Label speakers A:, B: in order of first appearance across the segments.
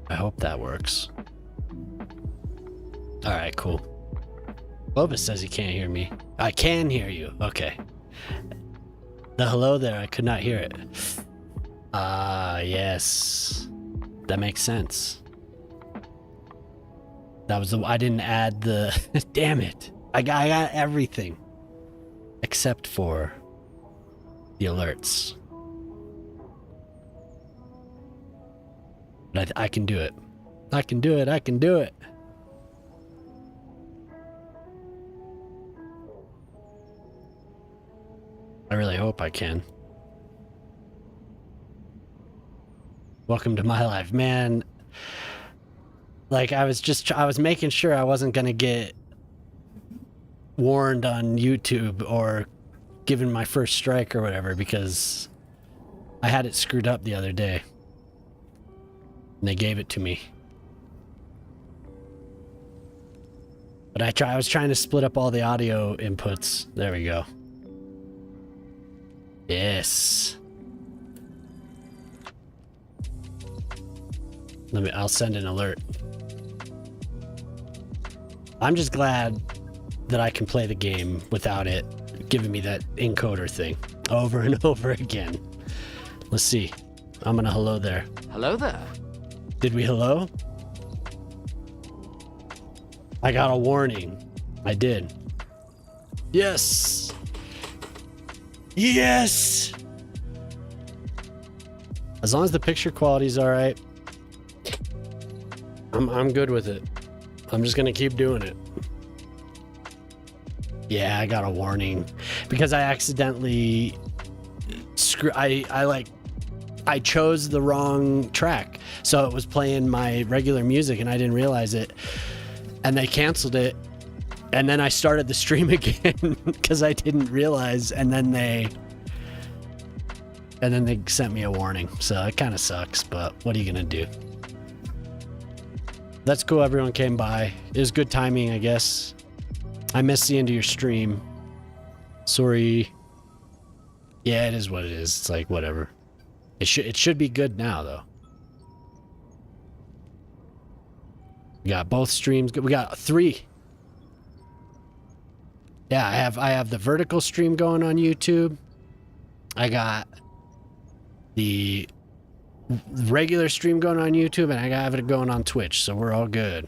A: I hope that works. Alright, cool. Boba says he can't hear me. I can hear you. Okay. The hello there, I could not hear it. Yes. That makes sense. That was the... I didn't add the... Damn it. I got everything. Except for the alerts. But I can do it. I can do it. I can do it. I really hope I can. Welcome to my life, man. Like, I was making sure I wasn't gonna get warned on YouTube or given my first strike or whatever, because I had it screwed up the other day. And they gave it to me. But I was trying to split up all the audio inputs. There we go. Yes. I'll send an alert. I'm just glad that I can play the game without it giving me that encoder thing over and over again. Let's see. I'm gonna hello there.
B: Hello there.
A: Did we hello? I got a warning. I did. Yes. Yes. As long as the picture quality's all right, I'm good with it. I'm just gonna keep doing it. Yeah, I got a warning because I accidentally I chose the wrong track. So it was playing my regular music and I didn't realize it. And they canceled it. And then I started the stream again because I didn't realize. And then they sent me a warning. So it kind of sucks, but what are you going to do? That's cool. Everyone came by. It was good timing, I guess. I missed the end of your stream. Sorry. Yeah, it is what it is. It's like, whatever. It should be good now, though. We got both streams. We got 3. Yeah, I have the vertical stream going on YouTube. I got the regular stream going on YouTube, and I have it going on Twitch, so we're all good.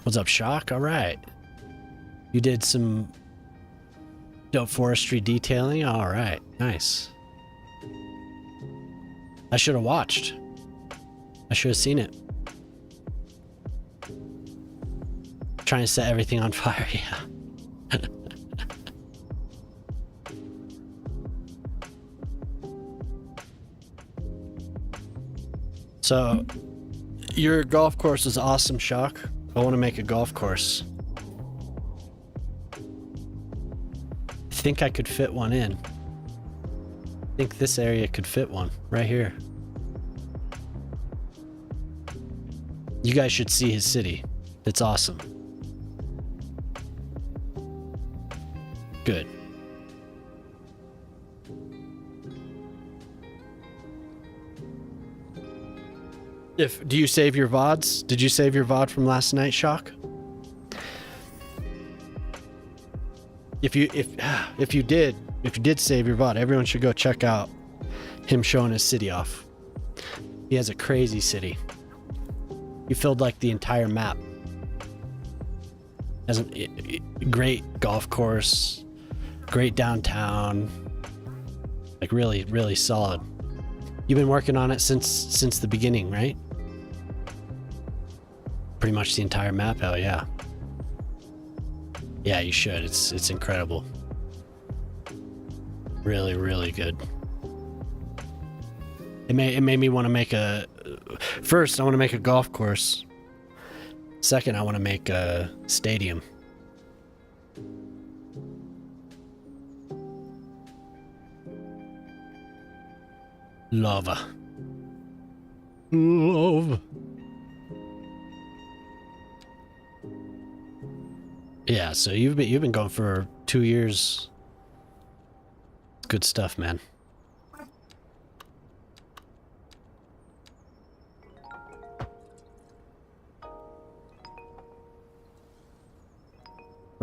A: What's up, Shock? All right. You did some dope forestry detailing? All right. Nice. I should have watched. I should have seen it. Trying to set everything on fire, yeah. So, your golf course is awesome, Shock. I want to make a golf course. I think I could fit one in. I think this area could fit one right here. You guys should see his city. It's awesome. Good. Do you save your VODs? Did you save your VOD from last night, Shock? If you did save your VOD, everyone should go check out him showing his city off. He has a crazy city. He filled like the entire map. Has a great golf course, great downtown, like really, really solid. You've been working on it since the beginning, right? Pretty much the entire map. Hell yeah. Yeah, you should. It's incredible. Really, really good. It made me want to make first I want to make a golf course. Second, I want to make a stadium. Lava. Love. Yeah, so you've been going for 2 years. Good stuff, man.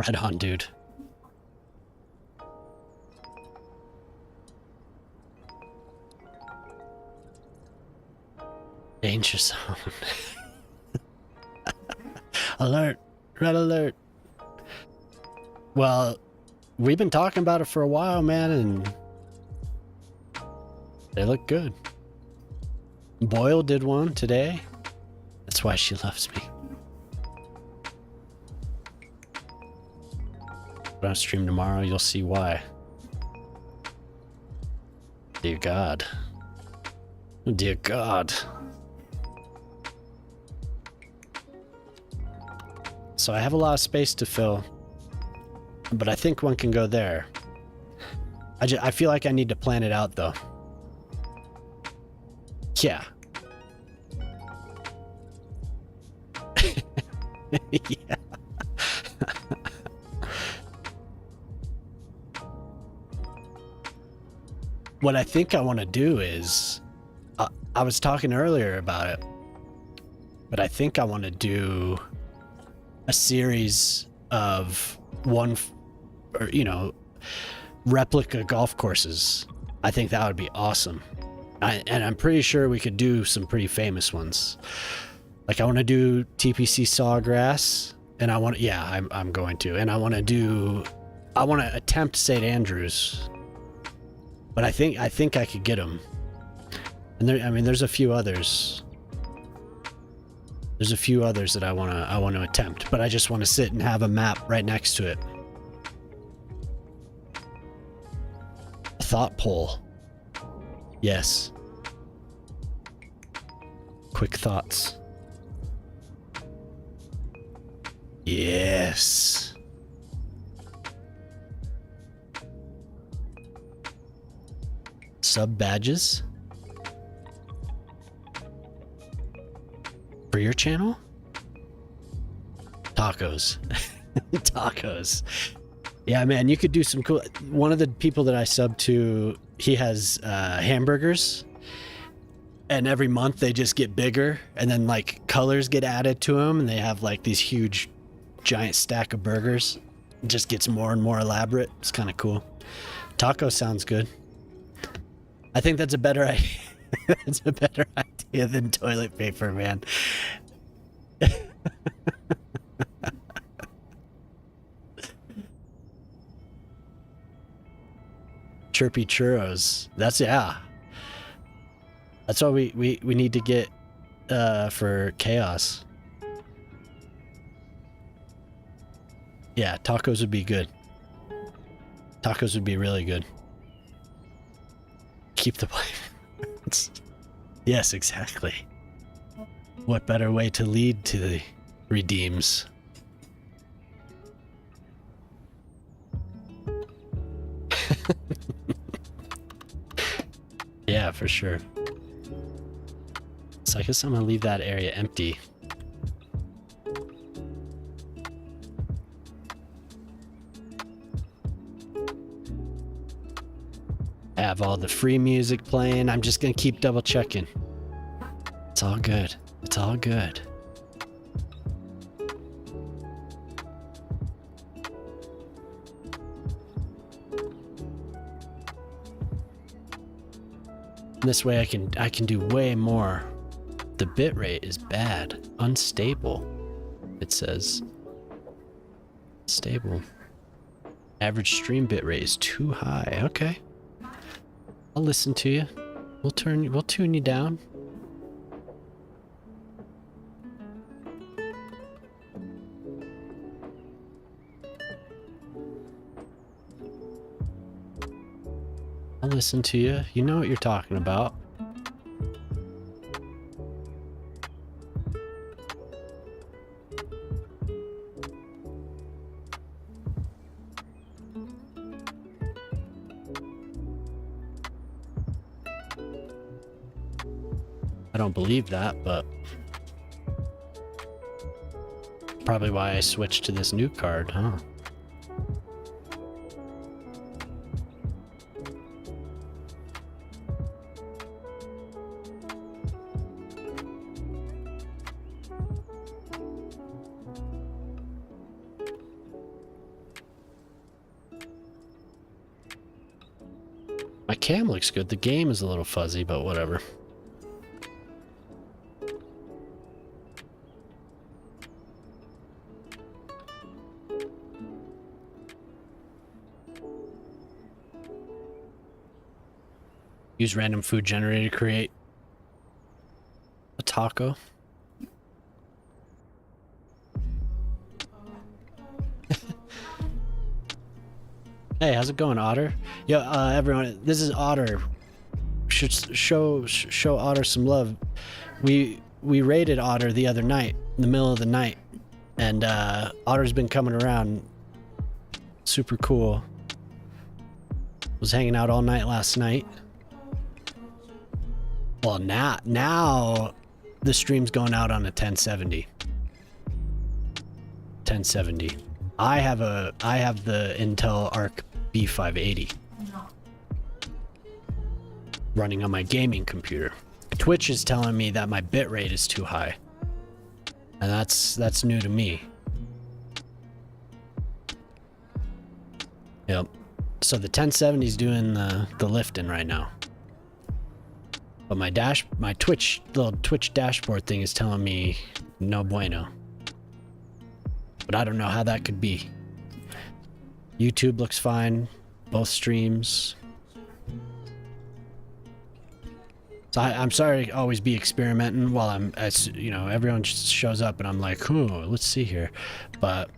A: Right on, dude. Danger zone. Alert. Red alert. Well, we've been talking about it for a while, man, and they look good. Boyle did one today. That's why she loves me. When I stream tomorrow, you'll see why. Dear God. Dear God. So I have a lot of space to fill, but I think one can go there. I feel like I need to plan it out, though. Yeah. Yeah. What I think I want to do is, I was talking earlier about it, but I think I want to do a series of replica golf courses. I think that would be awesome. And I'm pretty sure we could do some pretty famous ones. Like I want to do TPC Sawgrass, and I'm going to, and I want to attempt St. Andrews, but I think I could get them. And there's a few others. There's a few others that I want to attempt, but I just want to sit and have a map right next to it. Thought poll. Yes. Quick thoughts. Yes. Sub badges for your channel? Tacos. Tacos. Yeah, man, you could do some cool. One of the people that I sub to, he has hamburgers, and every month they just get bigger, and then like colors get added to them, and they have like these huge giant stack of burgers. It just gets more and more elaborate. It's kind of cool. Taco sounds good. I think that's a better idea. That's a better idea than toilet paper, man. Chirpy churros. That's what we need to get for chaos. Yeah, tacos would be good. Tacos would be really good. Keep the plate. Yes, exactly. What better way to lead to the redeems? Yeah, for sure. So I guess I'm gonna leave that area empty. Have all the free music playing. I'm just gonna keep double checking. It's all good. It's all good. This way I can do way more. The bitrate is bad. Unstable. It says. Stable. Average stream bitrate is too high. Okay. I'll listen to you. We'll tune you down. I'll listen to you. You know what you're talking about. I don't believe that, but probably why I switched to this new card, huh? cam looks good. The game is a little fuzzy, but whatever. Use random food generator to create a taco. Hey, how's it going, Otter? Yo, everyone, this is Otter. Should show Otter some love. We raided Otter the other night, in the middle of the night, and Otter's been coming around. Super cool. Was hanging out all night last night. Well, now the stream's going out on a 1070. 1070. I have the Intel Arc B580 running on my gaming computer. Twitch is telling me that my bitrate is too high, and that's new to me. Yep. So the 1070 is doing the lifting right now, but my little Twitch dashboard thing is telling me no bueno. But I don't know how that could be. YouTube looks fine, both streams. So I'm sorry to always be experimenting while everyone just shows up and I'm like, oh, let's see here. But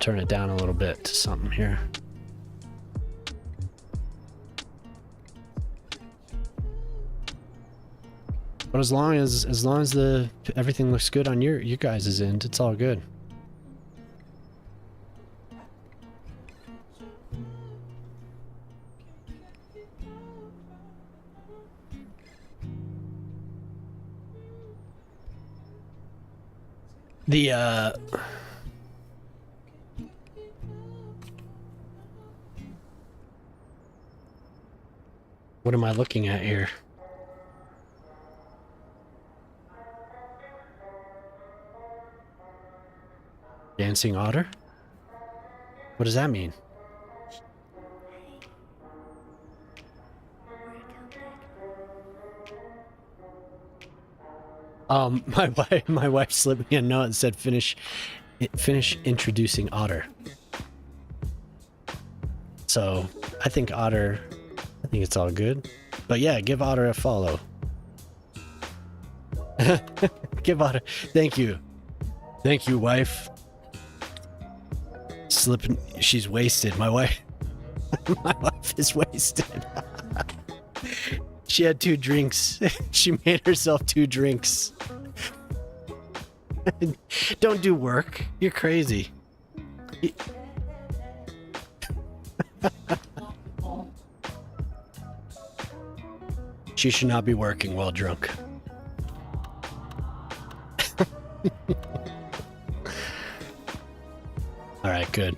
A: turn it down a little bit to something here. But as long as everything looks good on your guys' end, it's all good. What am I looking at here? Dancing otter? What does that mean? My wife slipped me a note and said finish introducing Otter. So I think it's all good. But yeah, give Otter a follow. Give Otter. Thank you, wife. Slipping. She's wasted. My wife is wasted. She had 2 drinks. She made herself 2 drinks. Don't do work. You're crazy. She should not be working while drunk. All right, good.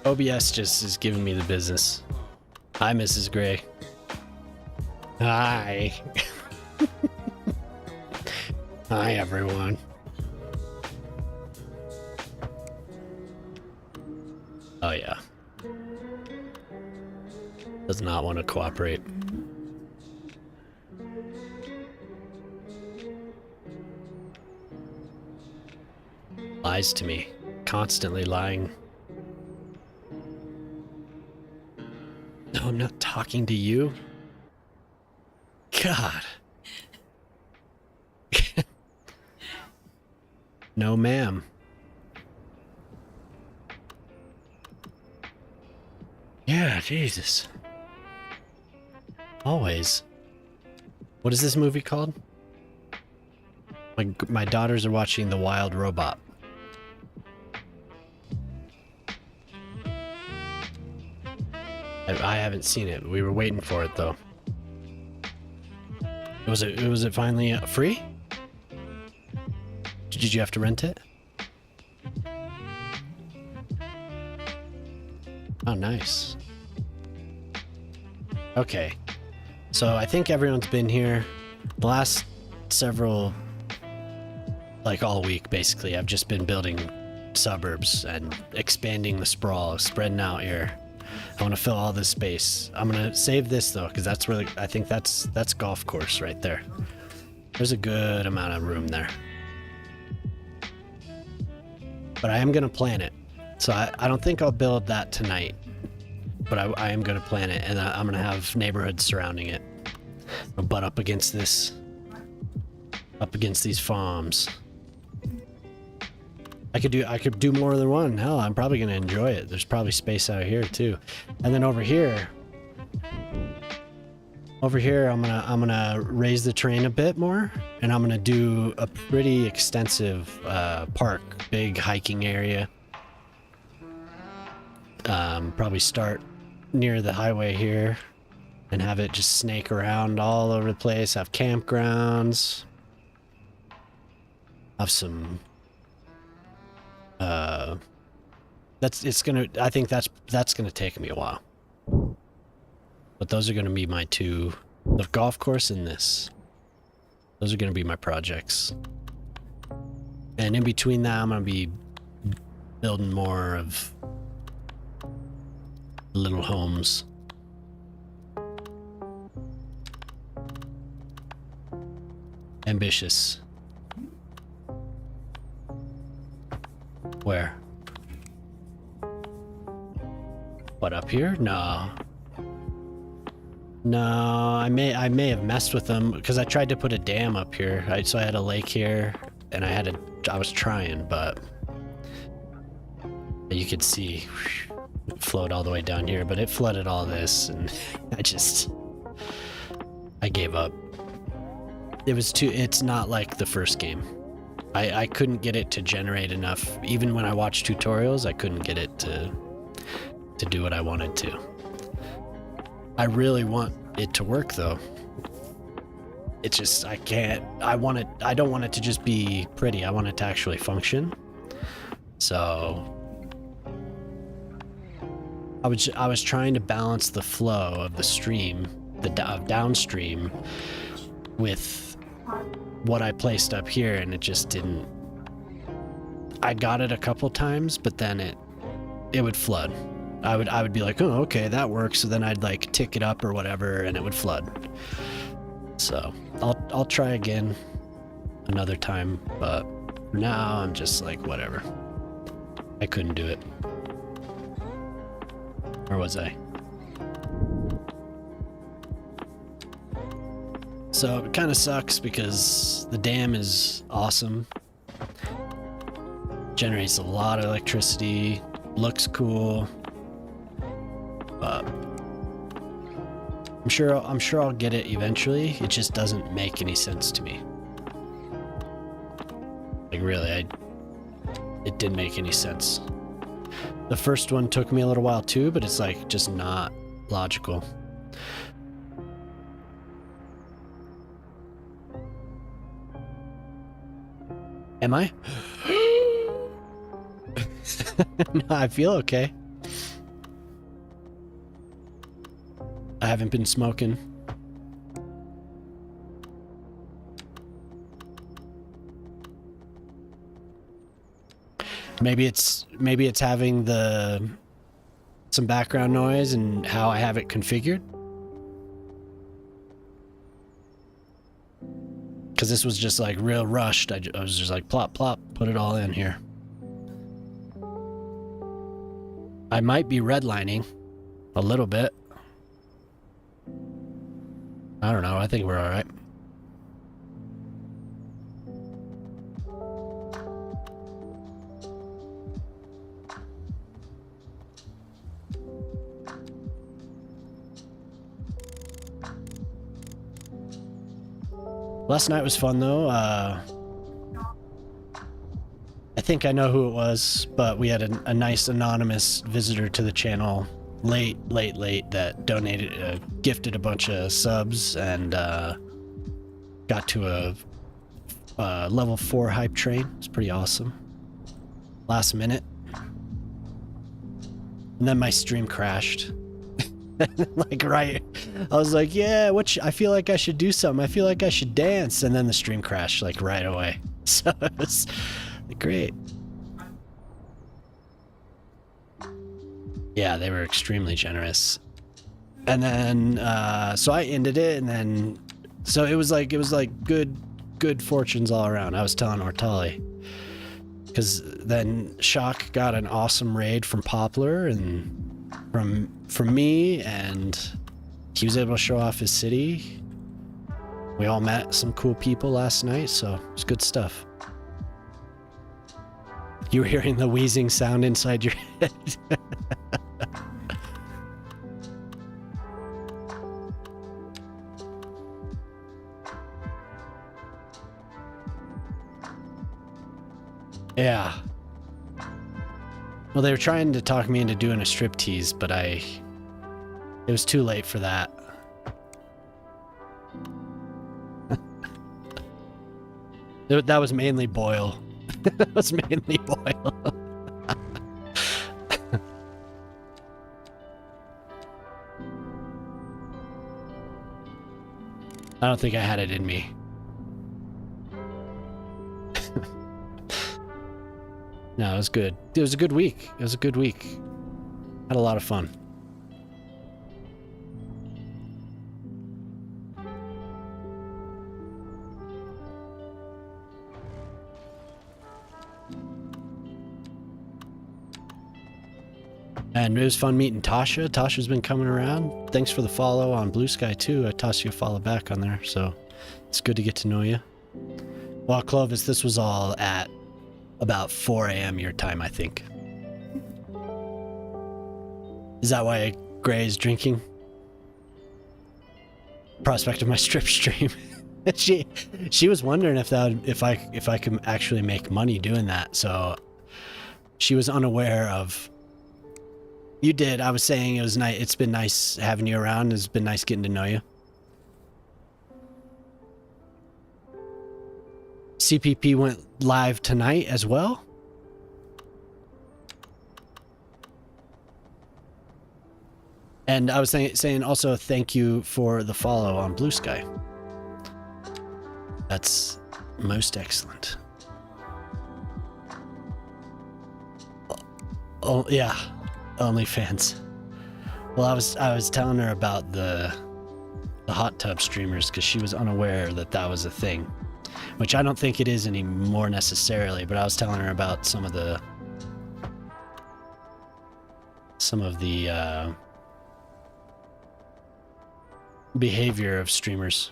A: OBS just is giving me the business. Hi, Mrs. Gray. Hi. Hi, everyone. Oh, yeah. Does not want to cooperate. Lies to me. Constantly lying. No, I'm not talking to you. God. No, ma'am. Yeah, Jesus. Always. What is this movie called? My daughters are watching The Wild Robot. I haven't seen it. We were waiting for it though. Was it finally free? Did you have to rent it? Oh, nice. Okay. So I think everyone's been here. The last several, like all week, basically, I've just been building suburbs and expanding the sprawl, spreading out here. I want to fill all this space. I'm going to save this, though, because that's really, I think that's golf course right there. There's a good amount of room there. But I am going to plan it. So I don't think I'll build that tonight. But I am going to plan it, and I'm going to have neighborhoods surrounding it. I'll butt up against this. Up against these farms. I could do more than one. Hell, I'm probably going to enjoy it. There's probably space out here, too. And then over here, I'm gonna raise the terrain a bit more, and I'm gonna do a pretty extensive park, big hiking area. Probably start near the highway here and have it just snake around all over the place. Have campgrounds. Have some. I think that's gonna take me a while. But those are going to be my two, the golf course and this. Those are going to be my projects. And in between that, I'm going to be building more of little homes. Ambitious. Where? What, up here? No. No, I may have messed with them because I tried to put a dam up here. So I had a lake here, and I was trying, but you could see it flowed all the way down here, but it flooded all this, and I gave up. It's not like the first game. I couldn't get it to generate enough. Even when I watched tutorials, I couldn't get it to do what I wanted to. I really want it to work, though. It's just, I can't. I don't want it to just be pretty. I want it to actually function. So I was trying to balance the flow of the stream, of downstream, with what I placed up here, and it just didn't. I got it a couple times, but then it would flood. I would be like, oh, okay, that works. So then I'd like tick it up or whatever, and it would flood. So I'll try again another time, but now I'm just like, whatever. I couldn't do it. Or was I? So it kind of sucks because the dam is awesome. Generates a lot of electricity, looks cool. But I'm sure I'll get it eventually. It just doesn't make any sense to me. Like really, it didn't make any sense. The first one took me a little while too, but it's like just not logical. Am I? No, I feel okay. I haven't been smoking. Maybe it's having some background noise and how I have it configured. Because this was just like real rushed. I was just like plop, plop, put it all in here. I might be redlining a little bit. I don't know. I think we're all right. Last night was fun, though. I think I know who it was, but we had a nice anonymous visitor to the channel late that donated, gifted a bunch of subs and got to a level 4 hype train. It's pretty awesome. Last minute. And then my stream crashed. Like, right. I was like, yeah, I feel like I should do something. I feel like I should dance. And then the stream crashed, like, right away. So it was great. Yeah, they were extremely generous. And then, so I ended it, and then, so it was like good fortunes all around. I was telling Ortali, because then Shock got an awesome raid from Poplar and from me, and he was able to show off his city. We all met some cool people last night, so it's good stuff. You were hearing the wheezing sound inside your head. Yeah. Well, they were trying to talk me into doing a striptease, but it was too late for that. That was mainly Boyle. That was mainly Boyle. I don't think I had it in me. No, it was good. It was a good week. It was a good week. Had a lot of fun. And it was fun meeting Tasha. Tasha's been coming around. Thanks for the follow on Blue Sky too. I tossed you a follow back on there, so it's good to get to know you. Well, Clovis, this was all at about 4 a.m. your time, I think. Is that why Gray's drinking? Prospect of my strip stream. She was wondering if I could actually make money doing that. So she was unaware of. You did. I was saying it was nice. It's been nice having you around. It's been nice getting to know you. CPP went live tonight as well. And I was saying also thank you for the follow on Blue Sky. That's most excellent. Oh yeah, OnlyFans. Well, I was telling her about the hot tub streamers because she was unaware that was a thing. Which I don't think it is anymore necessarily, but I was telling her about some of the behavior of streamers.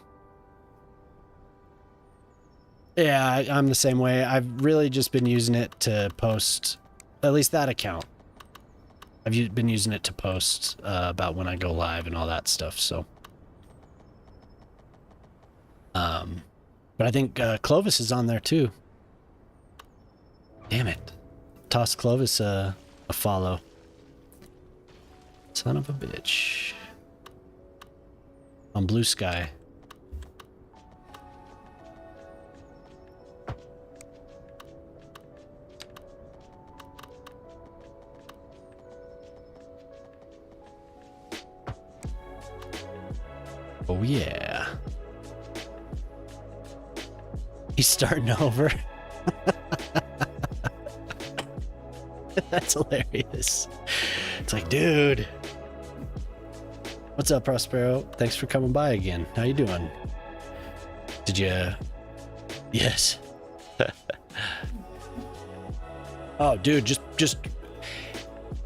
A: Yeah, I'm the same way. I've really just been using it to post, at least that account. I've been using it to post about when I go live and all that stuff, so. But I think Clovis is on there too. Damn it. Toss Clovis a follow. Son of a bitch. On Blue Sky. Oh yeah. He's starting over. That's hilarious. It's like, dude. What's up, Prospero? Thanks for coming by again. How you doing? Did you? Yes. Oh, dude, just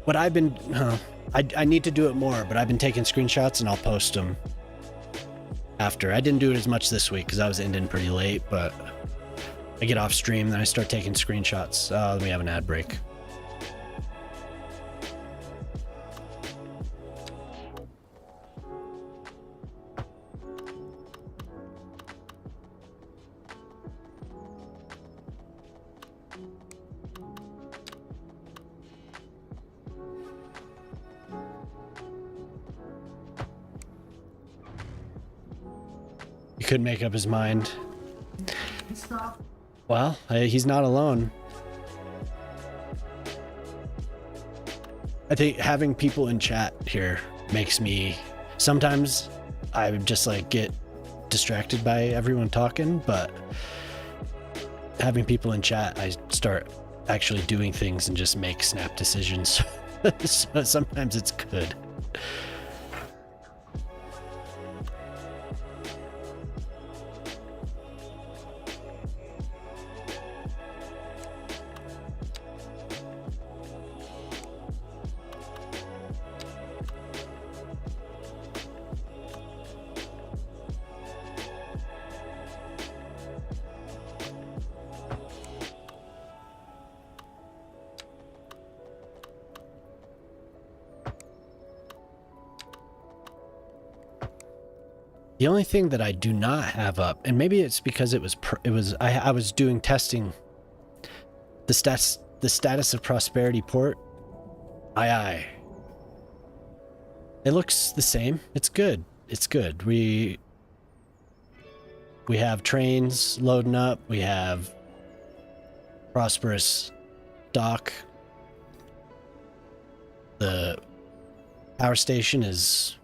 A: what I've been. I need to do it more, but I've been taking screenshots and I'll post them after. I didn't do it as much this week because I was ending pretty late, but I get off stream, then I start taking screenshots. Let me have an ad break. He couldn't make up his mind. Well, he's not alone. I think having people in chat here makes me, sometimes I would just like get distracted by everyone talking, but having people in chat, I start actually doing things and just make snap decisions. So sometimes it's good. The only thing that I do not have up, and maybe it's because I was doing testing. The status of prosperity port. Aye. It looks the same. It's good. It's good. We have trains loading up. We have prosperous dock. The power station is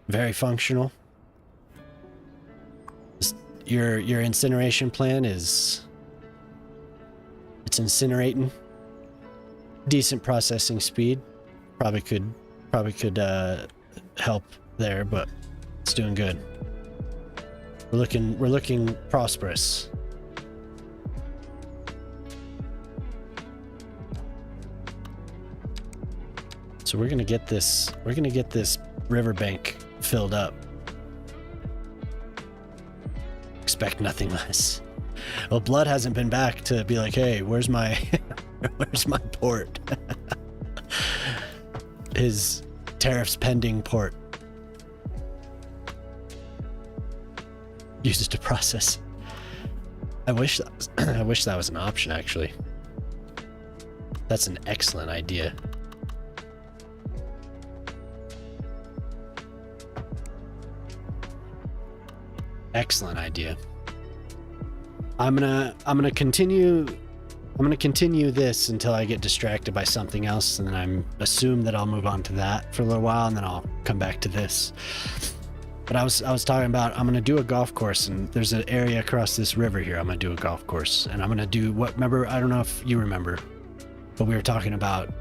A: very functional. Your incineration plan is, it's incinerating. Decent processing speed. Probably could help there, but it's doing good. We're looking prosperous. So we're gonna get this riverbank filled up. Expect nothing less. Well, Blood hasn't been back to be like, hey, where's my where's my port? His tariffs pending port. Uses to process. I wish that was an option, actually. That's an excellent idea. Excellent idea. I'm gonna continue this until I get distracted by something else, and then I'm assume that I'll move on to that for a little while, and then I'll come back to this. But I was talking about, I'm gonna do a golf course, and there's an area across this river here. I'm gonna do a golf course, and I'm gonna do what? Remember? I don't know if you remember, but we were talking about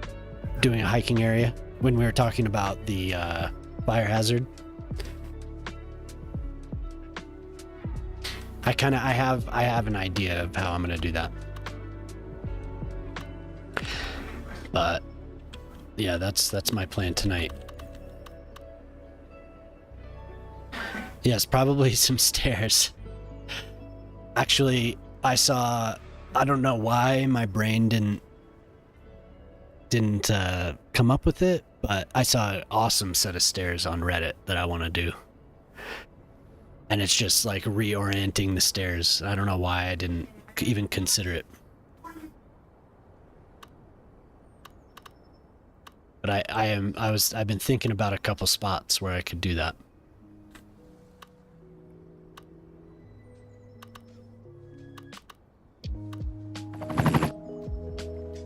A: doing a hiking area when we were talking about the fire hazard. I have an idea of how I'm gonna do that. But yeah, that's my plan tonight. Yes, probably some stairs. Actually, I don't know why my brain didn't come up with it, but I saw an awesome set of stairs on Reddit that I want to do. And it's just like reorienting the stairs. I don't know why I didn't even consider it. But I've been thinking about a couple spots where I could do that.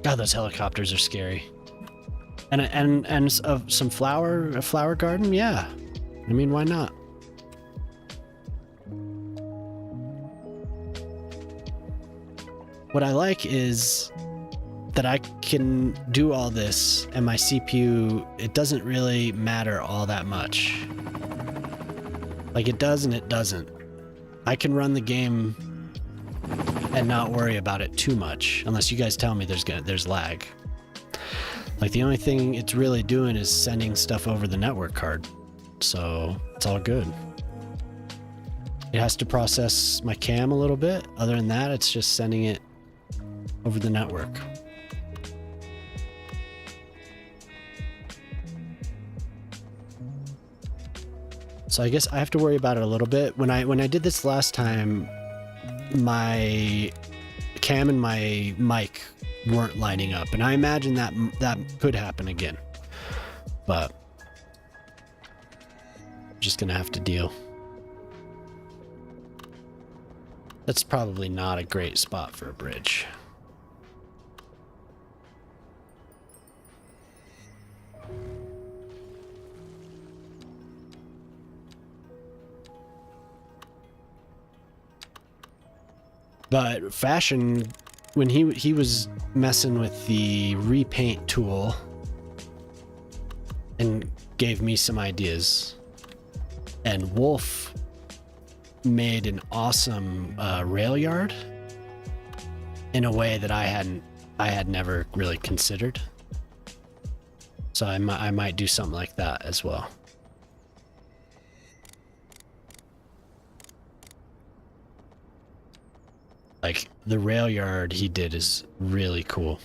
A: God, those helicopters are scary. And some a flower garden, yeah. I mean, why not? What I like is that I can do all this, and my CPU, it doesn't really matter all that much. Like, it does and it doesn't. I can run the game and not worry about it too much, unless you guys tell me there's lag. Like, the only thing it's really doing is sending stuff over the network card, so it's all good. It has to process my cam a little bit. Other than that, it's just sending it over the network. So I guess I have to worry about it a little bit. When I did this last time, my cam and my mic weren't lining up, and I imagine that could happen again. But I'm just gonna have to deal. That's probably not a great spot for a bridge. But Fashion, when he was messing with the repaint tool and gave me some ideas, and Wolf made an awesome rail yard in a way that I had never really considered. So I might do something like that as well. Like the rail yard he did is really cool.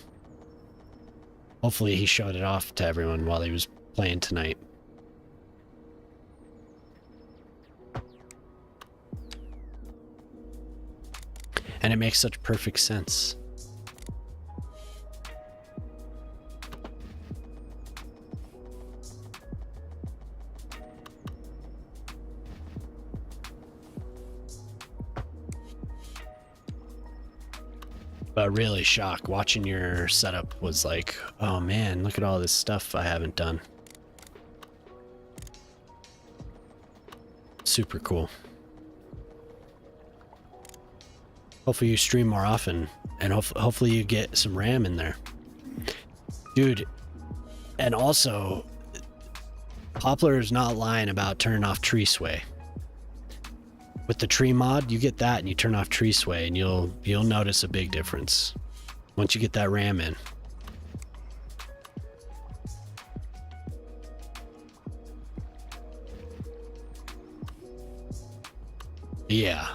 A: Hopefully he showed it off to everyone while he was playing tonight. And it makes such perfect sense. But really, shock watching your setup was like, oh man, look at all this stuff I haven't done. Super cool. Hopefully you stream more often, and hopefully you get some RAM in there. Dude, and also, Poplar is not lying about turning off tree sway. With the tree mod, you get that and you turn off tree sway, and you'll notice a big difference once you get that RAM in. Yeah.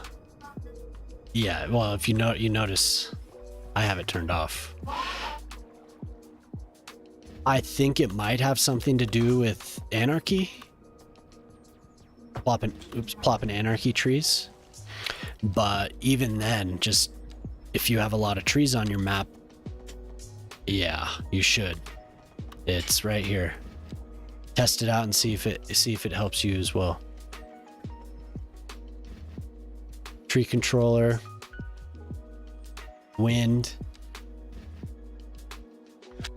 A: Yeah, well, if you notice, I have it turned off. I think it might have something to do with anarchy. Plopping anarchy trees. But even then, just if you have a lot of trees on your map, yeah, you should. It's right here. Test it out and see if it helps you as well. Tree controller, wind,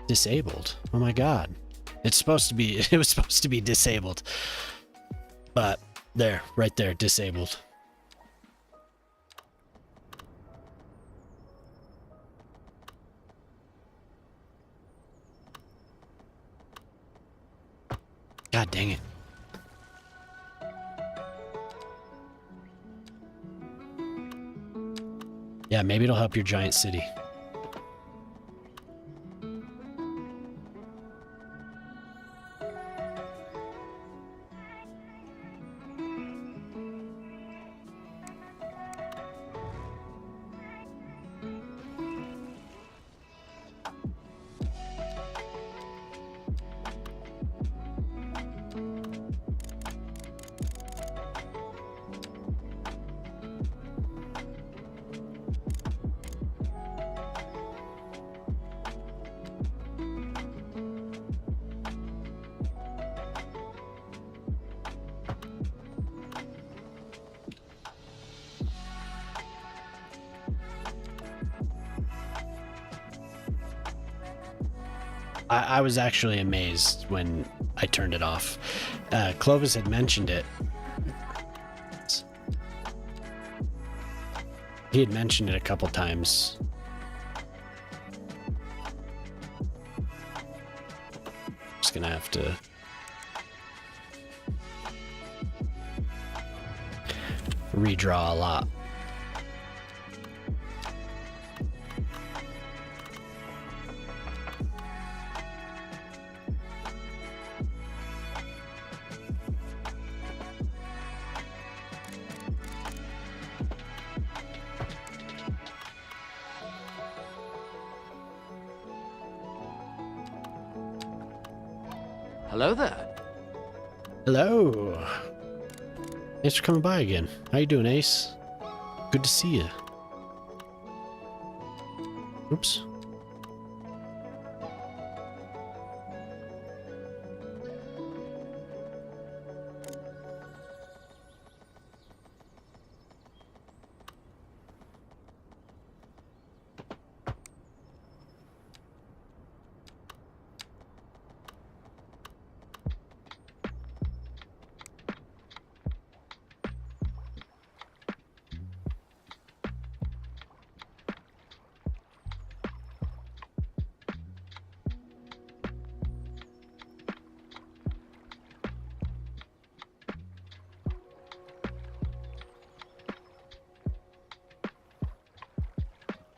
A: disabled. Oh my god. It was supposed to be disabled. But there, right there, disabled. God dang it. Yeah, maybe it'll help your giant city. I was actually amazed when I turned it off. Clovis had mentioned it. He had mentioned it a couple times. Just gonna have to redraw a lot.
B: Hello there.
A: Hello. Thanks for coming by again. How you doing, Ace? Good to see you. Oops.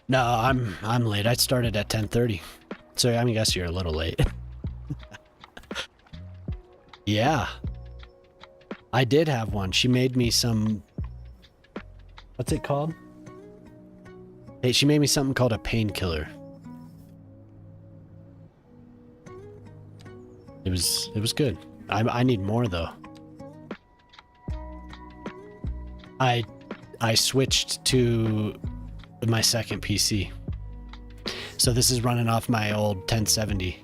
A: No, I'm late. I started at 10:30. So I guess you're a little late. Yeah. I did have one. She made me some, what's it called? Hey, she made me something called a painkiller. It was good. I need more though. I switched to my second PC. So this is running off my old 1070.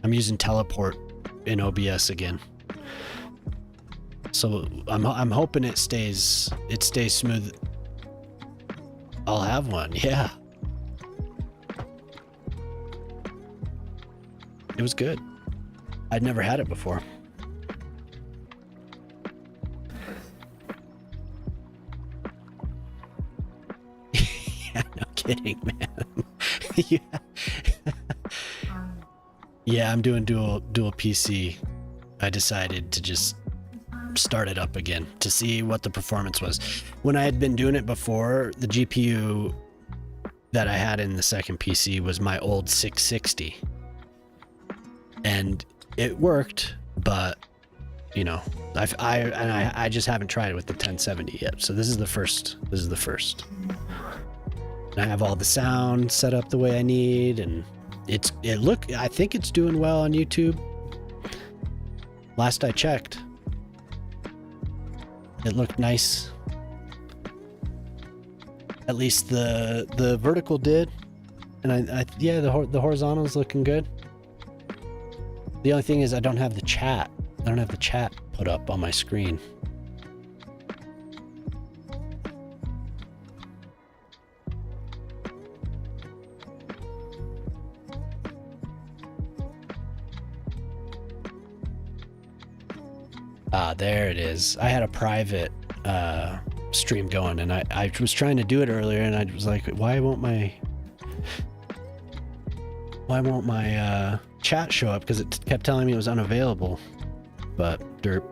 A: I'm using teleport in OBS again. So I'm hoping it stays smooth. I'll have one. Yeah. It was good. I'd never had it before. Yeah, no kidding, man. Yeah. Yeah, I'm doing dual PC. I decided to just start it up again to see what the performance was. When I had been doing it before, the GPU that I had in the second PC was my old 660. And it worked, but you know, I just haven't tried it with the 1070 yet. So this is the first. And I have all the sound set up the way I need, and I think it's doing well on YouTube. Last I checked, it looked nice. At least the vertical did, and yeah, the horizontal's looking good. The only thing is I don't have the chat. I don't have the chat put up on my screen. Ah, there it is. I had a private stream going, and I was trying to do it earlier, and I was like, why won't my chat show up? Because it kept telling me it was unavailable. But derp.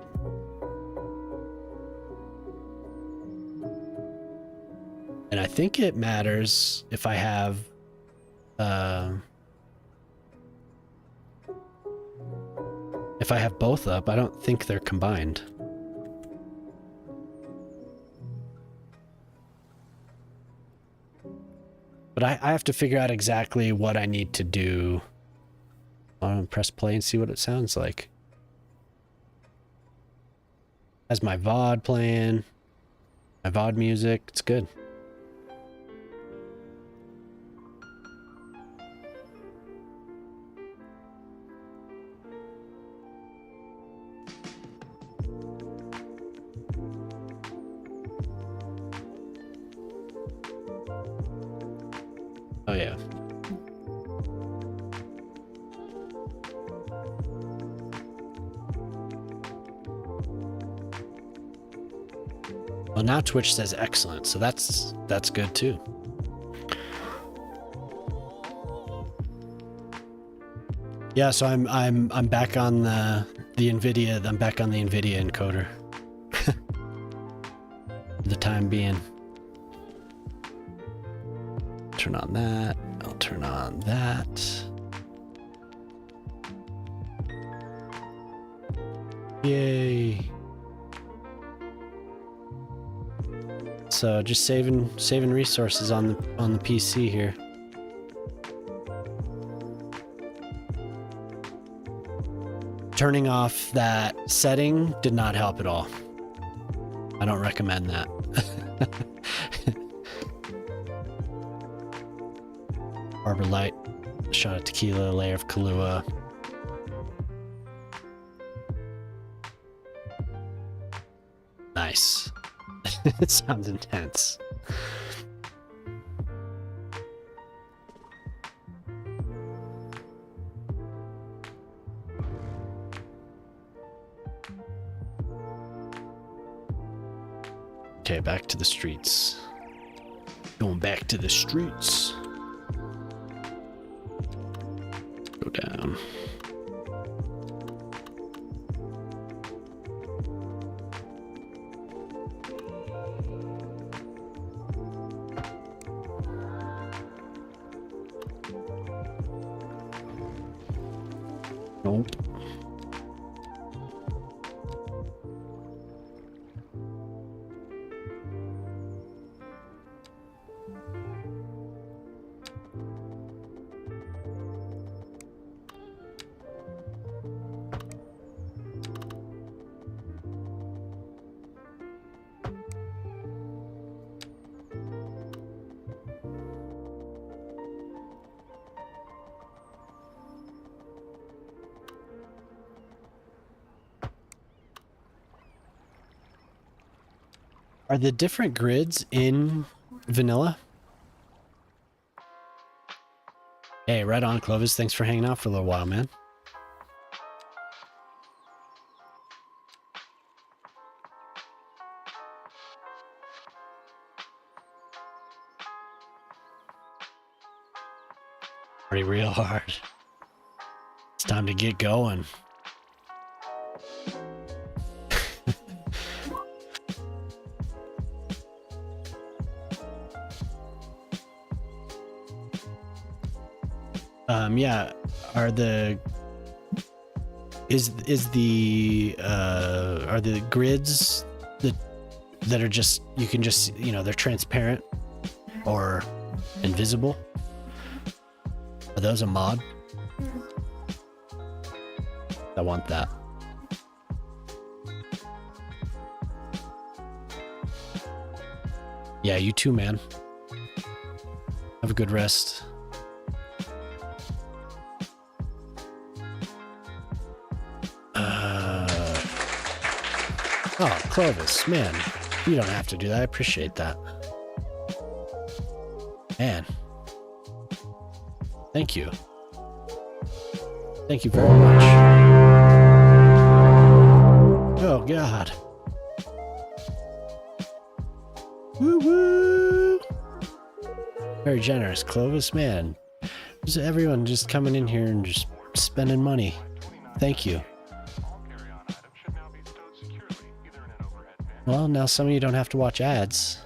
A: And I think it matters if I have both up. I don't think they're combined. But I have to figure out exactly what I need to do. I'll press play and see what it sounds like. Has my VOD playing, my VOD music. It's good. Oh yeah. Well, now Twitch says excellent, so that's good too. Yeah, so I'm back on the NVIDIA. I'm back on the NVIDIA encoder. For the time being. Turn on that. I'll turn on that. Yay. So just saving resources on the PC here. Turning off that setting did not help at all. I don't recommend that. Harbor Light, shot of tequila, layer of Kahlua. Nice. It sounds intense. Okay, back to the streets. Going back to the streets. Go down. Nope. Are the different grids in vanilla? Hey, right on, Clovis. Thanks for hanging out for a little while, man. Pretty real hard. It's time to get going. Yeah, are the grids that are just, you can just, you know, they're transparent or invisible? Are those a mod? I want that. Yeah, you too, man. Have a good rest. Oh, Clovis, man, you don't have to do that. I appreciate that. Man. Thank you. Thank you very much. Oh, God. Woo woo! Very generous, Clovis, man. Just everyone just coming in here and just spending money. Thank you. Well, now some of you don't have to watch ads.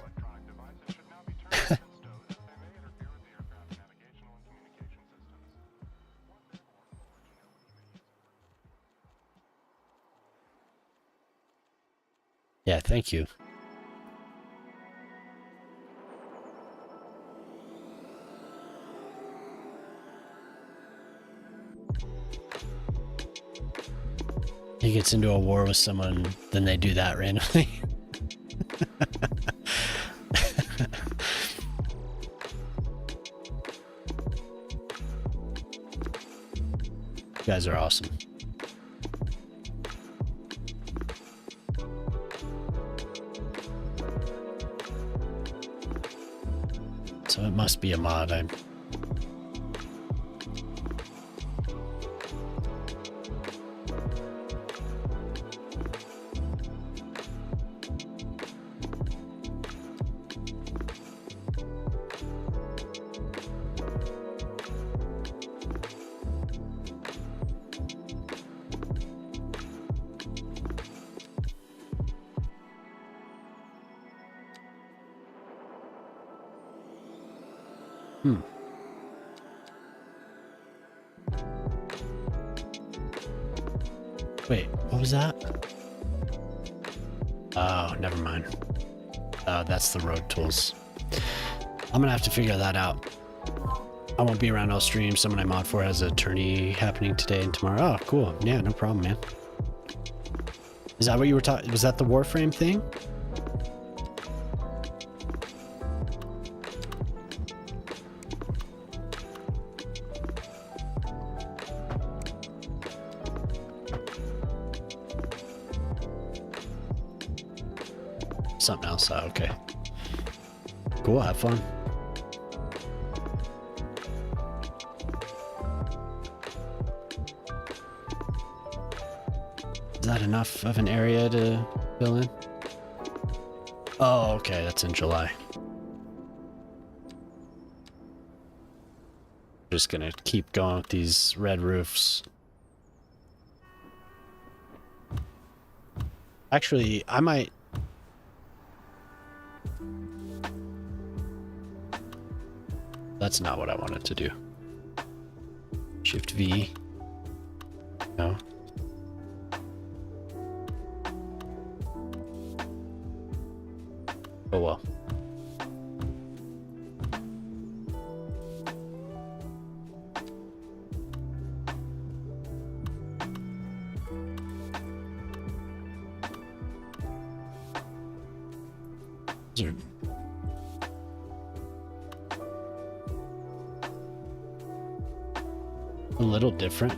A: Yeah, thank you. He gets into a war with someone, then they do that randomly. You guys are awesome. So it must be a mod. Wait, what was that? Oh, never mind. That's the road tools. I'm gonna have to figure that out. I won't be around all stream. Someone I mod for has a tourney happening today and tomorrow. Oh, cool. Yeah, no problem, man. Is that what you were talking? Was that the Warframe thing? Something else. Oh, okay. Cool. Have fun. Is that enough of an area to fill in? Oh, okay. That's in July. Just gonna keep going with these red roofs. Actually, I might... That's not what I wanted to do. Shift V. No. Oh well. A little different.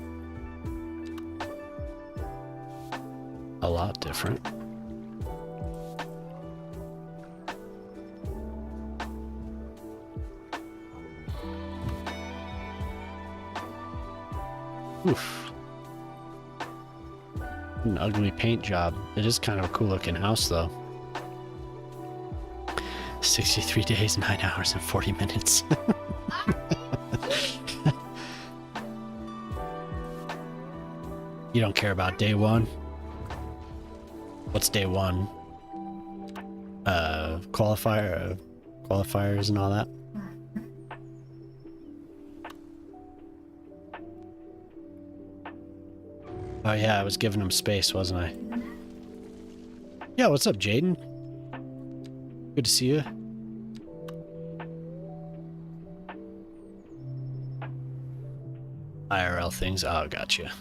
A: A lot different. Oof. An ugly paint job. It is kind of a cool looking house though. 63 days, 9 hours, and 40 minutes. You don't care about day one? What's day one? Qualifiers and all that? Oh yeah, I was giving him space, wasn't I? Yeah, what's up, Jaden? Good to see you. IRL things. Oh, gotcha.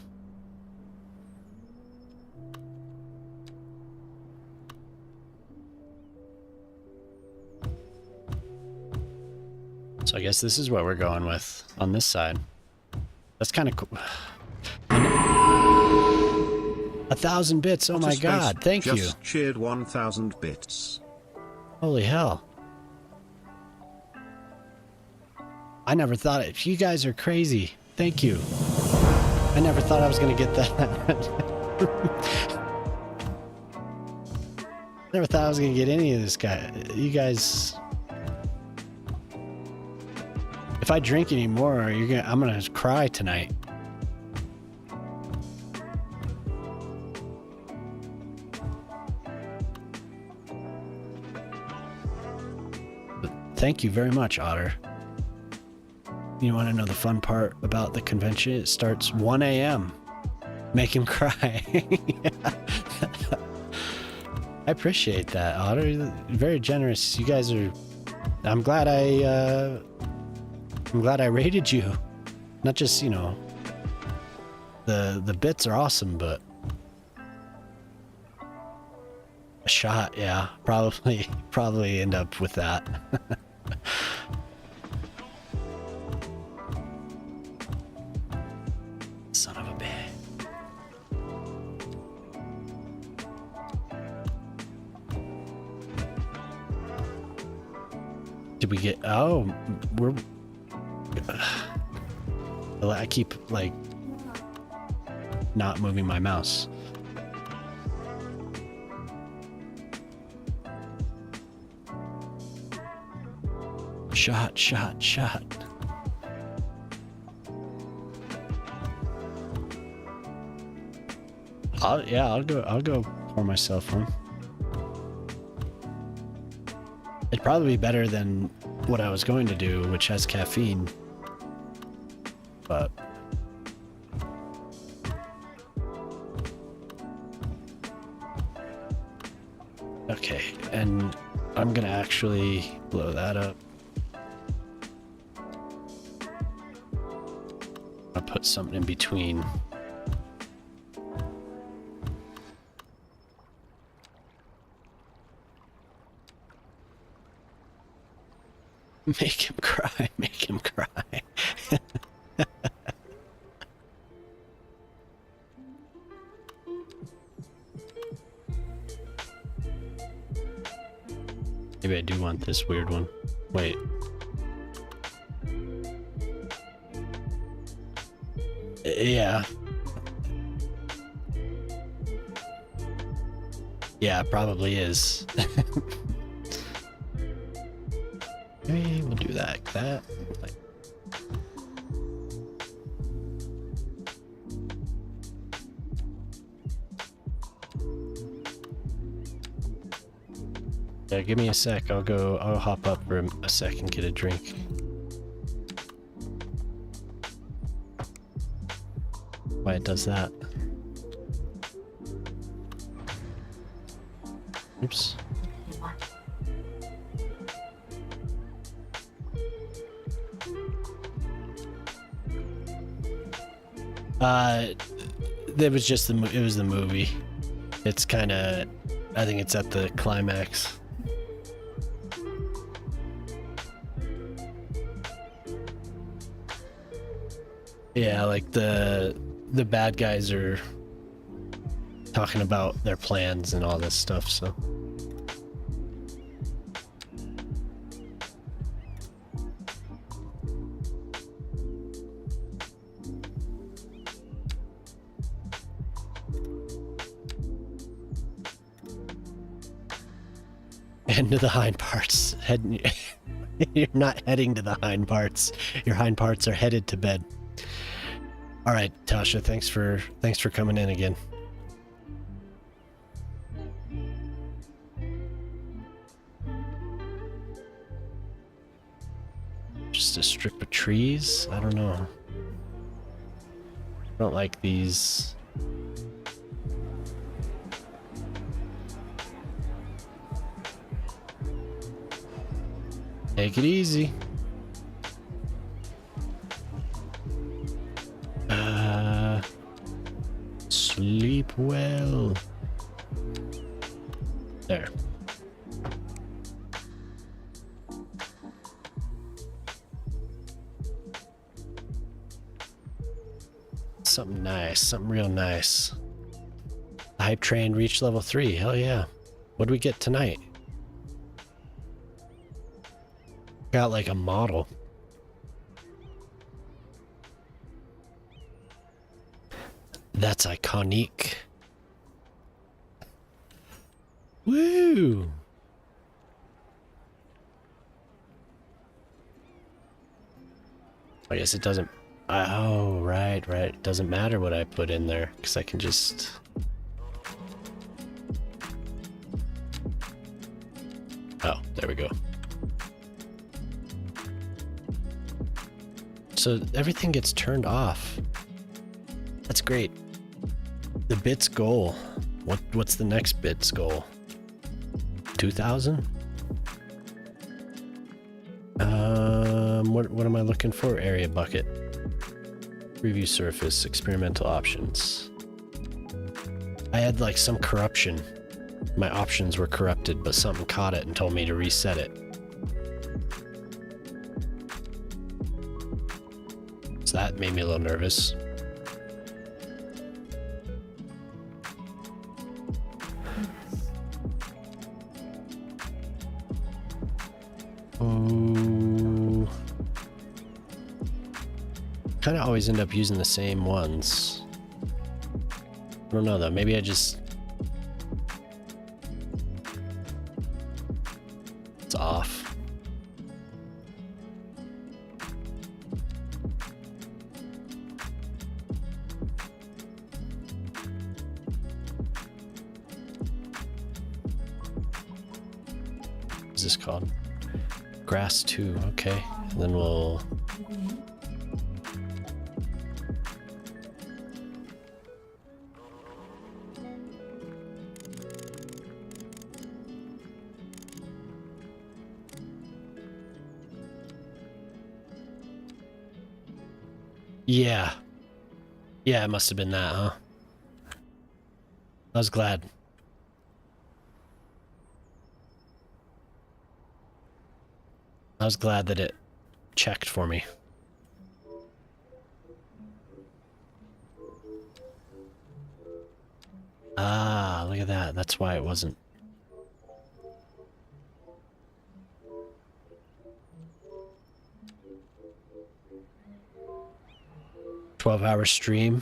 A: So I guess this is what we're going with on this side. That's kind of cool. 1,000 bits. Oh my God. Thank you.
B: Just cheered 1,000 bits.
A: Holy hell. I never thought it. You guys are crazy. Thank you. I never thought I was going to get that. Never thought I was going to get any of this guy. You guys. If I drink anymore, I'm going to cry tonight. Thank you very much, Otter. You want to know the fun part about the convention? It starts 1 a.m. Make him cry. I appreciate that, Otter. You're very generous. You guys are... I'm glad I rated you. Not just, you know... The bits are awesome, but... A shot, yeah. Probably end up with that. Son of a bitch. Did we get... Oh, we're... I keep, like, not moving my mouse. Shot. I'll go pour myself one. It'd probably be better than what I was going to do, which has caffeine. But okay, and I'm gonna actually blow that up. I'll put something in between. Make him cry, make him cry. Maybe I do want this weird one. Wait. Yeah. Yeah, it probably is. Maybe we'll do that. Like. Yeah, give me a sec. I'll hop up for a sec and get a drink. Why it does that. Oops. It was just it was the movie. It's kind of, I think it's at the climax. Yeah, like the bad guys are talking about their plans and all this stuff, so. And to the hind parts. You're not heading to the hind parts. Your hind parts are headed to bed. All right, Tasha, thanks for coming in again. Just a strip of trees? I don't know. I don't like these. Take it easy. Sleep well. There. Something nice, something real nice. The hype train reached level 3. Hell yeah. What do we get tonight? Got like a model. That's iconic. Woo! I guess it doesn't. Oh, right. It doesn't matter what I put in there because I can just. Oh, there we go. So everything gets turned off. That's great. The bits goal. What's the next bits goal? 2,000? What am I looking for? Area bucket. Preview surface, experimental options. I had like some corruption. My options were corrupted, but something caught it and told me to reset it. So that made me a little nervous. Oh, kind of always end up using the same ones. I don't know though, maybe I just... It's off. What's this called? Grass 2, okay. And then we'll... Yeah. Yeah, it must have been that, huh? I was glad. I was glad that it checked for me. Ah, look at that. That's why it wasn't. "12-hour stream."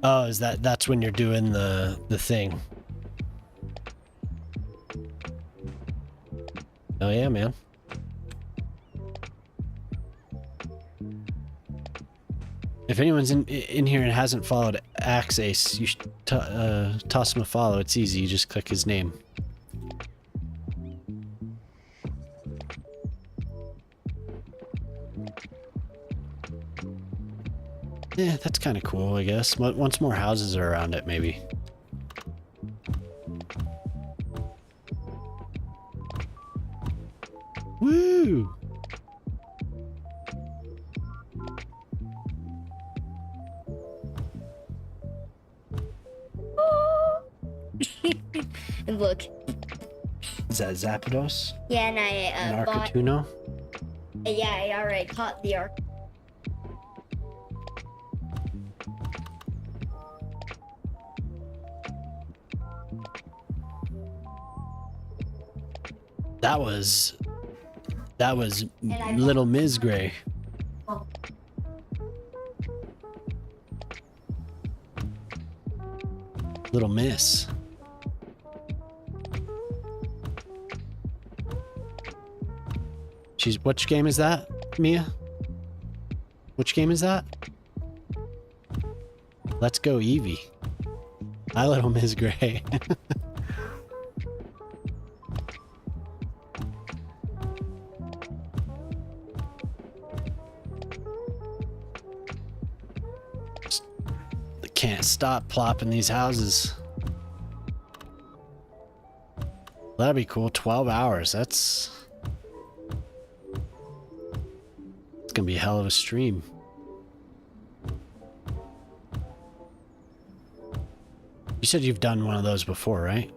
A: Oh, is that's when you're doing the thing? Oh yeah, man. If anyone's in here and hasn't followed Axe Ace, you should toss him a follow. It's easy. You just click his name. That's kind of cool, I guess. Once more houses are around it, maybe. Woo!
C: And look.
A: Is that Zapdos?
C: Yeah, and
A: An
C: I bought.
A: Arcantuno?
C: Yeah, I already caught the arc.
A: That was
C: I
A: Little Ms. Gray.
C: Oh.
A: Little Miss. Which game is that, Mia? Which game is that? Let's go, Eevee. Hi, Little Ms. Gray. Can't stop plopping these houses. That'd be cool. 12 hours. It's gonna be a hell of a stream. You said you've done one of those before, right?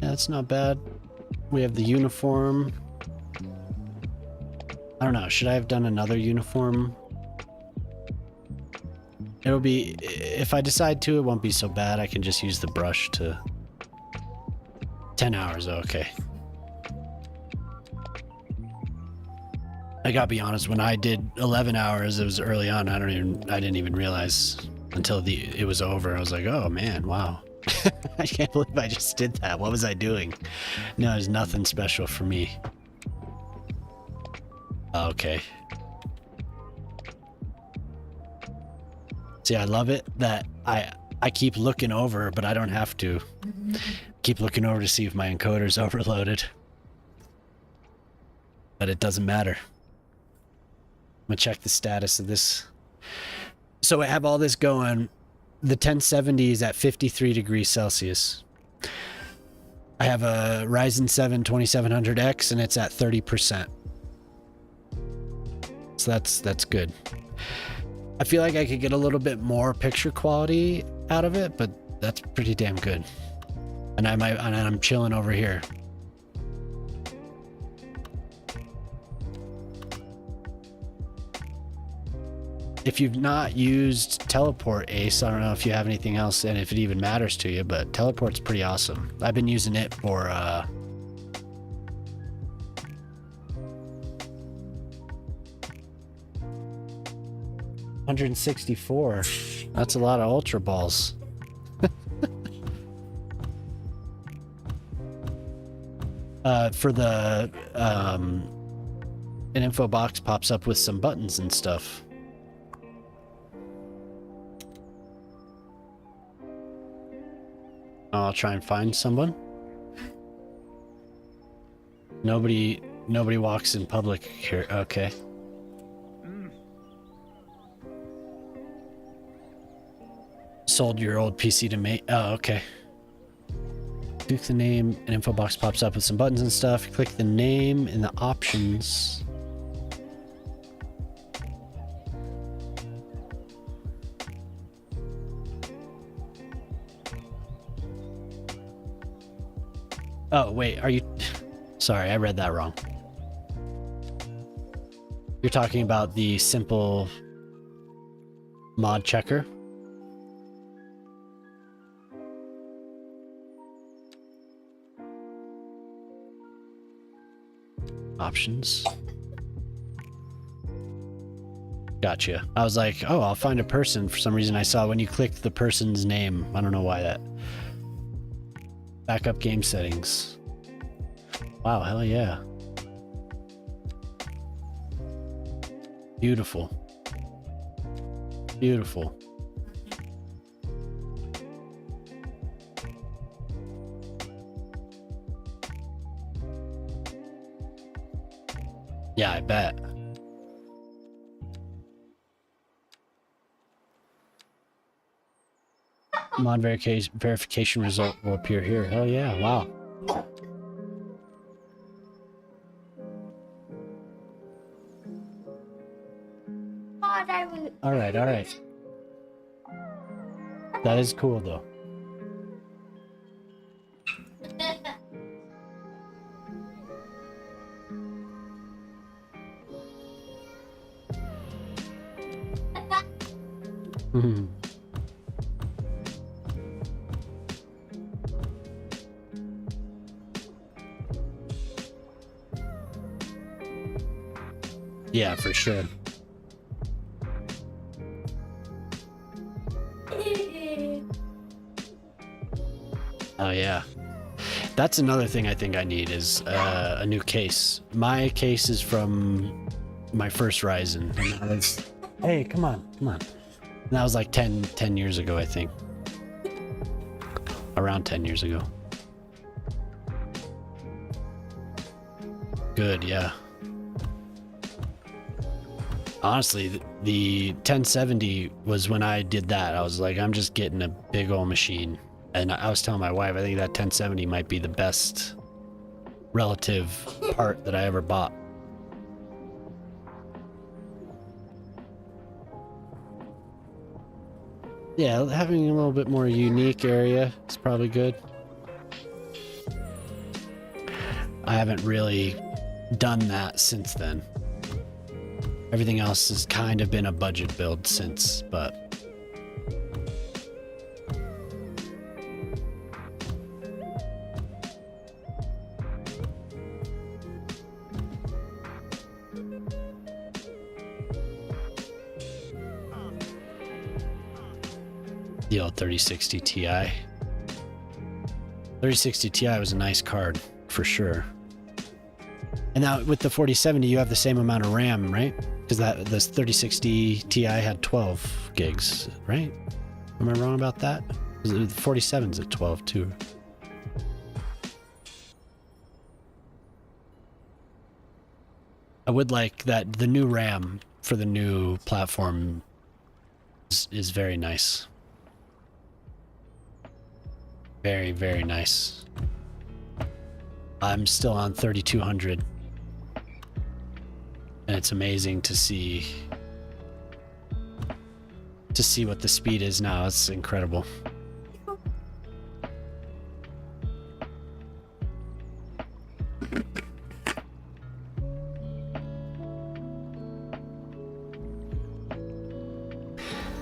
A: Yeah, that's not bad. We have the uniform. I don't know. Should I have done another uniform? It'll be... If I decide to, it won't be so bad. I can just use the brush to... 10 hours, okay. I gotta be honest, when I did 11 hours, it was early on. I didn't even realize until it was over. I was like, oh man, wow. I can't believe I just did that. What was I doing? No, there's nothing special for me. Okay. See, I love it that I keep looking over, but I don't have to. Keep looking over to see if my encoder's overloaded. But it doesn't matter. I'm gonna check the status of this. So I have all this going. The 1070 is at 53 degrees Celsius. I have a Ryzen 7 2700X and it's at 30%. So that's good. I feel like I could get a little bit more picture quality out of it, but that's pretty damn good. And I'm chilling over here. If you've not used Teleport, Ace, I don't know if you have anything else and if it even matters to you, but Teleport's pretty awesome. I've been using it for 164. That's a lot of Ultra Balls. For the an info box pops up with some buttons and stuff. I'll try and find someone. Nobody walks in public here. Okay. Sold your old PC to me. Oh, okay. Click the name, an info box pops up with some buttons and stuff. Click the name in the options. Oh, wait, are you... Sorry, I read that wrong. You're talking about the simple mod checker? Options. Gotcha. I was like, oh, I'll find a person. For some reason I saw when you click the person's name. I don't know why that. Backup game settings. Wow, hell yeah. Beautiful. Beautiful. Yeah, I bet. Mod verification result will appear here. Hell yeah, wow. All right, all right. That is cool though. Yeah, for sure. Oh yeah. That's another thing I think I need is a new case. My case is from my first Ryzen. And that was, hey, come on, come on. And that was like 10 years ago, I think. Around 10 years ago. Good, yeah. Honestly, the 1070 was when I did that. I was like, I'm just getting a big old machine. And I was telling my wife, I think that 1070 might be the best relative part that I ever bought. Yeah, having a little bit more unique area is probably good. I haven't really done that since then. Everything else has kind of been a budget build since, but... The old 3060 Ti. 3060 Ti was a nice card, for sure. And now with the 4070, you have the same amount of RAM, right? Because the 3060 Ti had 12 gigs, right? Am I wrong about that? The 47's at 12 too. I would like that the new RAM for the new platform is very nice. Very, very nice. I'm still on 3200. And it's amazing to see what the speed is now. It's incredible.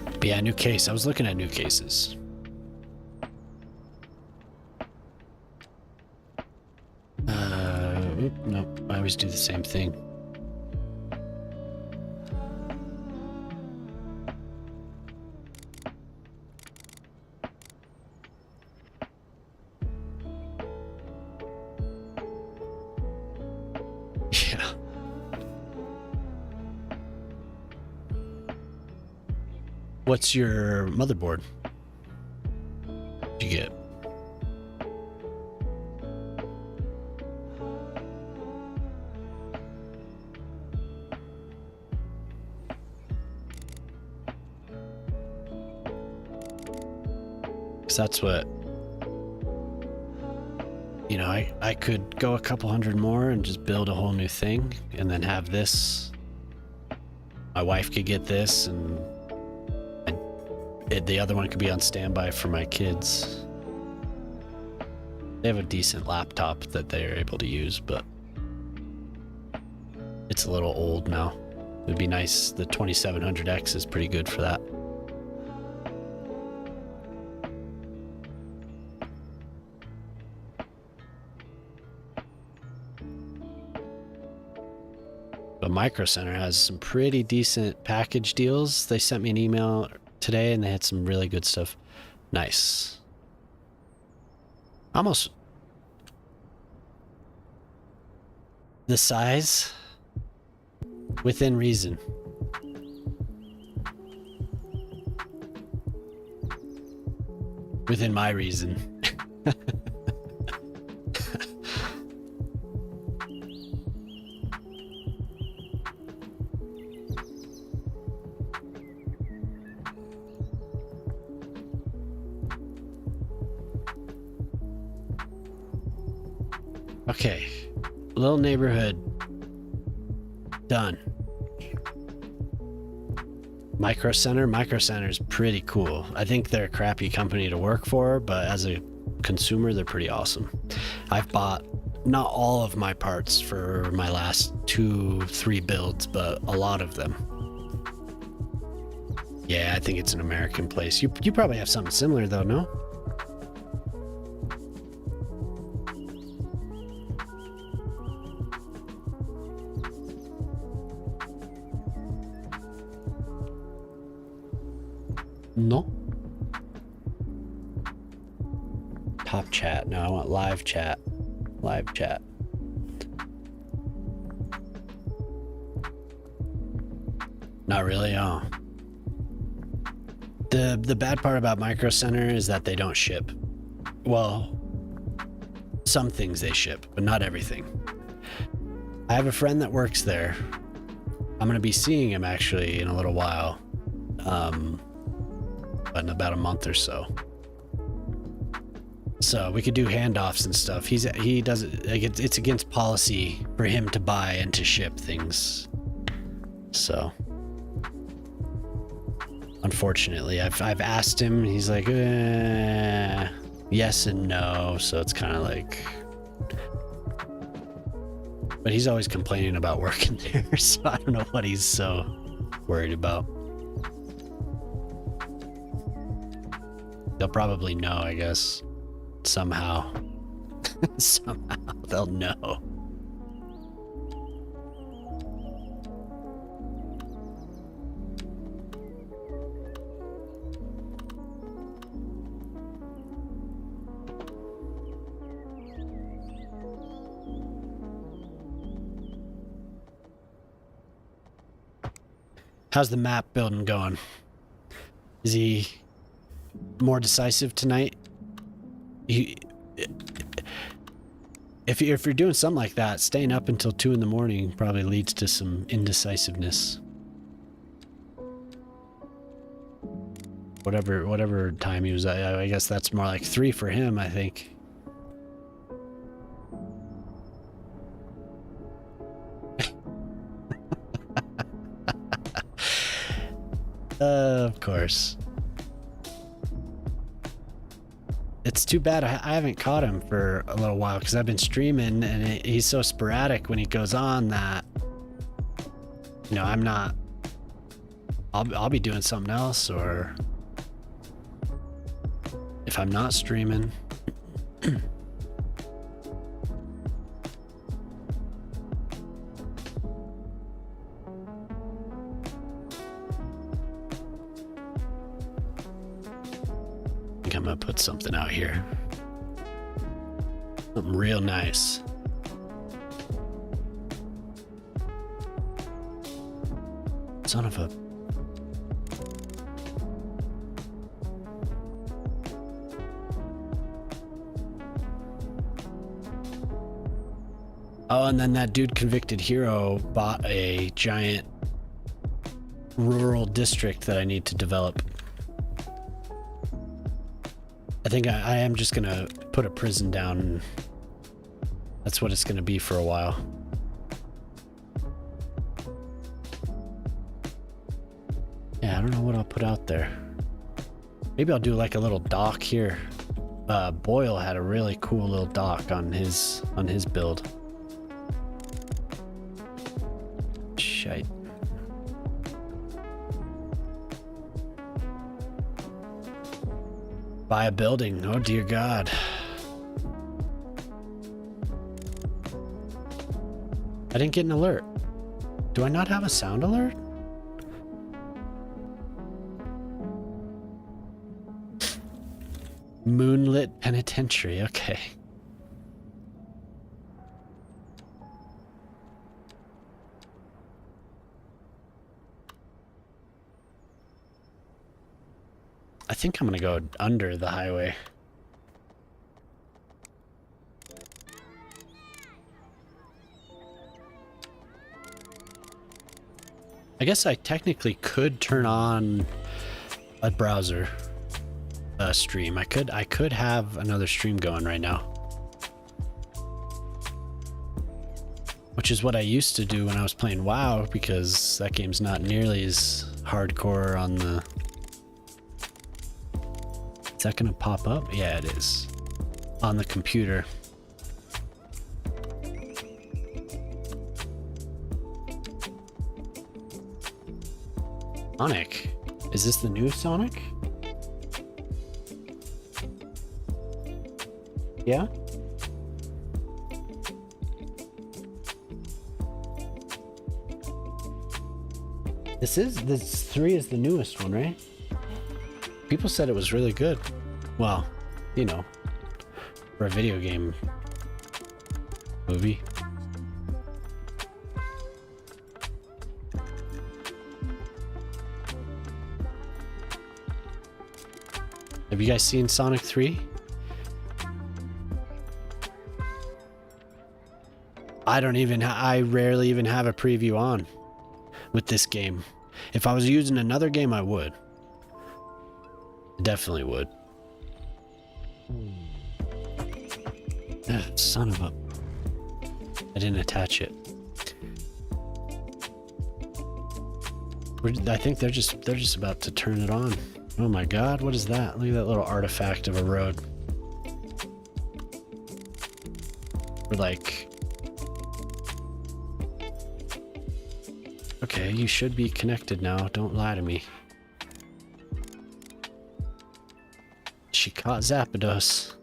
A: But yeah, new case. I was looking at new cases. Nope, I always do the same thing. Yeah. What's your motherboard? Did you get? That's what, you know, I could go a couple hundred more and just build a whole new thing and then have this. My wife could get this and the other one could be on standby for my kids. They have a decent laptop that they're able to use, but it's a little old now. It'd be nice. The 2700X is pretty good for that. But Micro Center has some pretty decent package deals. They sent me an email today and they had some really good stuff. Nice. Almost the size within reason. Within my reason. Okay. Little neighborhood. Done. Micro Center is pretty cool. I think they're a crappy company to work for, but as a consumer, they're pretty awesome. I've bought not all of my parts for my last 2-3 builds, but a lot of them. Yeah, I think it's an American place. You probably have something similar though, no? No. Top chat. No, I want live chat. Live chat. Not really, oh. The bad part about Micro Center is that they don't ship. Well, some things they ship, but not everything. I have a friend that works there. I'm gonna be seeing him actually in a little while. In about a month or so. So we could do handoffs and stuff. He does it like it's against policy for him to buy and to ship things. So unfortunately, I've asked him. He's like, yes and no. So it's kind of like, but he's always complaining about working there. So I don't know what he's so worried about. They'll probably know, I guess. Somehow. Somehow they'll know. How's the map building going? Is he more decisive tonight? If you're doing something like that, staying up until 2 in the morning probably leads to some indecisiveness. Whatever time he was at, I guess that's more like 3 for him, I think. Of course. It's too bad I haven't caught him for a little while because I've been streaming and he's so sporadic when he goes on that, you know, I'm not, I'll be doing something else, or if I'm not streaming. I'm gonna put something out here. Something real nice. Son of a... Oh, and then that dude Convicted Hero bought a giant rural district that I need to develop. I think I am just gonna put a prison down, and that's what it's gonna be for a while. Yeah, I don't know what I'll put out there. Maybe I'll do like a little dock here. Boyle had a really cool little dock on his build. Shite. Buy a building. Oh dear God. I didn't get an alert. Do I not have a sound alert? Moonlit Penitentiary. Okay. I think I'm gonna go under the highway. I guess I technically could turn on a browser stream. I could have another stream going right now. which is what I used to do when I was playing WoW, because that game's not nearly as hardcore on the... Is that gonna pop up? Yeah, it is. On the computer. Sonic. Is this the new Sonic? Yeah? This 3 is the newest one, right? People said it was really good. Well, you know, for a video game movie. Have you guys seen Sonic 3? I rarely even have a preview on with this game. If I was using another game, I would. Definitely would. Ah, son of a... I didn't attach it. I think they're just about to turn it on. Oh my god, what is that? Look at that little artifact of a road. We're like... Okay, you should be connected now. Don't lie to me. She caught Zapdos.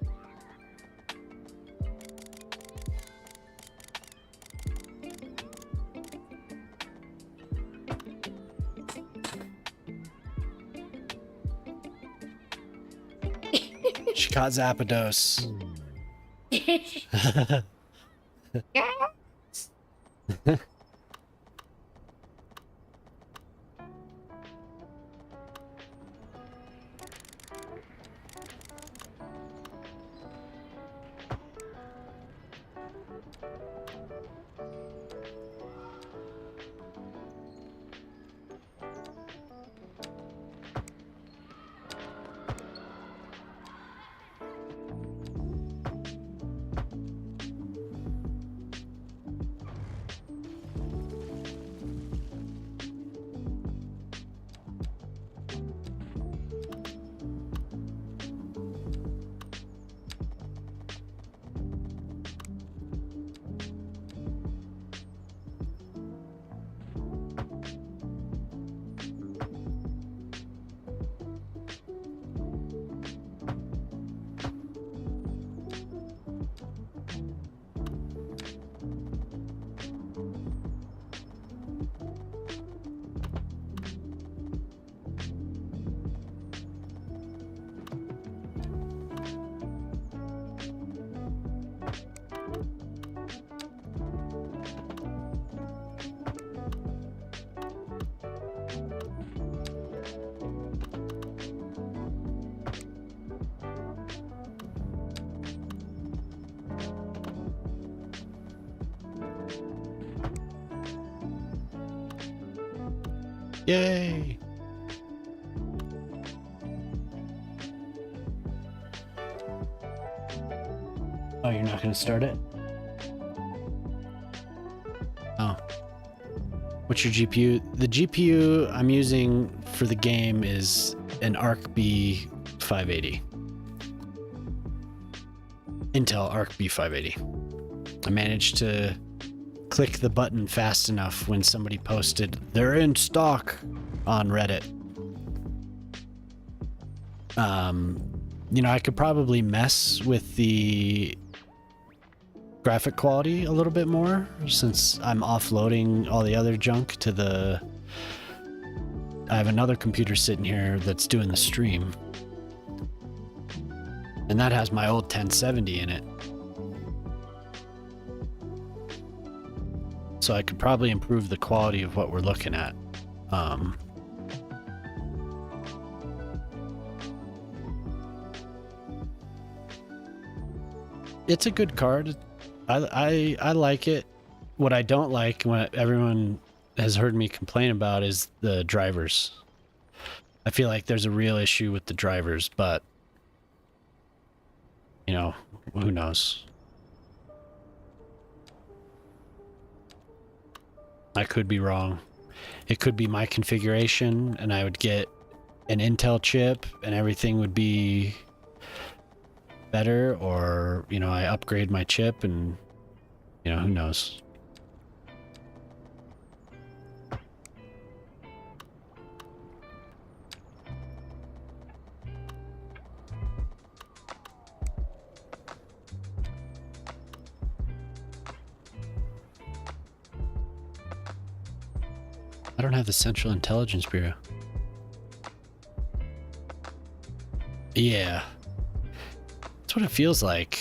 A: She caught Zapdos. Yay! Oh, you're not going to start it? Oh. What's your GPU? The GPU I'm using for the game is an Arc B 580. Intel Arc B 580. I managed to click the button fast enough when somebody posted they're in stock on Reddit. You know, I could probably mess with the graphic quality a little bit more since I'm offloading all the other junk to the... I have another computer sitting here that's doing the stream. And that has my old 1070 in it. So I could probably improve the quality of what we're looking at. It's a good card. I like it. What I don't like, what everyone has heard me complain about, is the drivers. I feel like there's a real issue with the drivers, but you know, who knows? I could be wrong. It could be my configuration, and I would get an Intel chip, and everything would be better, or, you know, I upgrade my chip, and, you know, who knows. I don't have the Central Intelligence Bureau. Yeah. That's what it feels like.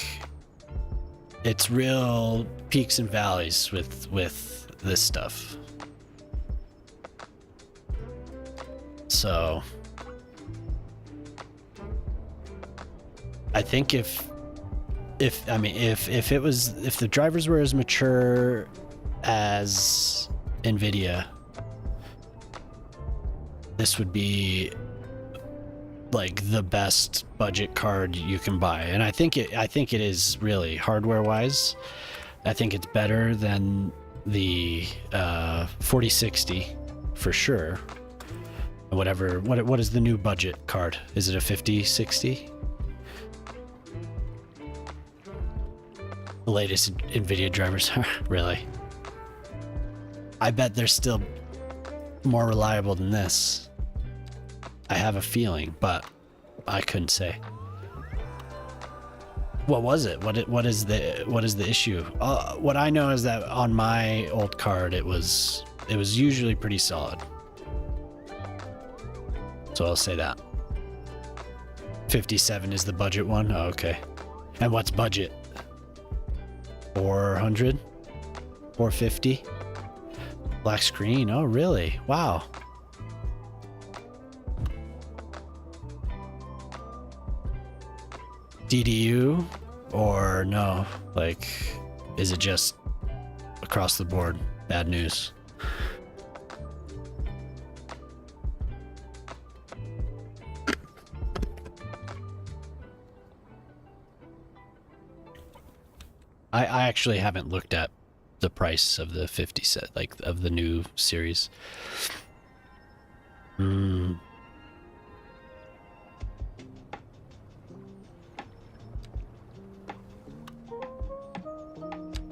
A: It's real peaks and valleys with this stuff. So I think if the drivers were as mature as NVIDIA, this would be like the best budget card you can buy. And I think it is really hardware wise. I think it's better than the 4060 for sure. Whatever, what is the new budget card? Is it a 5060? The latest NVIDIA drivers are really. I bet they're still more reliable than this. I have a feeling, but I couldn't say. What was it? What is the issue? What I know is that on my old card, it was usually pretty solid. So I'll say that. 57 is the budget one. Oh, okay. And what's budget? 400? 450? Black screen. Oh, really? Wow. DDU or no? Like, is it just across the board bad news? I actually haven't looked at the price of the 50 set, like of the new series.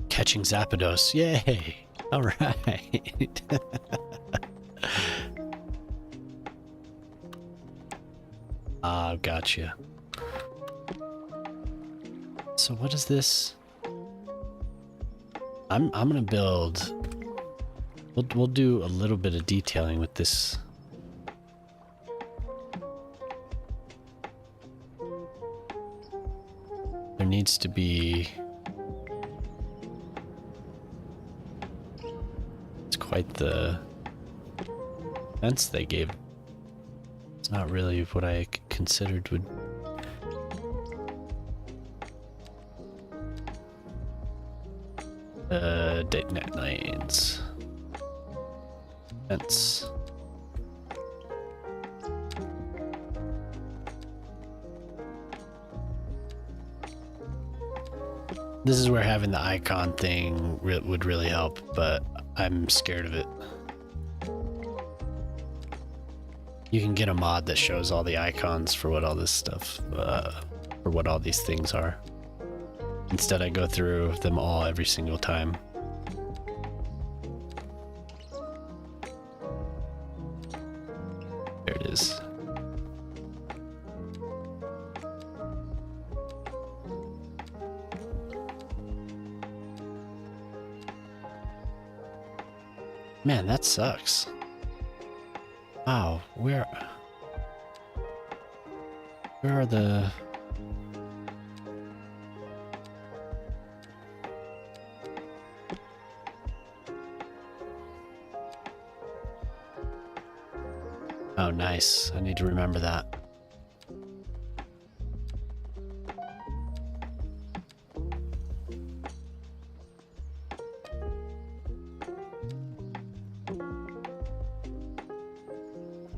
A: Catching Zapdos. Yay. All right. Gotcha. So what is this? I'm gonna build. We'll do a little bit of detailing with this. There needs to be. It's quite the fence they gave. It's not really what I considered would. Date net lanes. Fence. This is where having the icon thing would really help, but I'm scared of it. You can get a mod that shows all the icons for what all this stuff, for what all these things are. Instead, I go through them all every single time. There it is. Man, that sucks. Wow, where are the... Oh, nice. I need to remember that.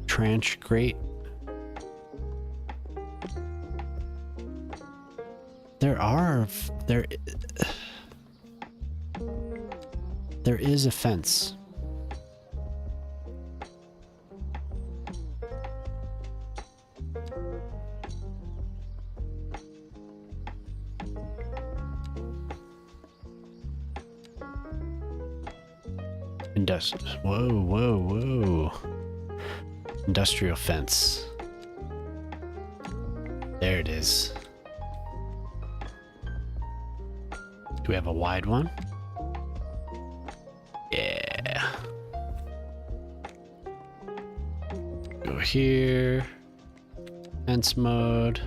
A: Tranche, great. There is a fence. Whoa, whoa, whoa. Industrial fence. There it is. Do we have a wide one? Yeah. Go here. Fence mode.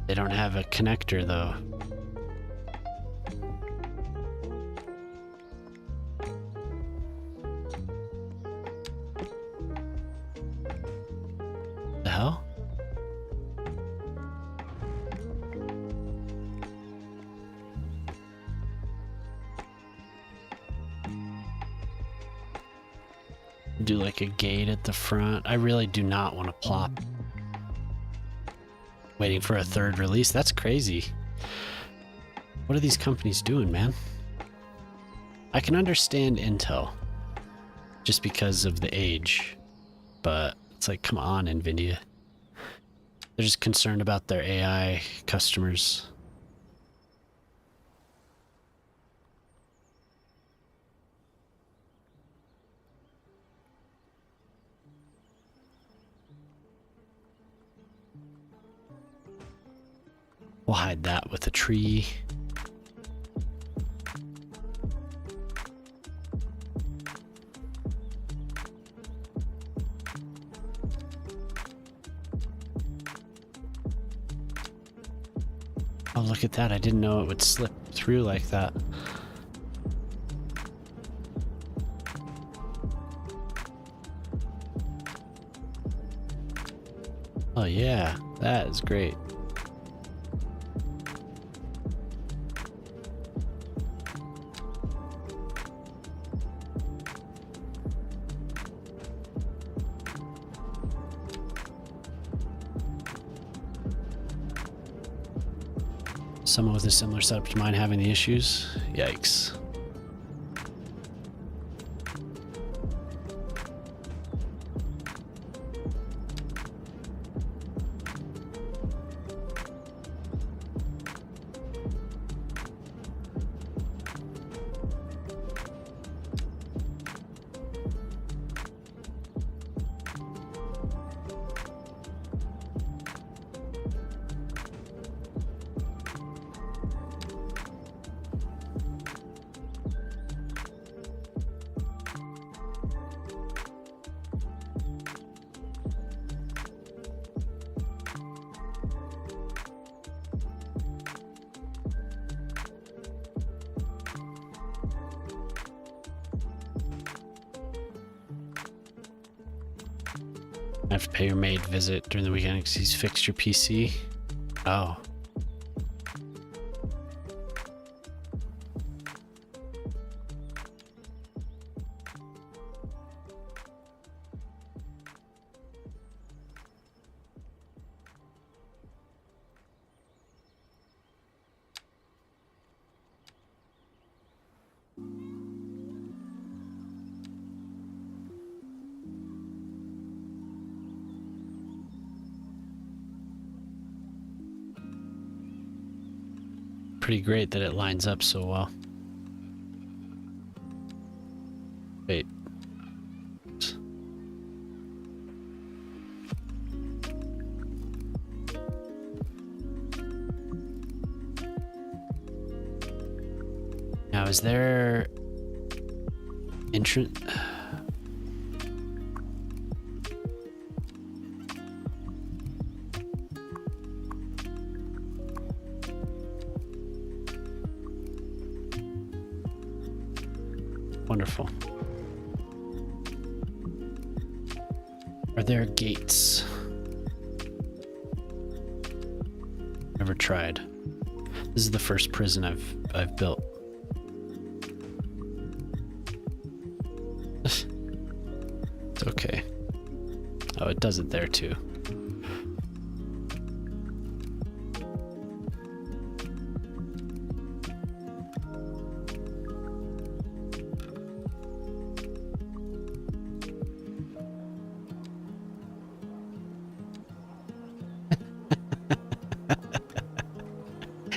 A: They don't have a connector though. The hell? Do like a gate at the front. I really do not want to plop. Waiting for a third release. That's crazy. What are these companies doing, man? I can understand Intel just because of the age, but it's like, come on, NVIDIA. They're just concerned about their AI customers. We'll hide that with a tree. Oh, look at that. I didn't know it would slip through like that. Oh yeah, that is great. Someone with a similar setup to mine having the issues? Yikes. I have to pay your maid visit during the weekend because he's fixed your PC. Oh. Pretty great that it lines up so well. Wait. Now, is there entrance? Wonderful. Are there gates? Never tried. This is the first prison I've built. It's okay. Oh, it does it there too.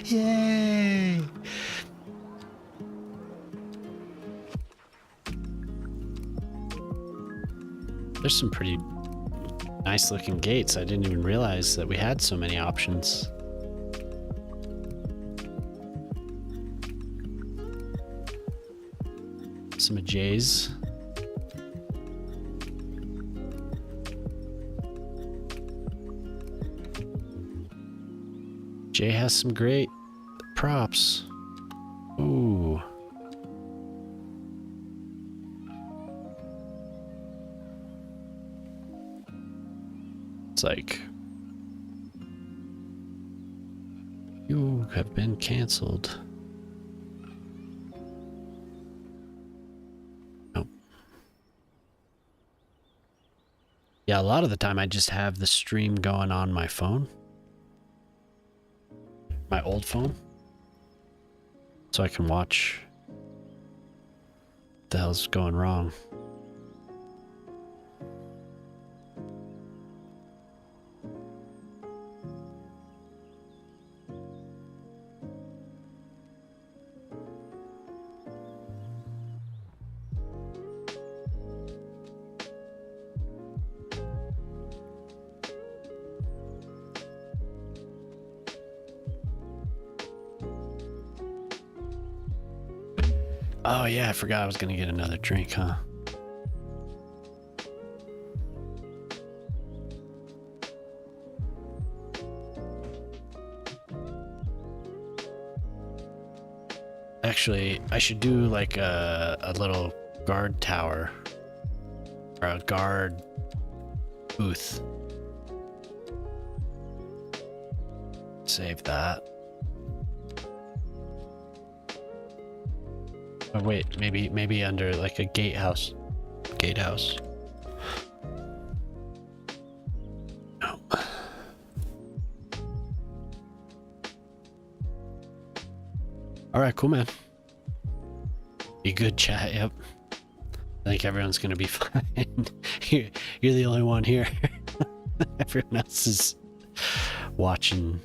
A: Yay! There's some pretty nice looking gates. I didn't even realize that we had so many options. Some of Jay's. Jay has some great props. Ooh. It's like, you have been canceled. Nope. Yeah, a lot of the time I just have the stream going on my phone. My old phone. So I can watch what the hell's going wrong. Oh yeah, I forgot I was gonna get another drink, huh? Actually, I should do like a little guard tower or a guard booth. Save that. Oh wait, maybe under like a gatehouse. Gatehouse. No. All right, cool, man. Be good, chat. Yep. I think everyone's gonna be fine. You're the only one here. Everyone else is watching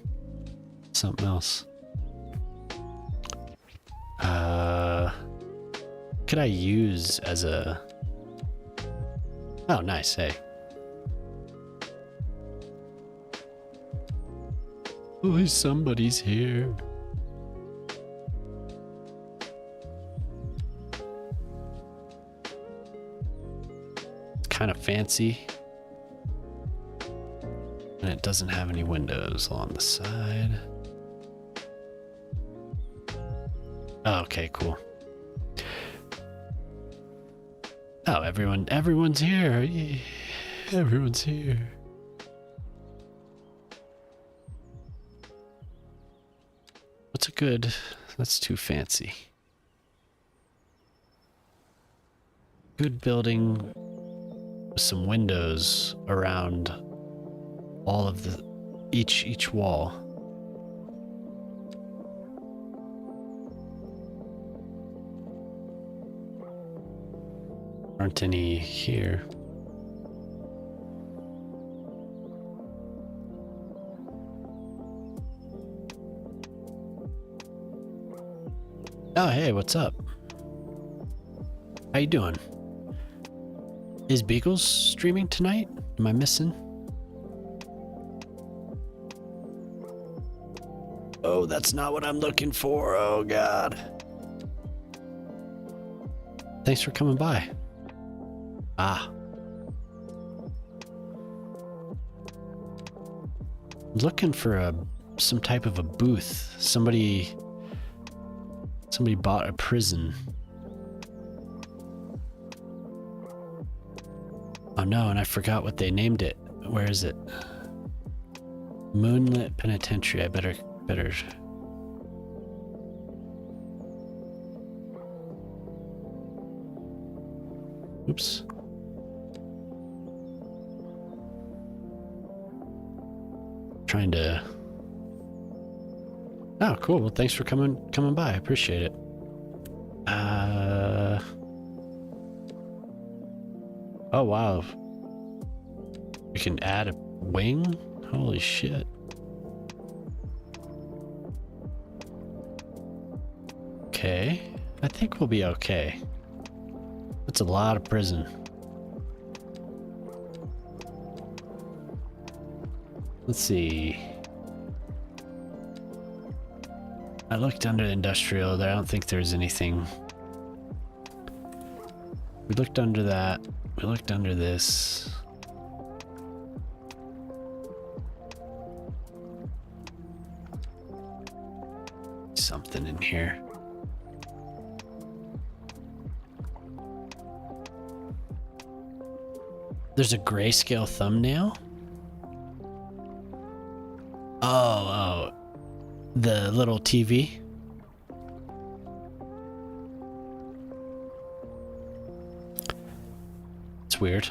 A: something else. Could I use as a... Oh, nice. Hey. Oh, somebody's here. It's kind of fancy. And it doesn't have any windows along the side. Oh, okay, cool. Oh, everyone's here. Yeah, everyone's here. What's a good... That's too fancy. Good building with some windows around all of the... each wall. Aren't any here. Oh, hey, what's up? How you doing? Is Beagles streaming tonight? Am I missing? Oh, that's not what I'm looking for. Oh, God. Thanks for coming by. Ah. Looking for some type of a booth. Somebody bought a prison. Oh no, and I forgot what they named it. Where is it? Moonlit Penitentiary. I better. Oops. Trying to... Oh, cool. Well, thanks for coming by. I appreciate it. Oh, wow. We can add a wing? Holy shit. okay. I think we'll be okay. That's a lot of prison. Let's see. I looked under industrial there. I don't think there's anything. We looked under that. We looked under this. Something in here. There's a grayscale thumbnail? Oh, the little TV. It's weird.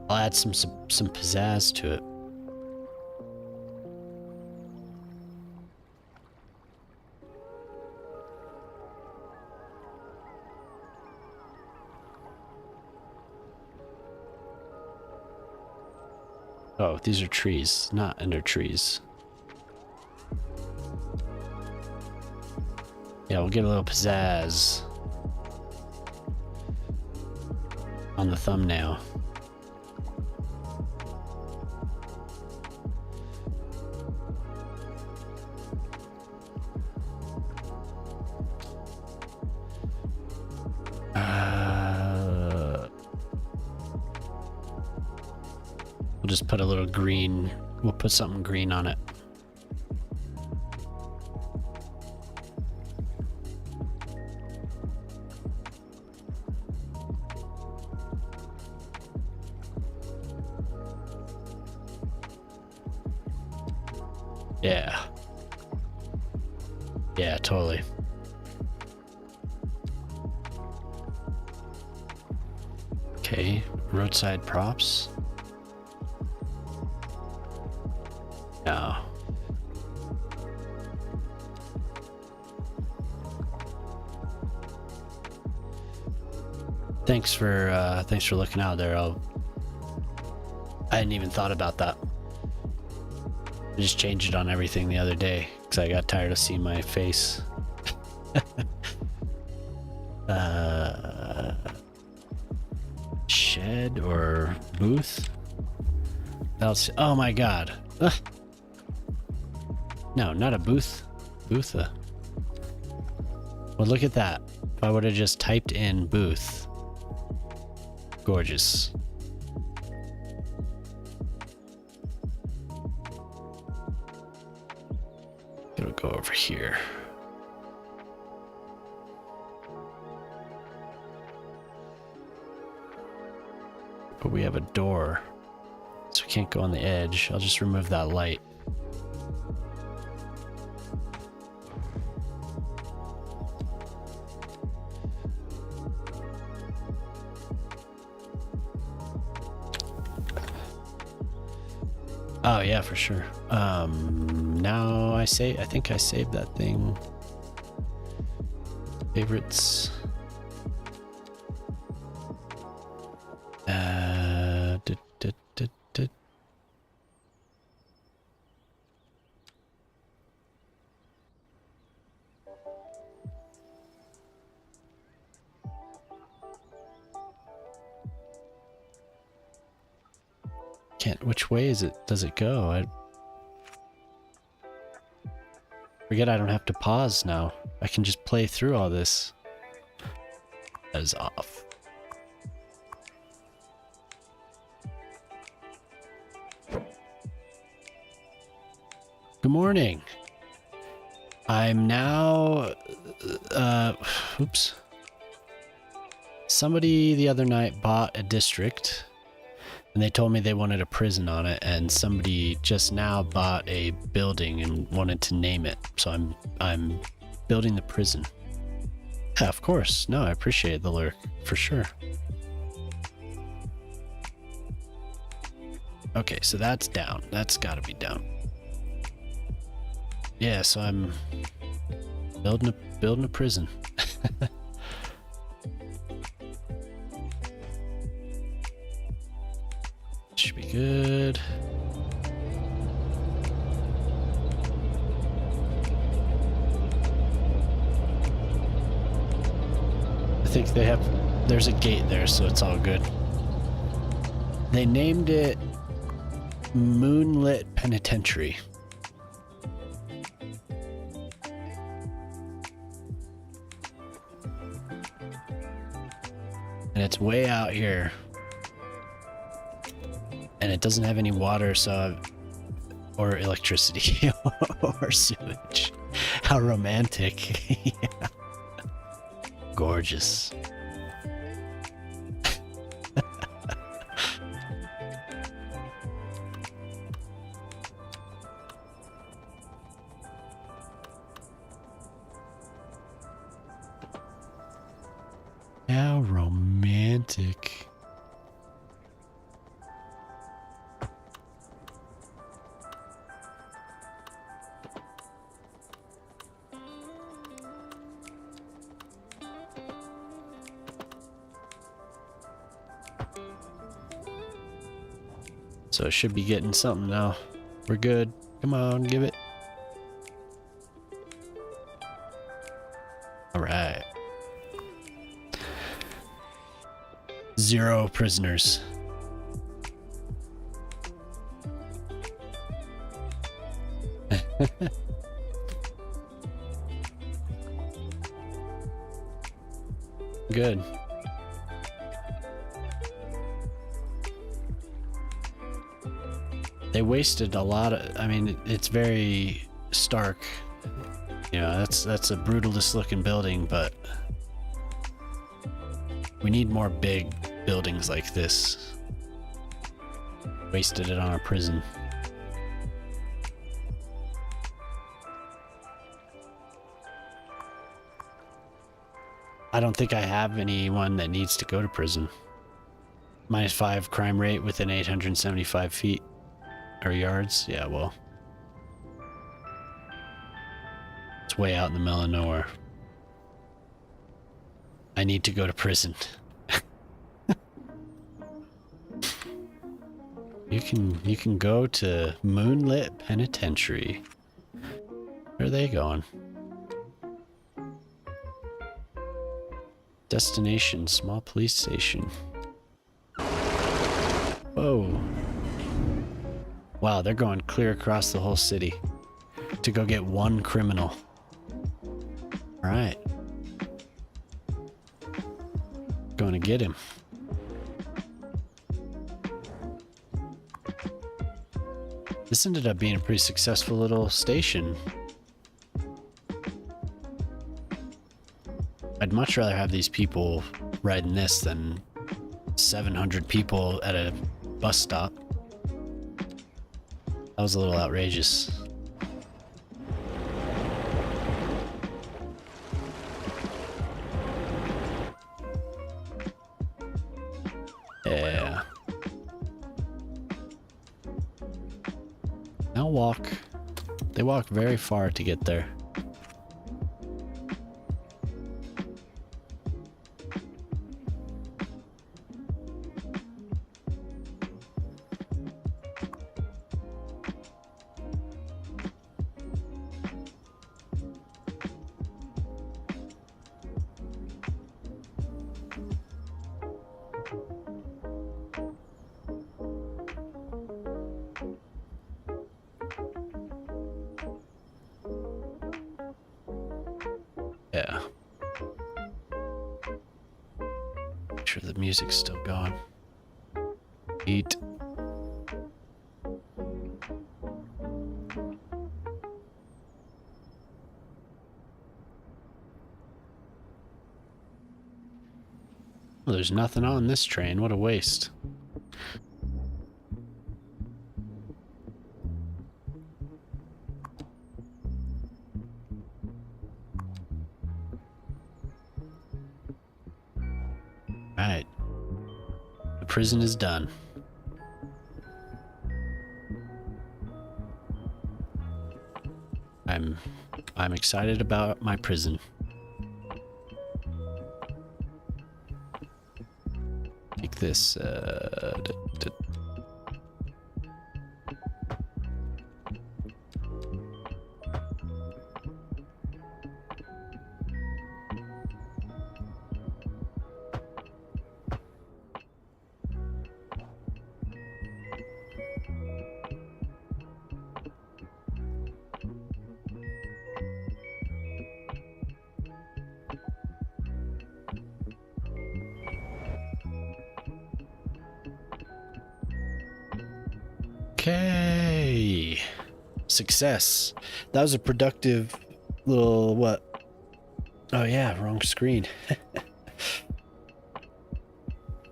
A: I'll add some pizzazz to it. Oh, these are trees, not under trees. Yeah, we'll get a little pizzazz on the thumbnail. We'll just put a little green. We'll put something green on it. Yeah. Yeah, totally. Okay, roadside props. No. Thanks for looking out there. I hadn't even thought about that. I just changed it on everything the other day because I got tired of seeing my face. Shed or booth? Else? Oh my god. Ugh. No, not a booth. Booth. Well, look at that. If I would have just typed in booth. Gorgeous. It'll go over here. But we have a door, so we can't go on the edge. I'll just remove that light. Oh yeah, for sure. Now I think I saved that thing. Favorites. Which way does it go? I forget I don't have to pause now. I can just play through all this. That is off. Good morning. I'm now oops. Somebody the other night bought a district and they told me they wanted a prison on it, and somebody just now bought a building and wanted to name it. So I'm building the prison. Yeah, of course. No, I appreciate the lurk for sure. Okay, so that's down. That's got to be down. Yeah, so I'm building a prison. Should be good. think they have... There's a gate there, so it's all good. They named it Moonlit Penitentiary. And it's way out here. And it doesn't have any water, so... Or electricity. Or sewage. How romantic. Yeah. Gorgeous. How romantic. So it should be getting something now. We're good. Come on, give it. All right. 0 prisoners. Good. They wasted a lot of, I mean, it's very stark. You know, that's a brutalist looking building, but we need more big buildings like this. Wasted it on a prison. I don't think I have anyone that needs to go to prison. -5 crime rate within 875 feet or yards. Yeah, well, it's way out in the middle of nowhere. I need to go to prison. You can go to Moonlit Penitentiary. Where are they going? Destination, small police station. Whoa. Wow, they're going clear across the whole city to go get one criminal. All right. Going to get him. This ended up being a pretty successful little station. I'd much rather have these people riding this than 700 people at a bus stop. That was a little outrageous. Yeah. Now walk. They walk very far to get there. Yeah. Make sure the music's still going. Eat. Well, there's nothing on this train. What a waste. Alright. The prison is done. I'm excited about my prison. Take this, Okay. Success. That was a productive little what? Oh yeah, wrong screen.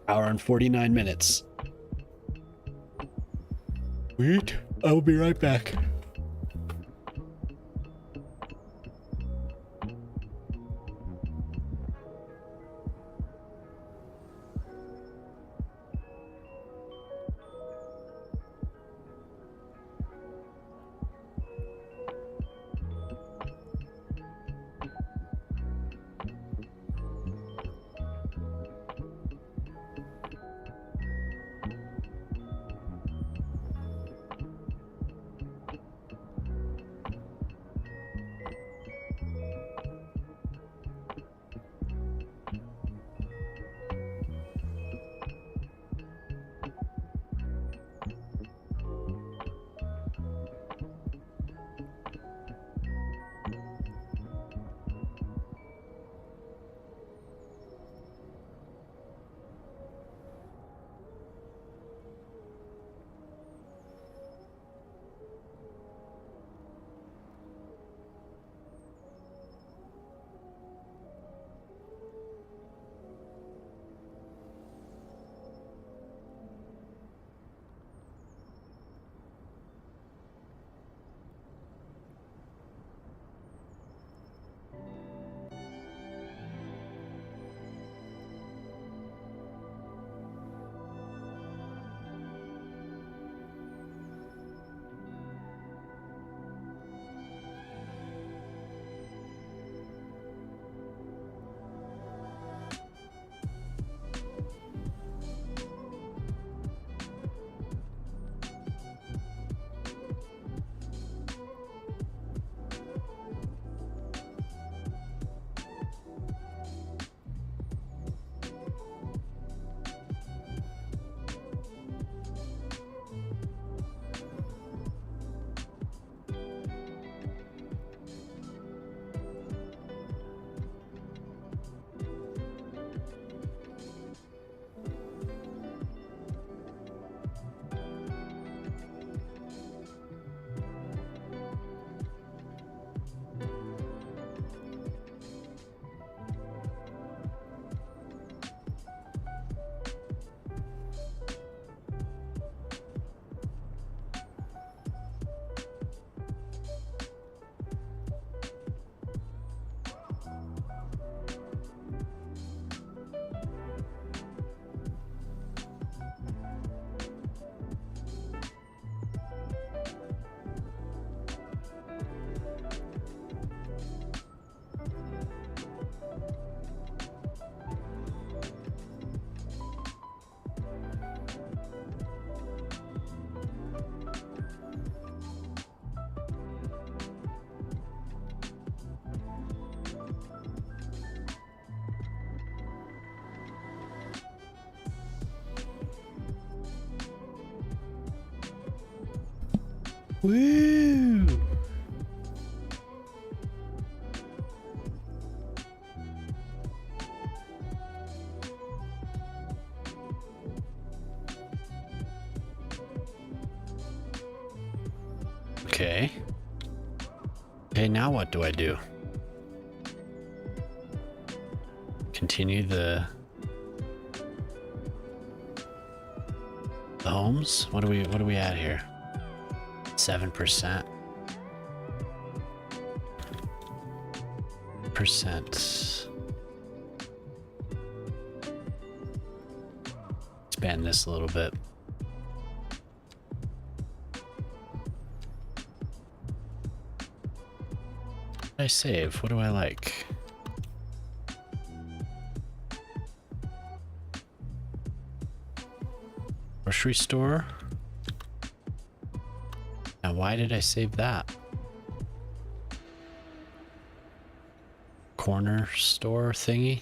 A: Hour and 49 minutes. Wait, I'll be right back. Woo! Okay. Okay, now what do I do? Continue the homes? What do we at here? 7%. Expand this a little bit. What did I save? What do I like? Grocery store. Now, why did I save that? Corner store thingy.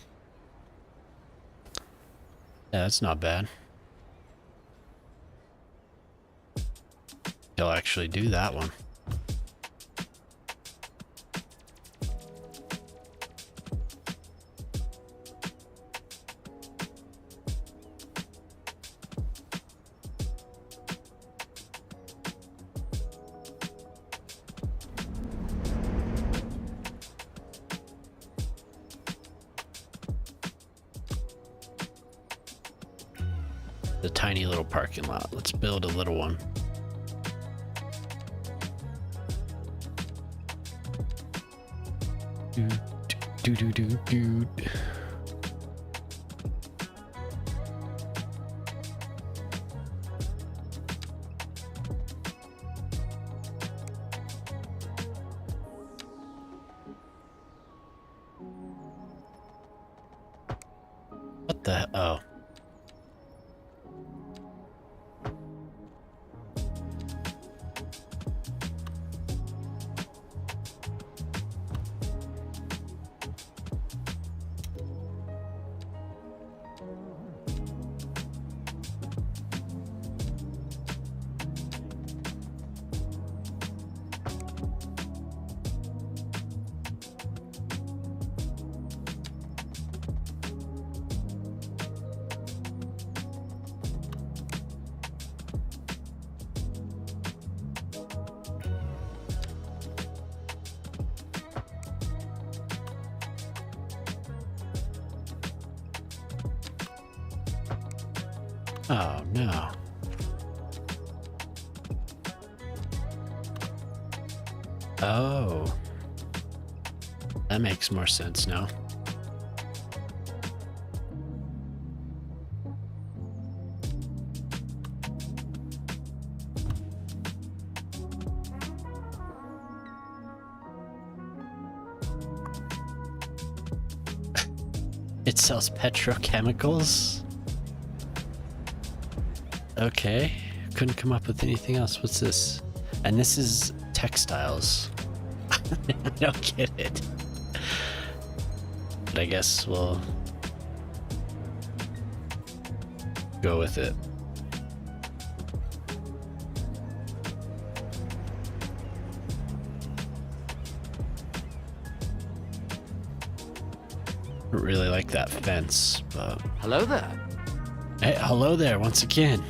A: Yeah, that's not bad. He'll actually do that one. the tiny little parking lot. Let's build a little one. Do. What the? Oh. Oh no. Oh. That makes more sense now. It sells petrochemicals? Okay, couldn't come up with anything else. What's this? And this is textiles. I don't get it. But I guess we'll go with it. I really like that fence, but...
D: Hello there.
A: Hey, hello there once again.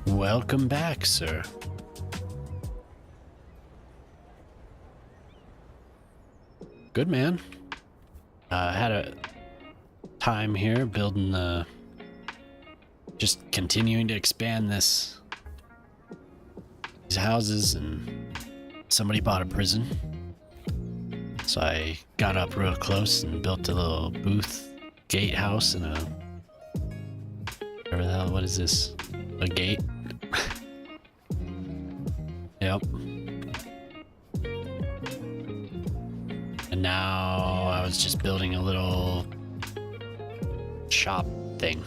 A: Welcome back, sir. Good man. Had a time here building the... just continuing to expand these houses, and somebody bought a prison. So I got up real close and built a little booth gatehouse and a... whatever the hell, what is this? A gate? Yep. And now I was just building a little shop thing.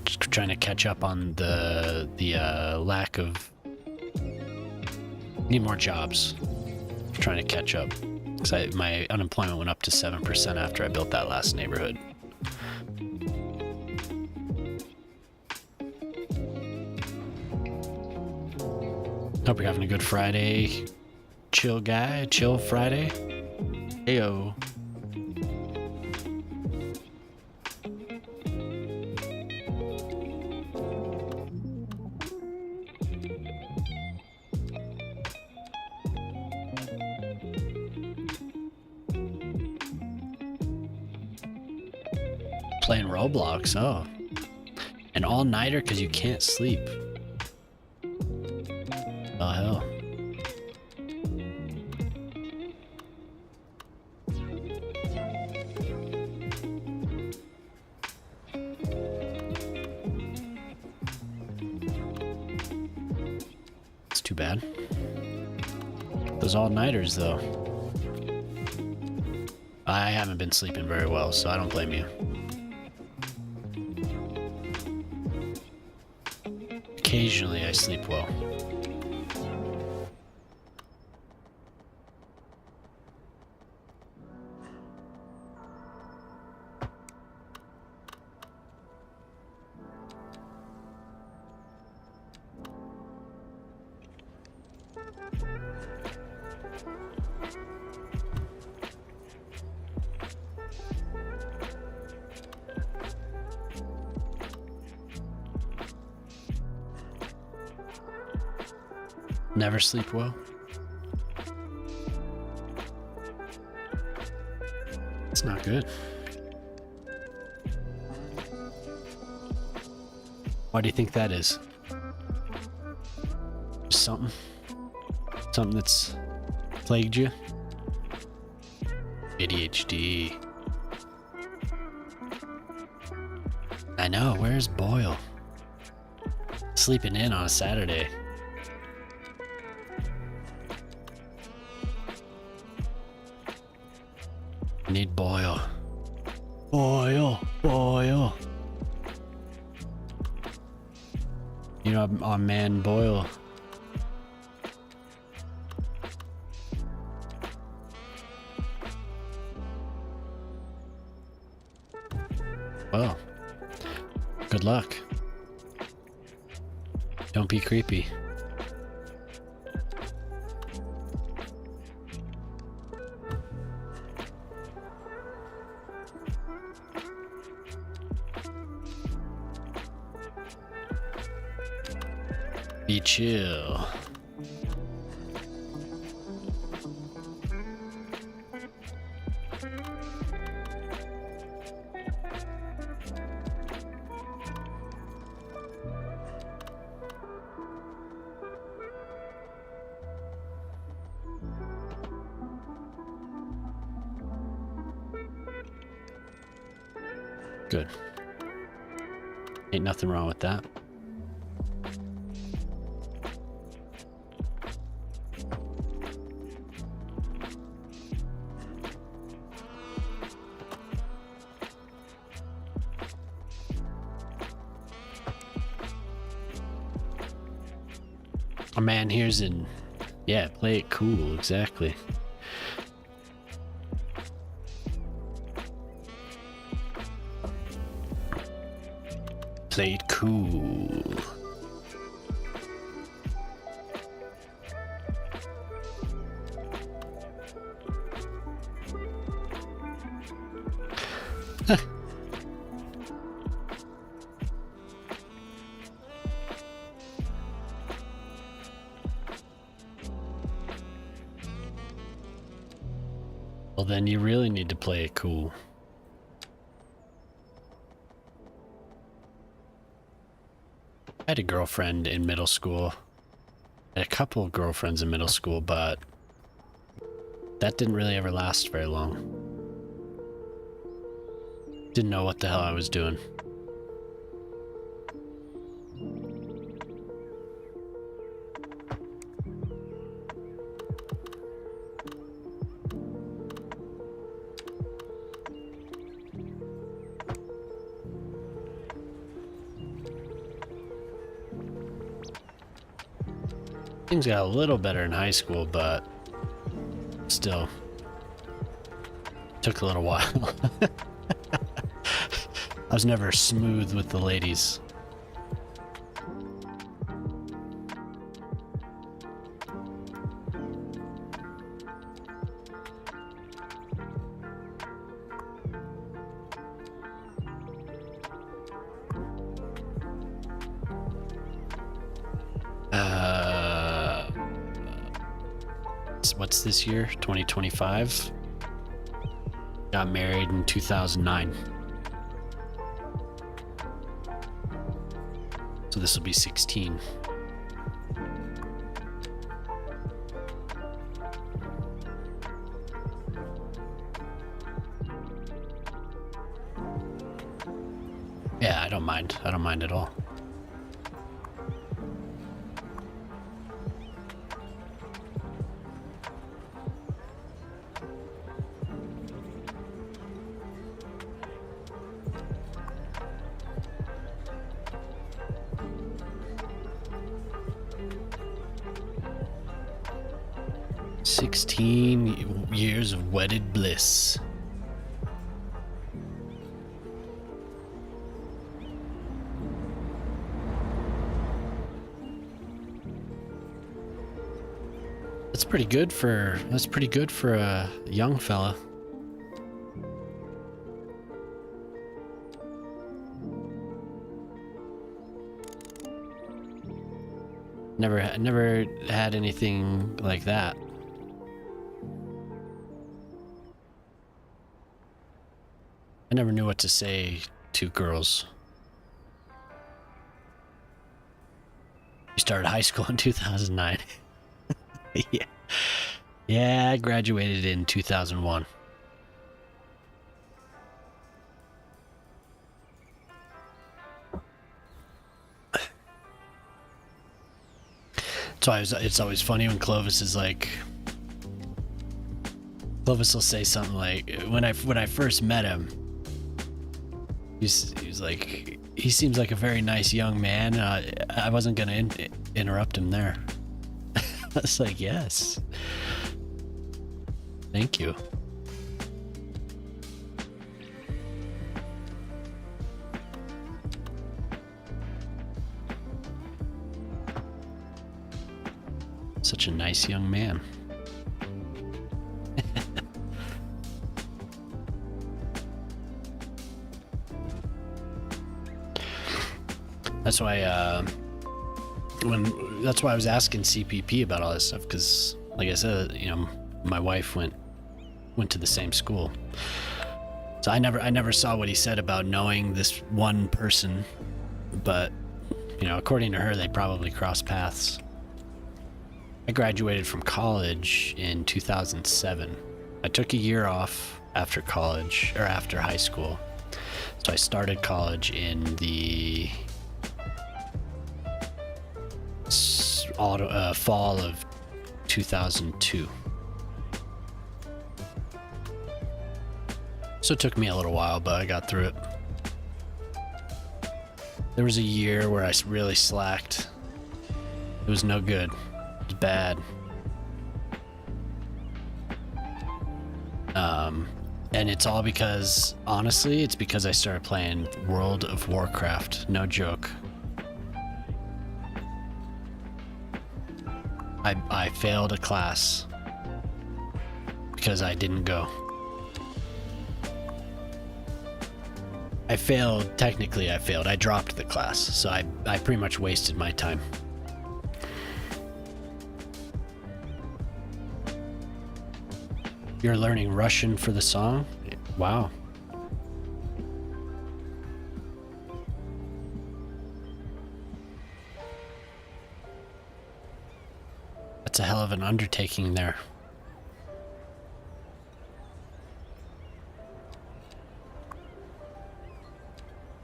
A: Just trying to catch up on the lack of... Need more jobs. Trying to catch up. Because my unemployment went up to 7% after I built that last neighborhood. Hope you're having a good Friday. Chill guy, chill Friday. Heyo. Playing Roblox, oh. An all-nighter because you can't sleep. Oh, hell. It's too bad. Those all-nighters, though. I haven't been sleeping very well, so I don't blame you. Occasionally, I sleep well. Never sleep well. It's not good. Why do you think that is? Just something? Something that's plagued you? ADHD. I know, where's Boyle? Sleeping in on a Saturday. I need Boyle. Boyle, Boyle. You know, our man Boyle. Well, good luck. Don't be creepy. Be chill. Good. Ain't nothing wrong with that. A man here's in, yeah, play it cool, exactly. Play it cool. Well, then you really need to play it cool. I had a girlfriend in middle school. I had a couple of girlfriends in middle school, but that didn't really ever last very long. Didn't know what the hell I was doing. Things got a little better in high school, but still took a little while. I was never smooth with the ladies. What's this year? 2025? Got married in 2009. So this will be 16. Yeah, I don't mind. I don't mind at all. Years of wedded bliss. That's pretty good for a young fella. Never had anything like that. I never knew what to say to girls. You started high school in 2009. Yeah. Yeah, I graduated in 2001. So it's always funny when Clovis is like, Clovis will say something like, when I first met him, he's like, he seems like a very nice young man. I wasn't gonna interrupt him there. I was like, yes, thank you. Such a nice young man. That's why that's why I was asking CPP about all this stuff, because like I said, you know, my wife went to the same school. So I never saw what he said about knowing this one person, but you know, according to her, they probably crossed paths. I graduated from college in 2007. I took a year off after college, or after high school. So I started college in the fall of 2002. So it took me a little while, but I got through it. There was a year where I really slacked. It was no good. It was bad. And it's all because, honestly, it's because I started playing World of Warcraft. No joke. I failed a class because I didn't go. Technically I failed. I dropped the class, so I pretty much wasted my time. You're learning Russian for the song? Wow. That's a hell of an undertaking there.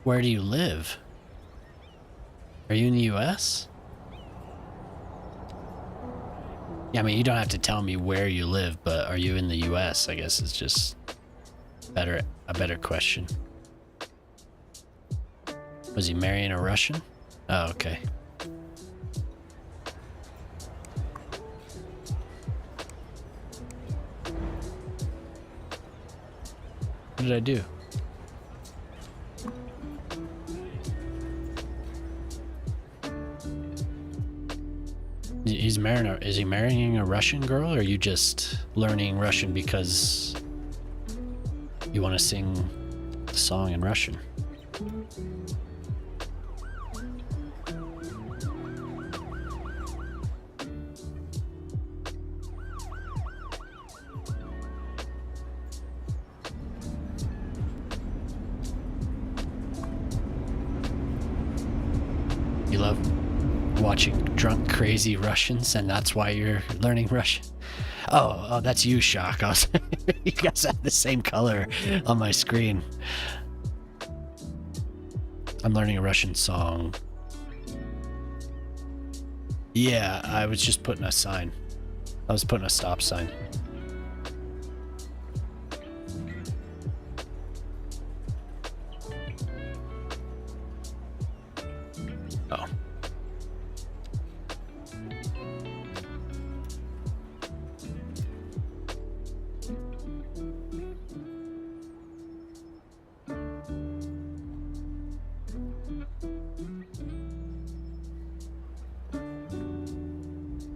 A: Where do you live? Are you in the US? Yeah, I mean, you don't have to tell me where you live, but are you in the US? I guess it's just a better question. Was he marrying a Russian? Oh, okay. What did I do? Is he marrying a Russian girl, or are you just learning Russian because you want to sing the song in Russian? You love watching drunk, crazy Russians, and that's why you're learning Russian? Oh, that's you, Shock. You guys have the same color on my screen. I'm learning a Russian song. Yeah, I was just putting a sign. I was putting a stop sign. Oh.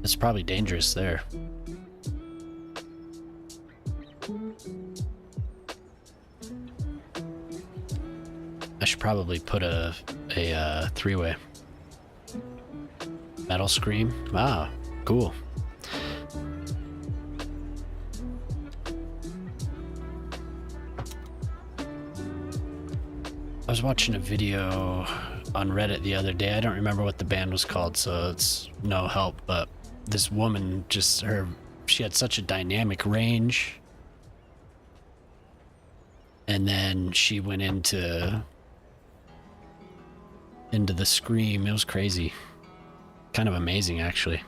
A: It's probably dangerous there. I should probably put a three-way. Metal Scream. Wow, cool. I was watching a video on Reddit the other day. I don't remember what the band was called, so it's no help, but this woman she had such a dynamic range. And then she went into the scream. It was crazy. Kind of amazing, actually.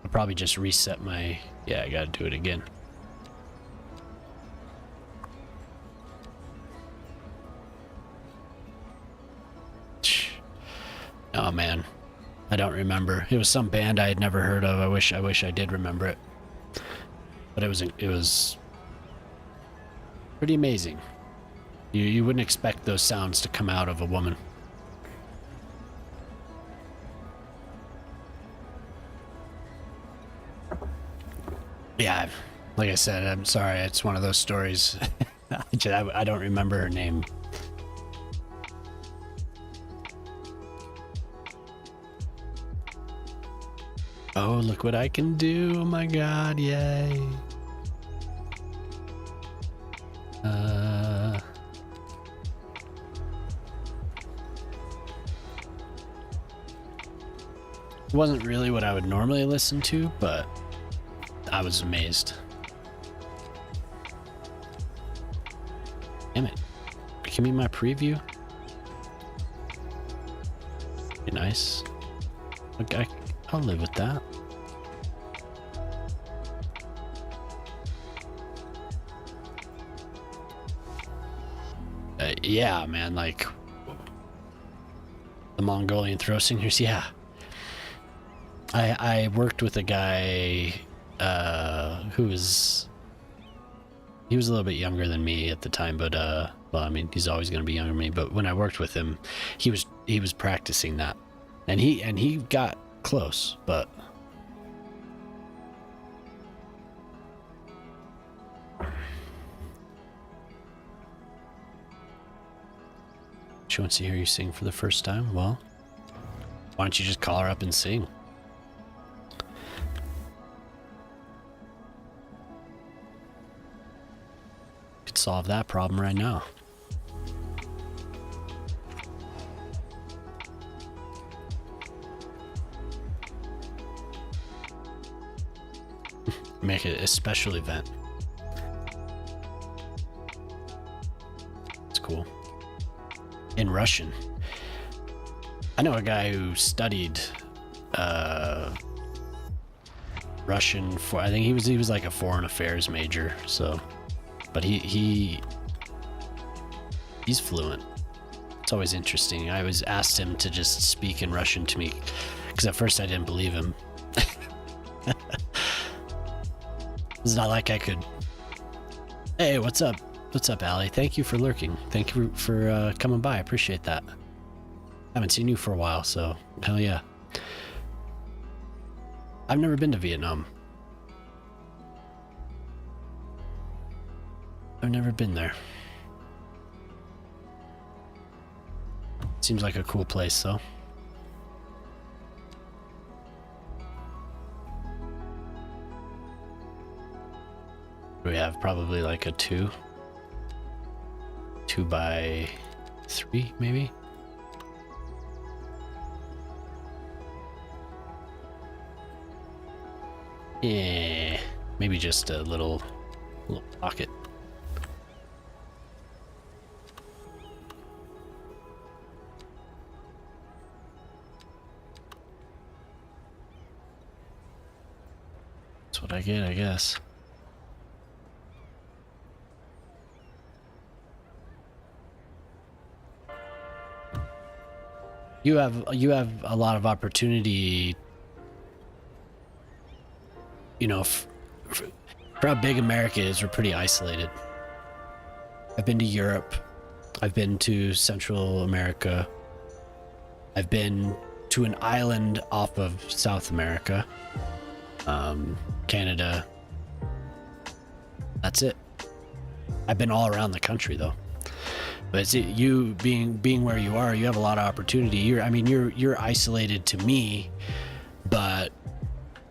A: I'll probably just reset my... Yeah, I gotta do it again. Oh man, I don't remember. It was some band I had never heard of. I wish I did remember it. But it was pretty amazing. You wouldn't expect those sounds to come out of a woman. Yeah, like I said, I'm sorry. It's one of those stories. I don't remember her name. Oh, look what I can do. Oh my god, yay. Wasn't really what I would normally listen to, but I was amazed. Damn it. Give me my preview. Be nice. Okay, I'll live with that. Yeah, man, like the Mongolian throw singers, yeah. I worked with a guy he was a little bit younger than me at the time, but well, I mean, he's always going to be younger than me, but when I worked with him, he was practicing that. And he got close, but she wants to hear you sing for the first time. Well, why don't you just call her up and sing? Could solve that problem right now. Make it a special event. It's cool. In Russian. I know a guy who studied Russian for, I think he was like a foreign affairs major, so, but he's fluent. It's always interesting. I always asked him to just speak in Russian to me, because at first I didn't believe him. It's not like I could. Hey, what's up? What's up, Allie? Thank you for lurking. Thank you for coming by. I appreciate that. Haven't seen you for a while, so hell yeah. I've never been to Vietnam. I've never been there. Seems like a cool place, though. We have probably like a 2 by 3, maybe. Yeah, maybe just a little pocket. That's what I get, I guess. You have a lot of opportunity, you know, for how big America is. We're pretty isolated. I've been to Europe. I've been to Central America. I've been to an island off of South America, Canada. That's it. I've been all around the country, though. But it's you being where you are, you have a lot of opportunity. You're isolated to me, but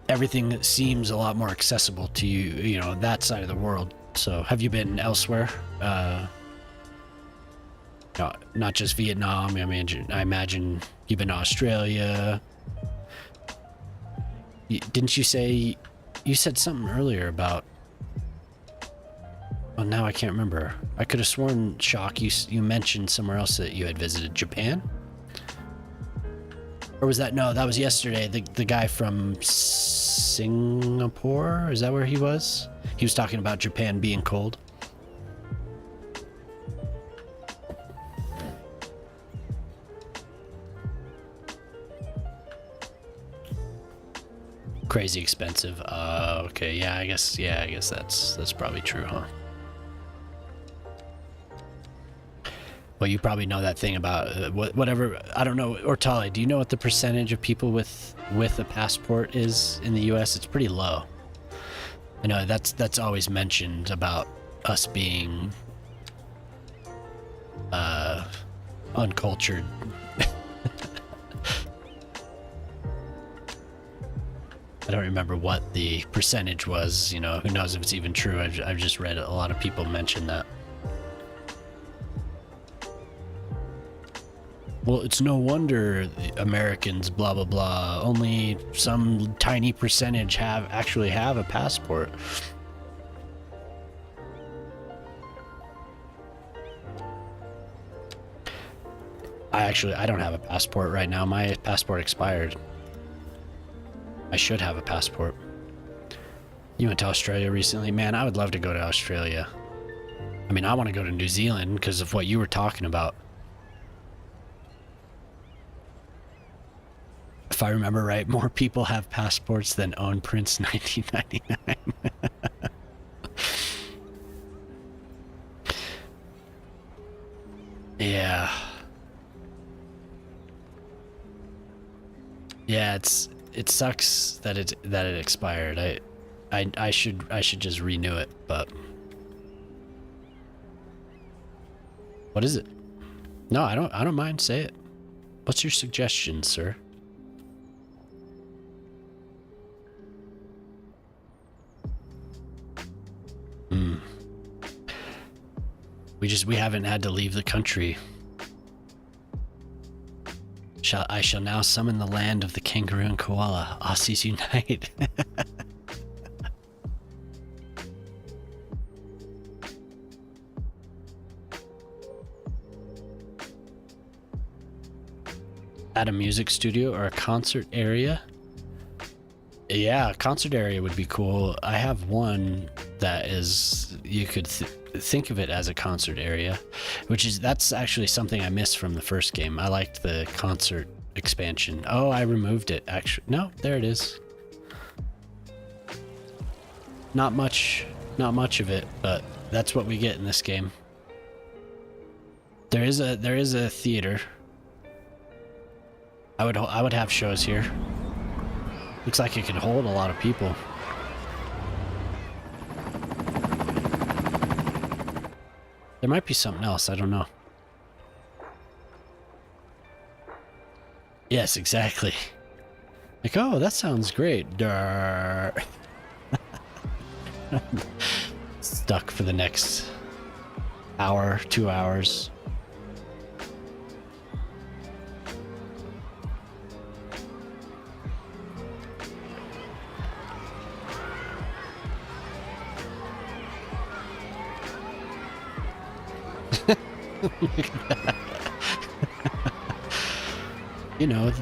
A: everything seems a lot more accessible to you, you know, that side of the world. So have you been elsewhere? No, not just Vietnam. I imagine you've been to Australia. Didn't you say, you said something earlier about, oh, now I can't remember. I could have sworn, Shock, you mentioned somewhere else that you had visited Japan? Or was that, no, that was yesterday. The guy from Singapore, is that where he was? He was talking about Japan being cold. Crazy expensive. Okay, yeah, I guess that's probably true, huh? Well, you probably know that thing about whatever. I don't know. Ortali, do you know what the percentage of people with a passport is in the U.S.? It's pretty low. I know that's always mentioned about us being uncultured. I don't remember what the percentage was. You know, who knows if it's even true. I've just read a lot of people mention that. Well, it's no wonder Americans, blah, blah, blah, only some tiny percentage actually have a passport. I don't have a passport right now. My passport expired. I should have a passport. You went to Australia recently? Man, I would love to go to Australia. I mean, I want to go to New Zealand because of what you were talking about. If I remember right, more people have passports than own Prince 1999. Yeah. Yeah, it sucks that it expired. I should just renew it, but what is it? No, I don't mind. Say it. What's your suggestion, sir? We haven't had to leave the country. I shall now summon the land of the kangaroo and koala. Aussies unite. At a music studio or a concert area? Yeah, a concert area would be cool. I have one that is, you could think of it as a concert area, that's actually something I missed from the first game. I liked the concert expansion. Oh, I removed it, actually. No, there it is. Not much of it, but that's what we get in this game. There is a theater. I would have shows here. Looks like it can hold a lot of people. There might be something else, I don't know. Yes, exactly. Like, oh, that sounds great. Durr. Stuck for the next hour, 2 hours. Look at that. You know,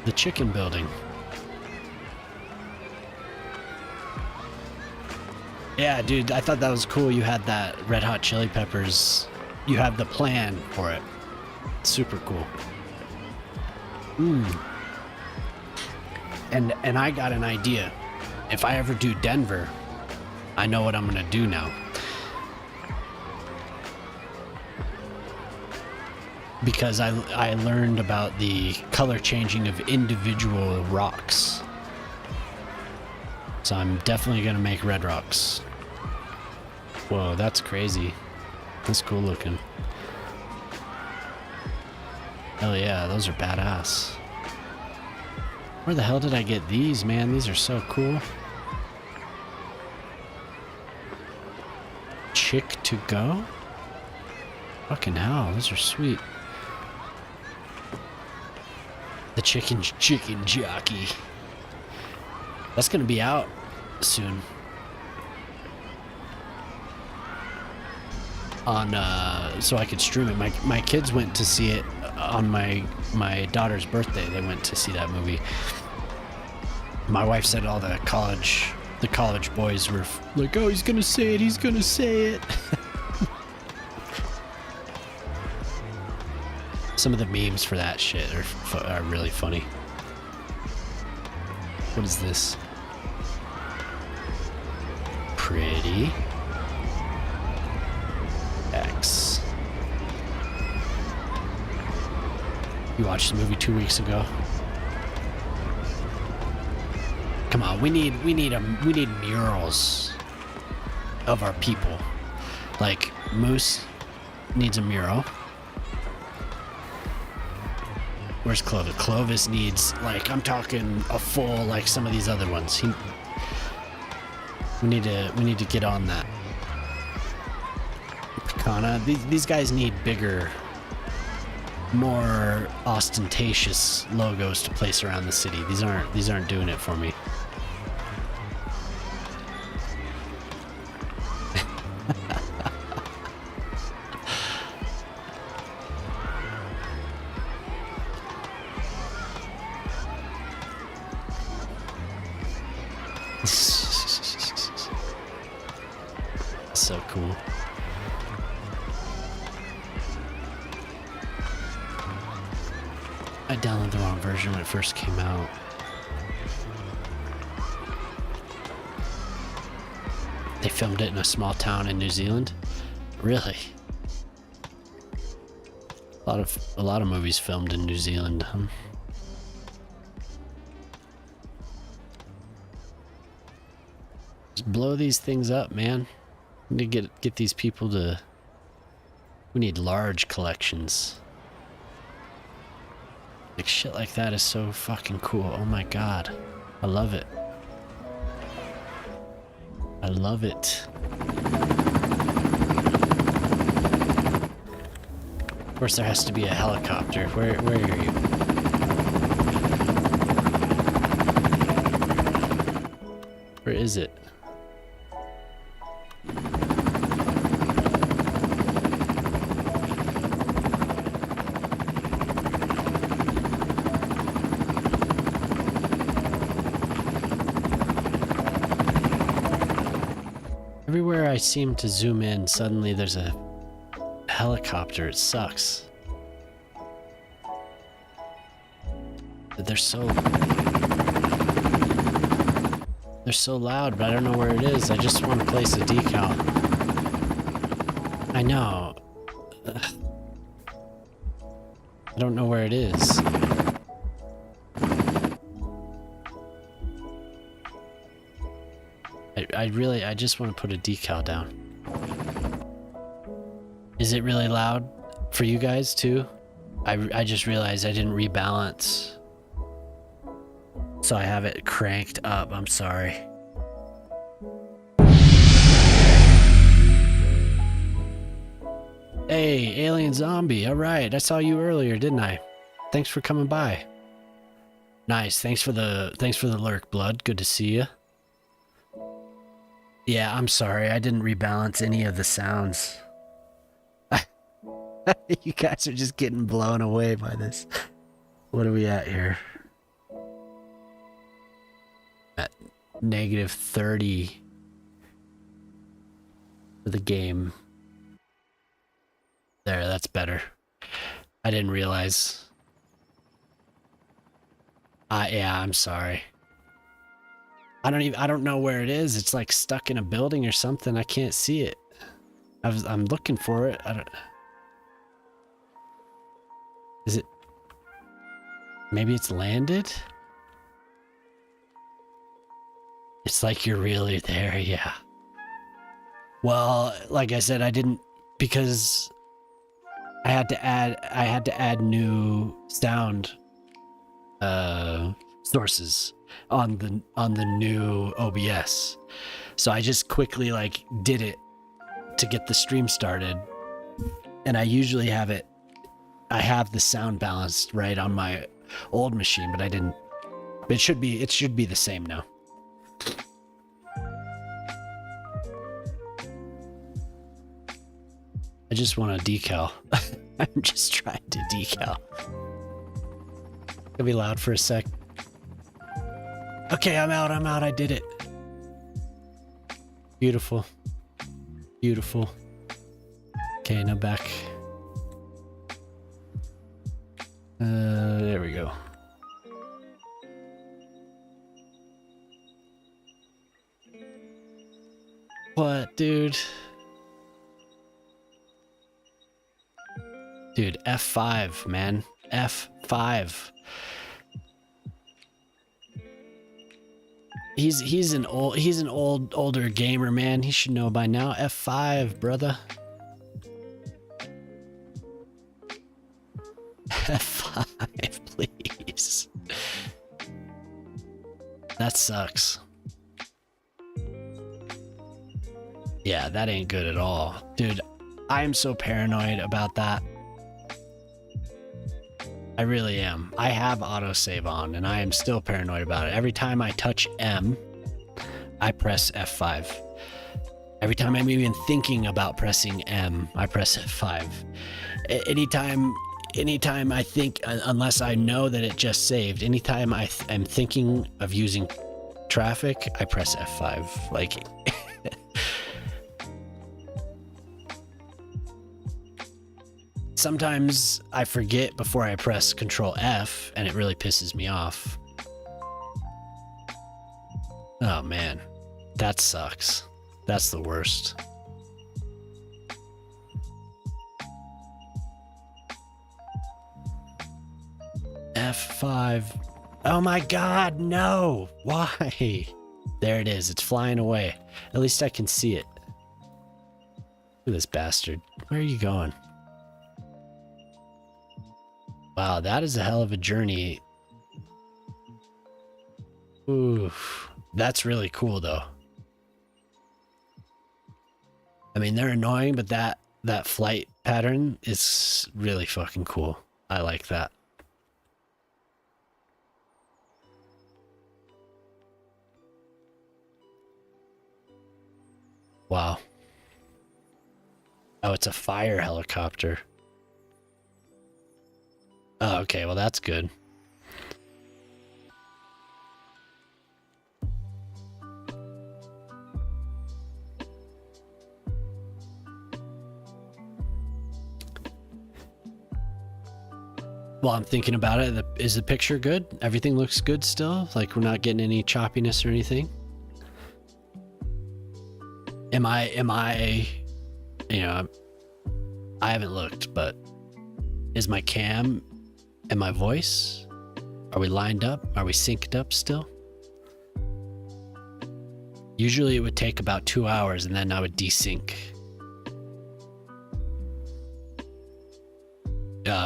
A: the chicken building. Yeah, dude, I thought that was cool. You had that Red Hot Chili Peppers. You have the plan for it. Super cool. And I got an idea. If I ever do Denver, I know what I'm gonna do now. Because I learned about the color changing of individual rocks. So I'm definitely gonna make red rocks. Whoa, that's crazy. That's cool looking. Hell yeah, those are badass. Where the hell did I get these, man? These are so cool. Chick to go? Fucking hell, those are sweet. The chicken jockey. That's gonna be out soon. On so I could stream it. My kids went to see it on my daughter's birthday. They went to see that movie. My wife said all the college boys were like, "Oh, he's gonna say it. He's gonna say it." Some of the memes for that shit are really funny. What is this? Pretty. X. You watched the movie 2 weeks ago. Come on, we need murals of our people. Like Moose needs a mural. Where's Clovis? Clovis needs, like, I'm talking a full, like some of these other ones. We need to get on that. Picana, these guys need bigger, more ostentatious logos to place around the city. These aren't doing it for me. So cool. I downloaded the wrong version when it first came out. They filmed it in a small town in New Zealand? Really? A lot of movies filmed in New Zealand. Just blow these things up, man. We need to get these people to... We need large collections. Like, shit like that is so fucking cool. Oh my god. I love it. I love it. Of course there has to be a helicopter. Where are you? Where is it? Everywhere I seem to zoom in, suddenly there's a helicopter. It sucks. They're so loud, but I don't know where it is. I just want to place a decal. I know. Ugh. I don't know where it is. I just want to put a decal down. Is it really loud for you guys too? I just realized I didn't rebalance. So I have it cranked up. I'm sorry. Hey, alien zombie. All right. I saw you earlier, didn't I? Thanks for coming by. Nice. Thanks for the lurk, blood. Good to see you. Yeah, I'm sorry. I didn't rebalance any of the sounds. You guys are just getting blown away by this. What are we at here? At -30 for the game. There, that's better. I didn't realize. Yeah, I'm sorry. I don't know where it is. It's like stuck in a building or something. I can't see it. I'm looking for it. Is it? Maybe it's landed? It's like you're really there, yeah. Well, like I said, I didn't, because I had to add new sound sources on the new OBS. So I just quickly like did it to get the stream started. And I usually have the sound balanced right on my old machine, but I didn't. It should be the same now. I just want a decal. I'm just trying to decal. Gonna be loud for a sec. Okay, I'm out. I did it. Beautiful. Beautiful. Okay, now back. There we go. What, dude? Dude, F5, man. F5. He's an older gamer, man. He should know by now. F5, brother. F5, please. That sucks. Yeah, that ain't good at all. Dude, I am so paranoid about that. I really am. I have autosave on, and I am still paranoid about it. Every time I touch M, I press F5. Every time I'm even thinking about pressing M, I press F5. Anytime I think, unless I know that it just saved, anytime I'm thinking of using traffic, I press F5. Like... Sometimes I forget before I press Control F, and it really pisses me off. Oh man, that sucks. That's the worst. F5. Oh my god, no! Why? There it is. It's flying away. At least I can see it. Look at this bastard. Where are you going? Wow, that is a hell of a journey. Oof. That's really cool, though. I mean, they're annoying, but that flight pattern is really fucking cool. I like that. Wow. Oh, it's a fire helicopter. Oh, okay, well that's good. Well, I'm thinking about it. Is the picture good? Everything looks good still? Like we're not getting any choppiness or anything? Am I, you know, I haven't looked, but is my cam and my voice, are we lined up? Are we synced up still? Usually it would take about 2 hours and then I would desync.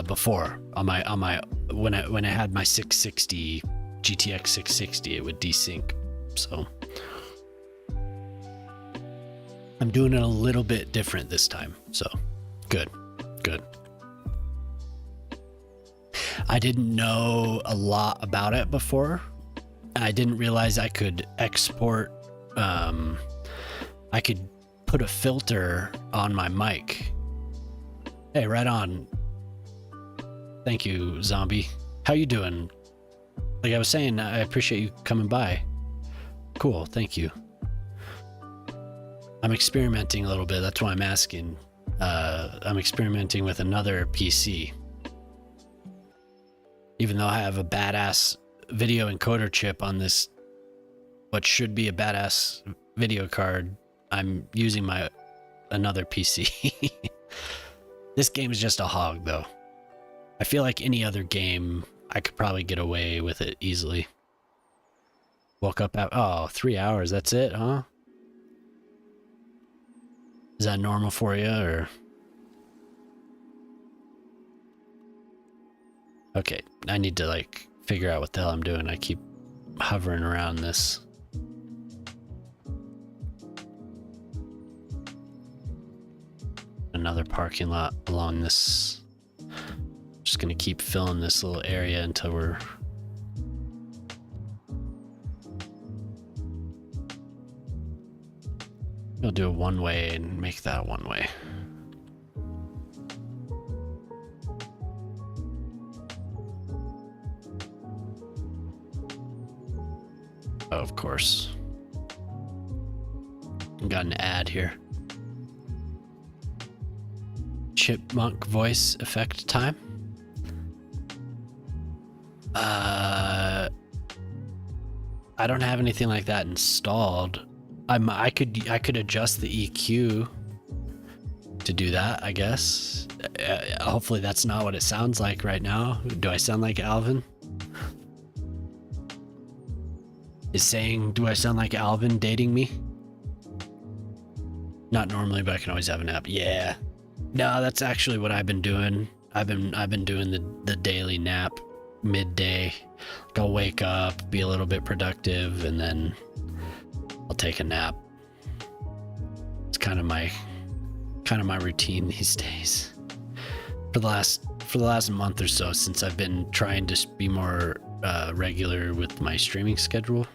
A: Before on my when I had my 660 GTX 660, it would desync. So I'm doing it a little bit different this time. So good. I didn't know a lot about it before. I didn't realize I could export. I could put a filter on my mic. Hey, right on. Thank you, Zombie. How you doing? Like I was saying, I appreciate you coming by. Cool, thank you. I'm experimenting a little bit. That's why I'm asking. I'm experimenting with another PC. Even though I have a badass video encoder chip on this, what should be a badass video card, I'm using another PC. This game is just a hog, though. I feel like any other game, I could probably get away with it easily. Woke up at 3 hours. That's it, huh? Is that normal for you, or? Okay, I need to like figure out what the hell I'm doing. I keep hovering around this. Another parking lot along this. Just gonna keep filling this little area until we're we'll do a one way and make that one way. Oh, of course. Got an ad here. Chipmunk voice effect time. I don't have anything like that installed. I could adjust the EQ to do that, I guess. Hopefully that's not what it sounds like right now. Do I sound like Alvin? Is saying, do I sound like Alvin dating me? Not normally, but I can always have a nap. Yeah. No, that's actually what I've been doing. I've been doing the daily nap midday. I'll wake up, be a little bit productive, and then I'll take a nap. It's kind of my routine these days. For the last month or so, since I've been trying to be more regular with my streaming schedule.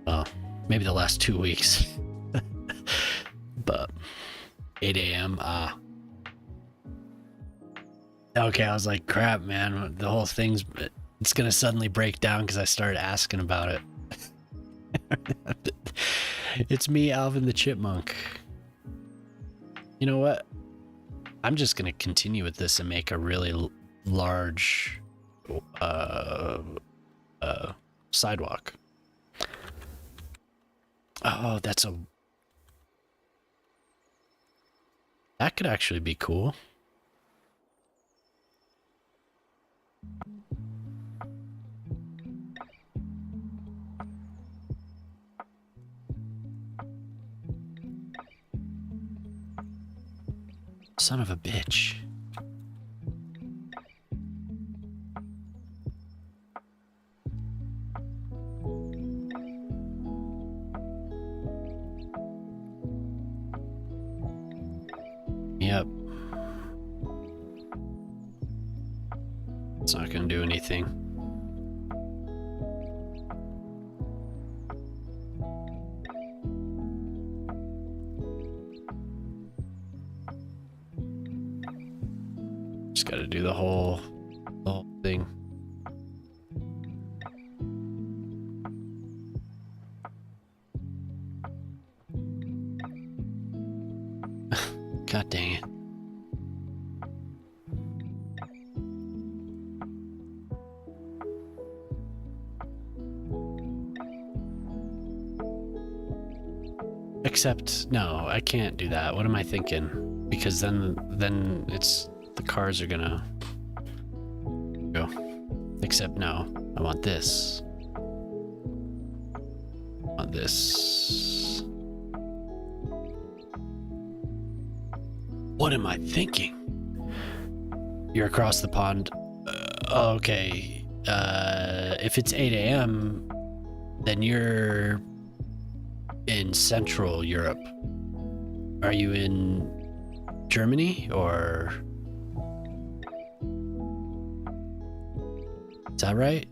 A: Well, maybe the last 2 weeks. But 8 a.m. Okay, I was like, crap, man. The whole thing's it's gonna suddenly break down because I started asking about it. It's me, Alvin the Chipmunk. You know what? I'm just gonna continue with this and make a really large sidewalk. Oh, that could actually be cool. Son of a bitch. Yep. It's not gonna do anything. Just gotta do the whole thing. God dang it. Except, no, I can't do that. What am I thinking? Because then it's the cars are gonna go. Except no, I want this. I want this. What am I thinking? You're across the pond. Okay. If it's 8 a.m., then you're in Central Europe. Are you in Germany or? Is that right?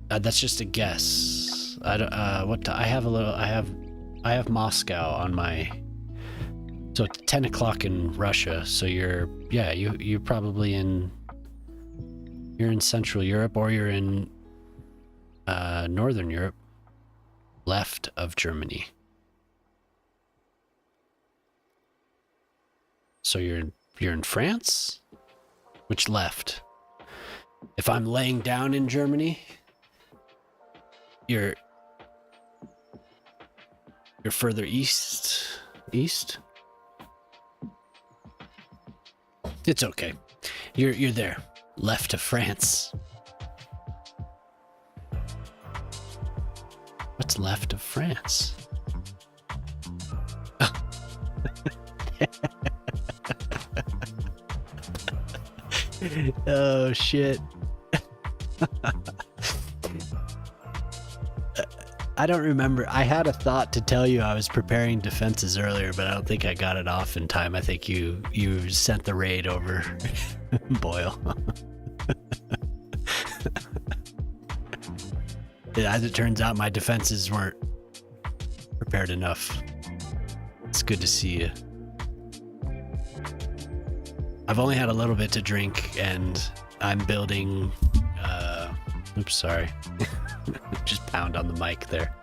A: That's just a guess. I don't. I have Moscow on my. So it's 10 o'clock in Russia. So you're probably in. You're in Central Europe, or you're in Northern Europe, left of Germany. So you're in France? Which left? If I'm laying down in Germany, you're further east. East? It's okay. You're there. Left of France. What's left of France? Oh shit. I don't remember. I had a thought to tell you I was preparing defenses earlier, but I don't think I got it off in time. I think you sent the raid over Boyle. As it turns out, my defenses weren't prepared enough. It's good to see you. I've only had a little bit to drink, and I'm building. Oops, sorry. Just pound on the mic there.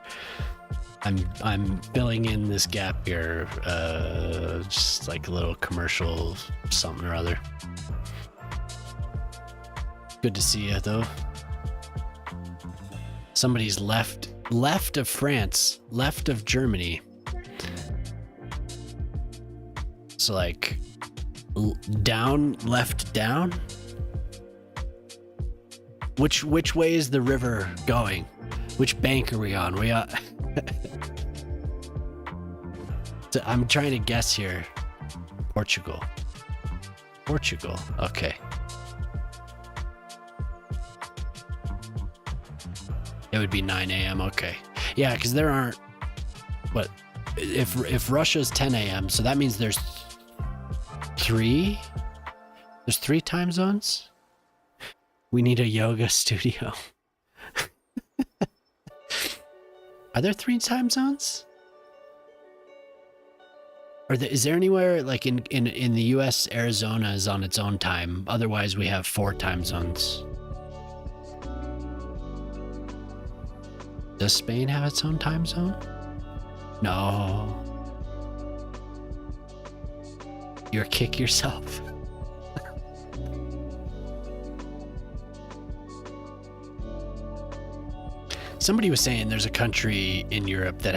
A: I'm filling in this gap here, just like a little commercial something or other. Good to see you though. Somebody's left of France, left of Germany. So like down, left, down. Which way is the river going? Which bank are we on? So I'm trying to guess here. Portugal. Okay. It would be 9 a.m. Okay. Yeah, because there aren't. What? If Russia's 10 a.m., so that means there's 3? There's 3 time zones? We need a yoga studio. Are there 3 time zones? Is there anywhere like in the US, Arizona is on its own time? Otherwise, we have 4 time zones. Does Spain have its own time zone? No. You're kick yourself. Somebody was saying there's a country in Europe that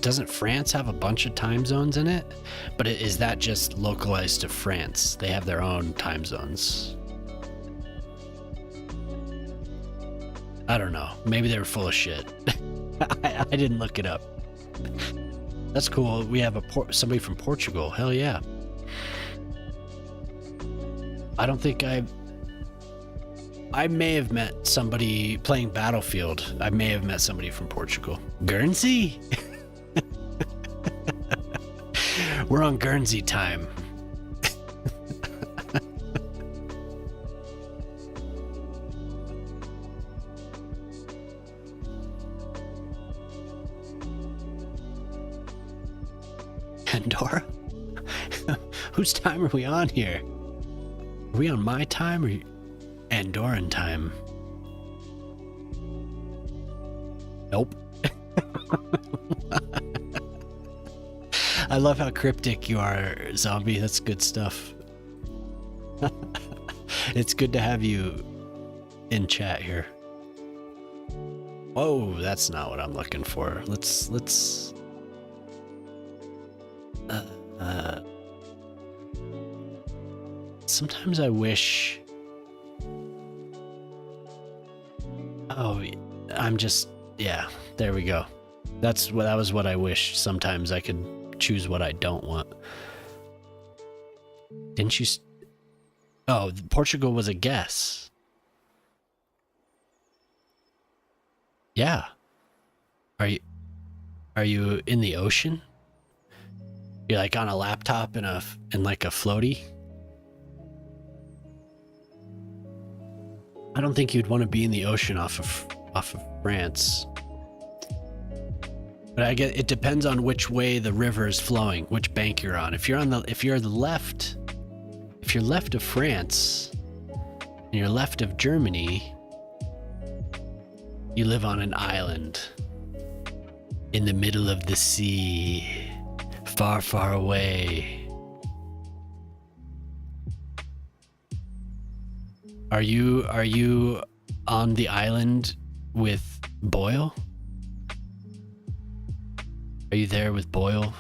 A: doesn't France have a bunch of time zones in it? But is that just localized to France? They have their own time zones. I don't know. Maybe they were full of shit. I didn't look it up. That's cool. We have somebody from Portugal. Hell yeah. I don't think I may have met somebody playing Battlefield. I may have met somebody from Portugal. Guernsey? We're on Guernsey time. Andorra? Whose time are we on here? Are we on my time or Andorran time? Nope. I love how cryptic you are, Zombie. That's good stuff. It's good to have you in chat here. Oh, that's not what I'm looking for. Let's sometimes I wish. Oh, yeah, there we go. That was what I wish. Sometimes I could choose what I don't want. Didn't you? Oh, Portugal was a guess. Yeah. Are you in the ocean? You're like on a laptop in like a floaty? I don't think you'd want to be in the ocean off of France. But I guess it depends on which way the river is flowing, which bank you're on. If you're left of France and you're left of Germany, you live on an island in the middle of the sea, far, far away. Are you on the island with Boyle? Are you there with Boyle?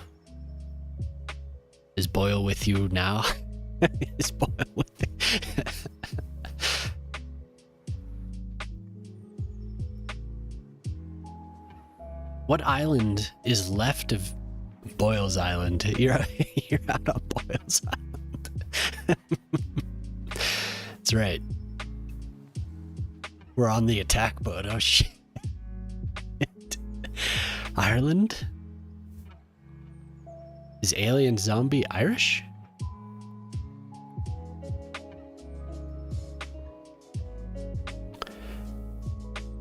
A: Is Boyle with you now? Is Boyle with you? What island is left of Boyle's Island? You're out on Boyle's Island. That's right. We're on the attack mode. Oh shit. Ireland? Is Alien Zombie Irish?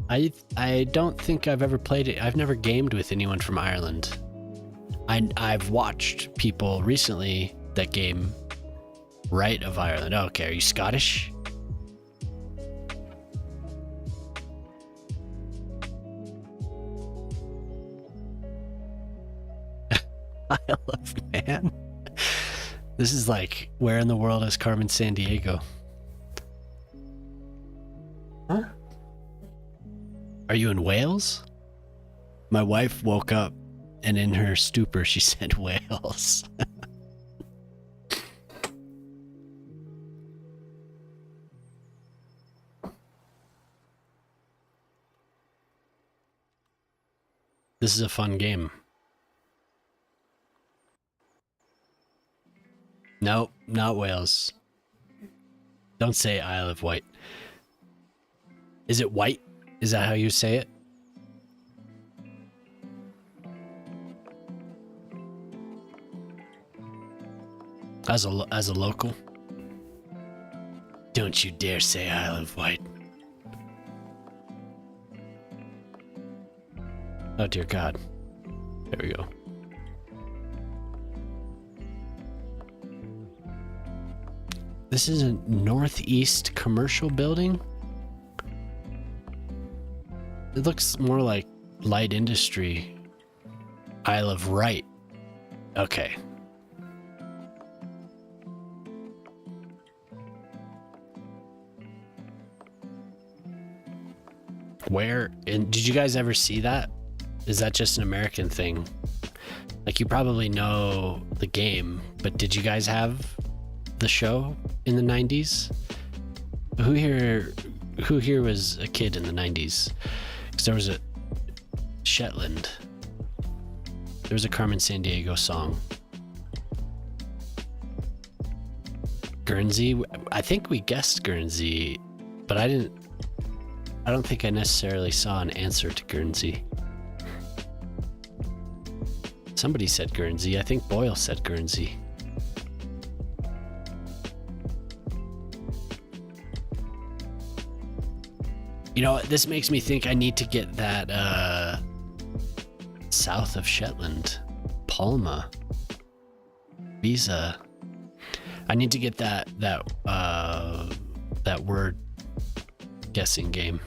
A: I don't think I've ever played it. I've never gamed with anyone from Ireland. I've watched people recently that game right of Ireland. Oh, okay, are you Scottish? Isle of Man? This is like, where in the world is Carmen Sandiego? Huh? Are you in Wales? My wife woke up and in her stupor she said Wales. This is a fun game. Nope, not Wales. Don't say Isle of Wight. Is it white? Is that how you say it? As a local? Don't you dare say Isle of Wight. Oh dear God. There we go. This is a northeast commercial building? It looks more like light industry. Isle of Wight. Okay. Where, and did you guys ever see that? Is that just an American thing? Like, you probably know the game, but did you guys have the show in the 90s? Who here was a kid in the 90s? Because there was a Shetland. There was a Carmen Sandiego song. Guernsey. I think we guessed Guernsey, but I don't think I necessarily saw an answer to Guernsey. Somebody said Guernsey. I think Boyle said Guernsey. You know, this makes me think I need to get that south of Shetland, Palma, Visa. I need to get that word guessing game.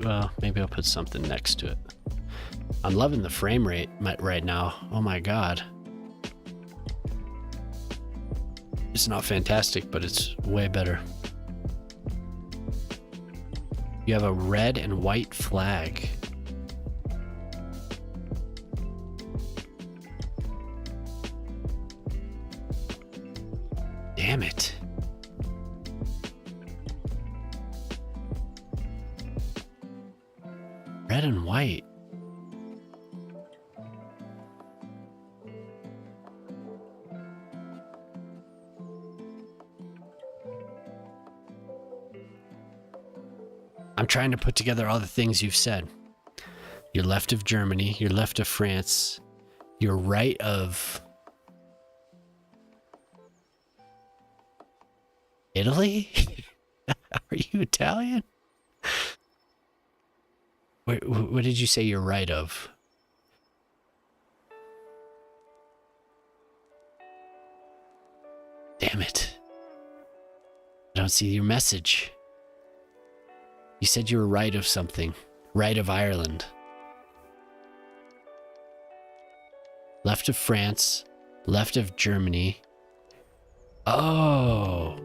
A: Well, maybe I'll put something next to it. I'm loving the frame rate right now. Oh my God. It's not fantastic, but it's way better. You have a red and white flag. Damn it. Red and white. I'm trying to put together all the things you've said. You're left of Germany, you're left of France, you're right of Italy? Are you Italian? What did you say you're right of? Damn it. I don't see your message. You said you were right of something. Right of Ireland. Left of France. Left of Germany. Oh.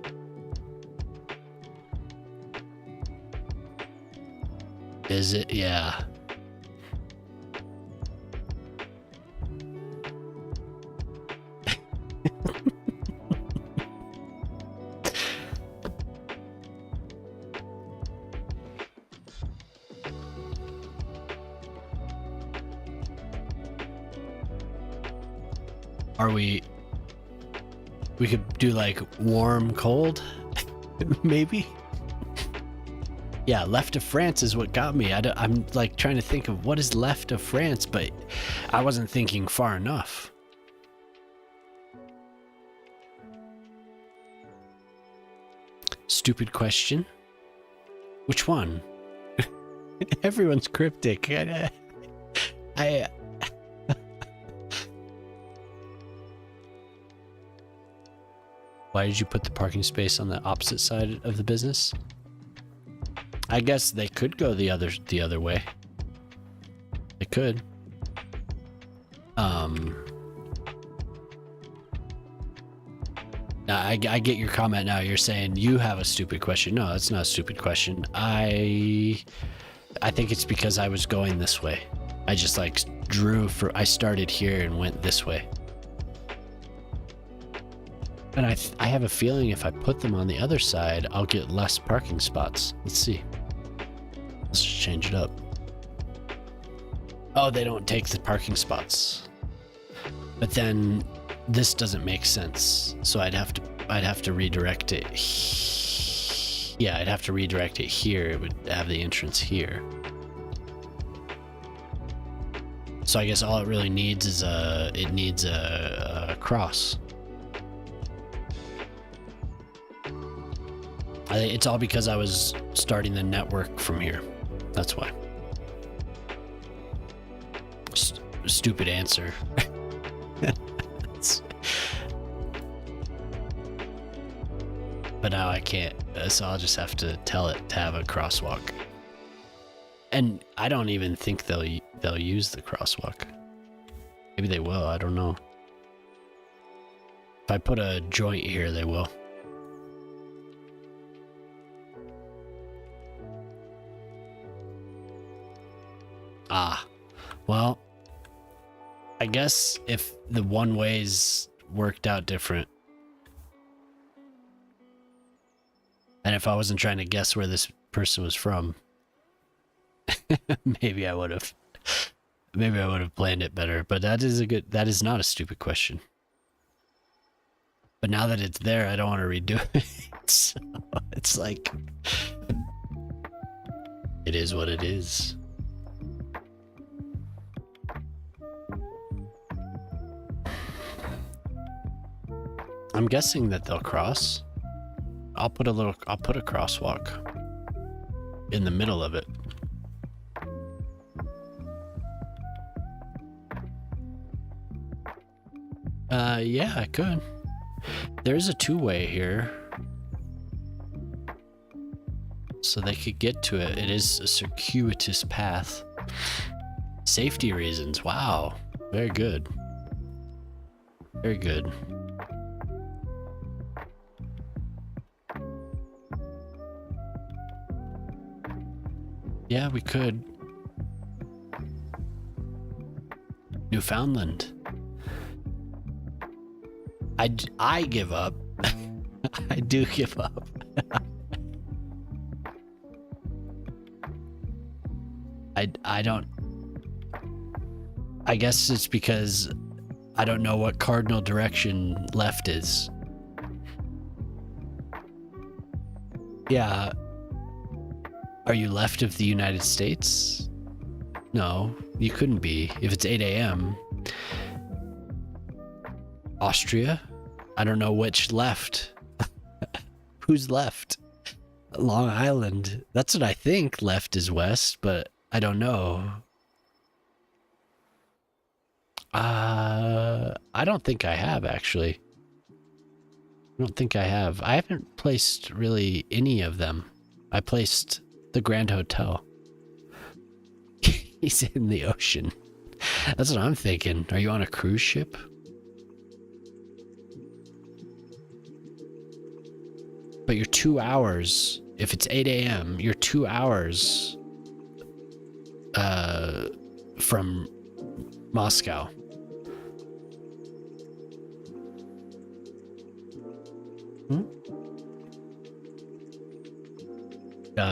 A: Is it? Yeah. Are we could do like warm, cold, maybe? Yeah, left of France is what got me. I'm like trying to think of what is left of France, but I wasn't thinking far enough. Stupid question. Which one? Everyone's cryptic. I Why did you put the parking space on the opposite side of the business? I guess they could go the other way. They could. I get your comment now. You're saying you have a stupid question. No, it's not a stupid question. I think it's because I was going this way. I just like I started here and went this way. And I have a feeling if I put them on the other side, I'll get less parking spots. Let's see. Let's just change it up. Oh, they don't take the parking spots. But then this doesn't make sense. So I'd have to redirect it. Yeah, I'd have to redirect it here. It would have the entrance here. So I guess all it really needs is a cross. I think it's all because I was starting the network from here. That's why. Stupid answer. But now I can't, so I'll just have to tell it to have a crosswalk. And I don't even think they'll use the crosswalk. Maybe they will, I don't know. If I put a joint here, they will. Ah, well, I guess if the one ways worked out different, and if I wasn't trying to guess where this person was from, maybe I would have planned it better. But that is not a stupid question. But now that it's there, I don't want to redo it. So it's like, it is what it is. I'm guessing that they'll cross. I'll put a crosswalk in the middle of it. Yeah, I could. There's a two-way here. So they could get to it. It is a circuitous path. Safety reasons. Wow. Very good. Very good. Yeah, we could. Newfoundland. I give up. I do give up. I don't. I guess it's because I don't know what cardinal direction left is. Yeah. Are you left of the United States? No, you couldn't be. If it's 8 a.m. Austria? I don't know which left. Who's left? Long Island. That's what I think left is west, but I don't know. I don't think I have, actually. I don't think I have. I haven't placed really any of them. I placed the Grand Hotel. He's in the ocean. That's what I'm thinking. Are you on a cruise ship? But you're 2 hours. If it's 8 a.m., you're 2 hours from Moscow.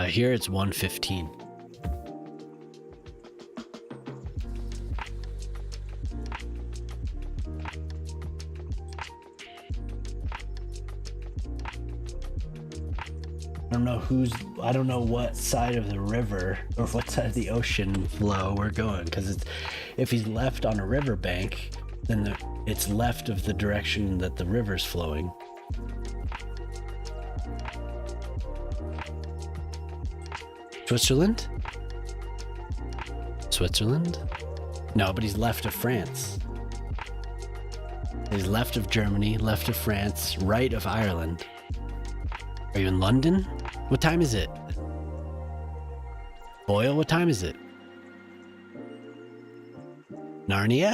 A: Here it's 1:15. I don't know what side of the river or what side of the ocean flow we're going, because if he's left on a riverbank, then it's left of the direction that the river's flowing. Switzerland? Switzerland? No, but he's left of France. He's left of Germany, left of France, right of Ireland. Are you in London? What time is it? Boyle, what time is it? Narnia?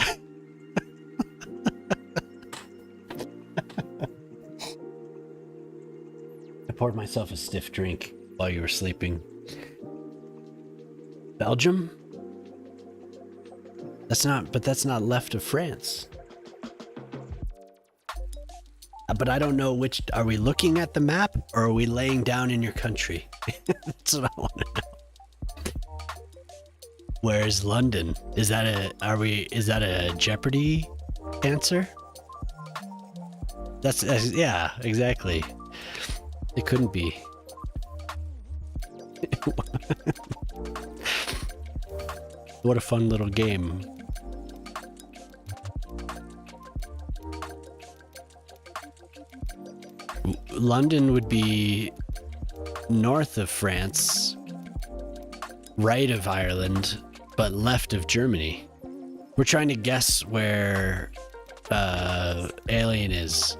A: I poured myself a stiff drink while you were sleeping. Belgium? That's not left of France. But I don't know which. Are we looking at the map or are we laying down in your country? That's what I want to know. Where's London? Is that a Jeopardy answer? That's yeah, exactly. It couldn't be. What a fun little game. London would be north of France, right of Ireland, but left of Germany. We're trying to guess where Alien is.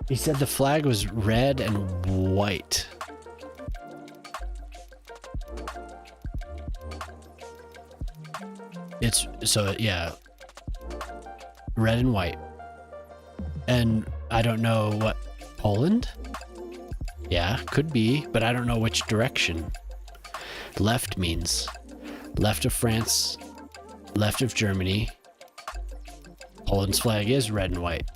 A: He said the flag was red and white. Yeah, red and white. And I don't know what, Poland? Yeah, could be, but I don't know which direction. Left means left of France, left of Germany. Poland's flag is red and white.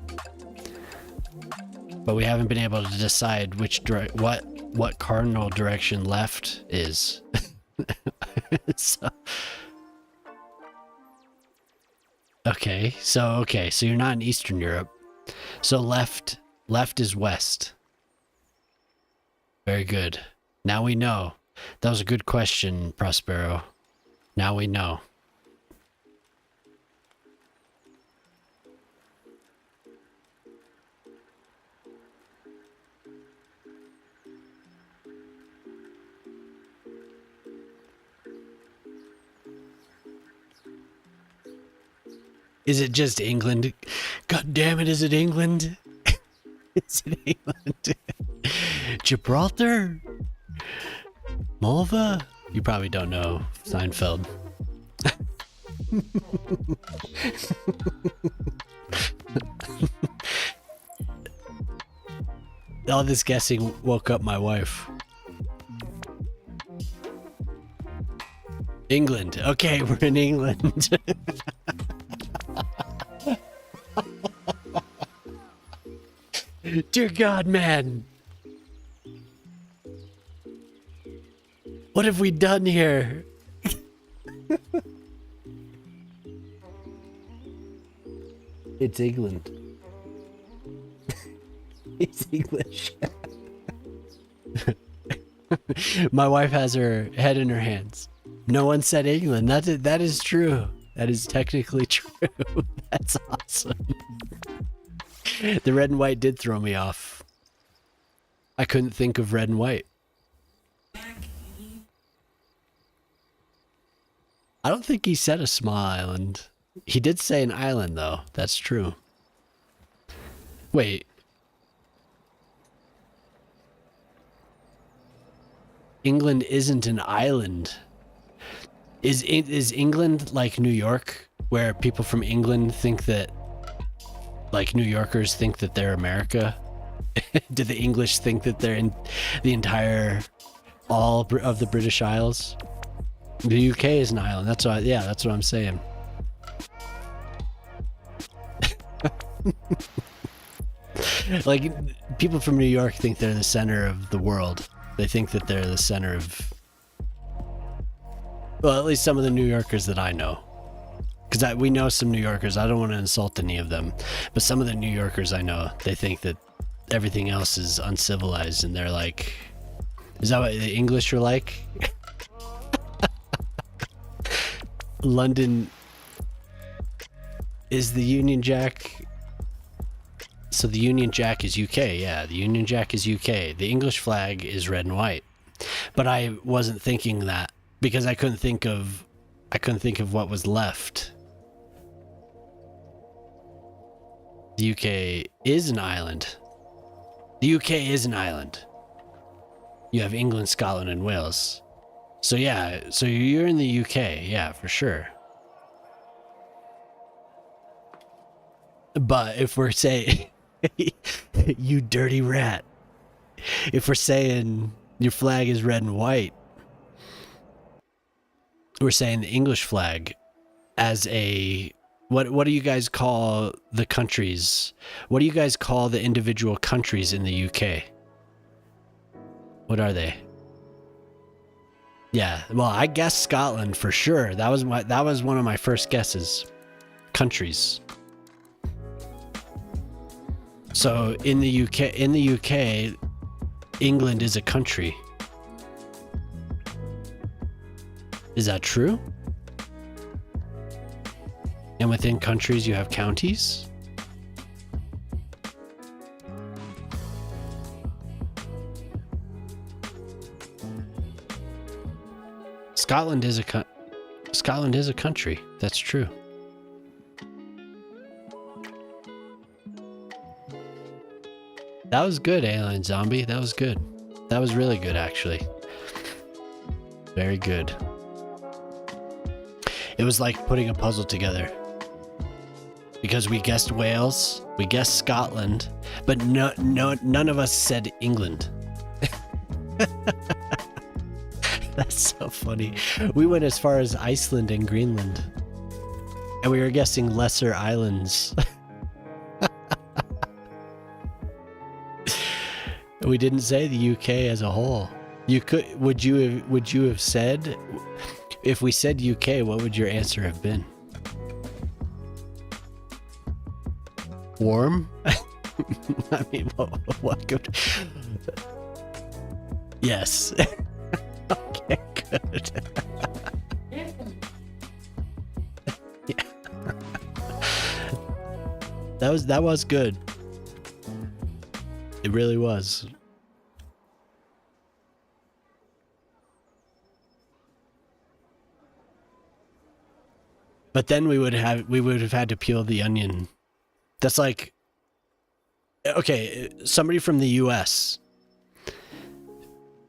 A: But we haven't been able to decide what cardinal direction left is. So you're not in Eastern Europe. So left is west. Very good. Now we know. That was a good question, Prospero. Now we know. Is it just England? God damn it, is it England? Is it England? Gibraltar? Malva? You probably don't know Seinfeld. All this guessing woke up my wife. England. Okay, we're in England. Dear God, man. What have we done here? It's England. It's English. My wife has her head in her hands. No one said England. That is true. That is technically true. That's awesome. The red and white did throw me off. I couldn't think of red and white. I don't think he said a small island. He did say an island, though. That's true. Wait. England isn't an island. Is England like New York, where people from England think that, like New Yorkers think that they're America? Do the English think that they're in the entire, all of the British Isles? The UK is an island. That's what I'm saying. Like, people from New York think they're the center of the world. They think that they're the center of, well, at least some of the New Yorkers that I know. Because we know some New Yorkers. I don't want to insult any of them. But some of the New Yorkers I know, they think that everything else is uncivilized, and they're like, is that what the English are like? London is the Union Jack. So the Union Jack is UK. Yeah, the Union Jack is UK. The English flag is red and white. But I wasn't thinking that because I couldn't think of what was left. The UK is an island. The UK is an island. You have England, Scotland, and Wales. So yeah, so you're in the UK, yeah, for sure. But if we're saying, you dirty rat, if we're saying your flag is red and white, we're saying the English flag as a, what do you guys call the countries? What do you guys call the individual countries in the UK? What are they? Yeah, well, I guessed Scotland for sure. That was one of my first guesses. Countries. So in the UK, England is a country. Is that true? And within countries, you have counties? Scotland is a country. That's true. That was good, Alien Zombie. That was good. That was really good, actually. Very good. It was like putting a puzzle together. Because we guessed Wales, we guessed Scotland, but none of us said England. That's so funny. We went as far as Iceland and Greenland. And we were guessing lesser islands. We didn't say the UK as a whole. Would you have said, if we said UK, what would your answer have been? Warm? I mean, what could... Yes. Okay, good. Yeah. That was good. It really was. But then we would have had to peel the onion. That's like, okay, somebody from the US.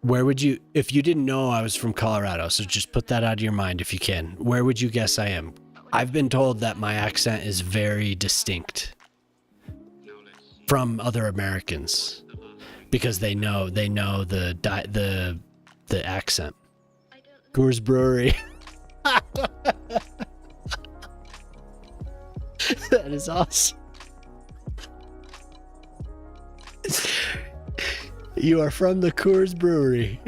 A: Where would you, if you didn't know I was from Colorado, so just put that out of your mind if you can. Where would you guess I am? I've been told that my accent is very distinct from other Americans because they know the accent. Coors Brewery. That is awesome. You are from the Coors Brewery.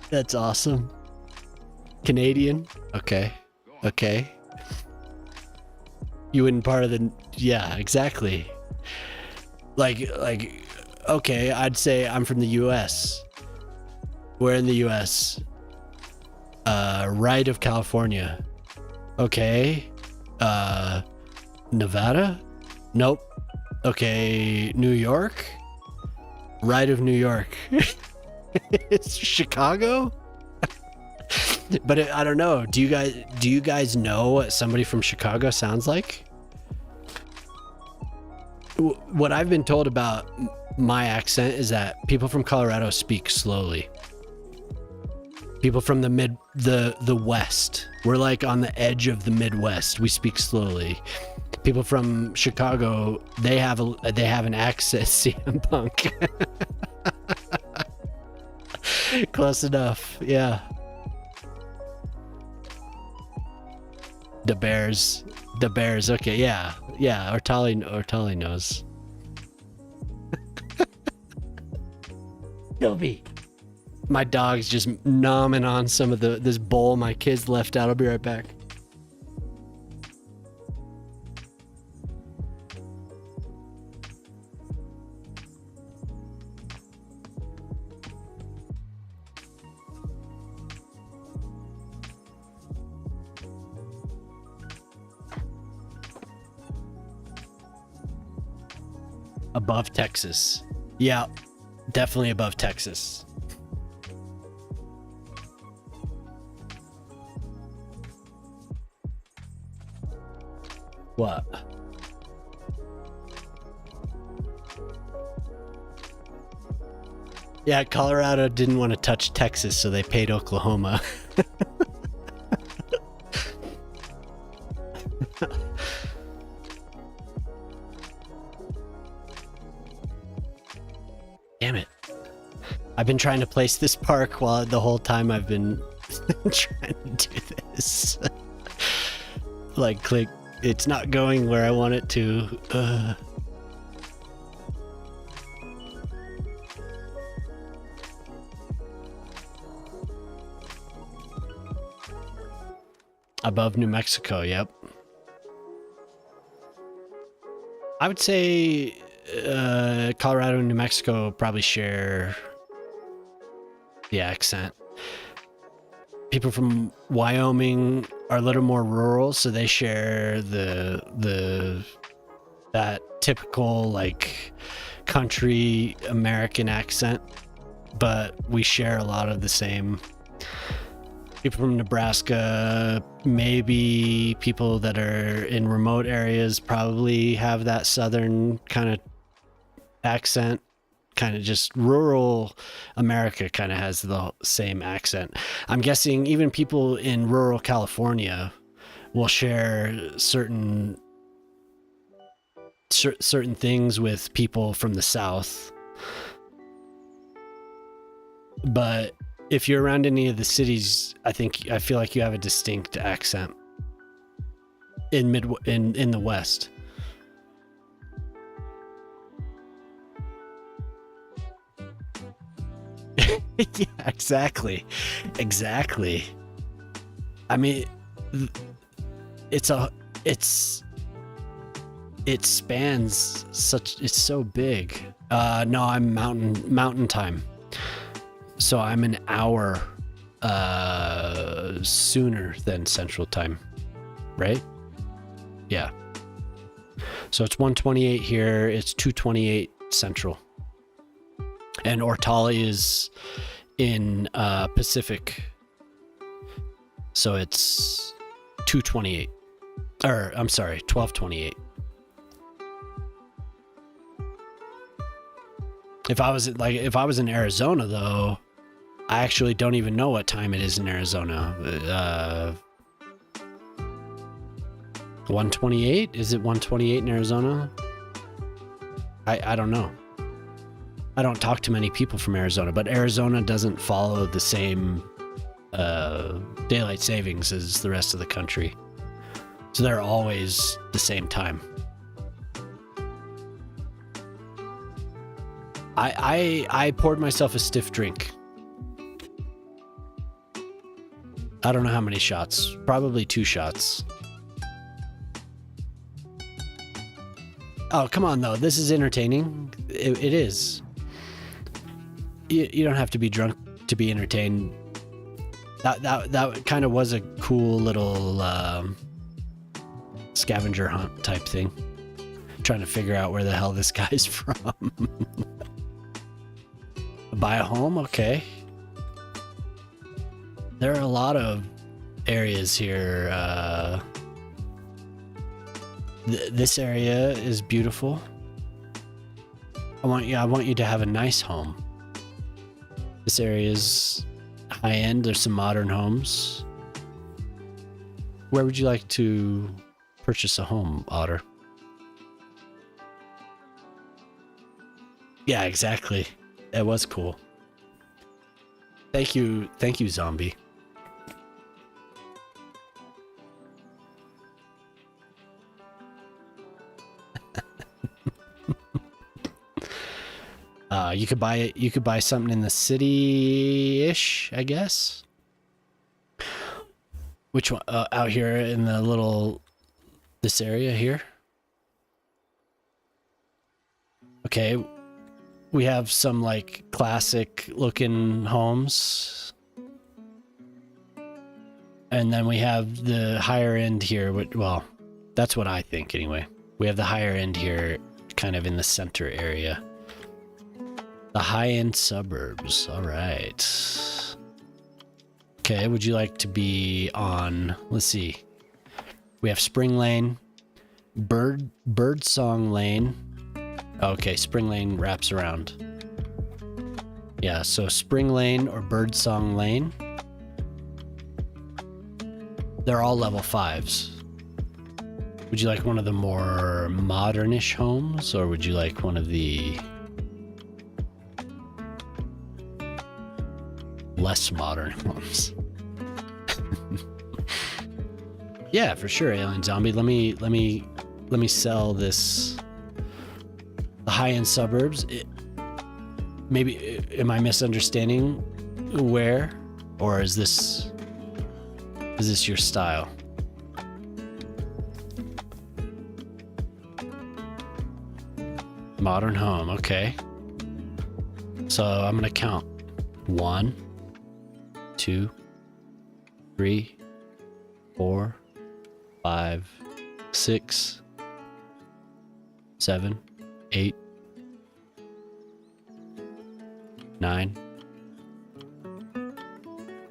A: That's awesome. Canadian? Okay. You wouldn't part of the... Yeah, exactly. Like, okay, I'd say I'm from the US. We're in the US. Right of California. Okay. Nevada? Nope. Okay, New York? Right of New York. It's Chicago? But I don't know. Do you guys know what somebody from Chicago sounds like? What I've been told about my accent is that people from Colorado speak slowly. People from the West. We're like on the edge of the Midwest. We speak slowly. People from Chicago, they have an accent. CM Punk. Close enough. Yeah. The Bears. Okay, yeah. Ortali knows. Toby. My dog's just nomming on some of this bowl my kids left out. I'll be right back. Above Texas. Yeah, definitely above Texas. What? Yeah, Colorado didn't want to touch Texas, so they paid Oklahoma. Damn it. I've been trying to place this park while the whole time I've been trying to do this. Like, click. It's not going where I want it to. Above New Mexico, yep. I would say Colorado and New Mexico probably share the accent. People from Wyoming are a little more rural, so they share that typical like country American accent, but we share a lot of the same. People from Nebraska, maybe people that are in remote areas probably have that southern kind of accent. Kind of just rural America kind of has the same accent. I'm guessing even people in rural California will share certain things with people from the South. But if you're around any of the cities, I feel like you have a distinct accent in the West. Yeah, exactly. I mean, it spans it's so big. No, I'm mountain time. So I'm an hour sooner than Central Time, right? Yeah. So it's 1:28 here. It's 2:28 Central. And Ortali is in Pacific. So it's 2:28. Or I'm sorry, 12:28. If I was in Arizona though, I actually don't even know what time it is in Arizona. 1:28? Is it 1:28 in Arizona? I don't know. I don't talk to many people from Arizona, but Arizona doesn't follow the same daylight savings as the rest of the country. So they're always the same time. I poured myself a stiff drink. I don't know how many shots. Probably 2 shots. Oh, come on, though. This is entertaining. It is. You don't have to be drunk to be entertained. That kind of was a cool little scavenger hunt type thing. Trying to figure out where the hell this guy's from. Buy a home? Okay. There are a lot of areas here. This area is beautiful. I want you to have a nice home. This area is high end. There's some modern homes. Where would you like to purchase a home, Otter? Yeah, exactly. It was cool. Thank you, zombie. You could buy it. You could buy something in the city-ish, I guess. Which one? Out here in this area here. Okay, we have some like classic-looking homes, and then we have the higher end here. Well, that's what I think anyway. We have the higher end here, kind of in the center area. The high-end suburbs. All right. Okay, would you like to be on, let's see. We have Spring Lane, Birdsong Lane. Okay, Spring Lane wraps around. Yeah, so Spring Lane or Birdsong Lane. They're all level 5s. Would you like one of the more modernish homes, or would you like one of the less modern homes? Yeah, for sure, Alien Zombie. Let me sell this. The high-end suburbs. Maybe am I misunderstanding where, or is this your style? Modern home, okay. So I'm gonna count 1, 2, 3, 4, 5, 6, 7, 8, 9,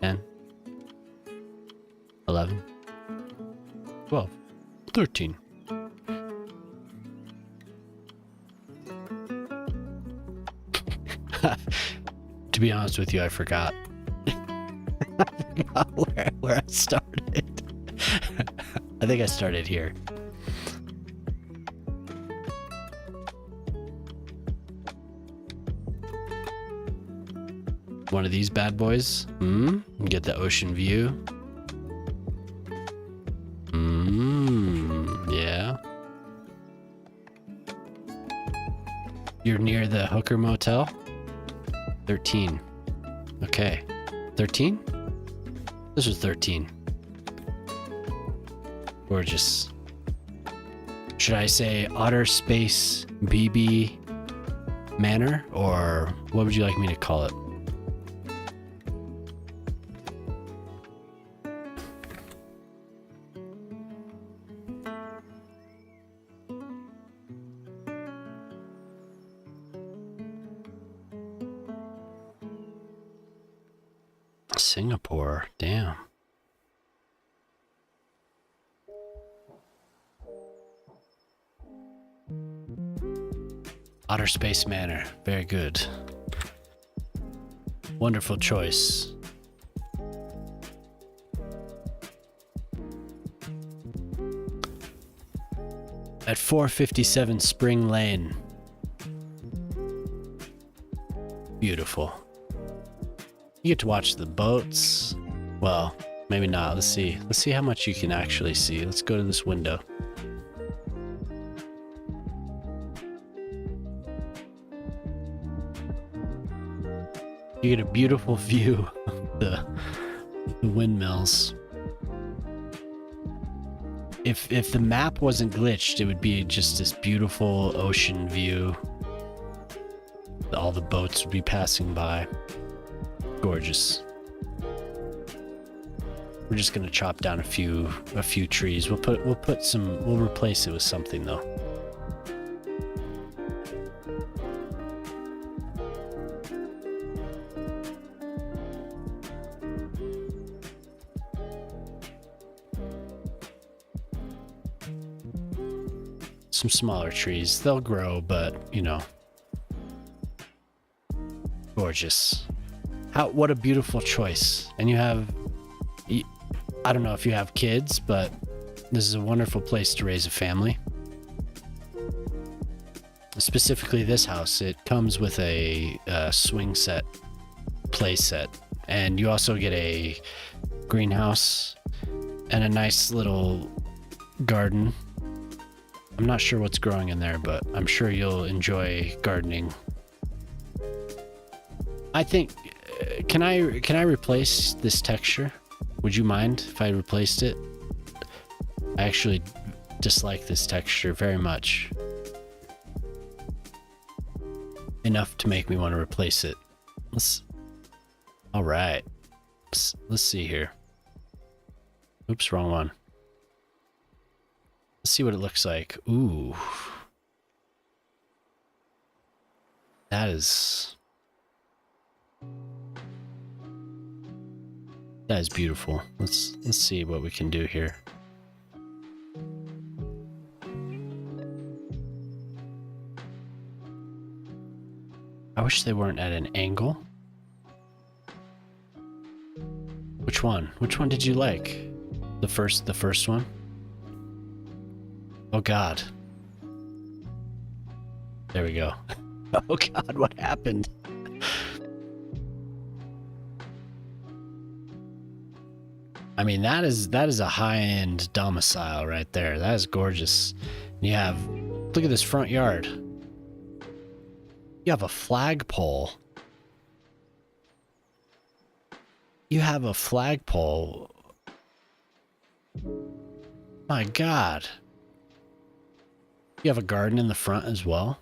A: 10, 11, 12, 13. To be honest with you, I forgot. I forgot where I started. I think I started here. One of these bad boys. Get the ocean view. Yeah. You're near the Hooker Motel? 13. Okay. 13? This was 13. Gorgeous. Should I say Otter Space BB Manor, or what would you like me to call it? Singapore, damn. Outer Space Manor, very good. Wonderful choice. At 457 Spring Lane. Beautiful. You get to watch the boats. Well, maybe not. Let's see. Let's see how much you can actually see. Let's go to this window. You get a beautiful view of the windmills. If the map wasn't glitched, it would be just this beautiful ocean view. All the boats would be passing by. Gorgeous. We're just gonna chop down a few trees. We'll replace it with something though. Some smaller trees. They'll grow, but you know. Gorgeous. What a beautiful choice. And you have, I don't know if you have kids, but this is a wonderful place to raise a family. Specifically this house, it comes with a swing set, play set, and you also get a greenhouse and a nice little garden. I'm not sure what's growing in there, but I'm sure you'll enjoy gardening. I think, can I replace this texture? Would you mind if I replaced it? I actually dislike this texture very much. Enough to make me want to replace it. All right. Let's see here. Oops, wrong one. Let's see what it looks like. Ooh. That is beautiful. Let's see what we can do here. I wish they weren't at an angle. Which one? Which one did you like? The first one? Oh God. There we go. Oh God, what happened? I mean, that is a high-end domicile right there. That is gorgeous. You have, look at this front yard. You have a flagpole. You have a flagpole. My God. You have a garden in the front as well.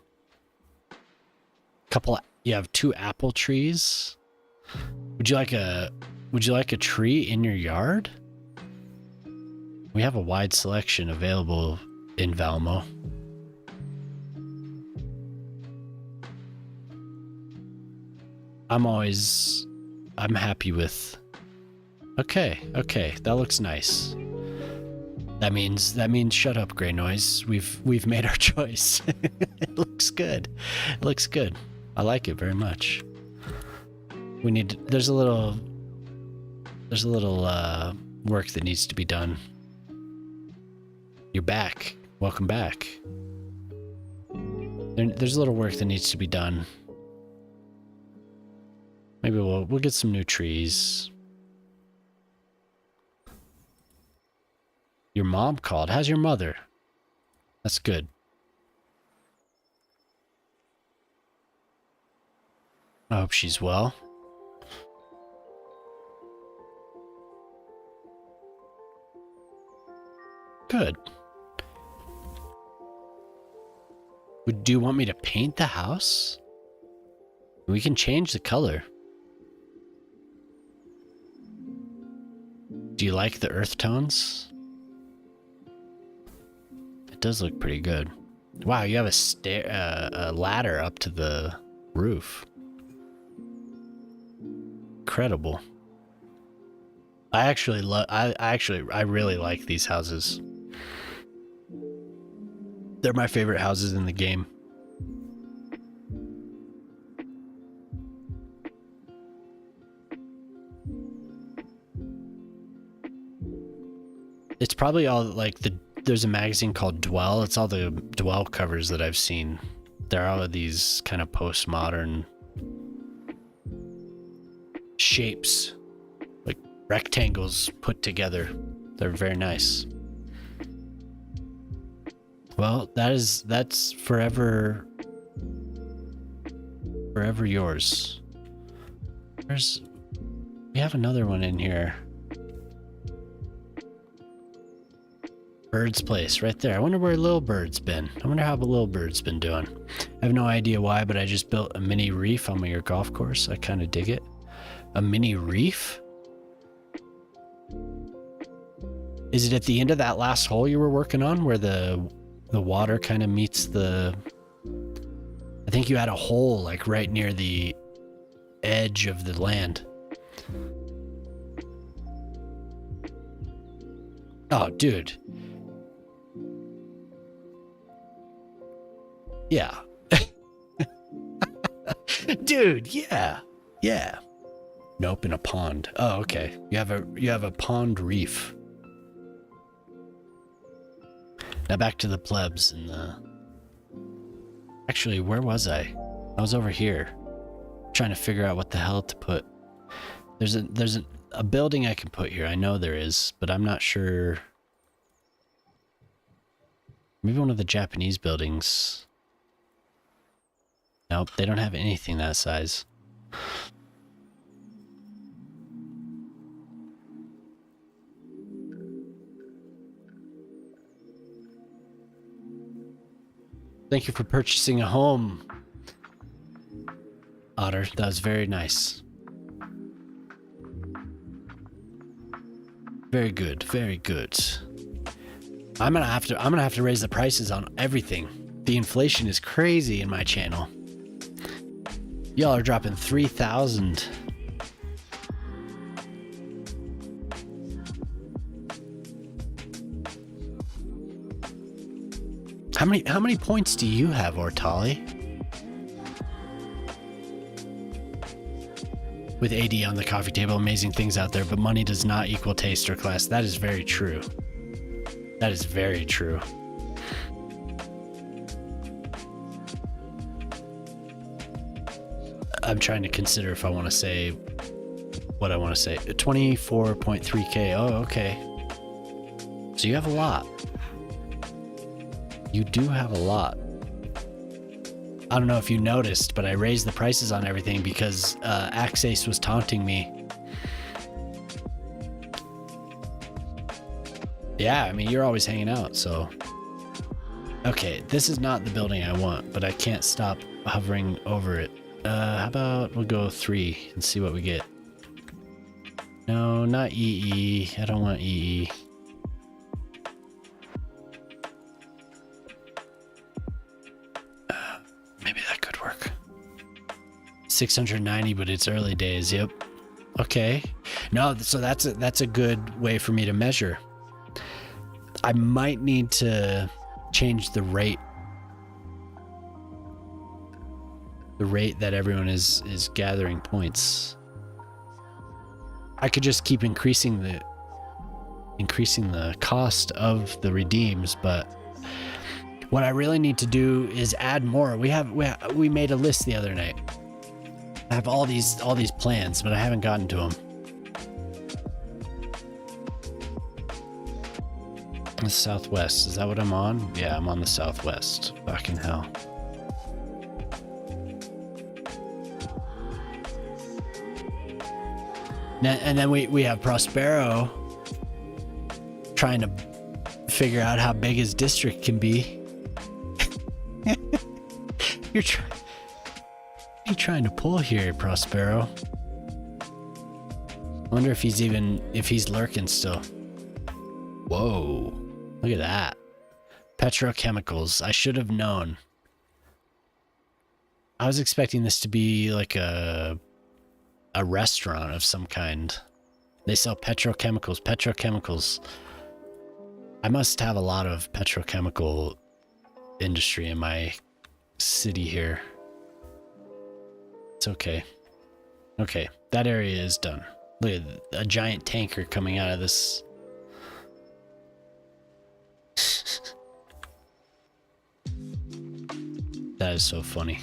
A: You have 2 apple trees. Would you like a tree in your yard? We have a wide selection available in Valmo. I'm happy with. Okay, that looks nice. That means shut up, Graynoise. We've made our choice. It looks good. It looks good. I like it very much. There's a little work that needs to be done. You're back. Welcome back. There's a little work that needs to be done. Maybe we'll get some new trees. Your mom called. How's your mother? That's good. I hope she's well. Good. Do you want me to paint the house? We can change the color. Do you like the earth tones? It does look pretty good. Wow, you have a ladder up to the roof. Incredible. I really like these houses. They're my favorite houses in the game. It's probably all like there's a magazine called Dwell. It's all the Dwell covers that I've seen. There are all of these kind of postmodern shapes, like rectangles put together. They're very nice. Well, that's forever yours. We have another one in here. Bird's Place, right there. I wonder where Little Bird's been. I wonder how Little Bird's been doing. I have no idea why, but I just built a mini reef on your golf course. I kind of dig it. A mini reef? Is it at the end of that last hole you were working on, where the water kind of meets the... I think you had a hole like right near the edge of the land. Oh, dude. Yeah. Dude, yeah. Yeah. Nope, in a pond. Oh, okay. You have a pond reef. Now back to the plebs and the... Actually, where was I? I was over here trying to figure out what the hell to put. There's a building I can put here. I know there is, but I'm not sure. Maybe one of the Japanese buildings. Nope, they don't have anything that size. Thank you for purchasing a home, Otter. That was very nice. Very good, very good. I'm gonna have to raise the prices on everything. The inflation is crazy in my channel. Y'all are dropping 3,000. How many points do you have, Ortali? With AD on the coffee table, amazing things out there, but money does not equal taste or class. That is very true. That is very true. I'm trying to consider if I want to say what I want to say. 24.3K. Oh, okay. So you have a lot. You do have a lot. I don't know if you noticed, but I raised the prices on everything because Axace was taunting me. Yeah, I mean, you're always hanging out, so. Okay, this is not the building I want, but I can't stop hovering over it. How about we'll go 3 and see what we get. No, not EE. I don't want EE. Maybe that could work. 690, but it's early days. Yep. Okay. No, so that's a good way for me to measure. I might need to change the rate. The rate that everyone is gathering points. I could just keep increasing the cost of the redeems, but what I really need to do is add more. We made a list the other night. I have all these plans, but I haven't gotten to them. The southwest, is that what I'm on? Yeah, I'm on the southwest. Fucking hell. And then we have Prospero trying to figure out how big his district can be. You're trying to pull here, Prospero. Wonder if he's lurking still. Whoa, look at that. Petrochemicals. I should have known. I was expecting this to be like a restaurant of some kind. They sell petrochemicals. I must have a lot of petrochemical industry in my city here. It's okay. Okay, that area is done. Look at a giant tanker coming out of this. That is so funny.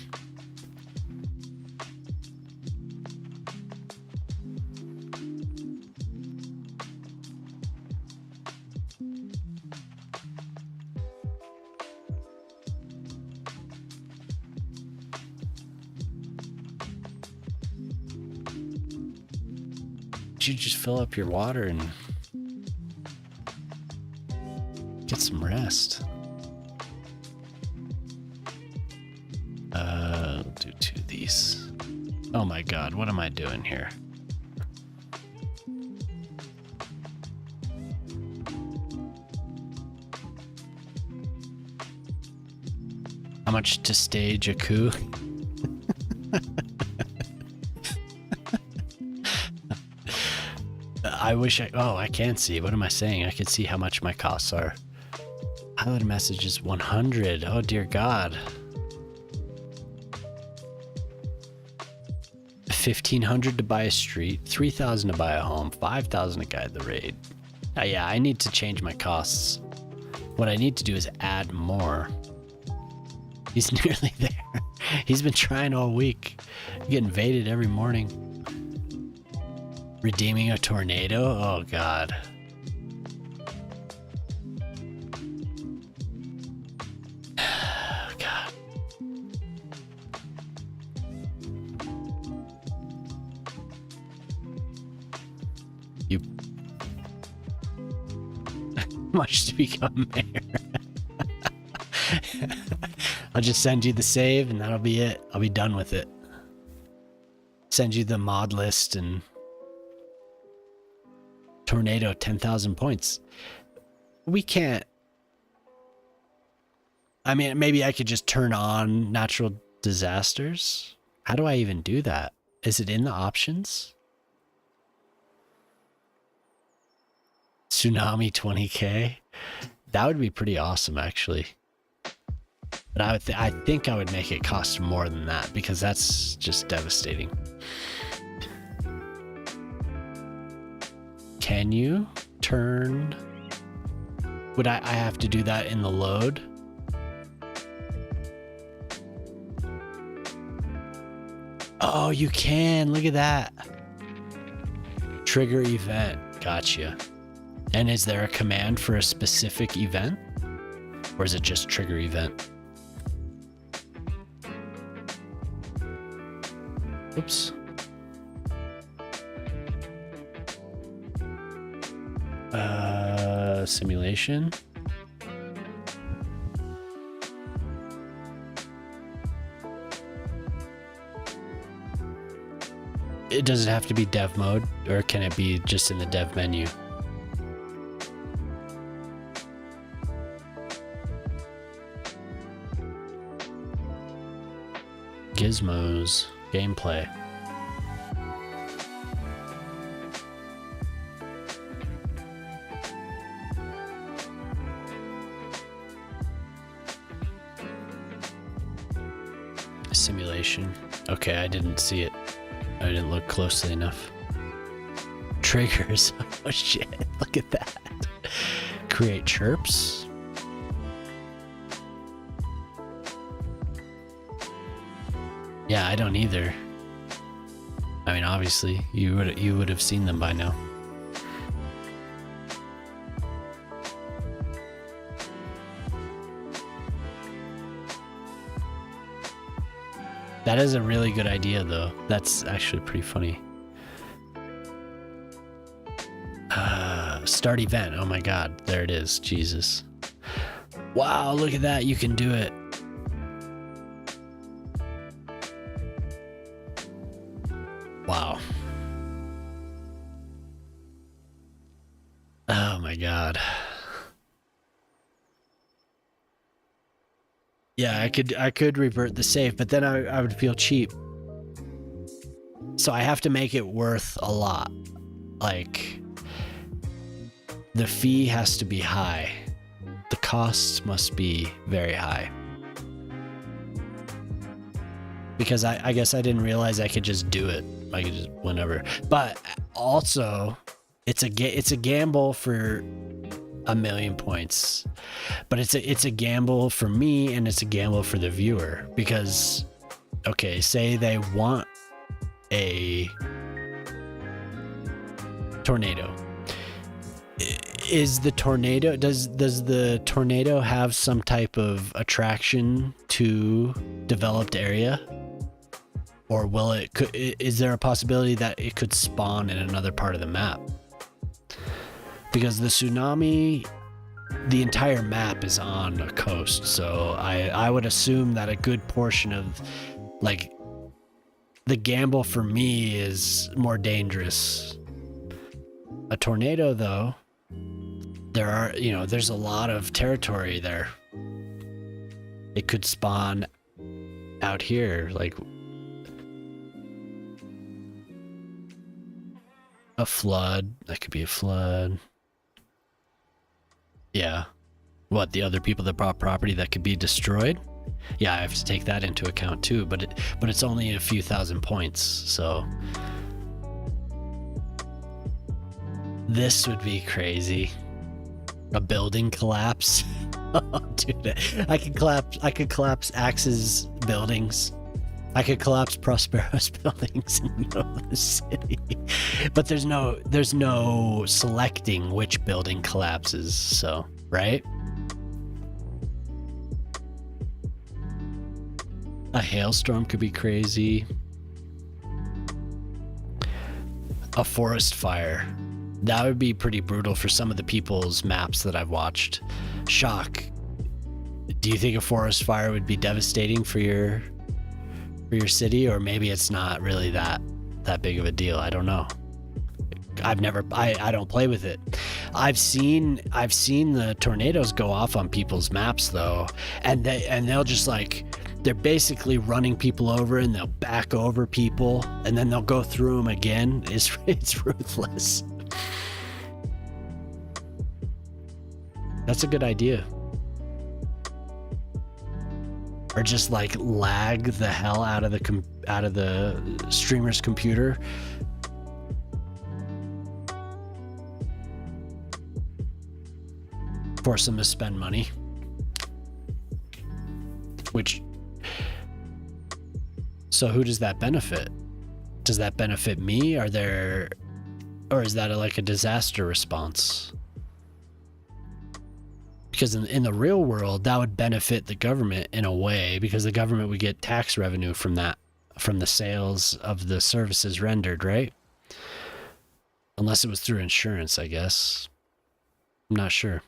A: You just fill up your water and get some rest. Do 2 of these. Oh my god, what am I doing here? How much to stage a coup? I wish I can't see. What am I saying? I can see how much my costs are. Highlighted message is 100. Oh dear God. 1,500 to buy a street, 3,000 to buy a home, 5,000 to guide the raid. Yeah, I need to change my costs. What I need to do is add more. He's nearly there. He's been trying all week. You get invaded every morning. Redeeming a tornado? Oh God. God. You much to become mayor. I'll just send you the save and that'll be it. I'll be done with it. Send you the mod list and tornado, 10,000 points. We can't. I mean, maybe I could just turn on natural disasters. How do I even do that? Is it in the options? Tsunami 20K? That would be pretty awesome, actually. But I think I would make it cost more than that, because that's just devastating. Can you turn... Would I have to do that in the load? Oh, you can. Look at that. Trigger event. Gotcha. And is there a command for a specific event? Or is it just trigger event? Oops. Simulation. It doesn't have to be dev mode, or can it be just in the dev menu? Gizmos, gameplay. Simulation. Okay, I didn't see it. I didn't look closely enough. Triggers. Oh shit, look at that. Create chirps. Yeah, I don't either. I mean, obviously, you would have seen them by now. That is a really good idea, though. That's actually pretty funny. Start event. Oh my god, there it is. Jesus. Wow, look at that. You can do it. Wow. Oh my god. Yeah, I could revert the save, but then I would feel cheap. So I have to make it worth a lot. Like, the fee has to be high. The costs must be very high. Because I guess I didn't realize I could just do it. I could just whenever. But also, it's a gamble for 1,000,000 points. But it's a gamble for me, and it's a gamble for the viewer, because okay, say they want a tornado. Is the tornado, does the tornado have some type of attraction to developed area? Or is there a possibility that it could spawn in another part of the map? Because the tsunami, the entire map is on a coast, so I would assume that a good portion of, like, the gamble for me is more dangerous. A tornado, though, there's a lot of territory there. It could spawn out here, like a flood. That could be a flood. Yeah. What, the other people that bought property that could be destroyed? Yeah, I have to take that into account too, but it's only a few thousand points, so this would be crazy. A building collapse. Oh, dude, I could collapse Axe's buildings. I could collapse Prospero's buildings in the middle of the city. But there's no selecting which building collapses, so, right? A hailstorm could be crazy. A forest fire. That would be pretty brutal for some of the people's maps that I've watched. Shock. Do you think a forest fire would be devastating for your city, or maybe it's not really that big of a deal? I don't know. I don't play with it. I've seen the tornadoes go off on people's maps though, and they'll just like, they're basically running people over, and they'll back over people, and then they'll go through them again. It's ruthless. That's a good idea. Or just like lag the hell out of the streamer's computer. Force them to spend money. So who does that benefit? Does that benefit me? Or is that like a disaster response? Because in the real world, that would benefit the government in a way, because the government would get tax revenue from that, from the sales of the services rendered, right? Unless it was through insurance, I guess. I'm not sure.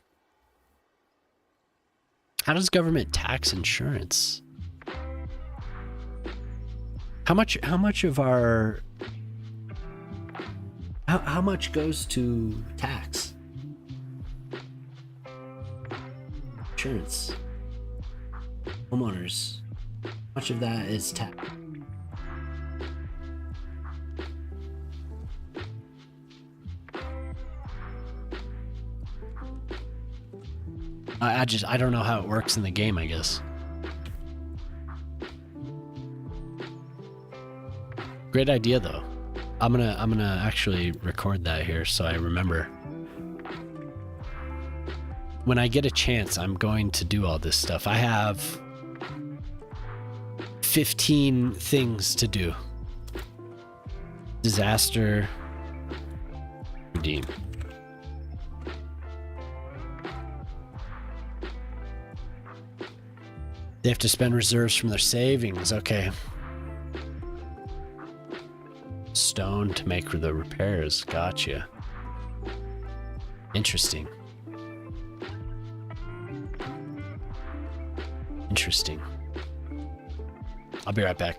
A: How does government tax insurance? How much of our... How much goes to tax? Insurance. Homeowners. How much of that is tax? I don't know how it works in the game, I guess. Great idea though. I'm gonna actually record that here so I remember. When I get a chance, I'm going to do all this stuff. I have 15 things to do. Disaster. Redeem. They have to spend reserves from their savings. Okay. Stone to make the repairs. Gotcha. Interesting. Interesting. I'll be right back.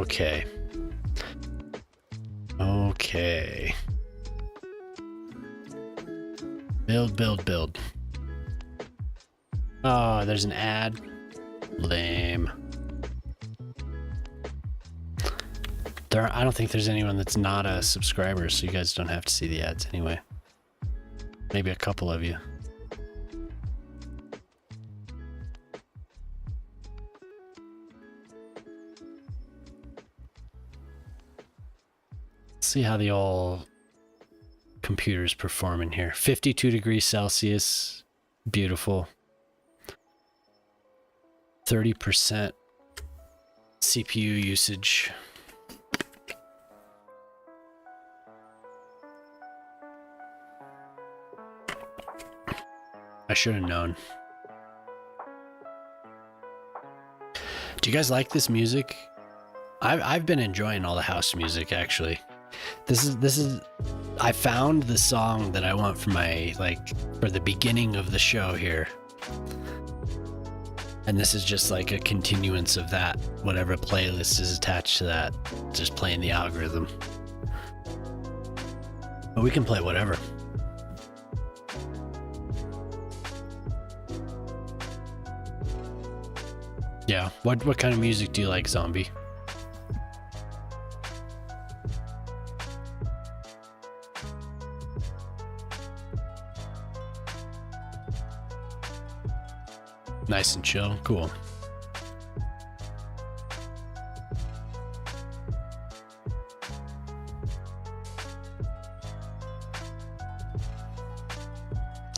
A: Okay. Okay. Build, build, build. Oh, there's an ad. Lame. I don't think there's anyone that's not a subscriber, so you guys don't have to see the ads anyway. Maybe a couple of you. Let's see how the old computer's performing here. 52 degrees Celsius. Beautiful. 30% CPU usage. I should have known. Do you guys like this music? I've been enjoying all the house music actually. This is I found the song that I want for my for the beginning of the show here. And this is just like a continuance of that. Whatever playlist is attached to that, just playing the algorithm. But we can play whatever. Yeah. What kind of music do you like, Zombie? Nice and chill. Cool.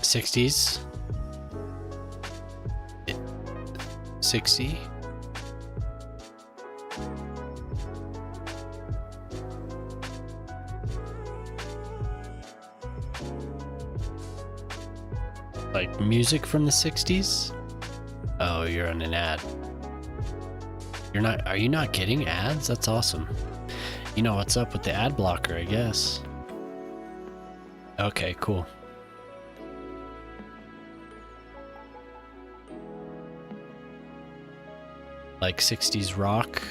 A: '60s. 60. Like music from the 60s? Oh, you're on an ad. Are you not getting ads? That's awesome. You know what's up with the ad blocker, I guess. Okay, cool. Like 60s rock.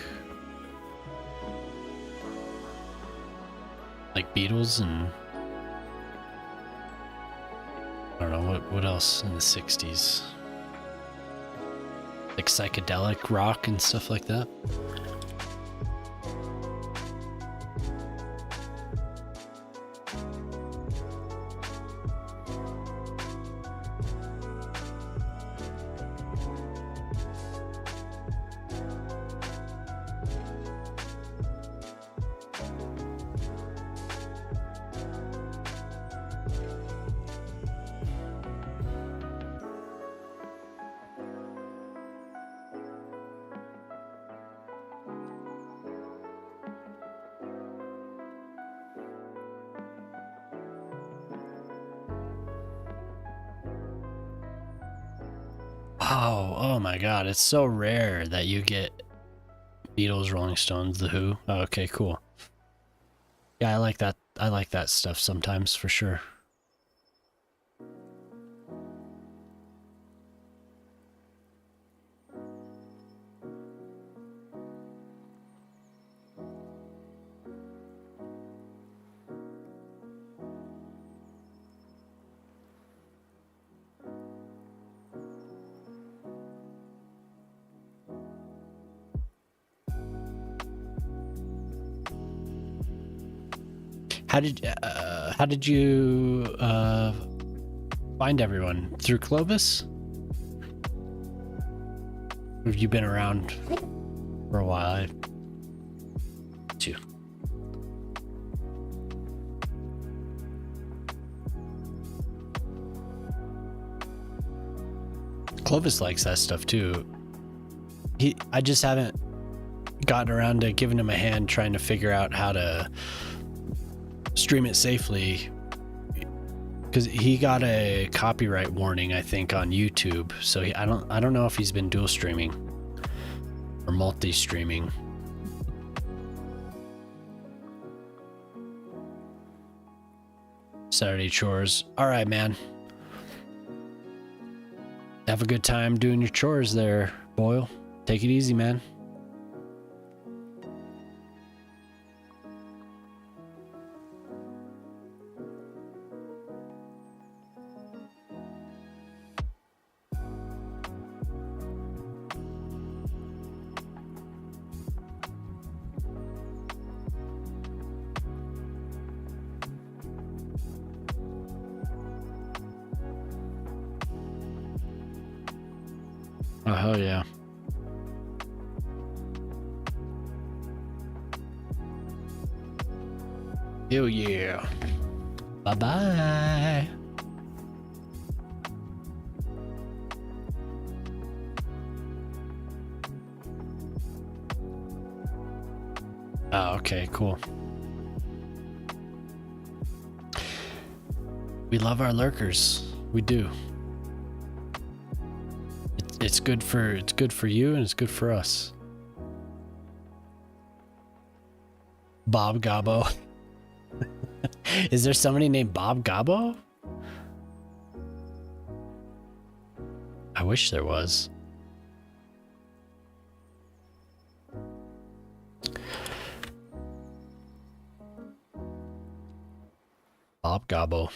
A: Like Beatles and I don't know what else in the 60s. Like psychedelic rock and stuff like that. Oh my God, it's so rare that you get Beatles, Rolling Stones, The Who. Oh, okay, cool. Yeah, I like that. I like that stuff sometimes for sure. How did you find everyone? Through Clovis? Have you been around for a while? Too. Clovis likes that stuff too. I just haven't gotten around to giving him a hand trying to figure out how to stream it safely, because he got a copyright warning I think on YouTube, so I don't know if he's been dual streaming or multi-streaming. Saturday chores. All right, man, have a good time doing your chores there, Boyle. Take it easy, man. Oh, hell yeah. Hell yeah. Bye-bye. Oh, okay, cool. We love our lurkers. We do. It's good for you and it's good for us. Bob Gobbo. Is there somebody named Bob Gobbo? I wish there was. Bob Gobbo.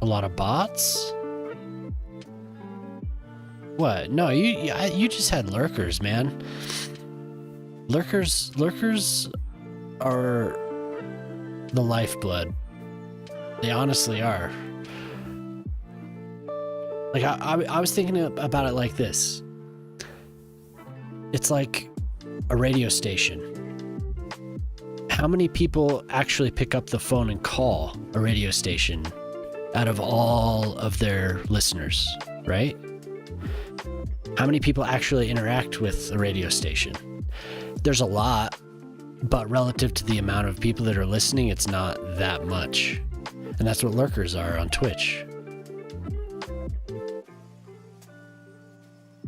A: A lot of bots? What? No, you just had lurkers, man. Lurkers are the lifeblood. They honestly are. Like I was thinking about it like this. It's like a radio station. How many people actually pick up the phone and call a radio station out of all of their listeners, right? How many people actually interact with a radio station? There's a lot, but relative to the amount of people that are listening, it's not that much. And that's what lurkers are on Twitch.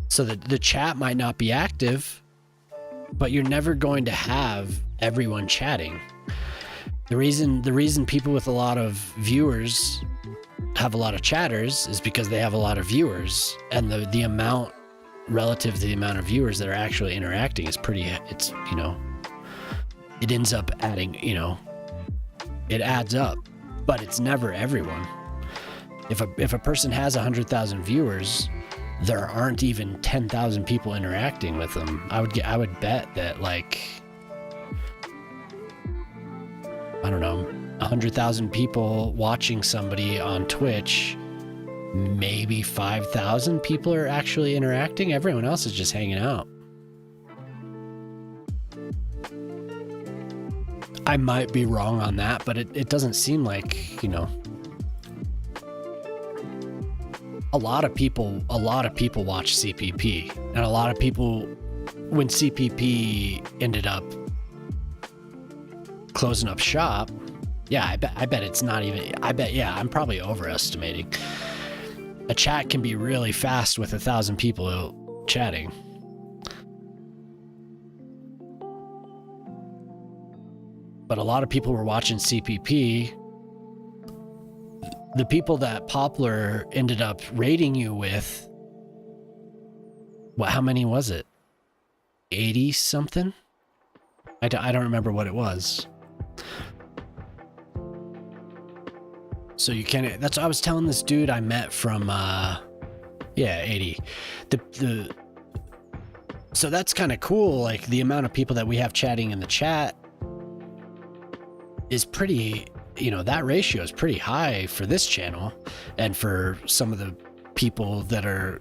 A: So the chat might not be active, but you're never going to have everyone chatting. The reason people with a lot of viewers have a lot of chatters is because they have a lot of viewers, and the amount relative to the amount of viewers that are actually interacting is it's, you know, it ends up adding, you know, it adds up, but it's never everyone. If a person has 100,000 viewers, there aren't even 10,000 people interacting with them. I would bet that, like, I don't know, 100,000 people watching somebody on Twitch, maybe 5,000 people are actually interacting. Everyone else is just hanging out. I might be wrong on that, but it doesn't seem like, you know, a lot of people watch CPP, and a lot of people, when CPP ended up closing up shop, yeah, I bet it's not even, yeah, I'm probably overestimating. A chat can be really fast with 1,000 people chatting. But a lot of people were watching CPP. The people that Poplar ended up raiding you with, how many was it? 80 something? I don't remember what it was. So you can't, that's what I was telling this dude I met from, 80. So that's kind of cool. Like, the amount of people that we have chatting in the chat is pretty, you know, that ratio is pretty high for this channel, and for some of the people that are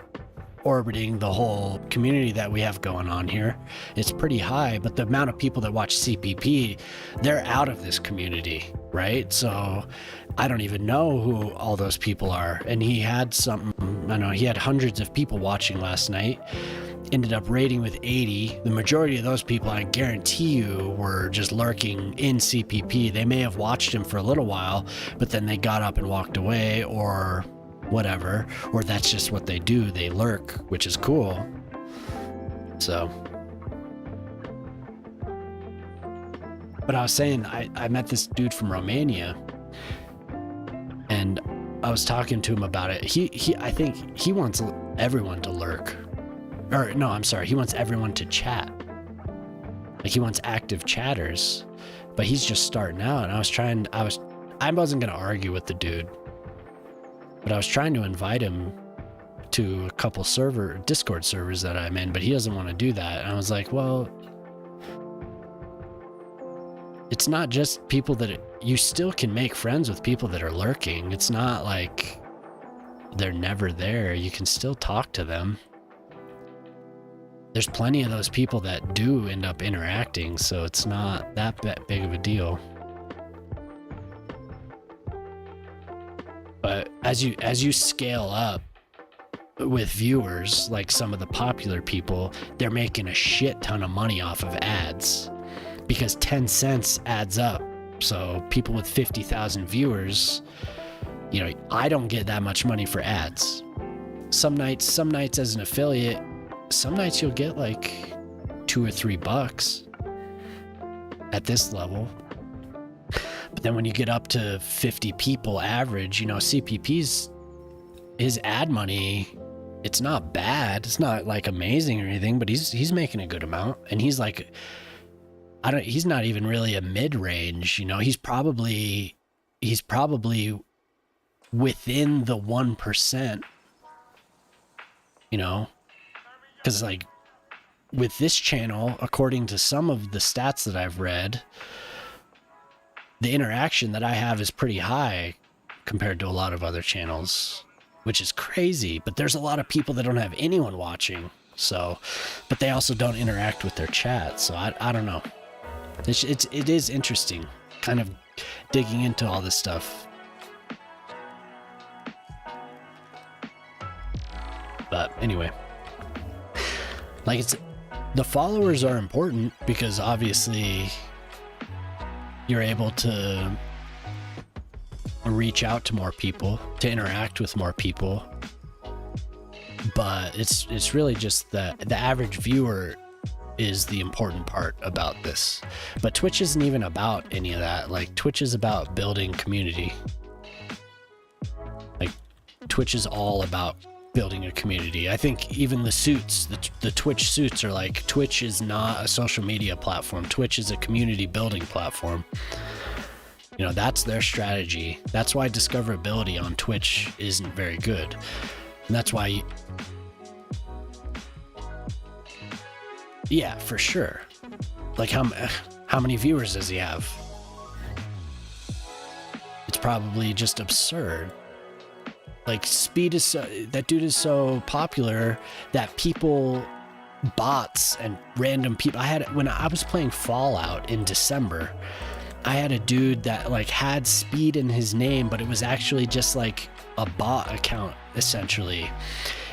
A: orbiting the whole community that we have going on here, it's pretty high. But the amount of people that watch CPP, they're out of this community, right? So I don't even know who all those people are. And he had he had hundreds of people watching last night, ended up raiding with 80. The majority of those people, I guarantee you, were just lurking in CPP. They may have watched him for a little while, but then they got up and walked away, or whatever, or that's just what they do. They lurk, which is cool. So, but I was saying, I met this dude from Romania, and I was talking to him about it. I think he wants everyone to lurk. Or no, I'm sorry, he wants everyone to chat. Like, he wants active chatters, but he's just starting out. And I wasn't gonna argue with the dude, but I was trying to invite him to a couple Discord servers that I'm in, but he doesn't want to do that. And I was like, well, it's not just people that you still can make friends with people that are lurking. It's not like they're never there. You can still talk to them. There's plenty of those people that do end up interacting, so it's not that big of a deal. But as you scale up with viewers, like some of the popular people, they're making a shit ton of money off of ads because 10 cents adds up. So people with 50,000 viewers, you know, I don't get that much money for ads. Some nights as an affiliate, some nights you'll get like $2 or $3 at this level. But then when you get up to 50 people average, you know, CPP's, his ad money, it's not bad. It's not like amazing or anything, but he's making a good amount. And he's like, he's not even really a mid-range, you know, he's probably within the 1%, you know, because like with this channel, according to some of the stats that I've read, the interaction that I have is pretty high compared to a lot of other channels, which is crazy. But there's a lot of people that don't have anyone watching, so, but they also don't interact with their chat. So I don't know. It is interesting, kind of digging into all this stuff. But anyway, like the followers are important because obviously you're able to reach out to more people, to interact with more people. But it's really just the average viewer is the important part about this. But Twitch isn't even about any of that. Like Twitch is about building community. Like Twitch is all about building a community. I think even the suits, the Twitch suits are like, Twitch is not a social media platform. Twitch is a community building platform. You know, that's their strategy. That's why discoverability on Twitch isn't very good. And that's why, yeah, for sure. Like how many viewers does he have? It's probably just absurd. Like Speed is that dude is so popular that people, bots and random people. When I was playing Fallout in December, I had a dude that like had Speed in his name, but it was actually just like a bot account essentially.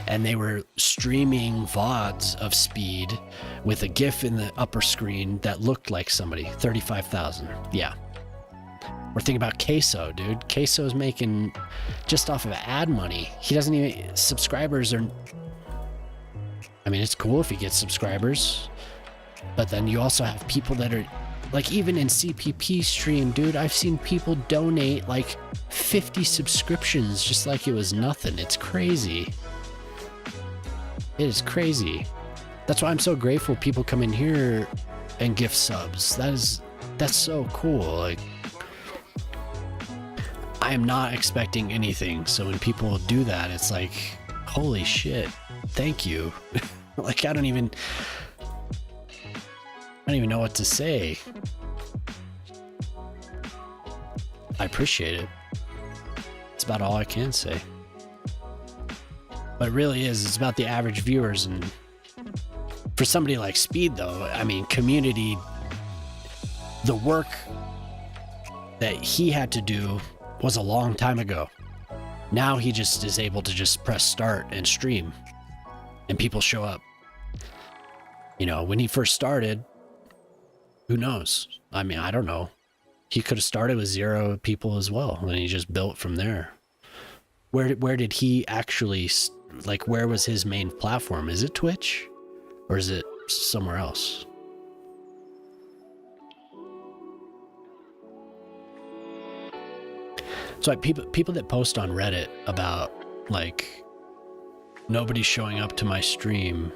A: And they were streaming VODs of Speed with a GIF in the upper screen that looked like somebody. 35,000. Yeah. We're thinking about Queso, dude. Queso's making just off of ad money. He doesn't even, subscribers are, I mean, it's cool if he gets subscribers, but then you also have people that are, like even in CPP stream, dude, I've seen people donate like 50 subscriptions just like it was nothing. It's crazy. It is crazy. That's why I'm so grateful people come in here and gift subs. That's so cool. Like, I am not expecting anything. So when people do that, it's like, holy shit, thank you. Like, I don't even know what to say. I appreciate it. It's about all I can say. But it really is. It's about the average viewers. And for somebody like Speed, though, I mean, community, the work that he had to do was a long time ago. Now he just is able to just press start and stream, and people show up. You know, when he first started, who knows? I mean, I don't know. He could have started with 0 people as well, and he just built from there. Where did he actually, like, where was his main platform? Is it Twitch, or is it somewhere else? So like people that post on Reddit about like nobody's showing up to my stream,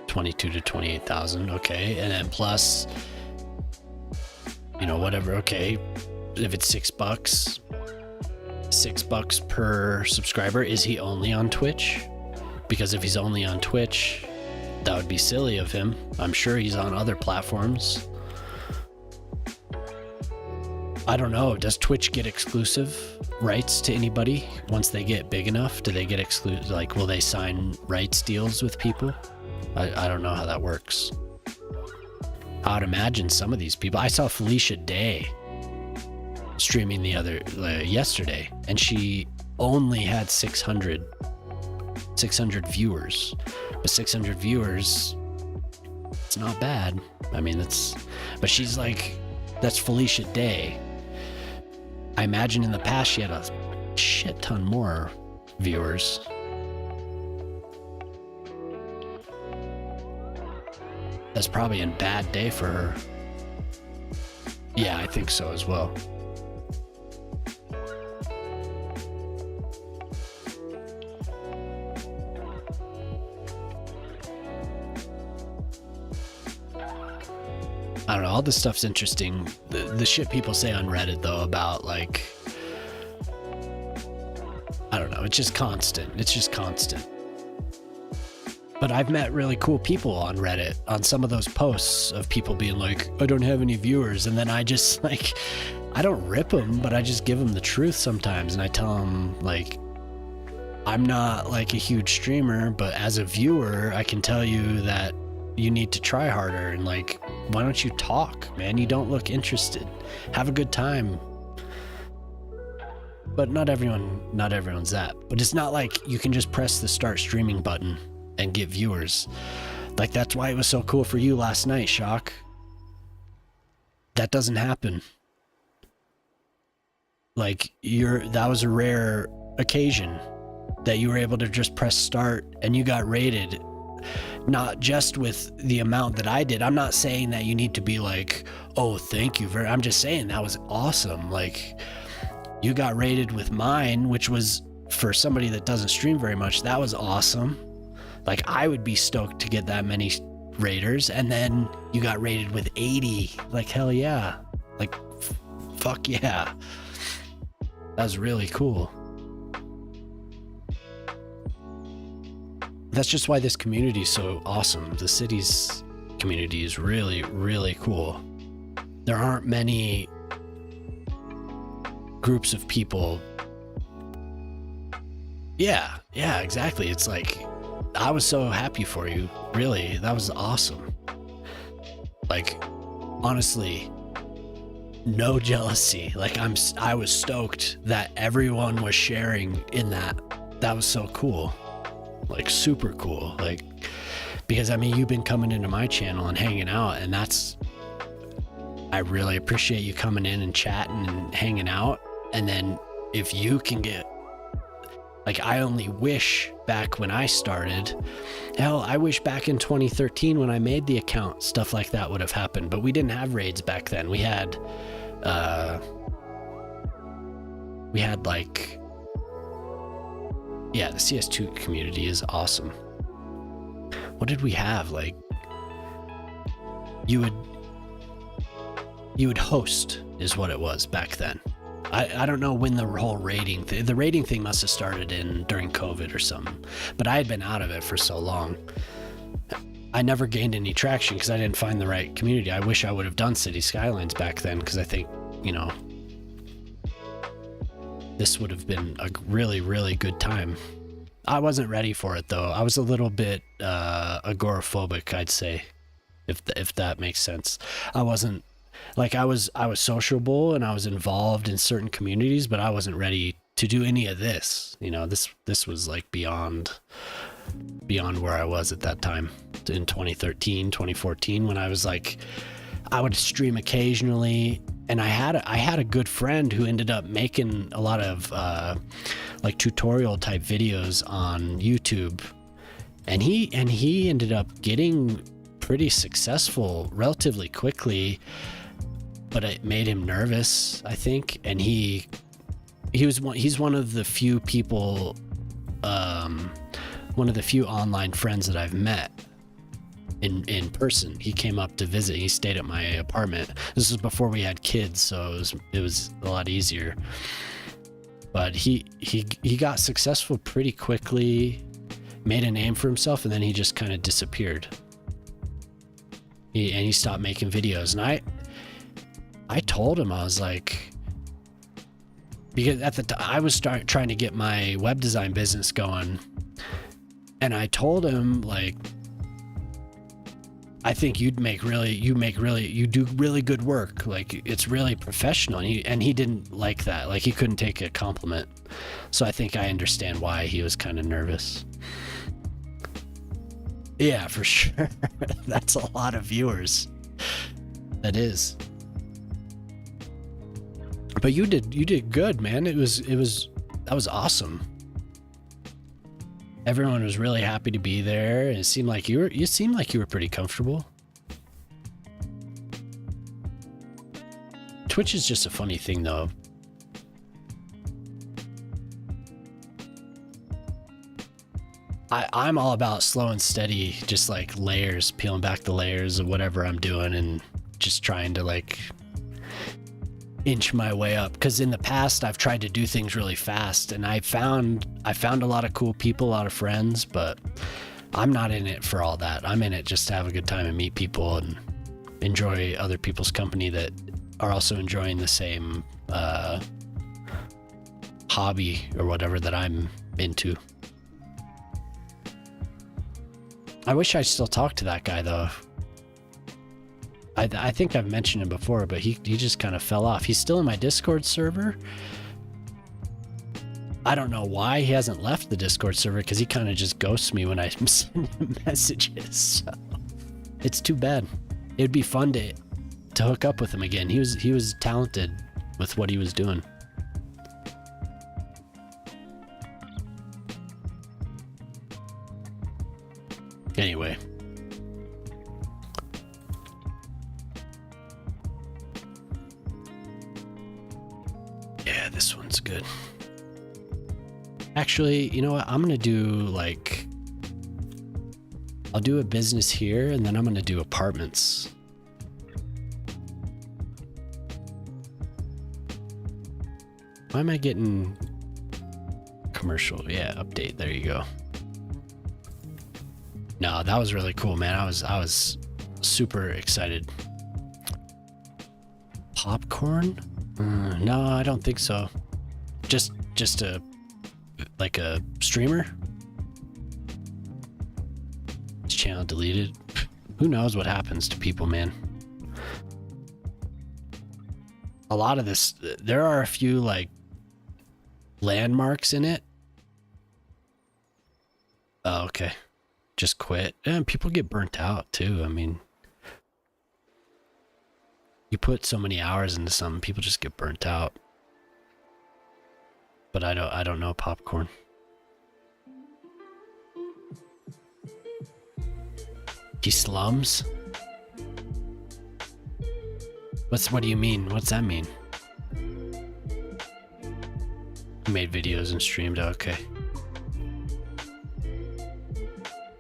A: 22 to 28,000, okay, and then plus, you know, whatever, okay, if it's $6, $6 per subscriber, is he only on Twitch? Because if he's only on Twitch, that would be silly of him. I'm sure he's on other platforms. I don't know. Does Twitch get exclusive rights to anybody once they get big enough? Do they get exclusive? Like, will they sign rights deals with people? I don't know how that works. I would imagine some of these people. I saw Felicia Day streaming yesterday, and she only had 600 viewers. But 600 viewers, it's not bad. I mean, but she's like, that's Felicia Day. I imagine in the past she had a shit ton more viewers. That's probably a bad day for her. Yeah, I think so as well. I don't know, all this stuff's interesting. The shit people say on Reddit, though, about, like, I don't know, it's just constant. But I've met really cool people on Reddit on some of those posts of people being like, I don't have any viewers. And then I just, like, I don't rip them, but I just give them the truth sometimes. And I tell them, like, I'm not, like, a huge streamer, but as a viewer, I can tell you that you need to try harder. And, like, why don't you talk, man? You don't look interested. Have a good time. But not everyone's that. But it's not like you can just press the start streaming button and get viewers. Like, that's why it was so cool for you last night, Shock. That doesn't happen. Like, that was a rare occasion that you were able to just press start and you got rated. Not just with the amount that I did. I'm not saying that you need to be like, oh, thank you I'm just saying that was awesome. Like, you got rated with mine, which was, for somebody that doesn't stream very much, that was awesome. Like, I would be stoked to get that many raters, and then you got rated with 80. Like, hell yeah. Like, fuck yeah. That was really cool. That's just why this community is so awesome. The Cities community is really, really cool. There aren't many groups of people. Yeah, exactly. It's like, I was so happy for you. Really, that was awesome. Like, honestly, no jealousy. Like, I was stoked that everyone was sharing in that. That was so cool. Like, super cool. Like, because I mean, you've been coming into my channel and hanging out, and I really appreciate you coming in and chatting and hanging out. And then if you can get, like, I only wish back when I started, hell, I wish back in 2013 when I made the account, stuff like that would have happened. But we didn't have raids back then. We had like, yeah, the CS2 community is awesome. What did we have? Like, you would host is what it was back then. I don't know when the whole rating the rating thing must have started during COVID or something, but I had been out of it for so long. I never gained any traction because I didn't find the right community. I wish I would have done Cities Skylines back then, because I think, you know, this would have been a really, really good time. I wasn't ready for it, though. I was a little bit agoraphobic, I'd say, if that makes sense. I wasn't, like, I was sociable and I was involved in certain communities, but I wasn't ready to do any of this. You know, this was like beyond where I was at that time in 2013, 2014, when I was like, I would stream occasionally, and I had a good friend who ended up making a lot of like tutorial type videos on YouTube, and he ended up getting pretty successful relatively quickly, but it made him nervous, I think. And he's one of the few people, one of the few online friends that I've met in person. He came up to visit. He stayed at my apartment. This was before we had kids, so it was a lot easier. But he got successful pretty quickly, made a name for himself, and then he just kind of disappeared. He stopped making videos, and I told him, I was like, because at the time I was trying to get my web design business going, and I told him, like, I think you do really good work. Like, it's really professional. And he didn't like that. Like, he couldn't take a compliment. So I think I understand why he was kind of nervous. Yeah, for sure. That's a lot of viewers. That is. But you did good, man. That was awesome. Everyone was really happy to be there, and it seemed like you were pretty comfortable. Twitch is just a funny thing, though. I'm all about slow and steady, just like layers, peeling back the layers of whatever I'm doing, and just trying to like inch my way up. Because in the past I've tried to do things really fast, and I found a lot of cool people, a lot of friends, but I'm not in it for all that. I'm in it just to have a good time and meet people and enjoy other people's company that are also enjoying the same hobby or whatever that I'm into. I wish I still talked to that guy, though. I think I've mentioned him before, but he just kind of fell off. He's still in my Discord server. I don't know why he hasn't left the Discord server, because he kind of just ghosts me when I send him messages. So it's too bad. It'd be fun to hook up with him again. He was talented with what he was doing. Anyway. Yeah, this one's good. Actually, you know what? I'm gonna do like, I'll do a business here, and then I'm gonna do apartments. Why am I getting commercial? Yeah, update. There you go. No, that was really cool, man. I was super excited. Popcorn? No, I don't think so. Just a streamer. His channel deleted. Who knows what happens to people, man. A lot of this, there are a few like landmarks in it. Oh, okay. Just quit. And people get burnt out too. I mean, you put so many hours into something, people just get burnt out. But I don't know popcorn. He slums? What do you mean? What's that mean? He made videos and streamed. Okay.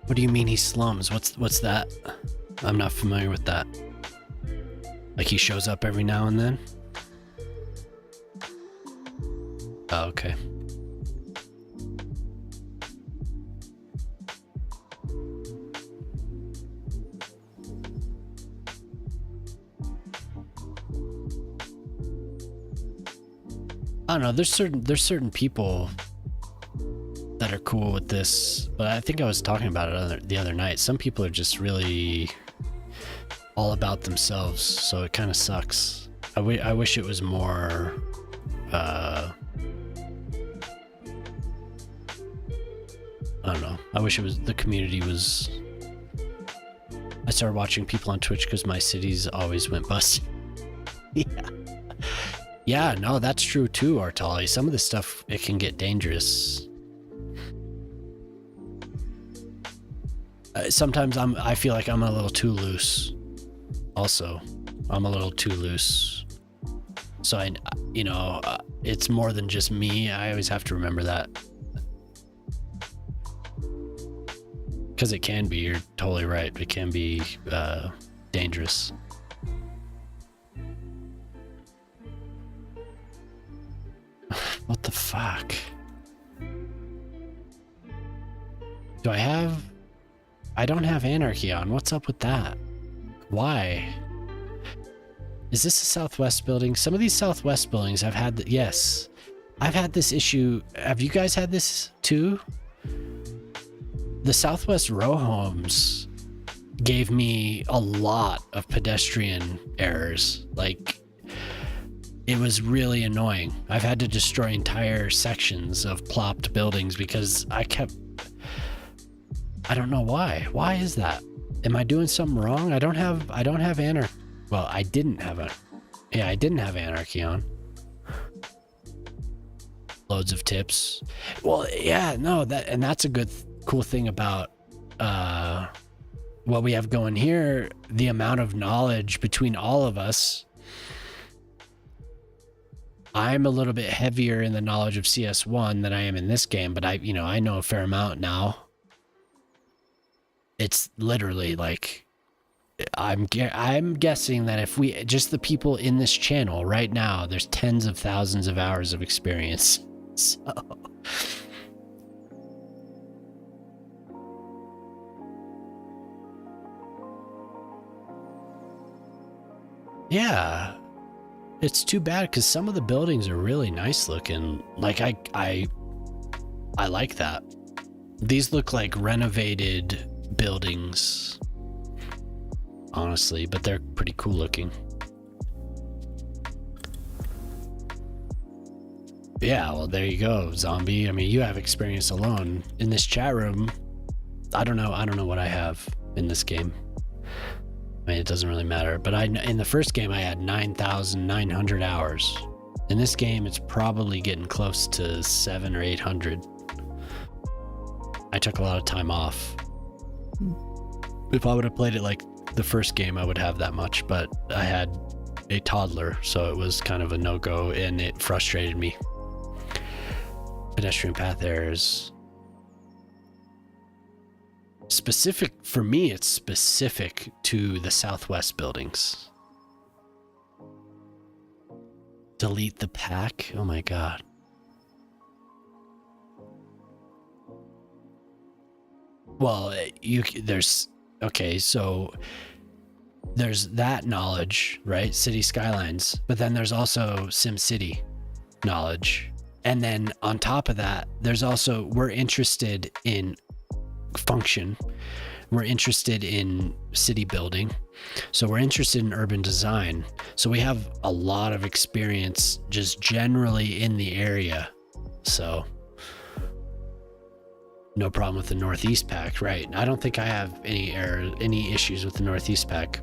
A: What do you mean he slums? What's that? I'm not familiar with that. Like he shows up every now and then? Oh, okay. I don't know, there's certain people that are cool with this, but I think I was talking about it the other night. Some people are just really all about themselves, so it kind of sucks. I wish it was more I don't know. I wish it was, the community was. I started watching people on Twitch because my cities always went bust. Yeah. Yeah, no, that's true too, Artali. Some of this stuff, it can get dangerous. Sometimes I feel like I'm a little too loose. Also, I'm a little too loose. So it's more than just me. I always have to remember that. Because it can be, you're totally right. It can be dangerous. What the fuck? I don't have anarchy on. What's up with that? Why? Is this a Southwest building? Some of these Southwest buildings have had yes. I've had this issue. Have you guys had this too? The Southwest row homes gave me a lot of pedestrian errors. Like, it was really annoying. I've had to destroy entire sections of plopped buildings because I don't know why. Why is that? Am I doing something wrong? I don't have anarchy. Well, I didn't have anarchy on. Loads of tips. Well, yeah, no, that's a cool thing about what we have going here. The amount of knowledge between all of us. I'm a little bit heavier in the knowledge of CS1 than I am in this game, but I know a fair amount now. It's literally like, I'm guessing that if we, just the people in this channel right now, there's tens of thousands of hours of experience. So yeah, it's too bad because some of the buildings are really nice looking. Like I like that. These look like renovated buildings, honestly, but they're pretty cool looking. Yeah, well, there you go, zombie. I mean, you have experience alone in this chat room. I don't know what I have in this game. I mean, it doesn't really matter, but in the first game I had 9,900 hours. In this game, it's probably getting close to 700 or 800. I took a lot of time off. If I would have played it like the first game, I would have that much, but I had a toddler, so it was kind of a no-go, and it frustrated me. Pedestrian path errors. Specific, for me, it's specific to the Southwest buildings. Delete the pack? Oh my god. Well, okay, so there's that knowledge, right? Cities Skylines, but then there's also SimCity knowledge. And then on top of that, there's also, we're interested in function. We're interested in city building. So we're interested in urban design. So we have a lot of experience just generally in the area. So no problem with the Northeast pack, right? I don't think I have any issues with the Northeast pack.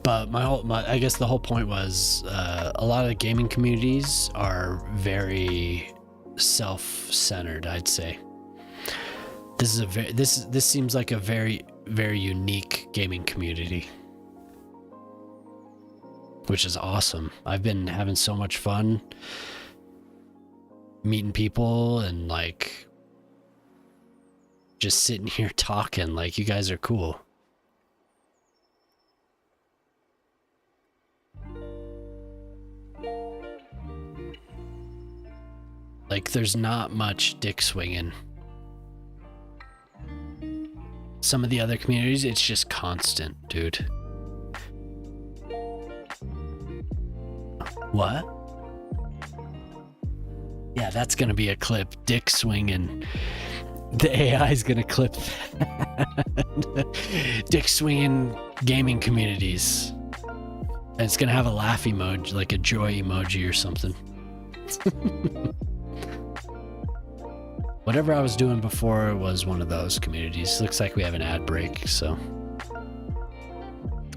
A: But I guess the whole point was a lot of the gaming communities are very self-centered, I'd say. This seems like a very, very unique gaming community, which is awesome. I've been having so much fun meeting people and like just sitting here talking. Like, you guys are cool. Like, there's not much dick swinging. Some of the other communities, it's just constant, dude. What? Yeah, that's gonna be a clip. Dick swinging. The AI is gonna clip that. Dick swinging gaming communities. And it's gonna have a laugh emoji, like a joy emoji or something. Whatever I was doing before was one of those communities. Looks like we have an ad break, so.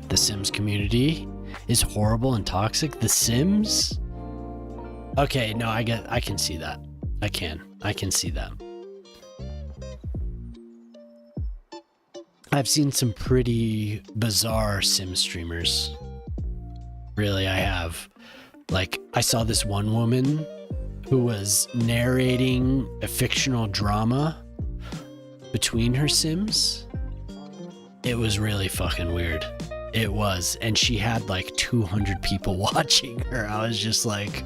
A: The Sims community is horrible and toxic. The Sims? Okay, no, I can see that. I can see that. I've seen some pretty bizarre Sim streamers. Really, I have. Like, I saw this one woman who was narrating a fictional drama between her Sims. It was really fucking weird. It was. And she had like 200 people watching her. I was just like,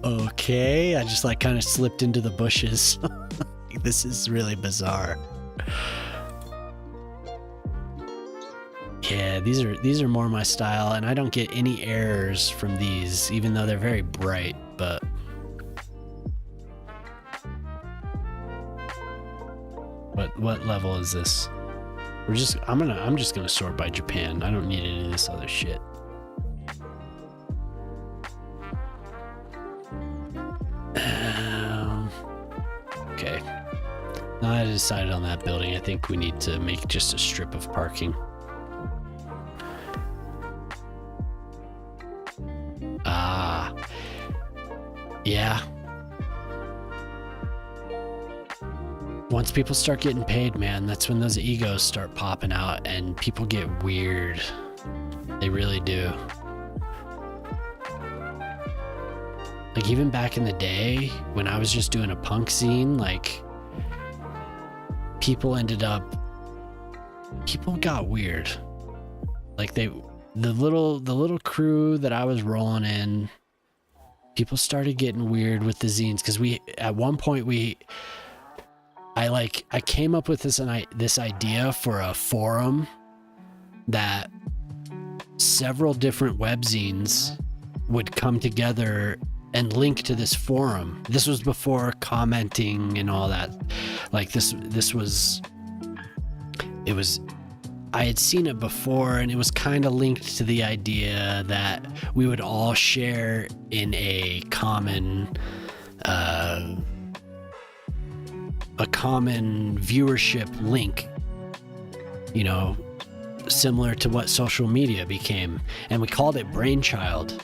A: okay. I just like kind of slipped into the bushes. This is really bizarre. Yeah, these are more my style, and I don't get any errors from these, even though they're very bright, but what level is this? I'm just gonna sort by Japan. I don't need any of this other shit. Okay. Now I decided on that building. I think we need to make just a strip of parking. Yeah. Once people start getting paid, man, that's when those egos start popping out and people get weird. They really do. Like, even back in the day when I was just doing a punk zine, like, people got weird. Like, the little crew that I was rolling in, people started getting weird with the zines, because at one point I came up with this idea for a forum that several different webzines would come together and link to this forum. This was before commenting and all that. Like, I had seen it before, and it was kind of linked to the idea that we would all share in a common viewership link, you know, similar to what social media became, and we called it Brainchild,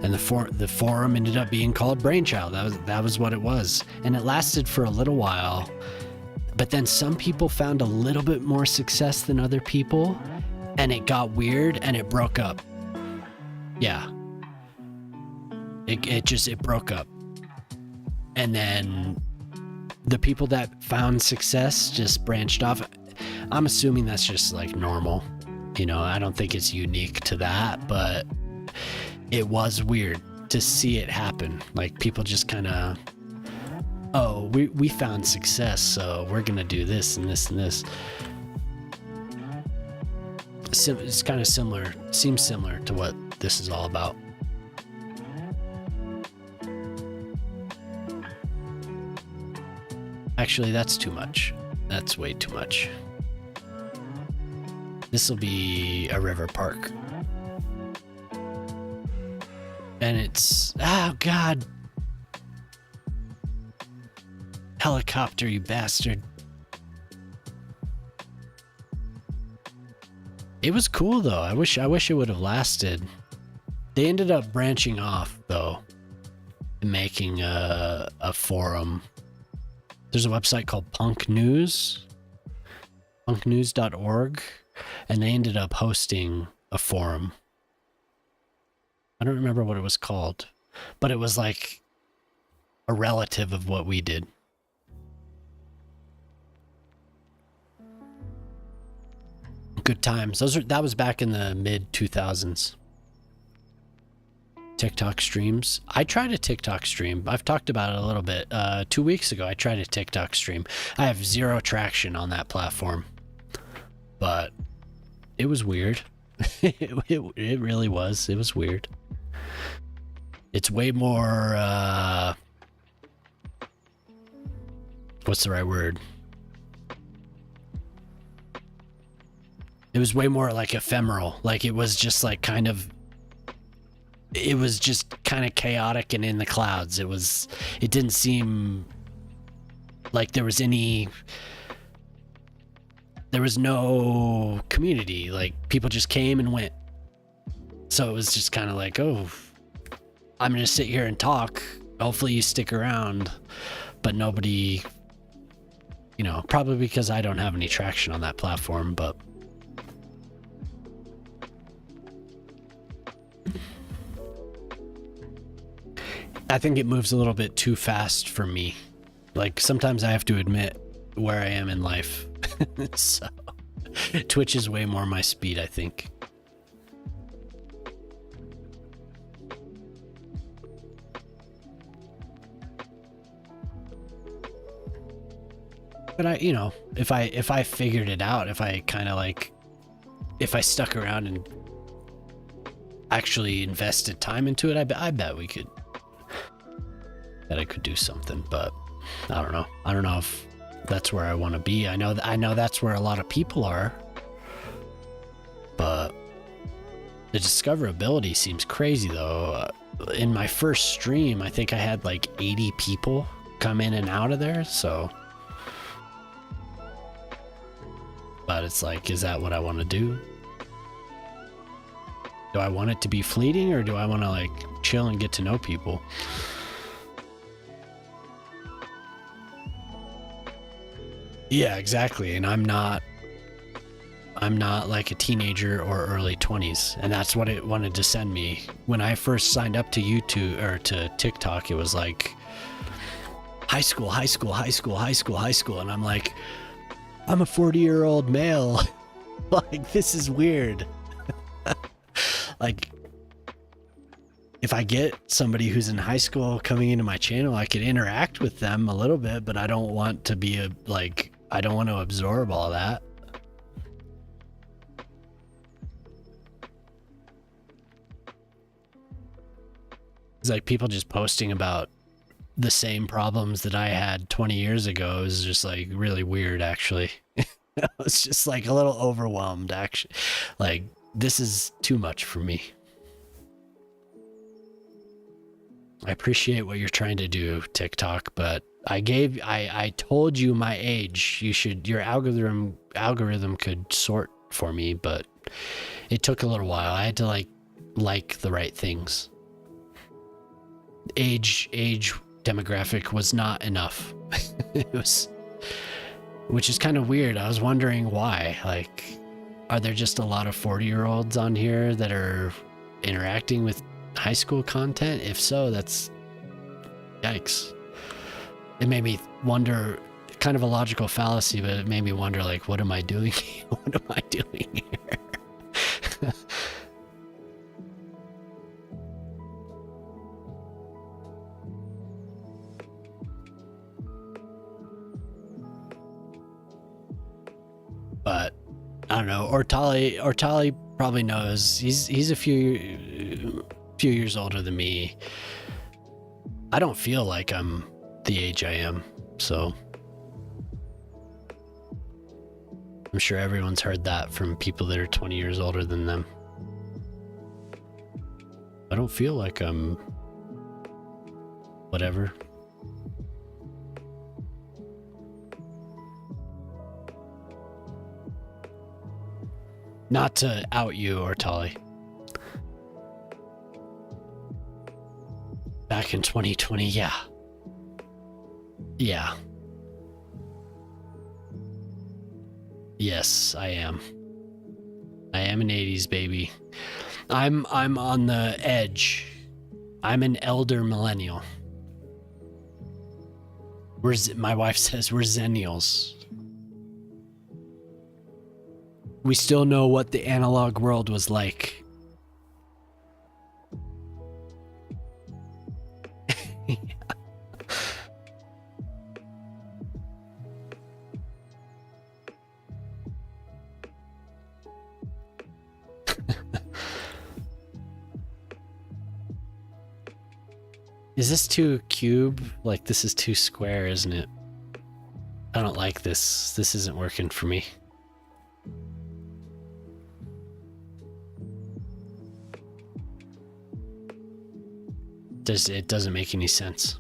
A: and the forum ended up being called Brainchild. That was what it was, and it lasted for a little while. But then some people found a little bit more success than other people, and it got weird, and it broke up. Yeah. It broke up. And then the people that found success just branched off. I'm assuming that's just like normal. You know, I don't think it's unique to that, but it was weird to see it happen. Like, people just kind of, oh, we found success, so we're gonna do this and this and this. It's kind of similar, seems similar to what this is all about. Actually, that's too much. That's way too much. This will be a river park. And it's, oh God. Helicopter, you bastard. It was cool though. I wish it would have lasted. They ended up branching off though, and making a forum. There's a website called Punk News, punknews.org, and they ended up hosting a forum. I don't remember what it was called, but it was like a relative of what we did. Good times. That was back in the mid 2000s. TikTok streams. I tried a TikTok stream. I've talked about it a little bit. 2 weeks ago, I tried a TikTok stream. I have zero traction on that platform, but it was weird. It really was. It was weird. It's way more, what's the right word? It was way more like ephemeral. Like, it was just like it was just kind of chaotic and in the clouds. It didn't seem like there was no community. Like, people just came and went. So it was just kind of like, oh, I'm going to sit here and talk. Hopefully you stick around. But nobody, you know, probably because I don't have any traction on that platform, but I think it moves a little bit too fast for me. Like, sometimes I have to admit where I am in life. So Twitch is way more my speed, I think. But if I figured it out, if I kind of like, if I stuck around and actually invested time into it, I bet we could, that I could do something. But I don't know. I don't know if that's where I want to be. I know that's where a lot of people are, but the discoverability seems crazy though. In my first stream, I think I had like 80 people come in and out of there. So, but it's like, is that what I want to do? Do I want it to be fleeting, or do I want to like chill and get to know people? Yeah, exactly. And I'm not like a teenager or early 20s, and that's what it wanted to send me. When I first signed up to YouTube or to TikTok, it was like high school, and I'm like, I'm a 40-year-old male. Like, this is weird. Like, if I get somebody who's in high school coming into my channel, I could interact with them a little bit, but I don't want to be I don't want to absorb all that. It's like people just posting about the same problems that I had 20 years ago is just like really weird, actually. I was just like a little overwhelmed, actually. Like, this is too much for me. I appreciate what you're trying to do, TikTok, but I told you my age. Your algorithm could sort for me, but it took a little while. I had to like the right things. Age demographic was not enough. It was, which is kind of weird. I was wondering why. Like, are there just a lot of 40-year-olds on here that are interacting with high school content? If so, that's yikes. It made me wonder, kind of a logical fallacy, but it made me wonder, like, what am I doing? What am I doing here? But I don't know. Ortali probably knows. He's a few years older than me. I don't feel like I'm the age I am, so I'm sure everyone's heard that from people that are 20 years older than them. I don't feel like I'm whatever. Not to out you, Ortali. Back in 2020, yeah. Yeah. Yes, I am. I am an 80s baby. I'm on the edge. I'm an elder millennial. My wife says we're zennials. We still know what the analog world was like. Yeah. Is this too cube? Like, this is too square, isn't it? I don't like this. This isn't working for me. It doesn't make any sense.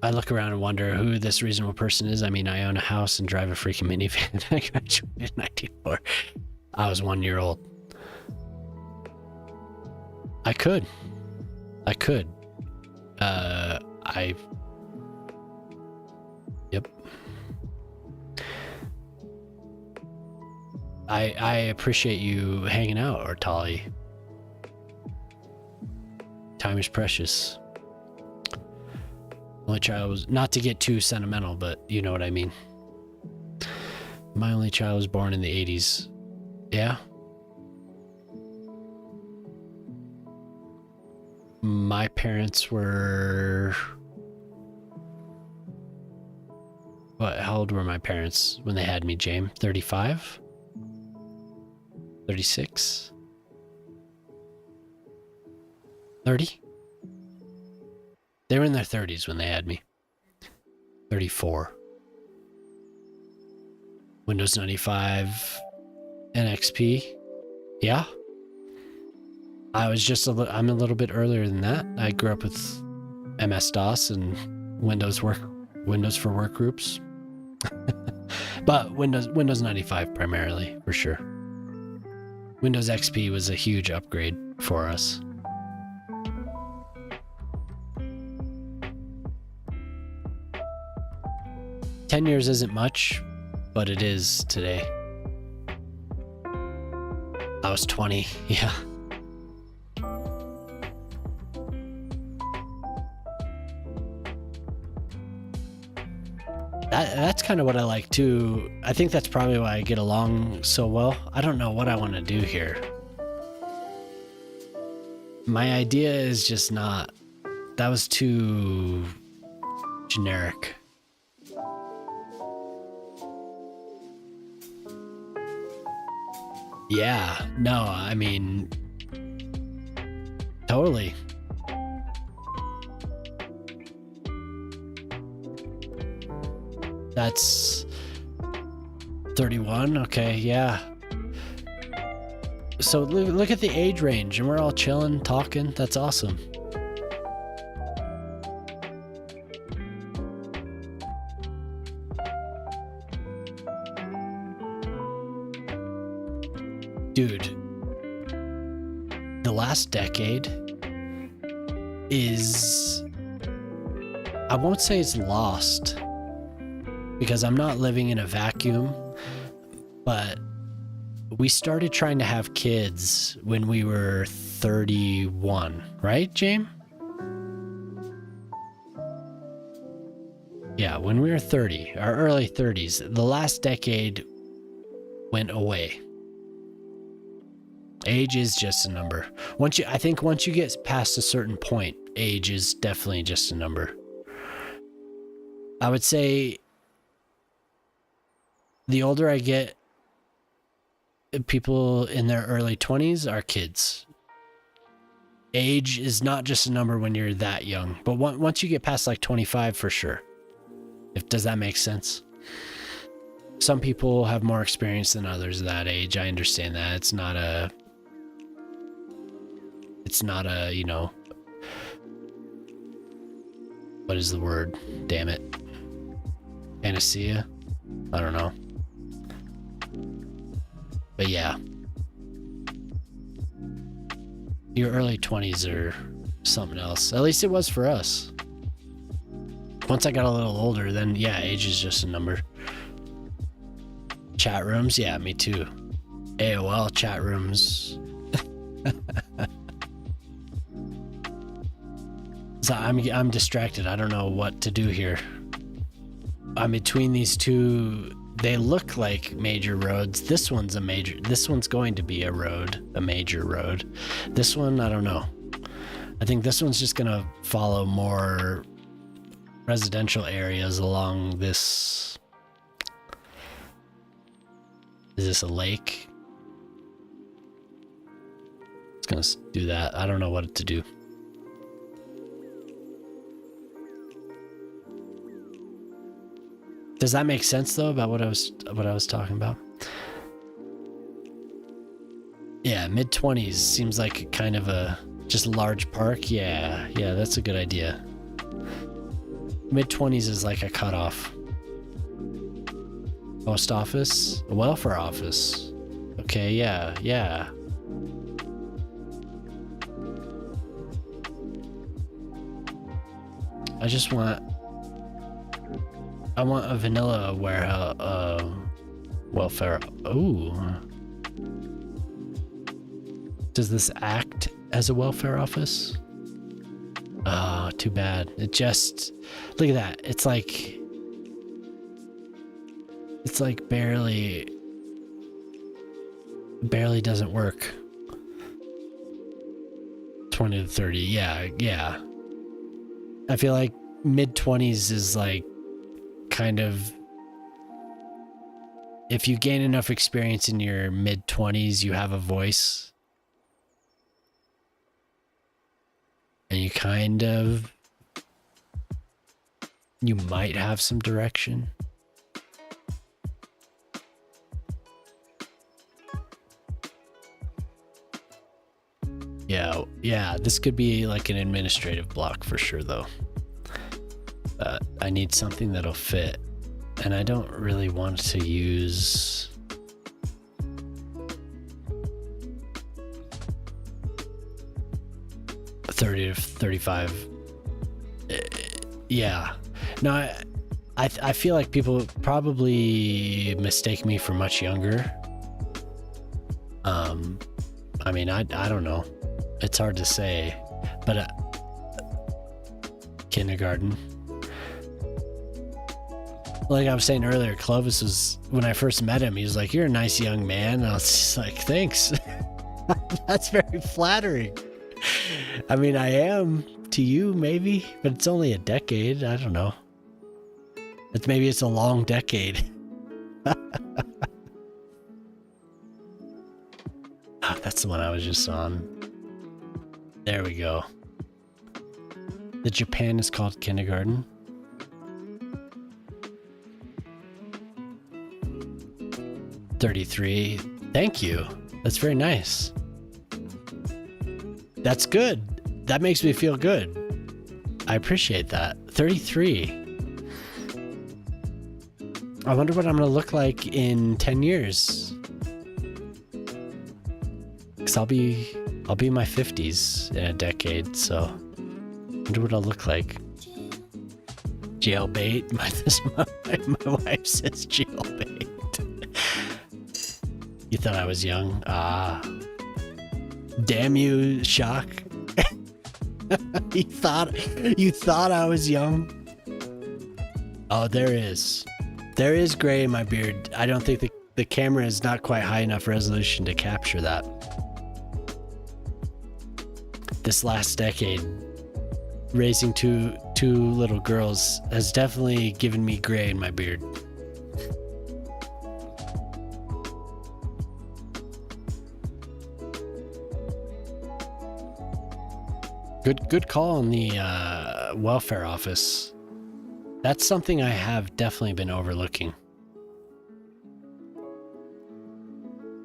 A: I look around and wonder who this reasonable person is. I mean, I own a house and drive a freaking minivan. I graduated in 94. I was 1 year old. I could. Yep. I appreciate you hanging out, Ortali. Time is precious. Only child was, not to get too sentimental, but you know what I mean. My only child was born in the 80s. Yeah? My parents were... How old were my parents when they had me, James? 35? 36? 30? They were in their 30s when they had me. 34. Windows 95 NXP. Yeah. I'm a little bit earlier than that. I grew up with MS-DOS and Windows for work groups. But Windows 95 primarily, for sure. Windows XP was a huge upgrade for us. "10 years isn't much, but it is today." I was 20, yeah. That's kind of what I like too. I think that's probably why I get along so well. I don't know what I want to do here. My idea is just not... That was too generic. Yeah, no, I mean, totally. That's 31, okay, yeah. So look at the age range, and we're all chilling, talking. That's awesome. Dude, the last decade is... I won't say it's lost, because I'm not living in a vacuum, but we started trying to have kids when we were 31, right, James? Yeah, when we were 30, our early 30s. The last decade went away. Age is just a number. I think once you get past a certain point, age is definitely just a number. I would say the older I get, people in their early 20s are kids. Age is not just a number when you're that young, but once you get past like 25, for sure. Does that make sense? Some people have more experience than others at that age. I understand that. It's not a, you know, what is the word? Damn it. Panacea? I don't know. But yeah. Your early 20s are something else. At least it was for us. Once I got a little older, then yeah, age is just a number. Chat rooms? Yeah, me too. AOL chat rooms. So I'm distracted. I don't know what to do here. I'm between these two. They look like major roads. This one's going to be a major road. This one, I don't know. I think this one's just gonna follow more residential areas along this. Is this a lake? It's gonna do that. I don't know what to do. Does that make sense though about what I was talking about? Yeah, mid-20s seems like kind of a just large park. Yeah, that's a good idea. Mid-20s is like a cutoff. Post office, a welfare office. Okay, yeah. I want a vanilla warehouse, welfare. Ooh. Does this act as a welfare office? Oh, too bad. It just, look at that. It's like barely doesn't work. 20 to 30. Yeah. I feel like mid-20s is like kind of, if you gain enough experience in your mid-20s, you have a voice. And you might have some direction. Yeah, this could be like an administrative block for sure, though. I need something that'll fit, and I don't really want to use... $30 to $35. Yeah. No, I feel like people probably mistake me for much younger. I mean, I don't know. It's hard to say, but kindergarten. Like I was saying earlier, Clovis was, when I first met him, he was like, "You're a nice young man." And I was just like, "Thanks." That's very flattering. I mean, I am to you, maybe, but it's only a decade. I don't know. Maybe it's a long decade. Oh, that's the one I was just on. There we go. The Japan is called kindergarten. $33. Thank you. That's very nice. That's good. That makes me feel good. I appreciate that. 33. I wonder what I'm going to look like in 10 years. Because I'll be in my 50s in a decade, so I wonder what I'll look like. Jailbait. My wife says jailbait. You thought I was young? Ah. Damn you, Shock. You thought I was young? Oh, there is gray in my beard. I don't think the camera is not quite high enough resolution to capture that. This last decade, raising two little girls has definitely given me gray in my beard. Good call on the welfare office. That's something I have definitely been overlooking.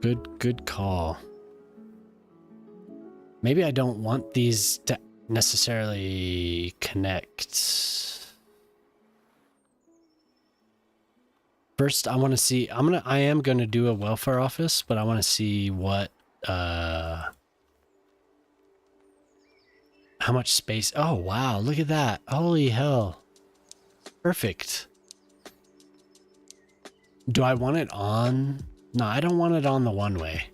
A: Good call. Maybe I don't want these to necessarily connect. First, I want to see. I am going to do a welfare office, but I want to see what how much space. Oh, wow. Look at that. Holy hell. Perfect. Do I want it on? No, I don't want it on the one way.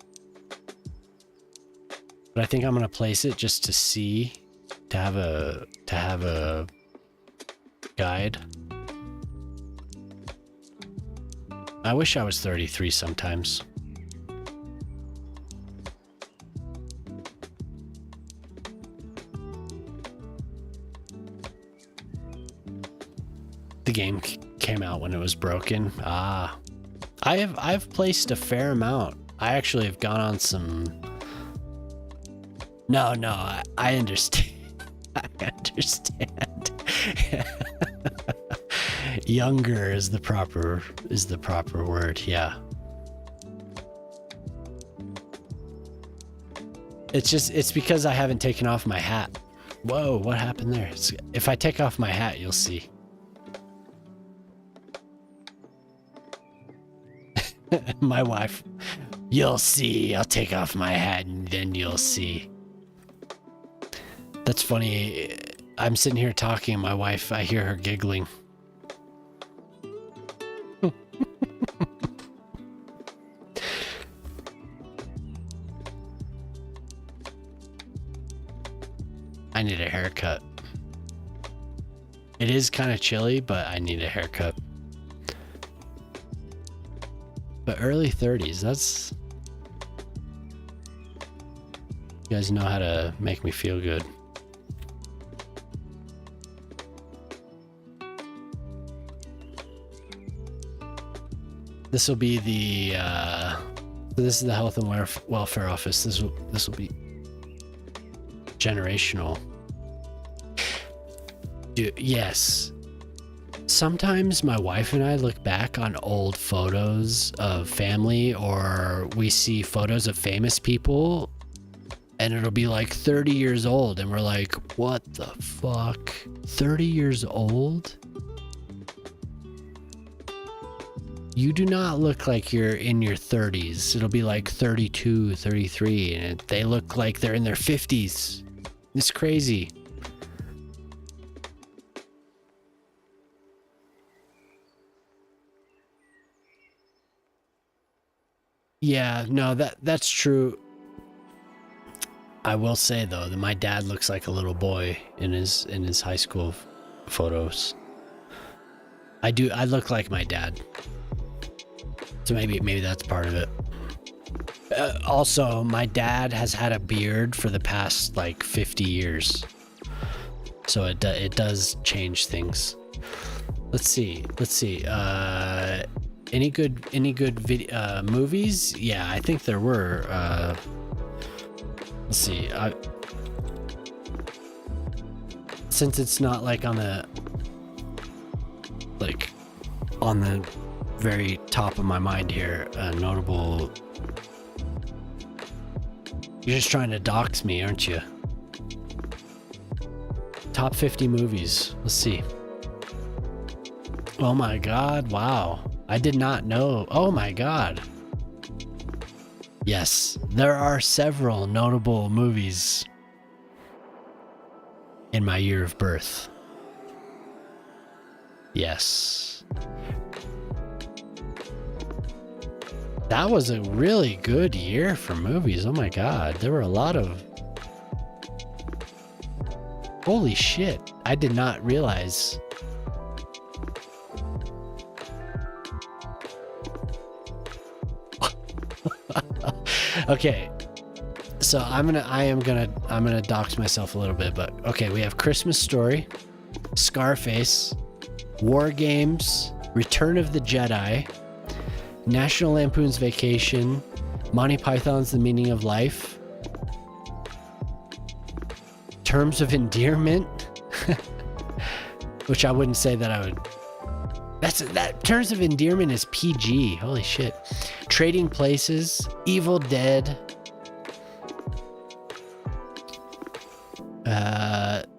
A: But I think I'm going to place it just to see, to have a guide. I wish I was 33 sometimes. The game came out when it was broken. Ah, I've placed a fair amount. I actually have gone on some. No, I understand. I understand. Younger is the proper word. Yeah. It's because I haven't taken off my hat. Whoa, what happened there? If I take off my hat, you'll see. My wife, you'll see. I'll take off my hat and then you'll see. That's funny. I'm sitting here talking, and my wife, I hear her giggling. I need a haircut. It is kind of chilly, but I need a haircut. But early 30s, You guys know how to make me feel good. This will be the this is the health and welfare office. This will be generational. Dude, yes. Sometimes my wife and I look back on old photos of family, or we see photos of famous people, and it'll be like 30 years old, and we're like, what the fuck? 30 years old? You do not look like you're in your 30s. It'll be like 32, 33, and they look like they're in their 50s. It's crazy. Yeah, no, that's true. I will say though that my dad looks like a little boy in his high school photos. I look like my dad. So maybe that's part of it. Also, my dad has had a beard for the past like 50 years. So it does change things. Let's see. Any good movies? Yeah, I think there were. Let's see. Since it's not like on the very top of my mind here, notable. You're just trying to dox me, aren't you? Top 50 movies. Let's see. Oh my God! Wow. I did not know. Oh my God. Yes, there are several notable movies in my year of birth. Yes. That was a really good year for movies. Oh my God. There were a lot of... Holy shit. I did not realize... Okay, so I'm gonna dox myself a little bit, but okay, we have Christmas Story, Scarface, War Games, Return of the Jedi, National Lampoon's Vacation, Monty Python's The Meaning of Life, Terms of Endearment, which I wouldn't say that I would. That Terms of Endearment is PG. Holy shit. Trading Places, Evil Dead.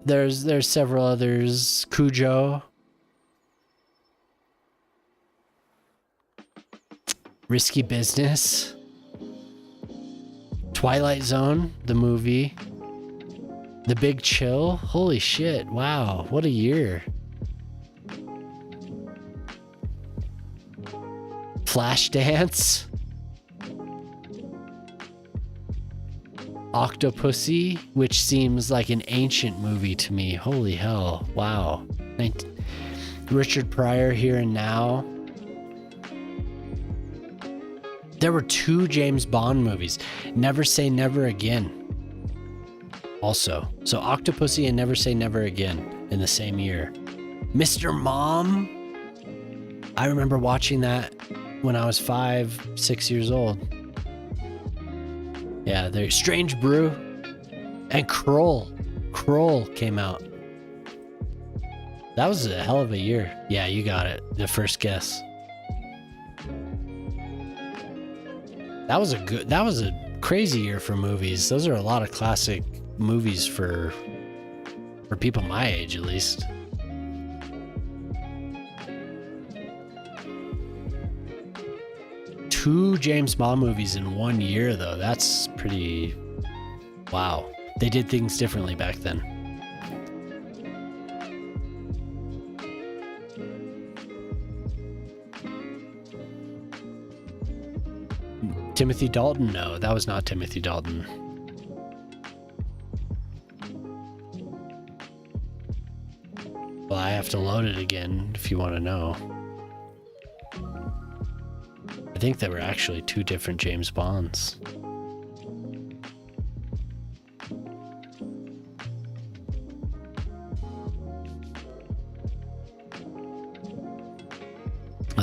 A: There's several others. Cujo. Risky Business. Twilight Zone, the movie. The Big Chill. Holy shit. Wow. What a year. Flashdance, Octopussy, which seems like an ancient movie to me. Holy hell. Wow. Richard Pryor, Here and Now. There were 2 James Bond movies. Never Say Never Again. Also. So Octopussy and Never Say Never Again in the same year. Mr. Mom. I remember watching that when I was 5, 6 years old. Yeah, there's Strange Brew and Kroll. Kroll came out. That was a hell of a year. Yeah, you got it. The first guess. That was a crazy year for movies. Those are a lot of classic movies for people my age, at least. Two James Bond movies in 1 year, though. That's pretty... Wow. They did things differently back then. Timothy Dalton? No, that was not Timothy Dalton. Well, I have to load it again if you want to know. I think there were actually 2 different James Bonds.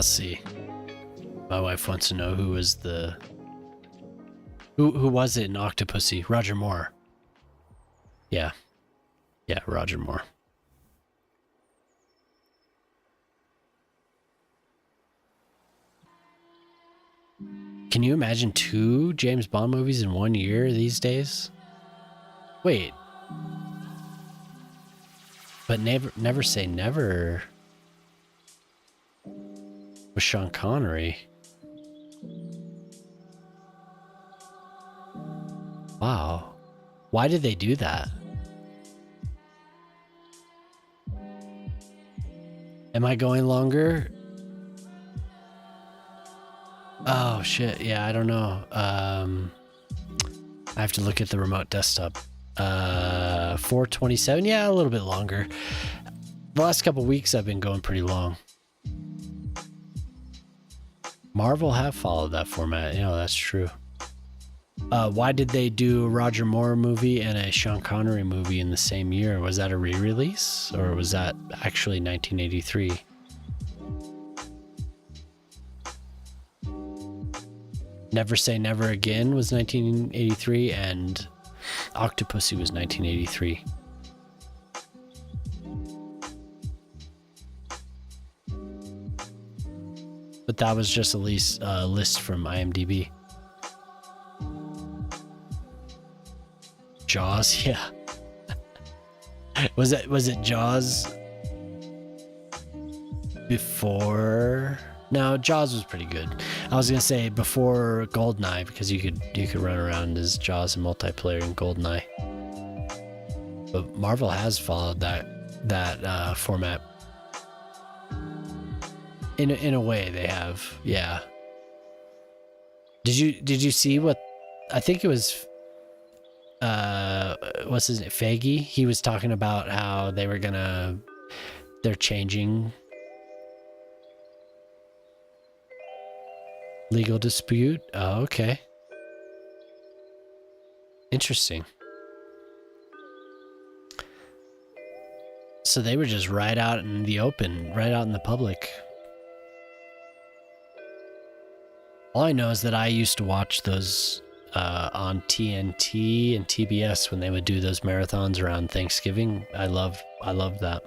A: Let's see. My wife wants to know who was the... Who was it in Octopussy? Roger Moore. Yeah. Yeah, Roger Moore. Can you imagine 2 James Bond movies in 1 year these days? Wait. But Never Say Never with Sean Connery. Wow. Why did they do that? Am I going longer? Oh shit, yeah, I don't know. I have to look at the remote desktop. 427, yeah, a little bit longer. The last couple weeks I've been going pretty long. Marvel have followed that format, you know, that's true. Why did they do a Roger Moore movie and a Sean Connery movie in the same year? Was that a re-release or was that actually 1983? Never Say Never Again was 1983 and Octopussy was 1983. But that was just a list from IMDb. Jaws, yeah. Was it Jaws before? No, Jaws was pretty good. I was gonna say before GoldenEye because you could run around as Jaws in multiplayer in GoldenEye. But Marvel has followed that format. In a way, they have. Yeah. Did you see what? I think it was. What's his name? Feige. He was talking about how they're changing. Legal dispute? Oh, okay. Interesting. So they were just right out in the open, right out in the public. All I know is that I used to watch those on TNT and TBS when they would do those marathons around Thanksgiving. I love that.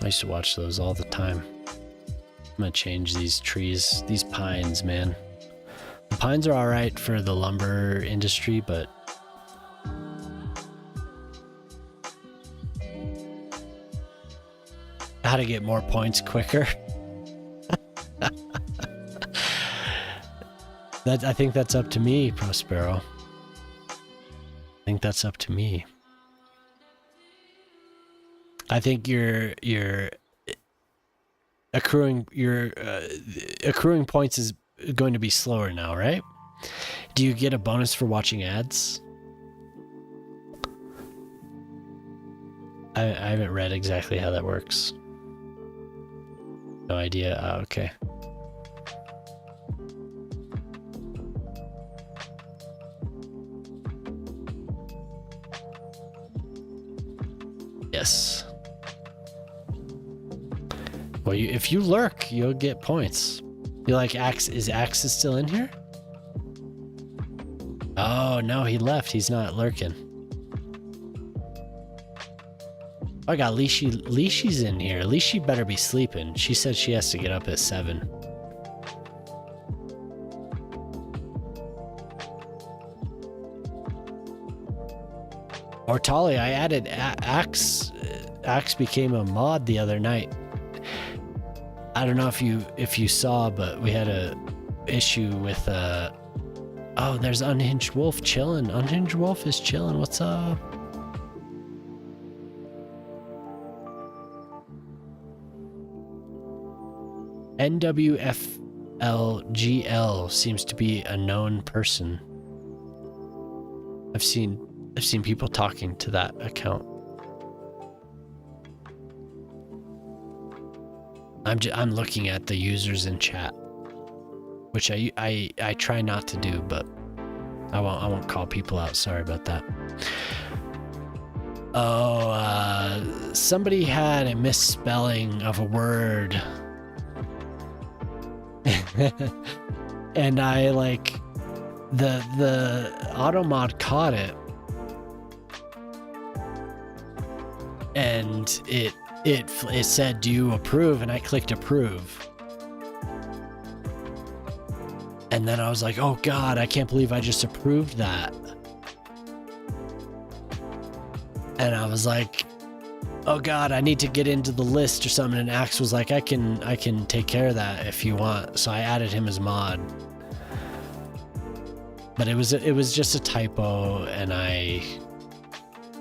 A: I used to watch those all the time. I'm gonna change these trees, these pines, man. The pines are alright for the lumber industry, but how to get more points quicker. I think that's up to me, Prospero. I think that's up to me. I think your accruing points is going to be slower now, right? Do you get a bonus for watching ads? I haven't read exactly how that works. No idea. Oh, okay. Yes. Well, if you lurk, you'll get points. You like Axe? Is Axe still in here? Oh no, he left. He's not lurking. I got Leashy. Leashy's in here. Leashy better be sleeping. She said she has to get up at 7. Or Tali, I added Axe. Axe became a mod the other night. I don't know if you saw, but we had a issue with oh, there's Unhinged Wolf chilling. Unhinged Wolf is chilling. What's up? NWFLGL seems to be a known person. I've seen people talking to that account. I'm looking at the users in chat, which I try not to do, but I won't call people out. Sorry about that. Somebody had a misspelling of a word. And I like the auto mod caught it, and it said, "Do you approve?" And I clicked approve. And then I was like, "Oh God, I can't believe I just approved that." And I was like, "Oh God, I need to get into the list or something." And Axe was like, I can take care of that if you want." So I added him as mod. But it was just a typo, and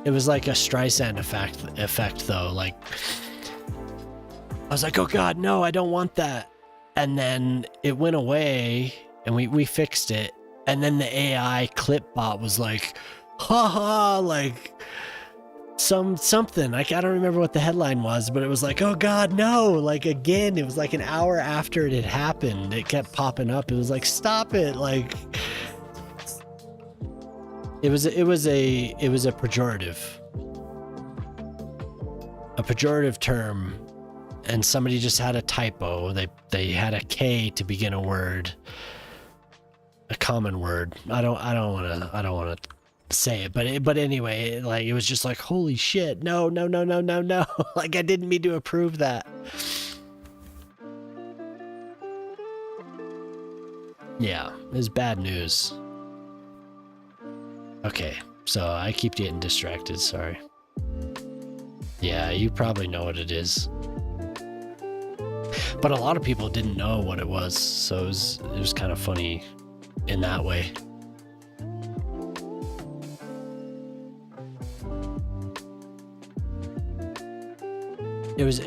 A: it was like a Streisand effect though. Like, I was like, "Oh God, no, I don't want that." And then it went away, and we fixed it. And then the AI clip bot was like, haha, like something. Like, I don't remember what the headline was, but it was like, "Oh God, no!" Like, again, it was like an hour after it had happened. It kept popping up. It was like, "Stop it!" Like, it was a pejorative term, and somebody just had a typo. They had a K to begin a word, a common word. I don't want to say it, but anyway, like, it was just like, holy shit, no. Like, I didn't mean to approve that. Yeah, it's bad news. Okay, so I keep getting distracted, sorry. Yeah, you probably know what it is. But a lot of people didn't know what it was, so it was kind of funny in that way. It was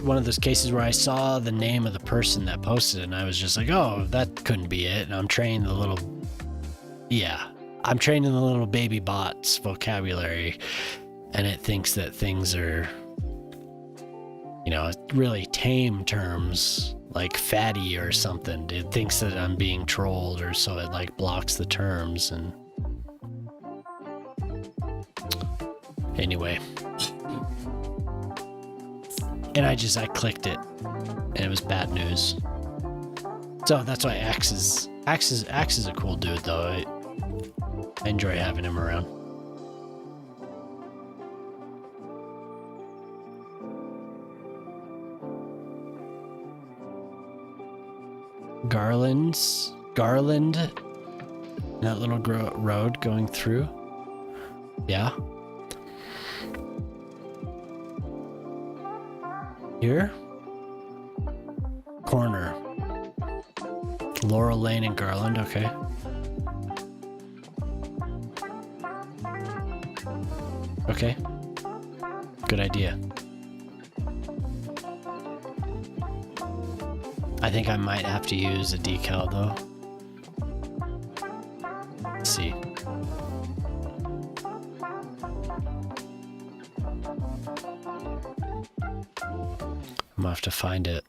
A: one of those cases where I saw the name of the person that posted it, and I was just like, "Oh, that couldn't be it." And I'm training the little baby bot's vocabulary, and it thinks that things are, really tame terms like fatty or something. It thinks that I'm being trolled, or so it like blocks the terms. And anyway, and I clicked it, and it was bad news. So that's why Axe is a cool dude though. I enjoy having him around. Garland, that little road going through. Yeah. Here? Corner. Laurel Lane and Garland, okay. Okay. Good idea. I think I might have to use a decal though. Let's see. I'm gonna have to find it.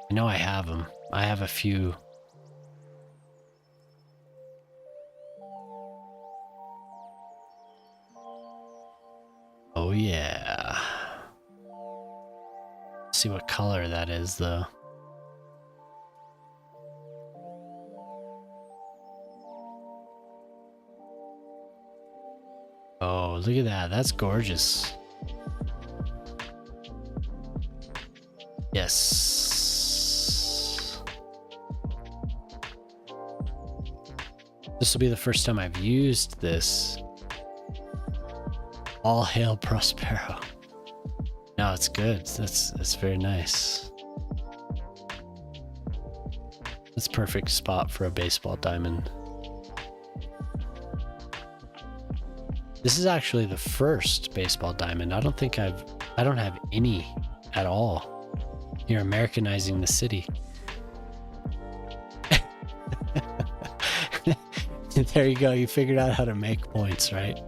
A: I know I have them. I have a few. Oh yeah. Let's see what color that is though. Oh, look at that. That's gorgeous. Yes. This will be the first time I've used this. All hail Prospero. No, it's good. That's very nice. That's perfect spot for a baseball diamond. This is actually the first baseball diamond. I don't have any at all. You're Americanizing the city. There you go. You figured out how to make points, right?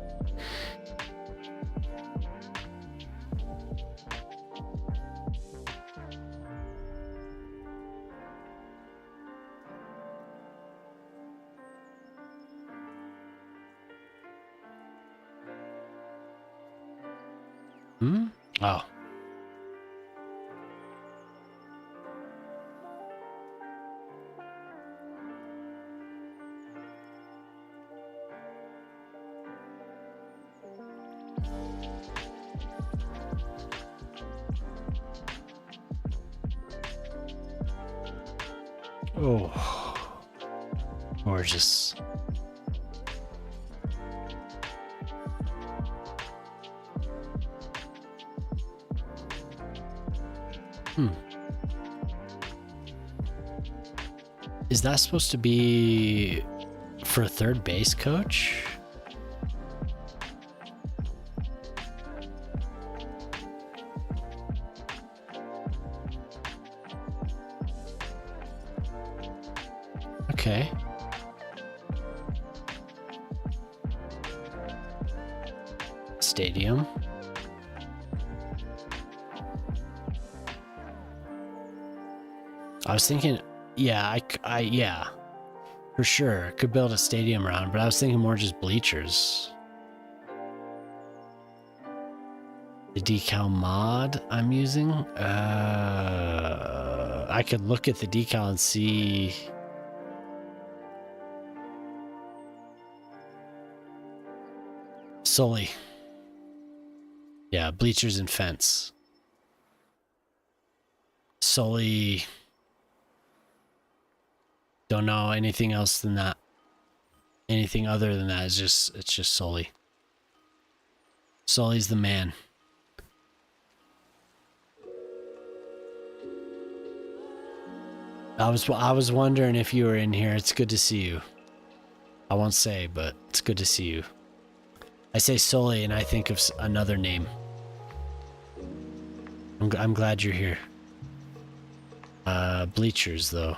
A: Hmm? Oh. Oh. Gorgeous. Is that supposed to be for a third base coach? Okay. Stadium. I was thinking, yeah, yeah, for sure. Could build a stadium around, but I was thinking more just bleachers. The decal mod I'm using? I could look at the decal and see. Sully. Yeah, bleachers and fence. Sully. Don't know anything else than that. Anything other than that is it's just Sully. Sully's the man. I was wondering if you were in here. It's good to see you. I won't say, but it's good to see you. I say Sully and I think of another name. I'm glad you're here. Bleachers though.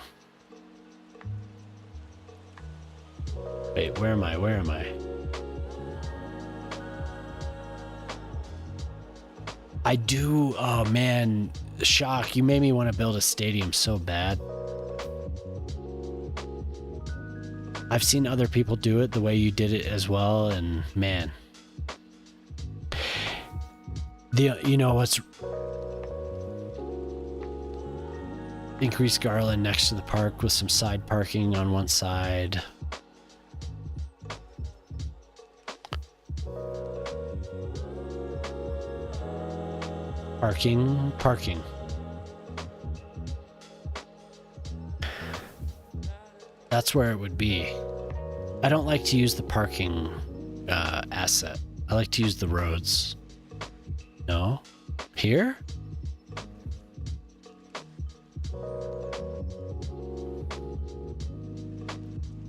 A: Wait, where am I? Where am I? I do. Oh man, Shock, you made me want to build a stadium so bad. I've seen other people do it the way you did it as well, and man. You know what's increased garland next to the park with some side parking on one side. Parking. That's where it would be. I don't like to use the parking asset. I like to use the roads. No? Here?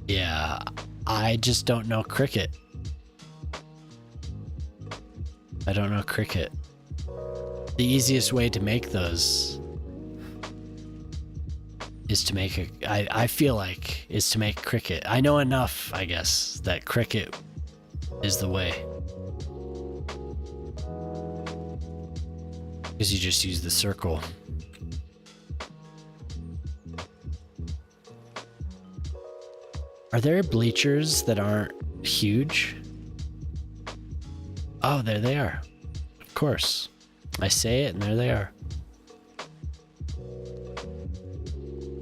A: Yeah, I just don't know cricket. I don't know cricket. The easiest way to make those is to make I feel like, is to make cricket. I know enough, I guess, that cricket is the way. Because you just use the circle. Are there bleachers that aren't huge? Oh, there they are. Of course. I say it and there they are.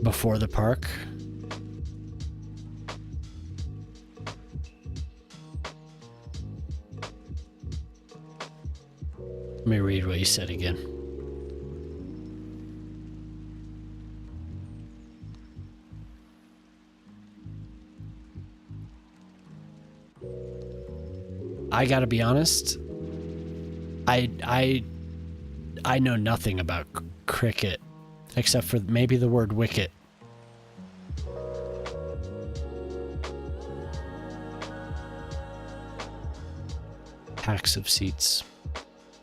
A: Before the park. Let me read what you said again. I gotta be honest. I know nothing about cricket, except for maybe the word wicket. Packs of seats.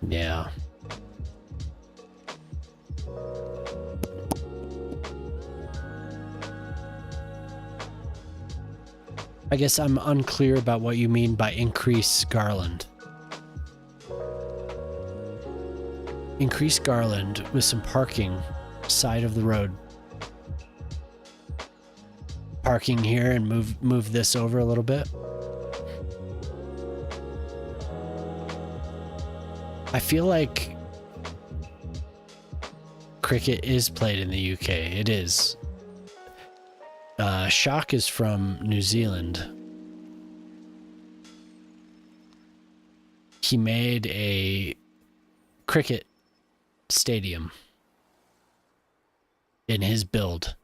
A: Yeah. I guess I'm unclear about what you mean by increase garland. Increase garland with some parking side of the road. Parking here and move this over a little bit. I feel like cricket is played in the UK. It is. Shock is from New Zealand. He made a cricket stadium in his build.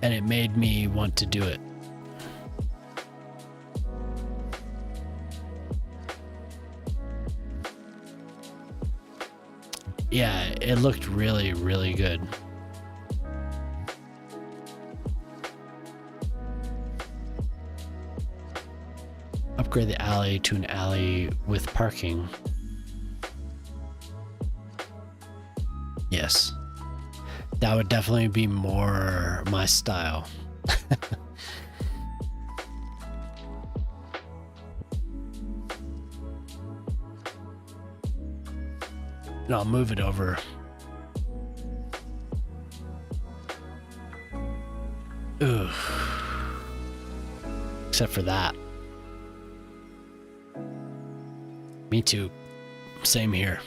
A: And it made me want to do it. Yeah, it looked really, really good. Upgrade the alley to an alley with parking. Yes. That would definitely be more my style. And I'll move it over. Ooh. Except for that. Me too. Same here.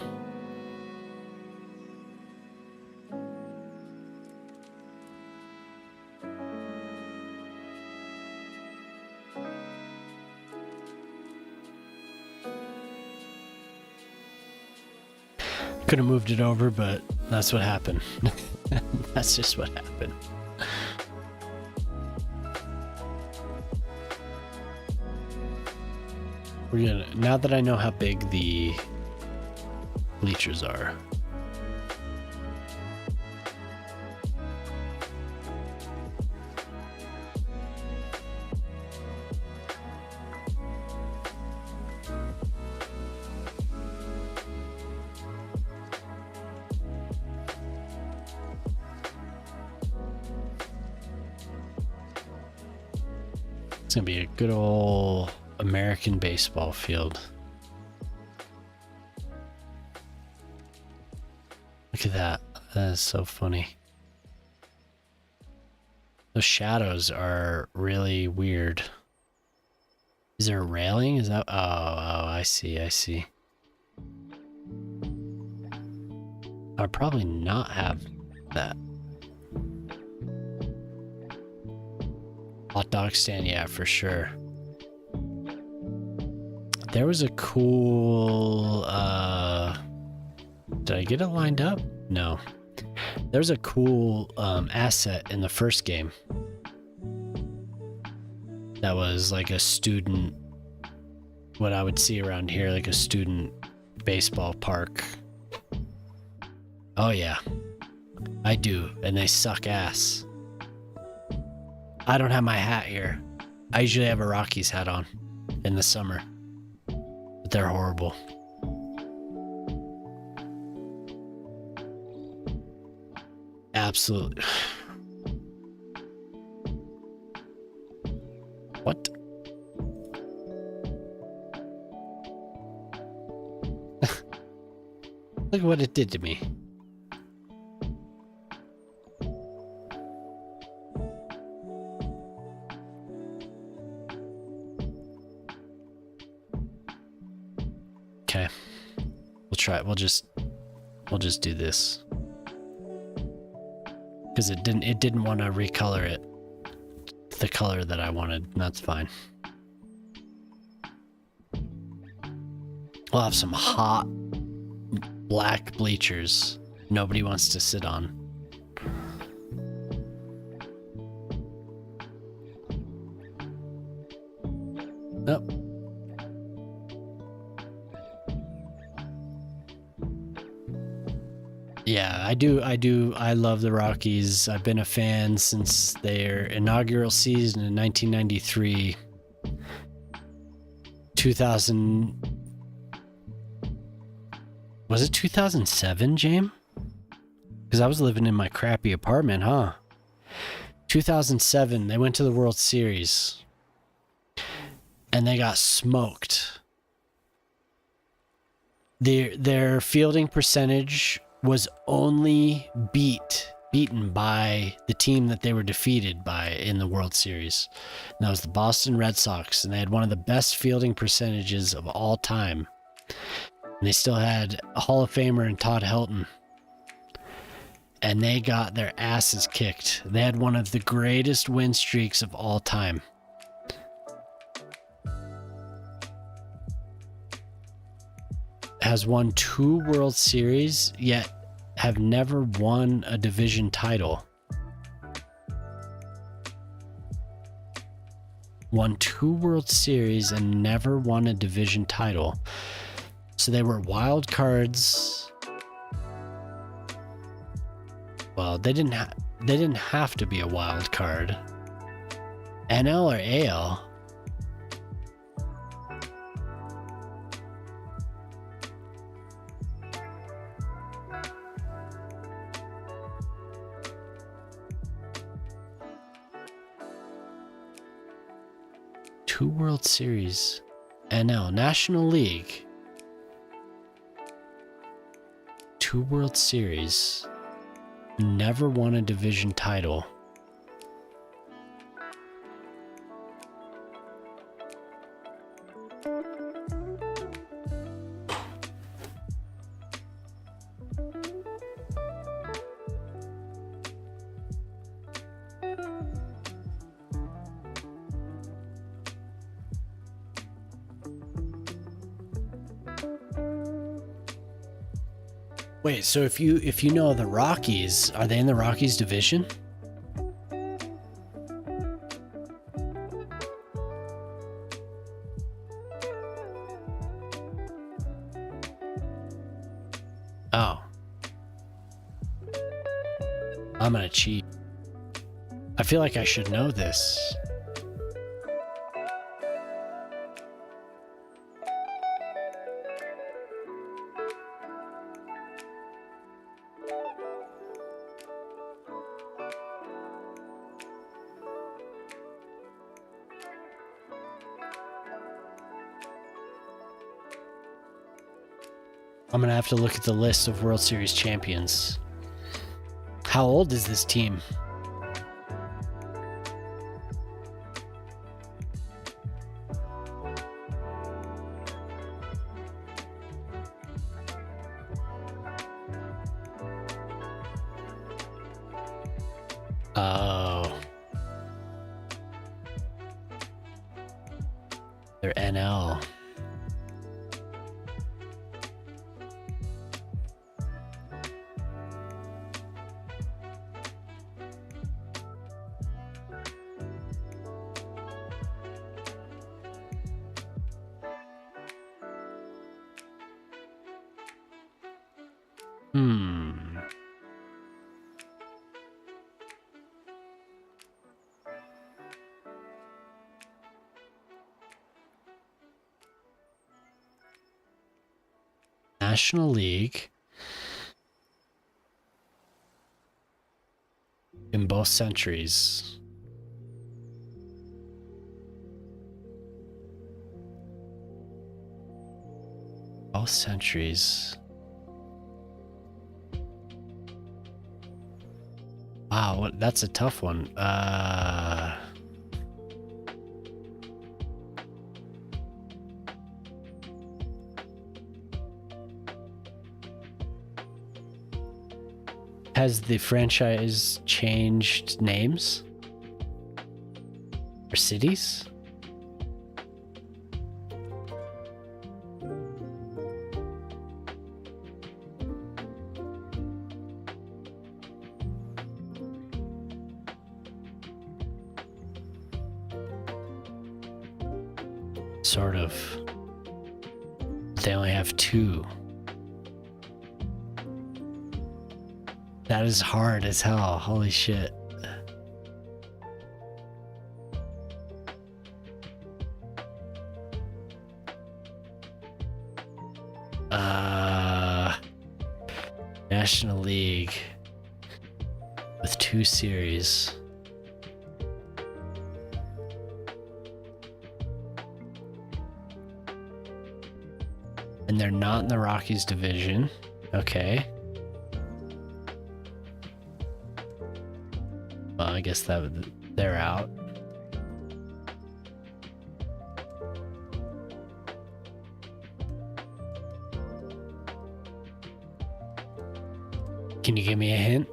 A: Could have moved it over, but that's what happened. That's just what happened. We're gonna, now that I know how big the bleachers are. It's gonna be a good old American baseball field. Look at that. That is so funny. Those shadows are really weird. Is there a railing? Is that? Oh, I see. I see. I'd probably not have that. Hot dog stand, yeah, for sure. There was a cool, did I get it lined up? No. There's a cool asset in the first game. That was like a student, what I would see around here, like a student baseball park. Oh yeah, I do, and they suck ass. I don't have my hat here. I usually have a Rockies hat on in the summer, but they're horrible. Absolutely. What? Look at what it did to me. Okay. We'll try it. We'll just do this. Because it didn't want to recolor it the color that I wanted. That's fine. We'll have some hot black bleachers nobody wants to sit on. Oh. Yeah, I do. I love the Rockies. I've been a fan since their inaugural season in 1993. 2000. Was it 2007, James? Because I was living in my crappy apartment, huh? 2007, they went to the World Series. And they got smoked. Their fielding percentage was only beat beaten by the team that they were defeated by in the World Series. And that was the Boston Red Sox, and they had one of the best fielding percentages of all time. And they still had a Hall of Famer in Todd Helton. And they got their asses kicked. They had one of the greatest win streaks of all time. Has won 2 World Series, yet have never won a division title. Won 2 World Series and never won a division title. So they were wild cards. Well, they didn't have to be a wild card. NL or AL? Two World Series. NL, National League. 2 World Series. Never won a division title. Wait, so if you know the Rockies, are they in the Rockies division? Oh. I'm gonna cheat. I feel like I should know this. I'm gonna have to look at the list of World Series champions. How old is this team? Oh. They're NL. National League in both centuries. Both centuries. Wow, that's a tough one. Has the franchise changed names? Or cities? Sort of. They only have 2. That is hard as hell. Holy shit. National League with 2 series. And they're not in the Rockies division. Okay. Well, I guess they're out. Can you give me a hint?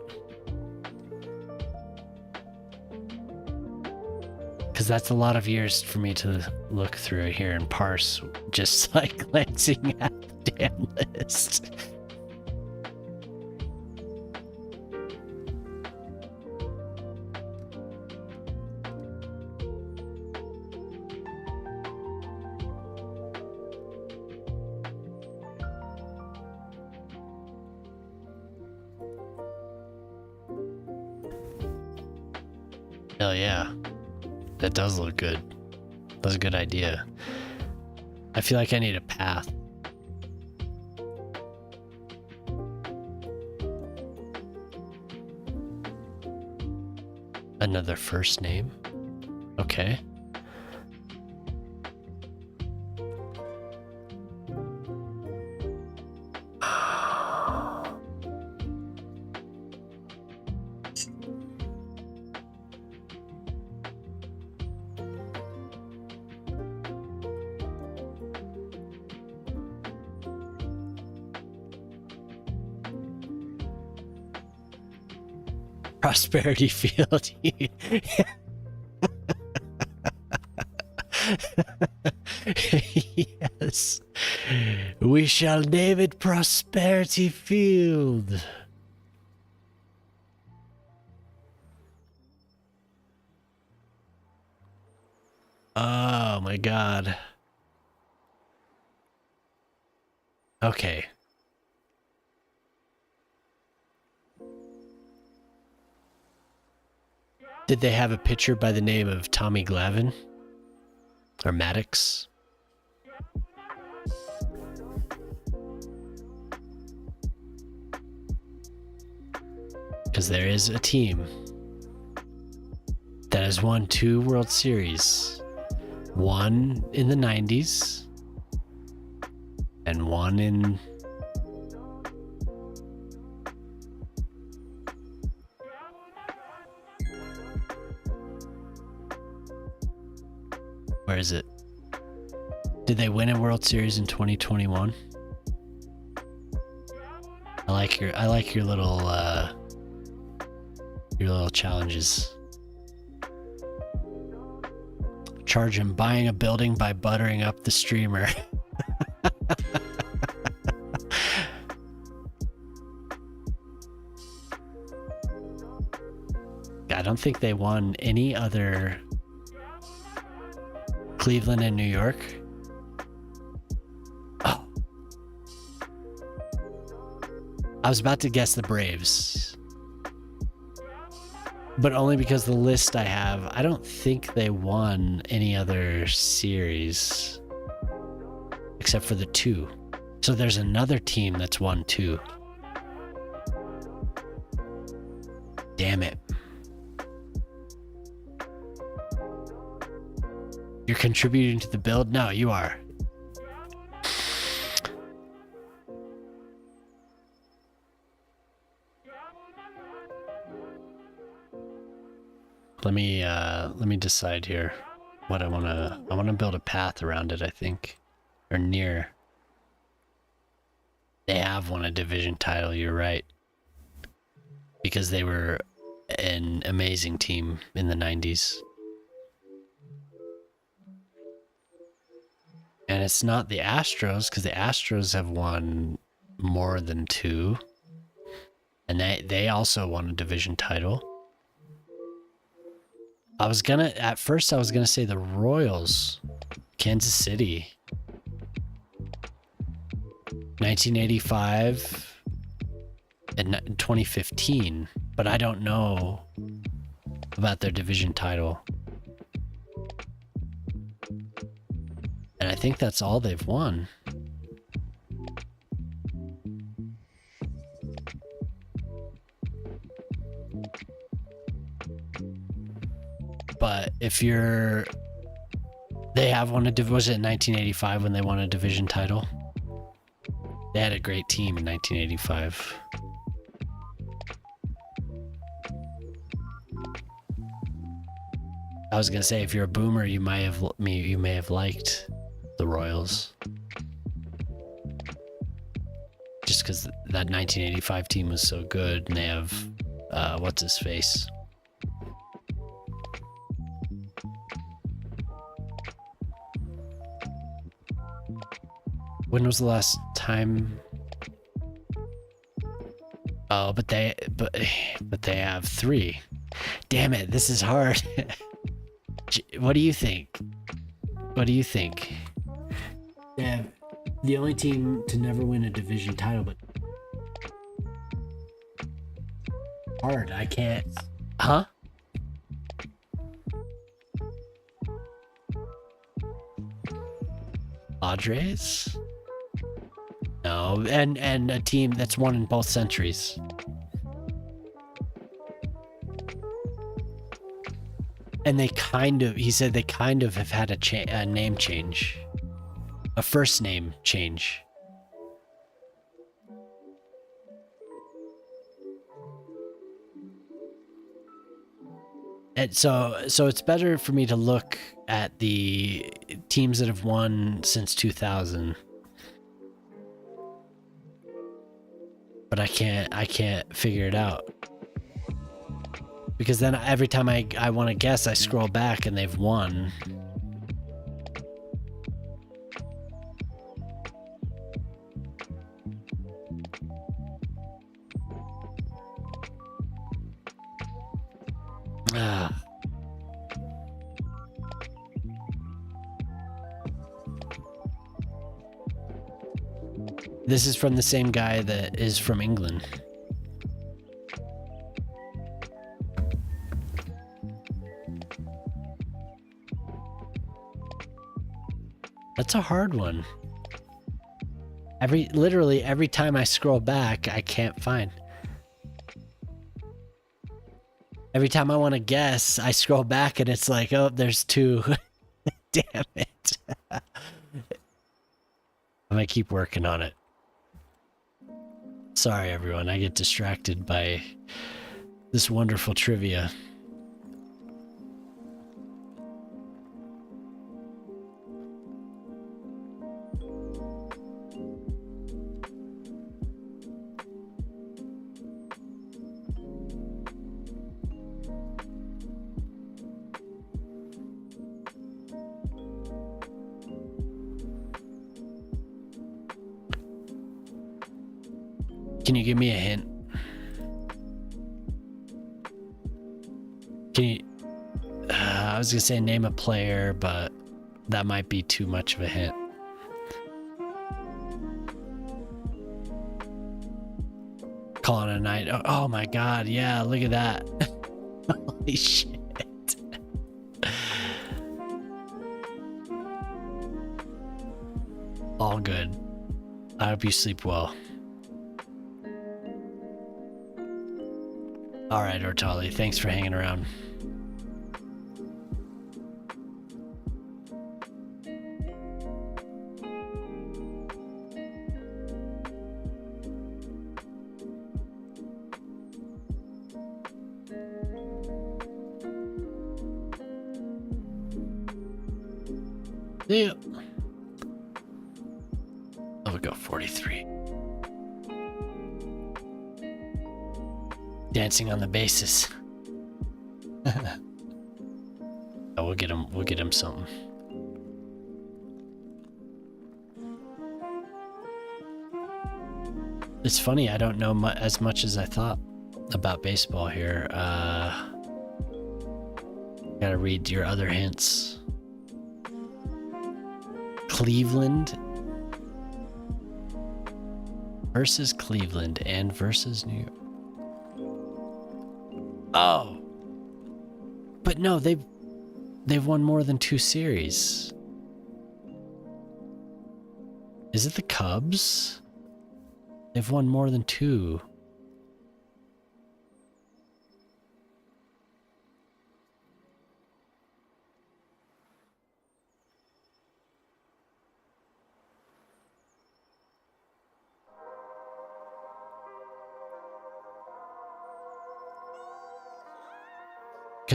A: Because that's a lot of years for me to look through here and parse, just like glancing at the damn list. Hell yeah. That does look good. That's a good idea. I feel like I need a path. Another first name? Okay. Prosperity Field. Yes. We shall name it Prosperity Field. Oh my god. Okay. Did they have a pitcher by the name of Tommy Glavine? Or Maddox? Because there is a team that has won 2 World Series. One in the 90s and one in... Where is it? Did they win a World Series in 2021? I like your little challenges. Charge him buying a building by buttering up the streamer. I don't think they won any other. Cleveland and New York. Oh. I was about to guess the Braves. But only because the list I have, I don't think they won any other series. Except for the 2. So there's another team that's won 2. Damn it. You're contributing to the build? No, you are. Let me decide here what I wanna build a path around it, I think. Or near. They have won a division title, you're right. Because they were an amazing team in the 90s. And it's not the Astros, because the Astros have won more than 2. And they also won a division title. At first I was gonna say the Royals. Kansas City. 1985 and 2015. But I don't know about their division title. And I think that's all they've won. But if they have won was it in 1985 when they won a division title? They had a great team in 1985. I was gonna say, if you're a boomer, you may have liked the Royals, just because that 1985 team was so good, and they have what's his face. When was the last time? Oh, but they have 3. Damn it, this is hard. What do you think? What do you think? Yeah, the only team to never win a division title, but hard. I can't. Huh? Padres? No, and a team that's won in both centuries. And he said they kind of have had a name change. A first name change. And so it's better for me to look at the teams that have won since 2000. But I can't figure it out. Because then every time I want to guess, I scroll back and they've won. Ah. This is from the same guy that is from England. That's a hard one. Literally every time I scroll back, I can't find. Every time I want to guess, I scroll back and it's like, oh, there's 2. Damn it. I'm gonna keep working on it. Sorry, everyone. I get distracted by this wonderful trivia. Can you give me a hint? Can you... I was gonna say name a player, but that might be too much of a hint. Call it a night. Oh my god, yeah, look at that. Holy shit. All good. I hope you sleep well. All right, Ortali, thanks for hanging around. Yeah. I'll go 43. Dancing on the bases. Oh, we'll get him something. It's funny, I don't know as much as I thought about baseball here. Gotta read your other hints. Cleveland versus Cleveland and versus New York. Oh, but no, they've won more than 2 series. Is it the Cubs? They've won more than 2.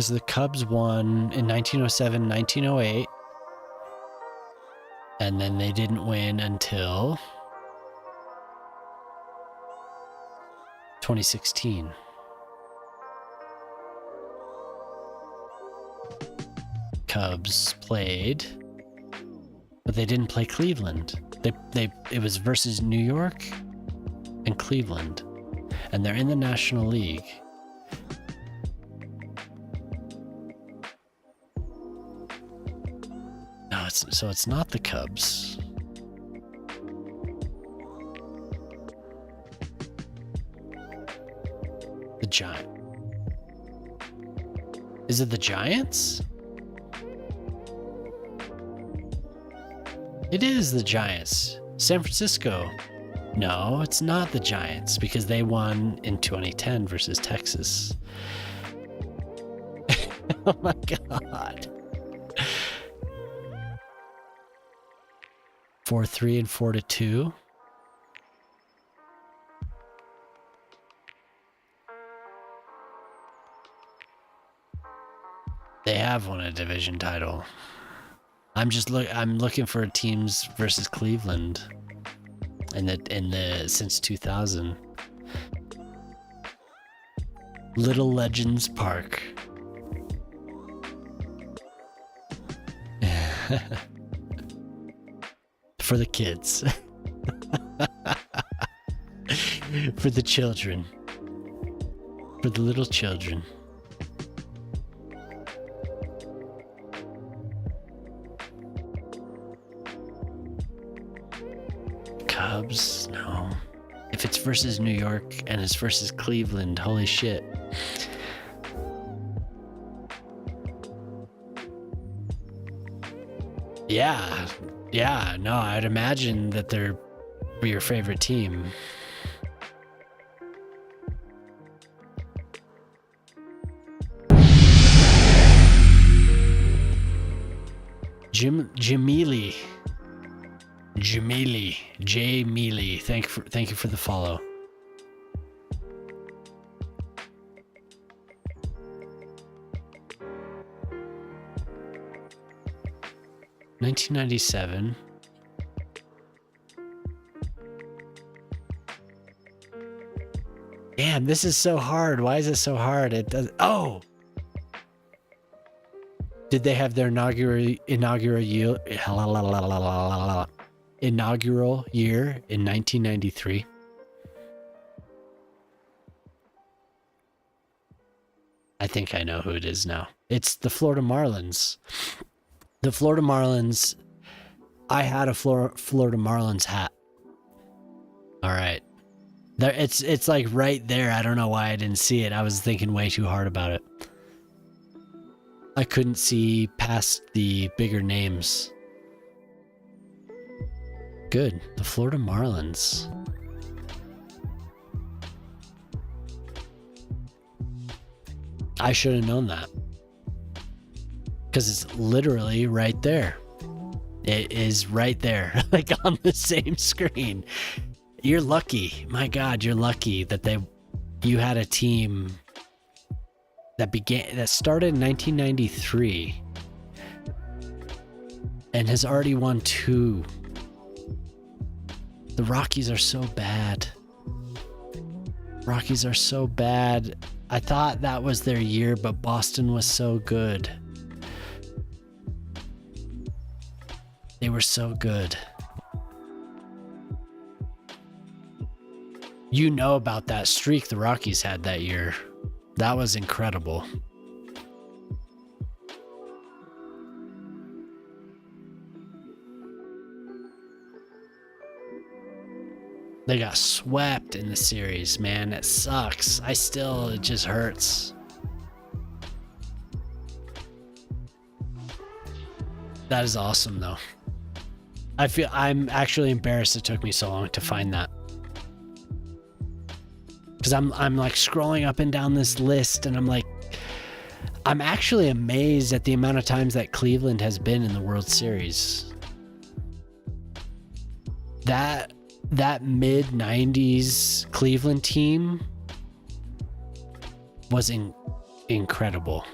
A: because the Cubs won in 1907, 1908, and then they didn't win until 2016. Cubs played, but they didn't play Cleveland. It was versus New York and Cleveland, and they're in the National League. No, it's not the Cubs. The Giant. Is it the Giants? It is the Giants. San Francisco. No, it's not the Giants because they won in 2010 versus Texas. Oh my God. 4-3 and 4-2. They have won a division title. I'm looking for teams versus Cleveland in the since 2000. Little Legends Park. For the kids. For the children. For the little children. Cubs? No. If it's versus New York and it's versus Cleveland, holy shit. Yeah, no, I'd imagine that they're your favorite team. Jamili, J Mealy, thank you for the follow. $1997. Damn, this is so hard. Why is it so hard? It does. Oh, did they have their inaugural year in 1993? I think I know who it is now. It's the Florida Marlins. The Florida Marlins. I had a Florida Marlins hat. All right. There, it's like right there. I don't know why I didn't see it. I was thinking way too hard about it. I couldn't see past the bigger names. Good. The Florida Marlins. I should have known that. Because it's literally right there. It is right there. Like on the same screen. You're lucky. My God, you're lucky that you had a team that started in 1993 and has already won 2. The Rockies are so bad. Rockies are so bad. I thought that was their year, but Boston was so good. They were so good. You know about that streak the Rockies had that year. That was incredible. They got swept in the series, man. It sucks. It just hurts. That is awesome, though. I'm actually embarrassed it took me so long to find that. Because I'm like scrolling up and down this list, and I'm actually amazed at the amount of times that Cleveland has been in the World Series. That mid 90s Cleveland team was incredible.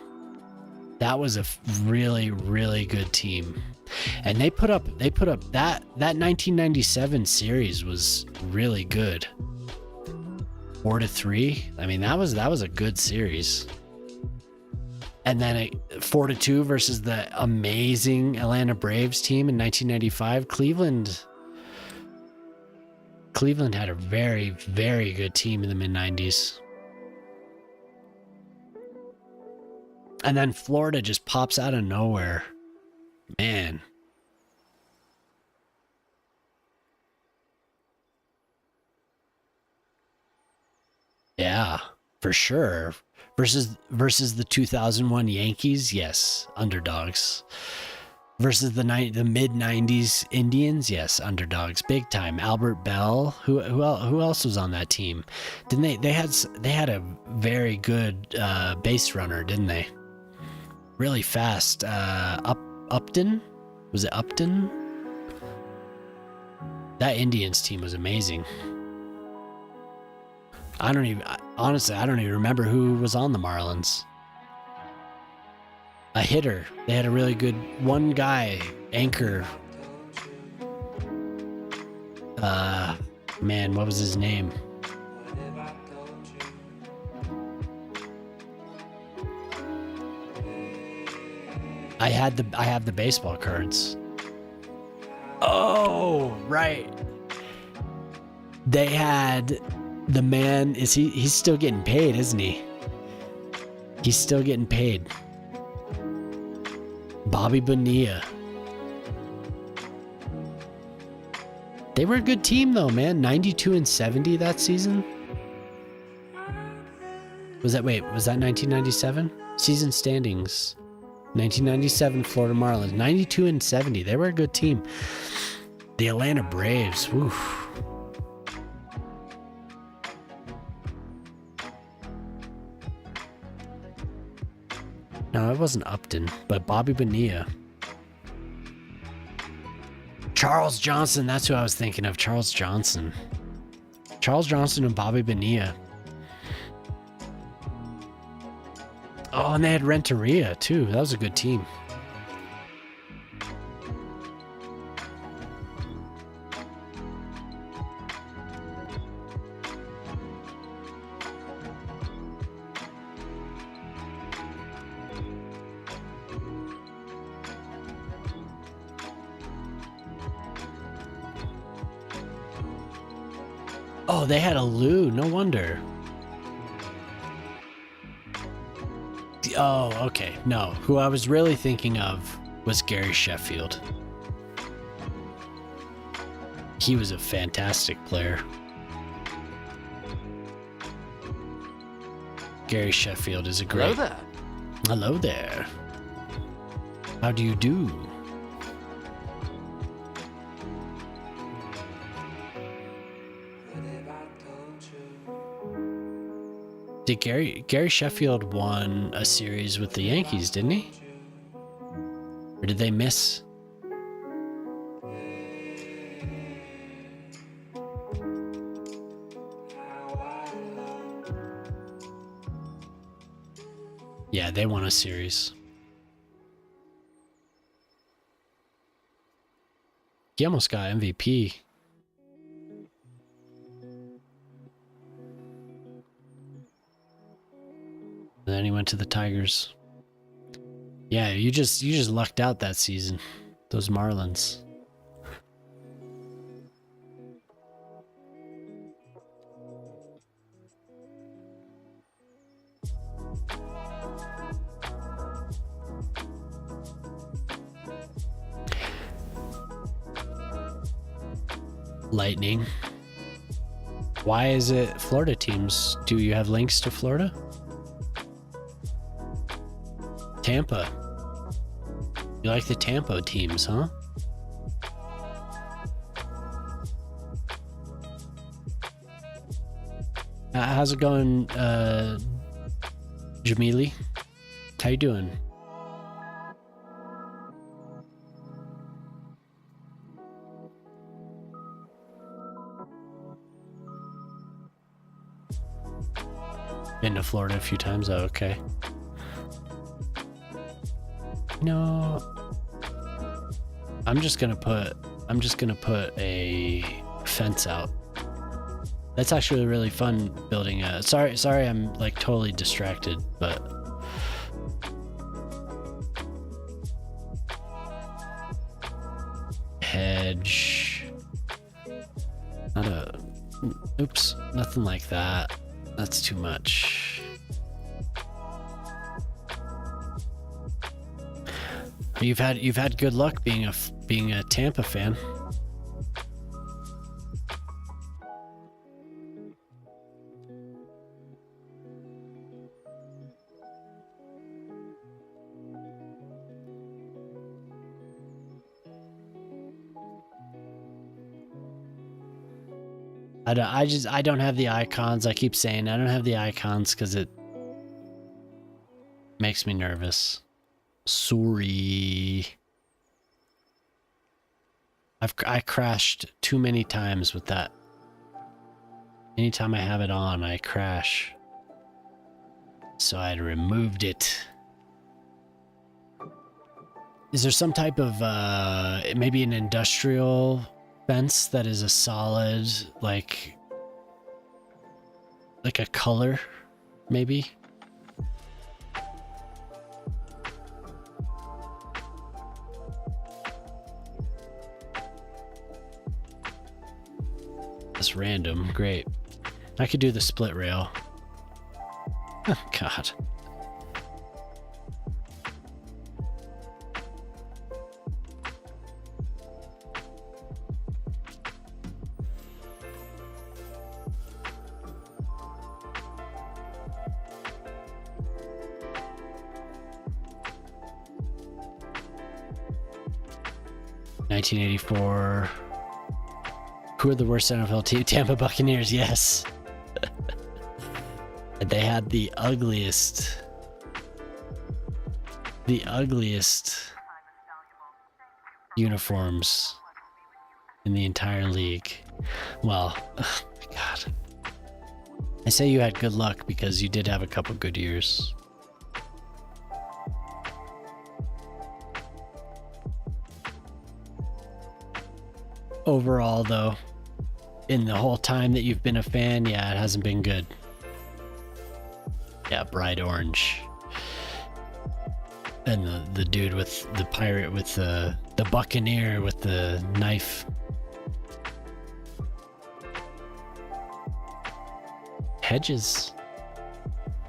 A: That was a really, really good team. And they put up that 1997 series was really good. 4-3. I mean, that was a good series. And then 4-2 versus the amazing Atlanta Braves team in 1995. Cleveland had a very, very good team in the mid-90s. And then Florida just pops out of nowhere. Man. Yeah, for sure. Versus the 2001 Yankees, yes, underdogs. Versus the mid 90s Indians, yes, underdogs, big time. Albert Bell, who else was on that team? Didn't they had a very good base runner, didn't they? Really fast. Upton? Was it Upton? That Indians team was amazing. Honestly, I don't even remember who was on the Marlins. A hitter. They had a really good one guy, anchor. Man, what was his name? I have the baseball cards. Oh, right. They had the man, he's still getting paid, isn't he? He's still getting paid. Bobby Bonilla. They were a good team though, man. 92-70 that season. Was that 1997? Season standings. 1997 Florida Marlins. 92-70. They were a good team. The Atlanta Braves. Woo. No, it wasn't Upton, but Bobby Bonilla. Charles Johnson, that's who I was thinking of. Charles Johnson. Charles Johnson and Bobby Bonilla. Oh, and they had Renteria, too. That was a good team. Oh, they had a Lou. No wonder. Oh, okay. No, who I was really thinking of was Gary Sheffield. He was a fantastic player. Gary Sheffield is a great...
D: Hello there.
A: Hello there. How do you do? Did Gary Sheffield won a series with the Yankees, didn't he? Or did they miss? Yeah, they won a series. He almost got MVP. And then he went to the Tigers. Yeah, you just lucked out that season. Those Marlins. Lightning. Why is it Florida teams? Do you have links to Florida? Tampa. You like the Tampa teams, huh? How's it going, Jamili? How you doing? Been to Florida a few times. Oh, okay. No. I'm just gonna put a fence out. That's actually really fun building a... Sorry I'm like totally distracted, but... Hedge. Not a... Oops, nothing like that. That's too much. You've had good luck being a Tampa fan. I don't have the icons. I keep saying I don't have the icons because it makes me nervous. Sorry. I crashed too many times with that. Anytime I have it on, I crash. So I removed it. Is there some type of maybe an industrial fence that is a solid like a color maybe? That's random. Great. I could do the split rail. Oh, God. ...1984... Who are the worst NFL team? Tampa Buccaneers, yes. They had the ugliest uniforms in the entire league. Well, oh my God. I say you had good luck because you did have a couple good years. Overall, though, in the whole time that you've been a fan, yeah, it hasn't been good. Yeah, bright orange. And the dude with the pirate with the buccaneer with the knife. Hedges.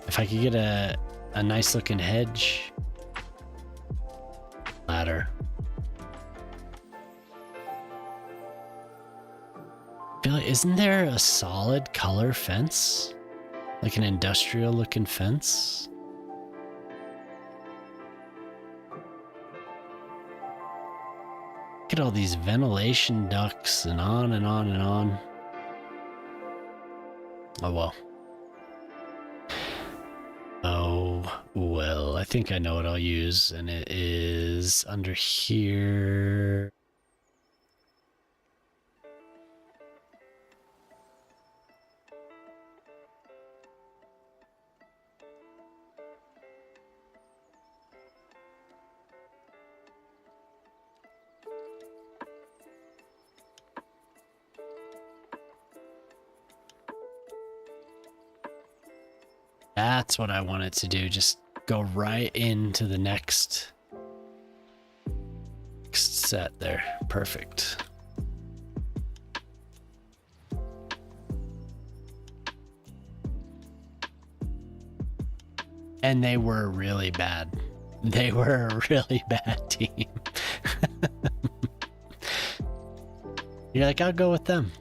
A: If I could get a nice looking hedge. Ladder. Isn't there a solid color fence? Like an industrial looking fence? Look at all these ventilation ducts and on and on and on. Oh well. Oh well, I think I know what I'll use, and it is under here. That's what I wanted to do. Just go right into the next set there. Perfect. And they were really bad. They were a really bad team. You're like, I'll go with them.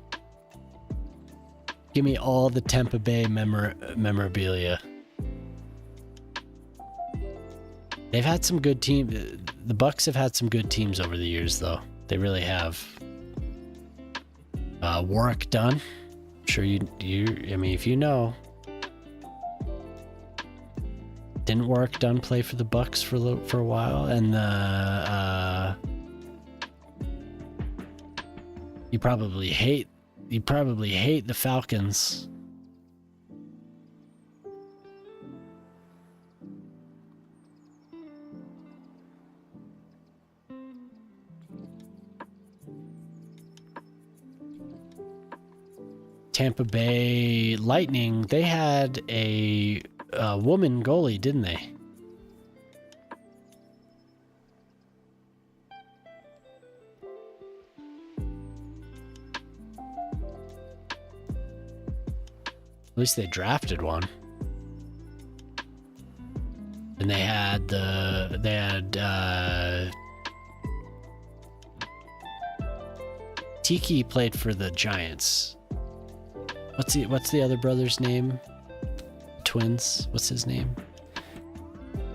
A: Give me all the Tampa Bay memorabilia. They've had some good teams. The Bucks have had some good teams over the years, though. They really have. Warwick Dunn. I'm sure I mean, if you know. Didn't Warwick Dunn play for the Bucks for a while? And you probably hate the Falcons. Tampa Bay Lightning, they had a woman goalie, didn't they? At least they drafted one. And they had Tiki played for the Giants. What's the other brother's name? Twins. What's his name?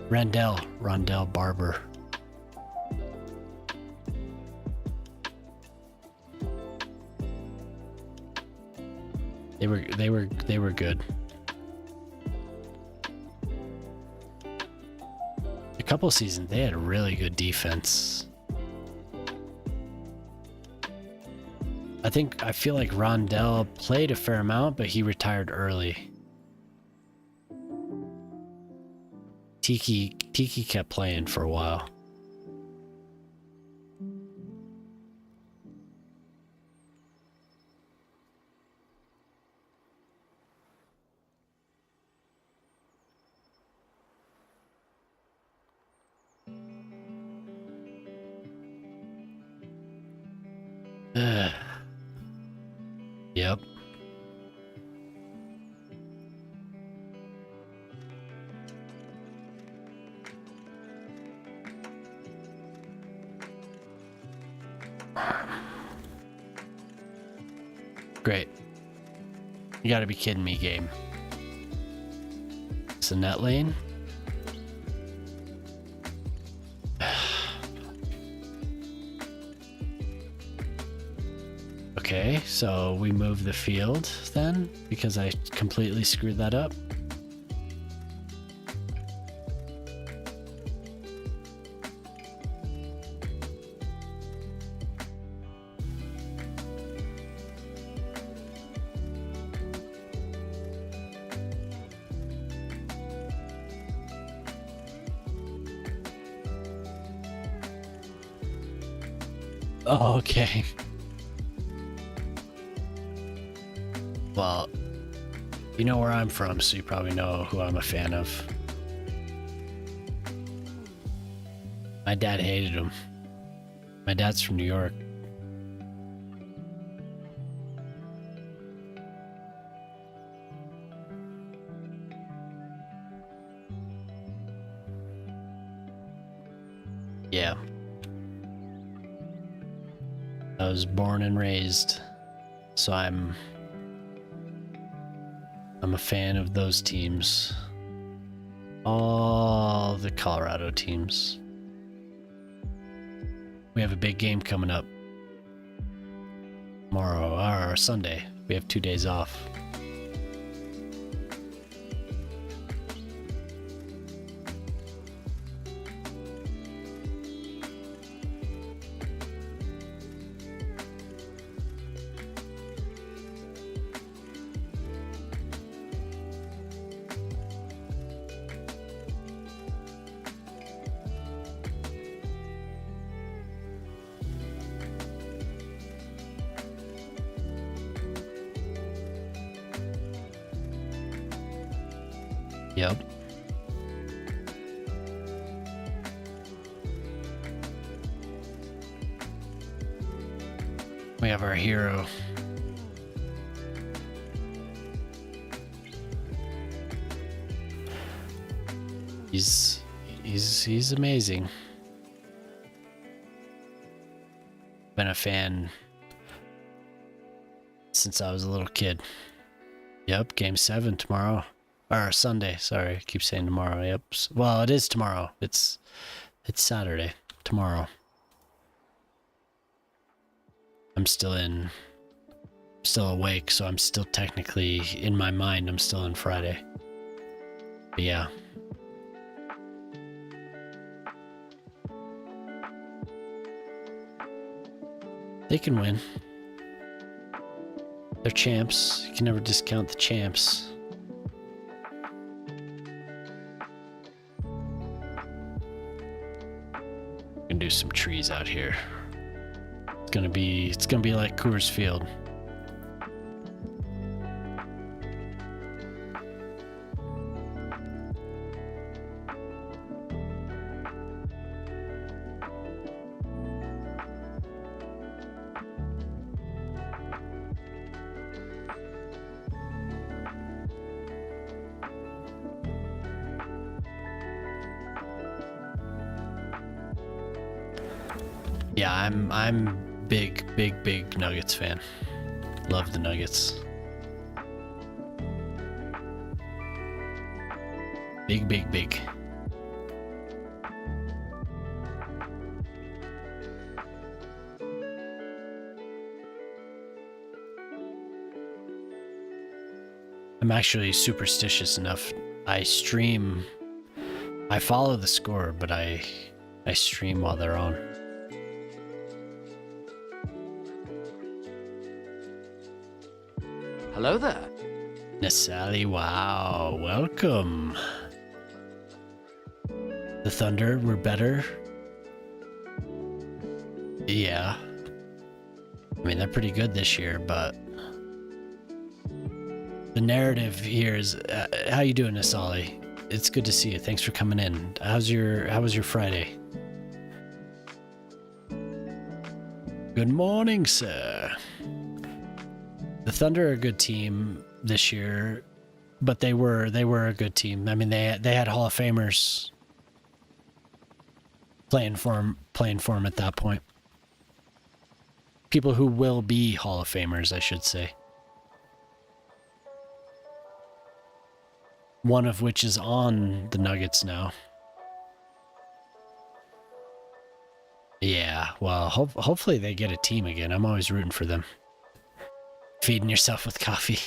A: Rondell Barber. They were good. A couple seasons they had a really good defense. I feel like Rondell played a fair amount, but he retired early. Tiki kept playing for a while. Yep. Great. You gotta be kidding me, game. It's a net lane. Okay, so we move the field then, because I completely screwed that up. Oh, okay. Well, you know where I'm from, so you probably know who I'm a fan of. My dad hated him. My dad's from New York. Yeah. I was born and raised, so I'm a fan of those teams. All the Colorado teams. We have a big game coming up tomorrow, or Sunday. We have 2 days off. Yep. We have our hero. He's amazing. Been a fan since I was a little kid. Yep, game 7 tomorrow. Or Sunday, sorry. I keep saying tomorrow. Yep. Well, it is tomorrow. It's Saturday. Tomorrow. I'm still awake, so I'm still technically, in my mind, I'm still in Friday. But yeah. They can win. They're champs. You can never discount the champs. Gonna do some trees out here. It's gonna be like Coors Field. Yeah, I'm big Nuggets fan. Love the Nuggets. Big. I'm actually superstitious enough. I follow the score, but I stream while they're on.
D: Hello there.
A: Nasali, wow, welcome. The Thunder were better. Yeah. I mean, they're pretty good this year, but the narrative here is, how you doing, Nasali? It's good to see you. Thanks for coming in. How was your Friday? Good morning, sir. The Thunder are a good team this year, but they were a good team. I mean, they had Hall of Famers playing for them at that point. People who will be Hall of Famers, I should say. One of which is on the Nuggets now. Yeah, well, hopefully they get a team again. I'm always rooting for them. Feeding yourself with coffee.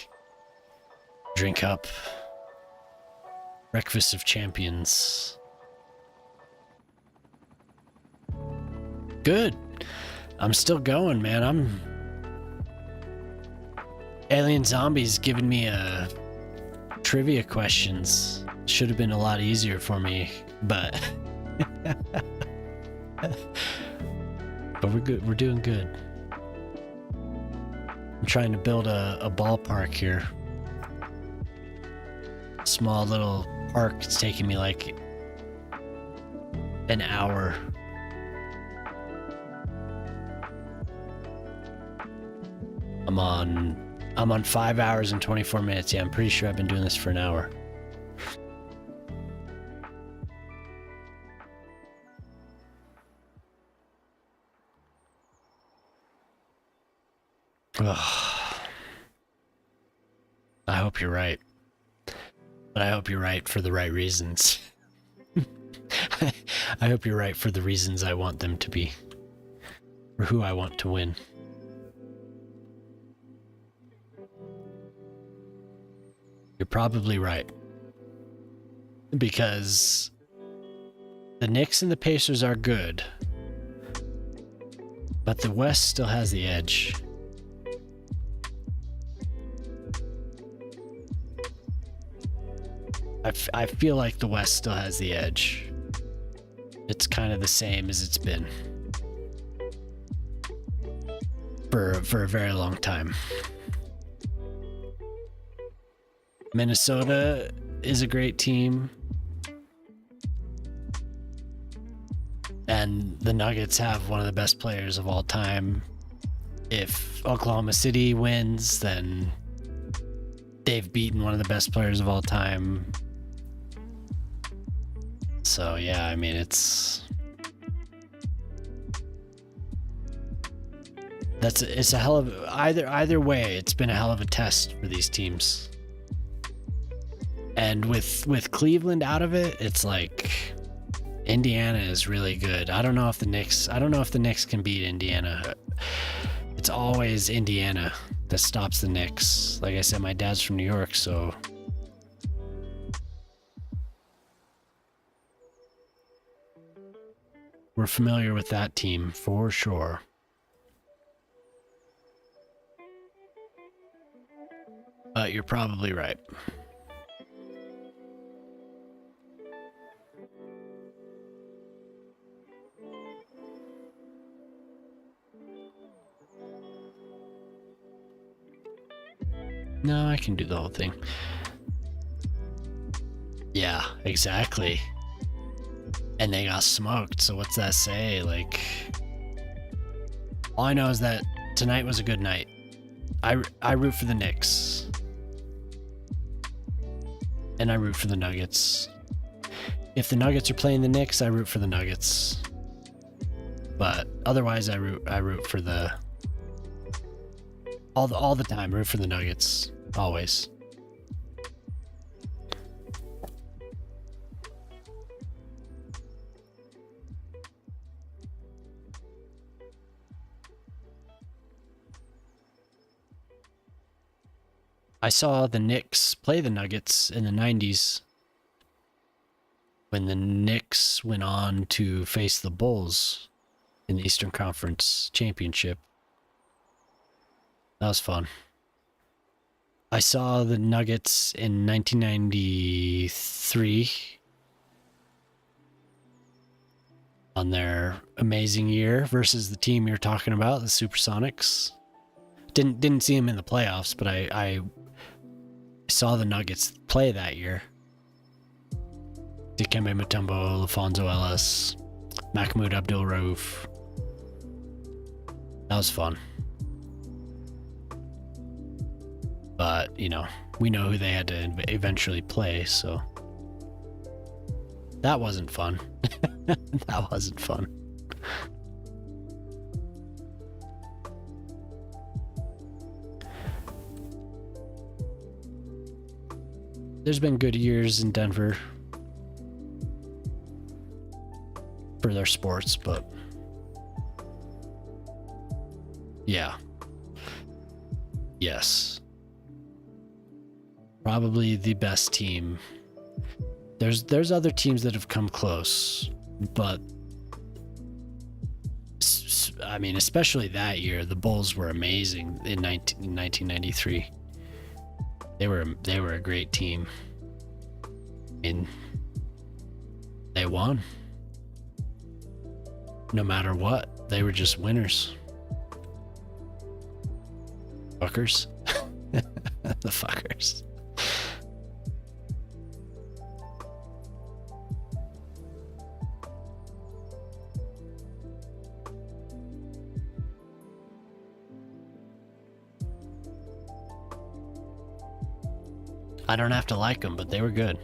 A: Drink up. Breakfast of Champions. Good. I'm still going, man. Alien Zombies giving me trivia questions. Should have been a lot easier for me, but but we're good. We're doing good. I'm trying to build a ballpark here. Small little park. It's taking me like an hour. I'm on 5 hours and 24 minutes. Yeah, I'm pretty sure I've been doing this for an hour. Ugh. I hope you're right. But I hope you're right for the right reasons. I hope you're right for the reasons I want them to be. For who I want to win. You're probably right. Because the Knicks and the Pacers are good. But the West still has the edge. I feel like the West still has the edge. It's kind of the same as it's been for a very long time. Minnesota is a great team. And the Nuggets have one of the best players of all time. If Oklahoma City wins, then they've beaten one of the best players of all time. So yeah, I mean, it's a hell of either way. It's been a hell of a test for these teams. And with Cleveland out of it, it's like Indiana is really good. I don't know if the Knicks can beat Indiana. It's always Indiana that stops the Knicks. Like I said, my dad's from New York, so we're familiar with that team for sure. But you're probably right. No, I can do the whole thing. Yeah, exactly. And they got smoked, so what's that say? Like, all I know is that tonight was a good night. I root for the Knicks. And I root for the Nuggets. If the Nuggets are playing the Knicks, I root for the Nuggets. But otherwise, I root for the all the time. Root for the Nuggets always. I saw the Knicks play the Nuggets in the 90s when the Knicks went on to face the Bulls in the Eastern Conference Championship. That was fun. I saw the Nuggets in 1993 on their amazing year versus the team you're talking about, the Supersonics. Didn't see them in the playoffs, but I saw the Nuggets play that year. Dikembe Mutombo, LaFonso Ellis, Mahmoud Abdul-Rauf. That was fun. But, you know, we know who they had to eventually play, so that wasn't fun. That wasn't fun. There's been good years in Denver for their sports, but yeah. Yes. Probably the best team. There's other teams that have come close, but I mean, especially that year, the Bulls were amazing in 1993. They were a great team, and they won. No matter what, they were just winners. Fuckers. The fuckers. I don't have to like them, but they were good.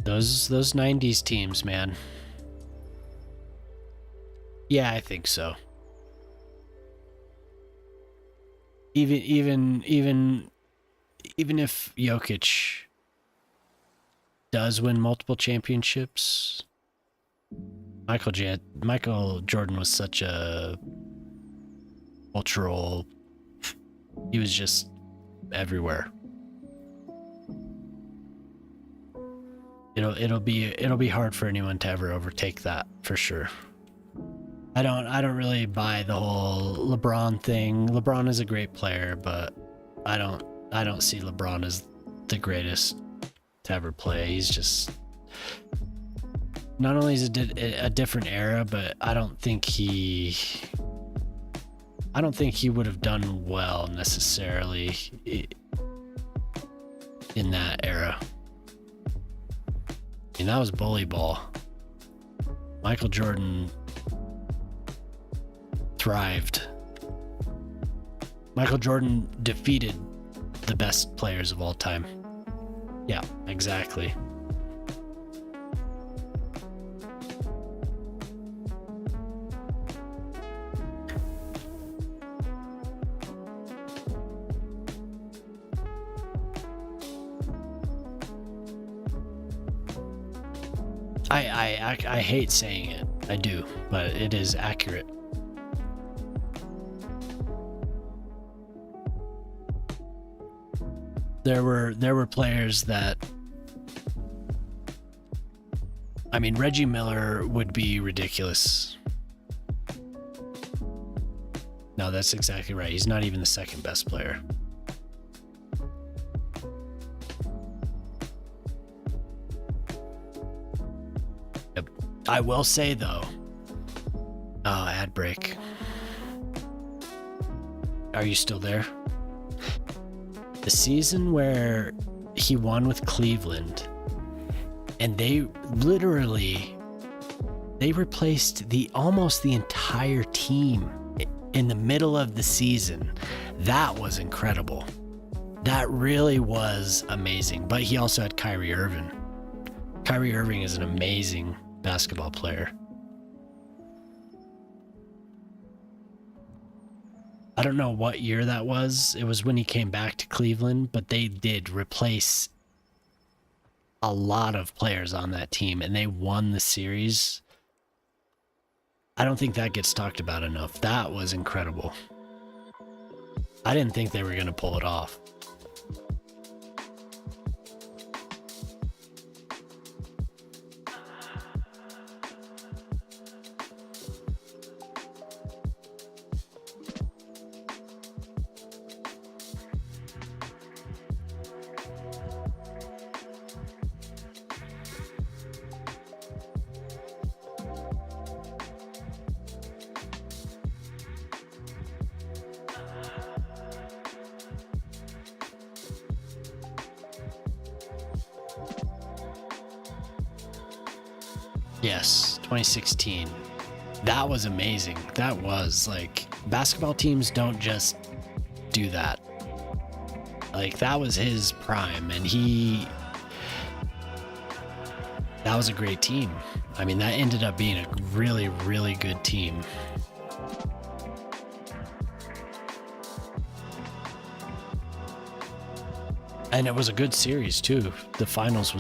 A: Those 90s teams, man. Yeah, I think so. Even if Jokic does win multiple championships, Michael Jordan was such a cultural. He was just everywhere. It'll be hard for anyone to ever overtake that, for sure. I don't really buy the whole LeBron thing. LeBron is a great player, but I don't see LeBron as the greatest to ever play. He's just, not only is it a different era, but I don't think he would have done well necessarily in that era. I mean, that was bully ball. Michael Jordan thrived. Michael Jordan defeated the best players of all time. Yeah, exactly. I hate saying it. I do, but it is accurate. There were players that, I mean, Reggie Miller would be ridiculous. No, that's exactly right. He's not even the second best player. Yep. I will say though. Oh, ad break. Are you still there? The season where he won with Cleveland, and they replaced almost the entire team in the middle of the season. That was incredible. That really was amazing. But he also had Kyrie Irving. Kyrie Irving is an amazing basketball player. I don't know what year that was. It was when he came back to Cleveland, but they did replace a lot of players on that team, and they won the series. I don't think that gets talked about enough. That was incredible. I didn't think they were going to pull it off. Yes, 2016. That was amazing. That was like, basketball teams don't just do that. Like, that was his prime, and that was a great team. I mean, that ended up being a really, really good team. And it was a good series too. The finals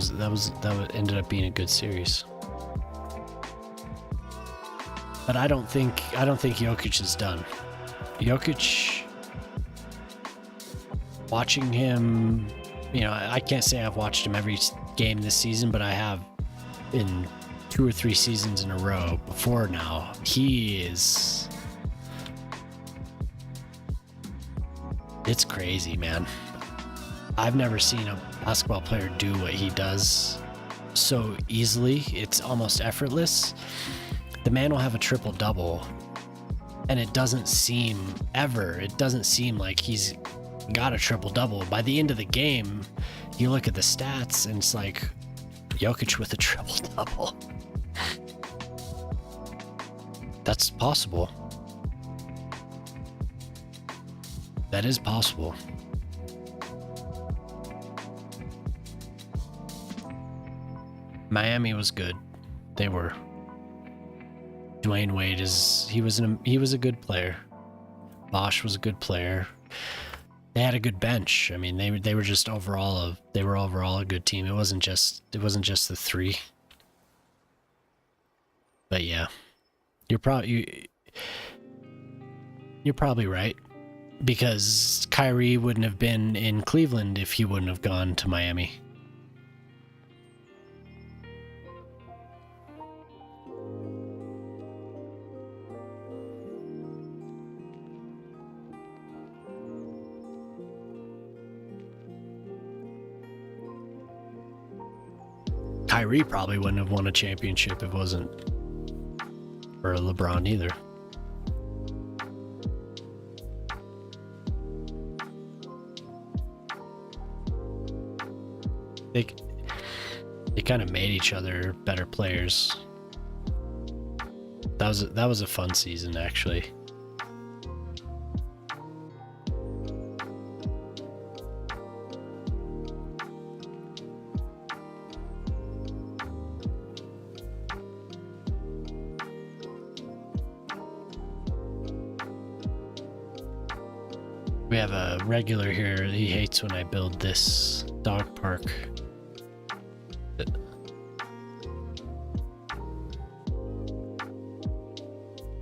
A: ended up being a good series. But I don't think Jokic is done. Jokic, watching him, I can't say I've watched him every game this season, but I have in 2 or 3 seasons in a row before now. It's crazy, man. I've never seen a basketball player do what he does so easily. It's almost effortless. The man will have a triple-double, and it doesn't seem like he's got a triple-double. By the end of the game, you look at the stats, and it's like Jokic with a triple-double. That's possible. That is possible. Miami was good. They were. Dwayne Wade he was a good player. Bosch was a good player. They had a good bench. I mean, they were just overall a good team. It wasn't just the 3. But yeah, you're probably right, because Kyrie wouldn't have been in Cleveland if he wouldn't have gone to Miami. Kyrie probably wouldn't have won a championship if it wasn't for LeBron either. They kind of made each other better players. That was a fun season, actually. We have a regular here. He hates when I build this dog park.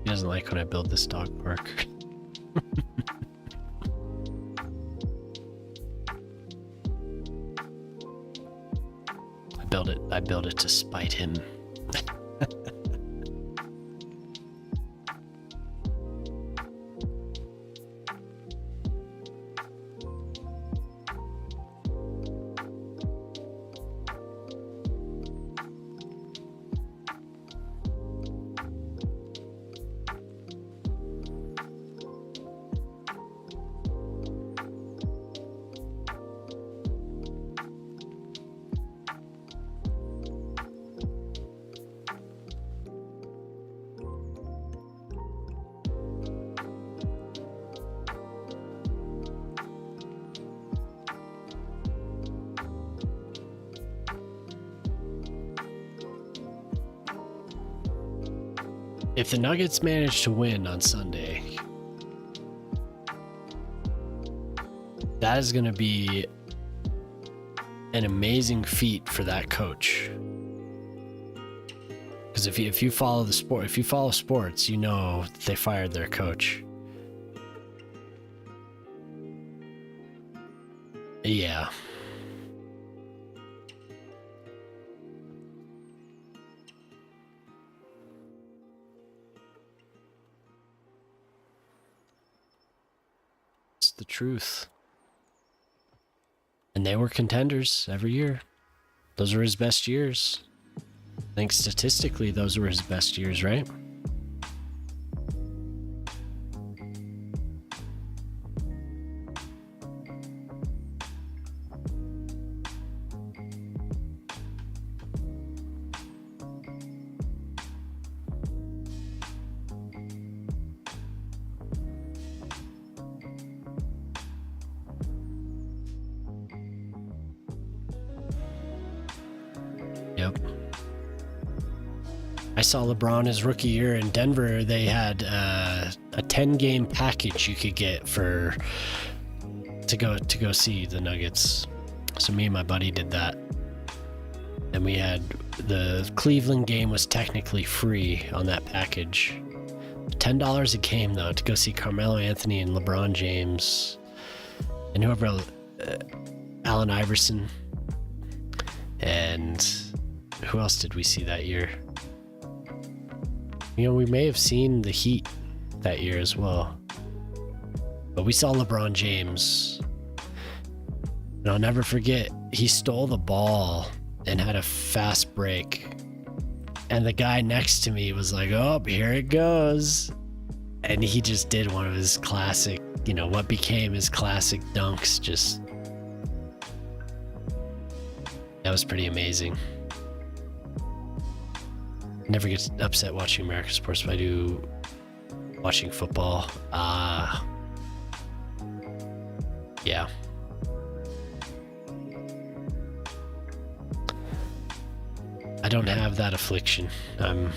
A: He doesn't like when I build this dog park. I built it to spite him. If the Nuggets manage to win on Sunday, that is going to be an amazing feat for that coach. Because if you follow the sport, if you follow sports, you know they fired their coach. Yeah. It's the truth. And they were contenders every year. Those were his best years. I think statistically, those were his best years, right? Yep. I saw LeBron his rookie year in Denver. They had a 10-game package you could get to go see the Nuggets. So me and my buddy did that, and we had the Cleveland game was technically free on that package. $10 a game though to go see Carmelo Anthony and LeBron James and whoever else, Allen Iverson, and who else did we see that year? You know, we may have seen the Heat that year as well. But we saw LeBron James. And I'll never forget, he stole the ball and had a fast break. And the guy next to me was like, oh, here it goes. And he just did one of his classic, you know, what became his classic dunks. Just, that was pretty amazing. Never get upset watching American sports, but I do watching football. Yeah. I don't have that affliction. I'm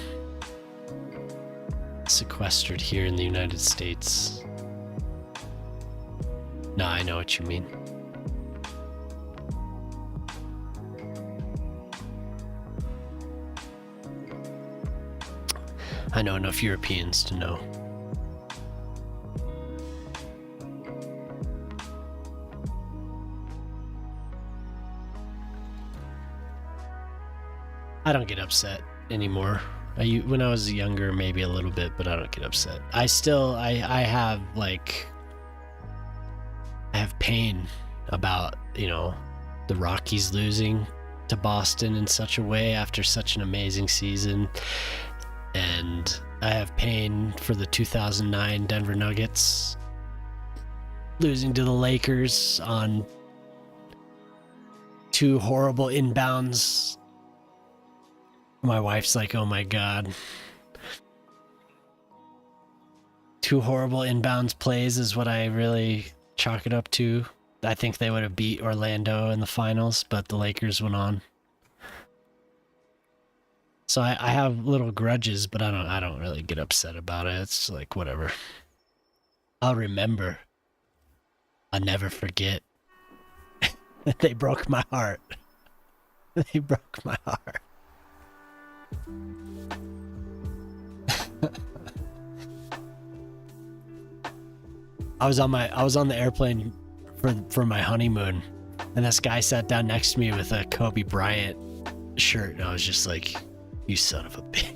A: sequestered here in the United States. No, I know what you mean. I know enough Europeans to know. I don't get upset anymore. When I was younger, maybe a little bit, but I don't get upset. I have like, I have pain about, you know, the Rockies losing to Boston in such a way after such an amazing season. And I have pain for the 2009 Denver Nuggets losing to the Lakers on 2 horrible inbounds. My wife's like, oh my God. 2 horrible inbounds plays is what I really chalk it up to. I think they would have beat Orlando in the finals, but the Lakers went on. So I have little grudges, but I don't really get upset about it. It's like, whatever. I'll remember. I'll never forget. They broke my heart. They broke my heart. I was on the airplane for my honeymoon, and this guy sat down next to me with a Kobe Bryant shirt, and I was just like, you son of a bitch.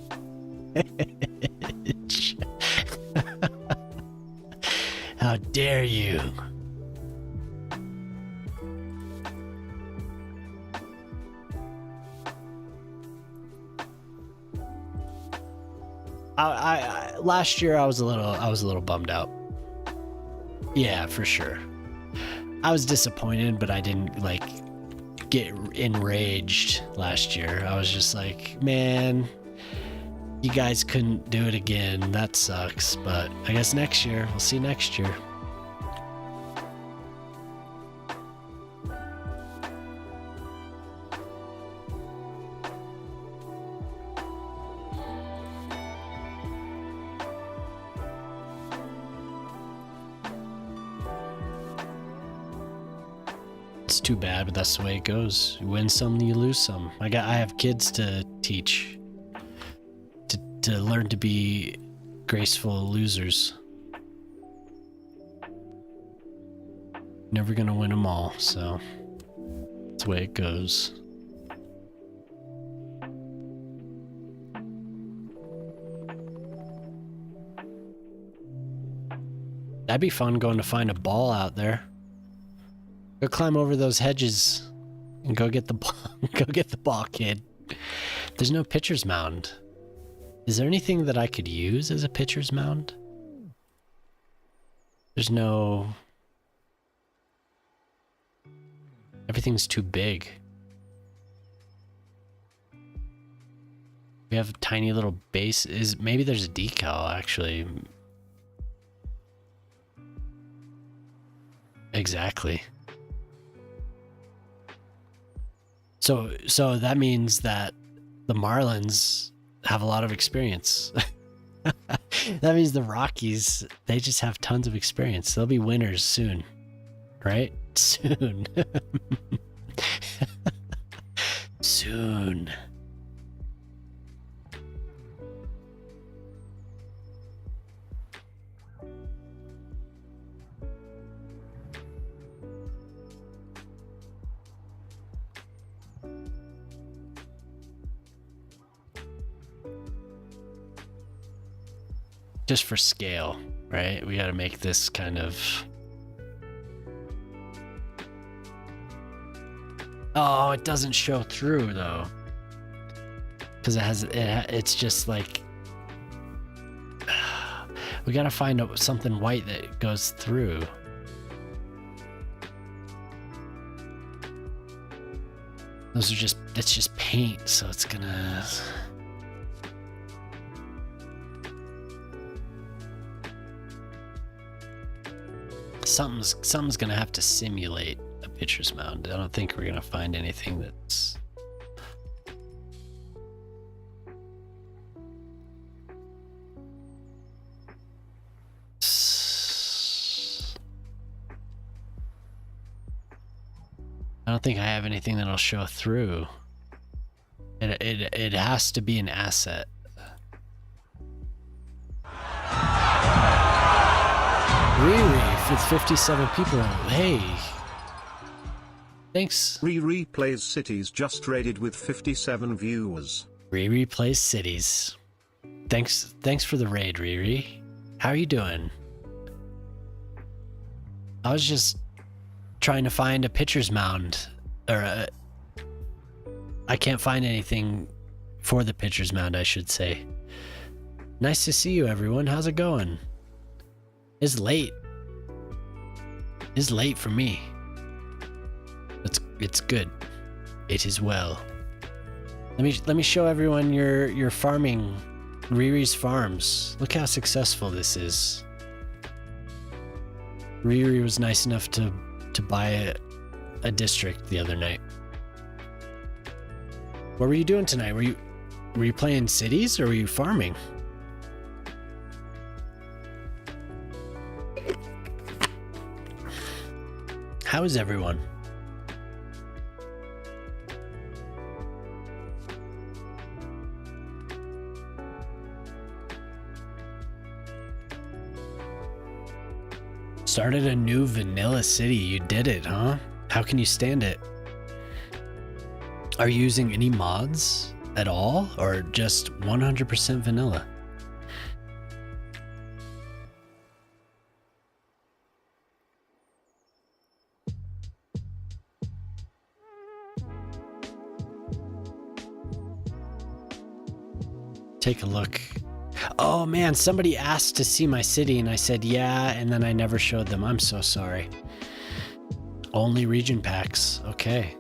A: How dare you? I last year I was a little bummed out. Yeah, for sure. I was disappointed, but I didn't like get enraged last year. I was just like, man, you guys couldn't do it again. That sucks. But I guess next year, we'll see next year. It's too bad, but that's the way it goes. You win some, you lose some. I have kids to teach, to learn to be graceful losers. Never gonna win them all, so that's the way it goes. That'd be fun going to find a ball out there. Go climb over those hedges and go get the ball. Go get the ball, kid. There's no pitcher's mound. Is there anything that I could use as a pitcher's mound? There's no... Everything's too big. We have a tiny little base. Maybe there's a decal, actually. Exactly. So that means that the Marlins have a lot of experience. That means the Rockies, they just have tons of experience. They'll be winners soon, right? Soon. Soon. Just for scale, right? We got to make this kind of... Oh, it doesn't show through though, because it's just like we got to find something white that goes through. It's just paint, so it's gonna... Something's gonna have to simulate a pitcher's mound. I don't think we're gonna find anything that's... I don't think I have anything that'll show through. It has to be an asset. Riri with 57 people. Hey. Thanks.
B: Riri Plays Cities just raided with 57 viewers.
A: Riri Plays Cities. Thanks for the raid, Riri. How are you doing? I was just trying to find a pitcher's mound. I can't find anything for the pitcher's mound, I should say. Nice to see you, everyone. How's it going? It's late. It's late for me. It's good. It is well. Let me show everyone your farming, Riri's Farms. Look how successful this is. Riri was nice enough to buy a district the other night. What were you doing tonight? Were you playing cities or were you farming? How is everyone? Started a new vanilla city. You did it, huh? How can you stand it? Are you using any mods at all or just 100% vanilla? Take a look. Oh man, somebody asked to see my city and I said yeah, and then I never showed them. I'm so sorry. Only region packs. Okay.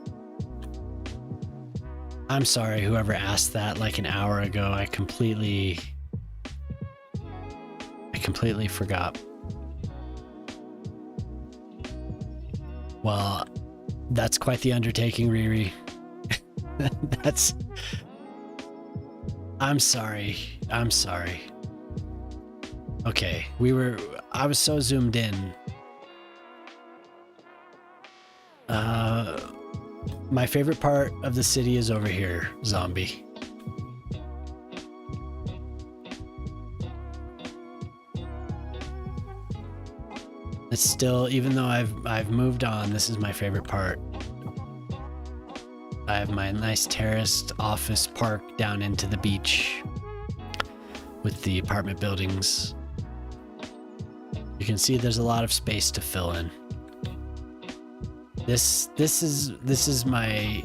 A: I'm sorry whoever asked that like an hour ago. I completely forgot. Well, that's quite the undertaking, Riri. I'm sorry. I'm sorry. Okay, I was so zoomed in. My favorite part of the city is over here, zombie. It's still, even though I've moved on, this is my favorite part. I have my nice terraced office park down into the beach with the apartment buildings. You can see there's a lot of space to fill in. This is my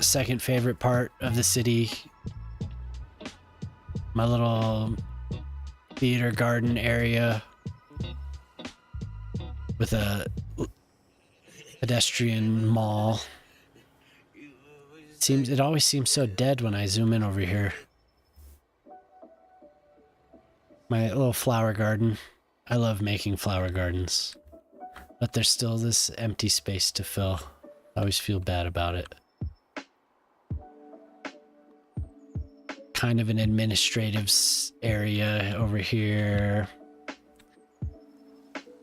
A: second favorite part of the city. My little theater garden area with a pedestrian mall. It always seems so dead when I zoom in over here. My little flower garden. I love making flower gardens. But there's still this empty space to fill. I always feel bad about it. Kind of an administrative area over here.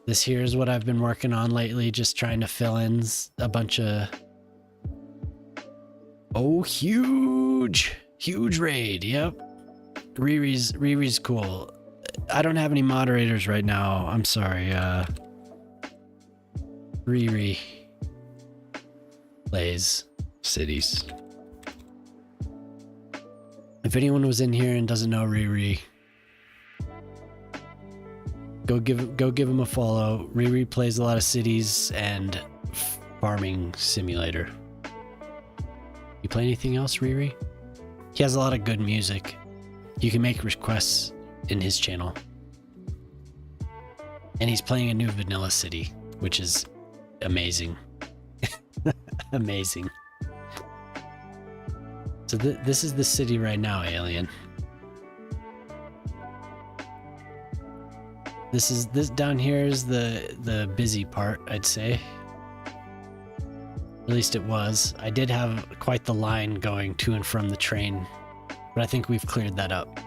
A: This here is what I've been working on lately, just trying to fill in a bunch of... Oh, huge raid, yep. Riri's cool. I don't have any moderators right now, I'm sorry. Riri plays Cities. If anyone was in here and doesn't know Riri, go give him a follow. Riri plays a lot of Cities and Farming Simulator. You play anything else, Riri? He has a lot of good music. You can make requests in his channel. And he's playing a new Vanilla City, which is amazing. Amazing. So this is the city right now, Alien. This down here is the busy part, I'd say. At least it was. I did have quite the line going to and from the train, but I think we've cleared that up.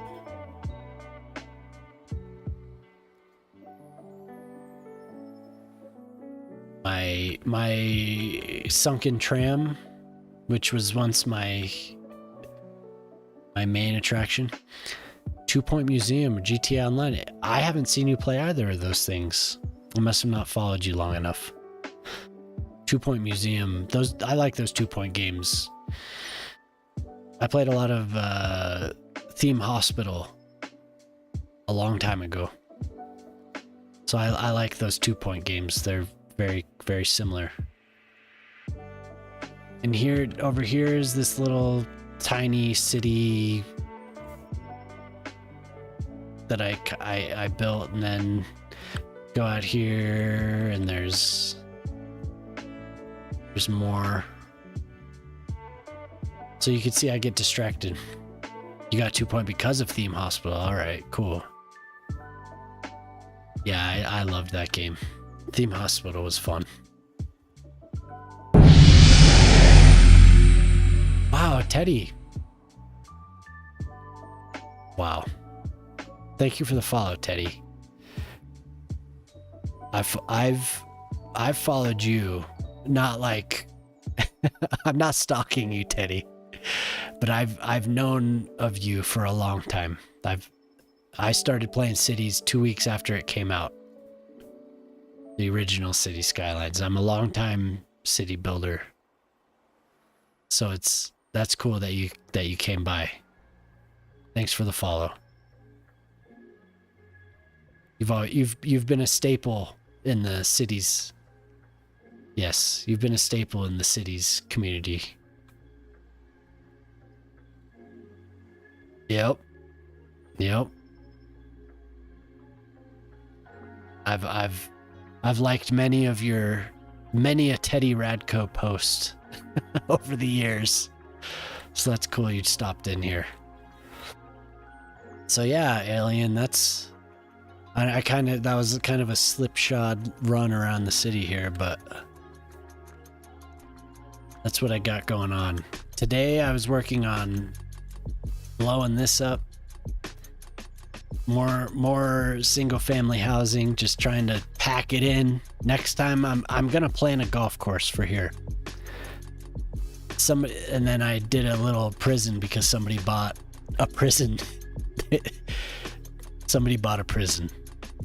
A: My sunken tram, which was once my main attraction. 2 Point Museum, GTA Online. I haven't seen you play either of those things. I must have not followed you long enough. 2 Point Museum. I like those 2 Point games. I played a lot of Theme Hospital a long time ago. So I like those 2 Point games. They're very, very similar. And over here is this little tiny city that I built, and then go out here and there's more. So you can see I get distracted. You got 2 Point because of Theme Hospital. All right, cool. Yeah, I loved that game. Theme Hospital was fun. Wow, Teddy. Wow. Thank you for the follow, Teddy. I've followed you, not like I'm not stalking you, Teddy, but I've known of you for a long time. I started playing Cities 2 weeks after it came out. The original Cities Skylines. I'm a long-time city builder. So that's cool that you came by. Thanks for the follow. You've been a staple in the Cities. Yes, you've been a staple in the Cities community. Yep. I've liked many a Teddy Radko post over the years. So that's cool you stopped in here. So yeah, Alien, that was kind of a slipshod run around the city here, but that's what I got going on. Today I was working on blowing this up. More single family housing, just trying to pack it in. Next time I'm gonna plan a golf course for here. and then I did a little prison because somebody bought a prison. Somebody bought a prison,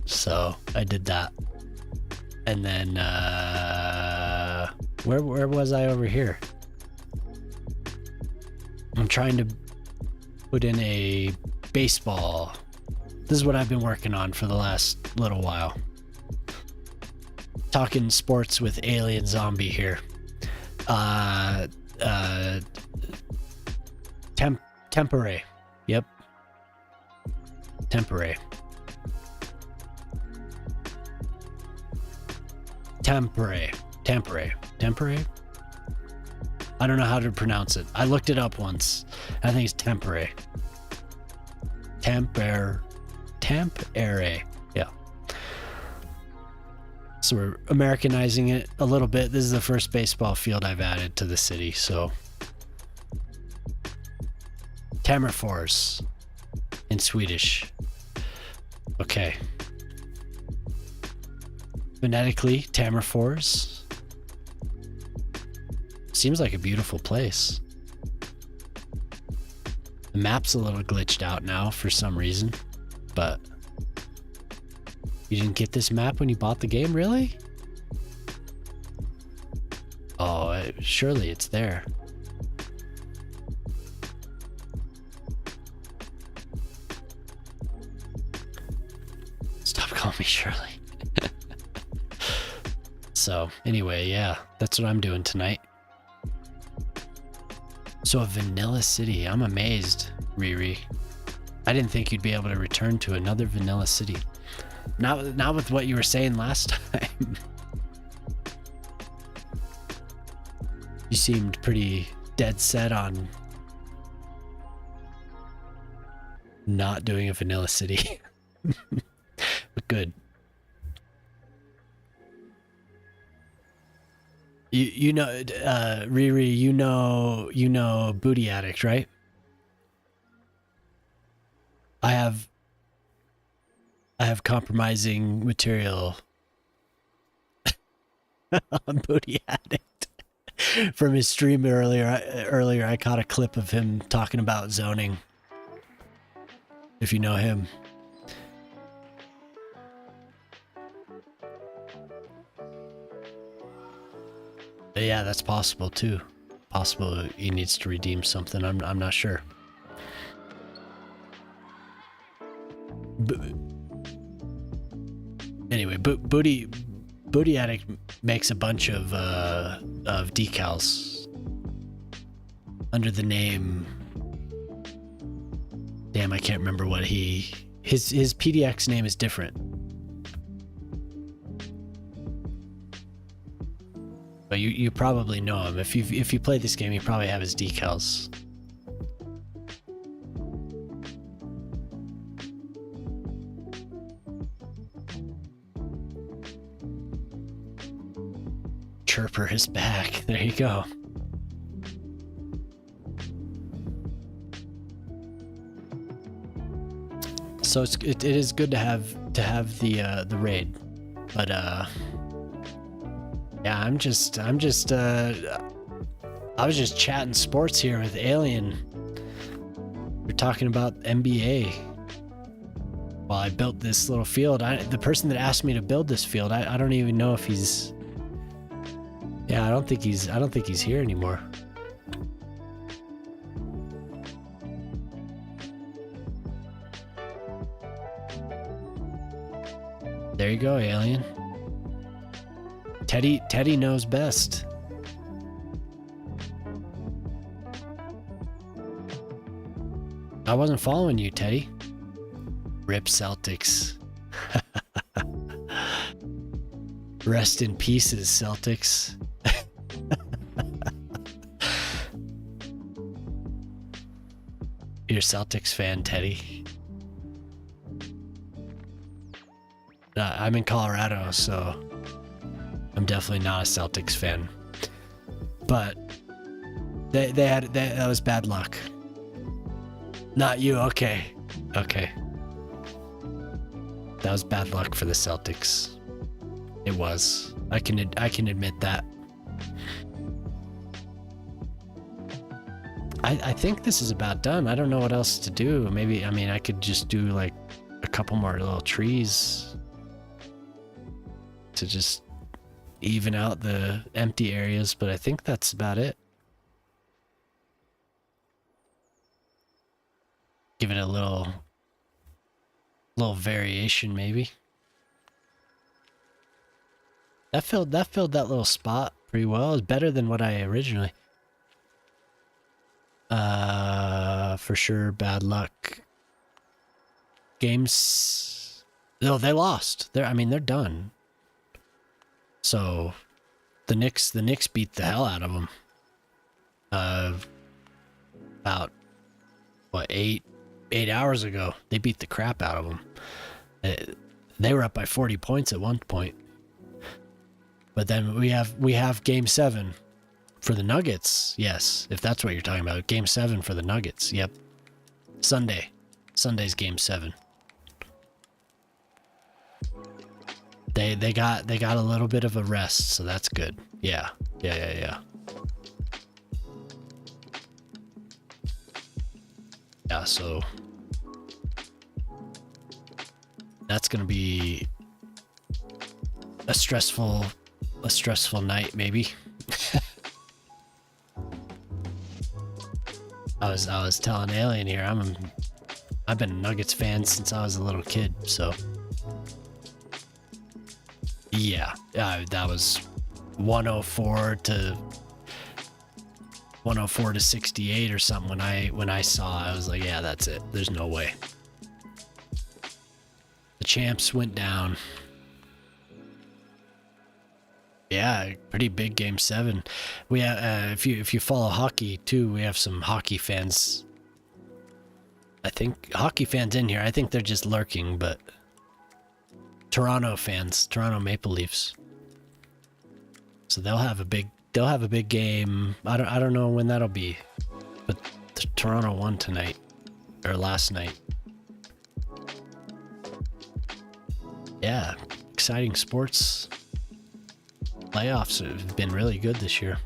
A: so I did that. And then where was I over here? I'm trying to put in a baseball. This is what I've been working on for the last little while. Talking sports with Alien Zombie here. Tempore. Yep. Tempore. Tempore. I don't know how to pronounce it. I looked it up once. I think it's tempore. Tempere. Yeah. So we're Americanizing it a little bit. This is the first baseball field I've added to the city, so. Tammerfors in Swedish. Okay. Phonetically, Tammerfors. Seems like a beautiful place. The map's a little glitched out now for some reason, but you didn't get this map when you bought the game, really? Oh, surely it's there. Stop calling me Shirley. So, anyway, yeah, that's what I'm doing tonight. So a vanilla city. I'm amazed, Riri. I didn't think you'd be able to return to another vanilla city. Not with what you were saying last time. You seemed pretty dead set on not doing a vanilla city. But good. You know, Riri, you know Booty Addict, right? I have compromising material on Booty Addict from his stream earlier. I caught a clip of him talking about zoning. If you know him. Yeah, that's possible too. Possible he needs to redeem something. I'm not sure. Anyway, Booty Addict makes a bunch of decals under the name. Damn, I can't remember what his PDX name is different. But you probably know him. If you played this game, you probably have his decals. Chirper is back. There you go. So it is good to have the raid, but yeah, I was just chatting sports here with Alien. We're talking about NBA. While I built this little field, the person that asked me to build this field, I don't even know if he's. Yeah, I don't think he's here anymore. There you go, Alien. Teddy knows best. I wasn't following you, Teddy. Rip Celtics. Rest in pieces, Celtics. You're a Celtics fan, Teddy. I'm in Colorado, so I'm definitely not a Celtics fan. But that was bad luck. Not you, okay. Okay. That was bad luck for the Celtics. It was. I can admit that. I think this is about done. I don't know what else to do. Maybe, I mean, I could just do like a couple more little trees to just even out the empty areas, but I think that's about it. Give it a little variation maybe. That filled that little spot pretty well. It's better than what I originally. For sure, bad luck. Games. No, they lost. They're done. So, the Knicks beat the hell out of them. About what 8 hours ago, they beat the crap out of them. They were up by 40 points at one point. But then we have Game 7 for the Nuggets. Yes, if that's what you're talking about. Game 7 for the Nuggets. Yep. Sunday's Game 7. They got a little bit of a rest, so that's good. Yeah. Yeah, so that's gonna be a stressful night, maybe. I was telling Alien here, I've been a Nuggets fan since I was a little kid, so yeah, that was 104 to 68 or something when I saw. I was like, yeah, that's it. There's no way. The champs went down. Yeah, pretty big Game 7. We have, if you follow hockey too, we have some hockey fans. I think hockey fans in here. I think they're just lurking, but Toronto fans, Toronto Maple Leafs. So they'll have a big game. I don't know when that'll be, but Toronto won tonight or last night. Yeah, exciting sports. Playoffs have been really good this year.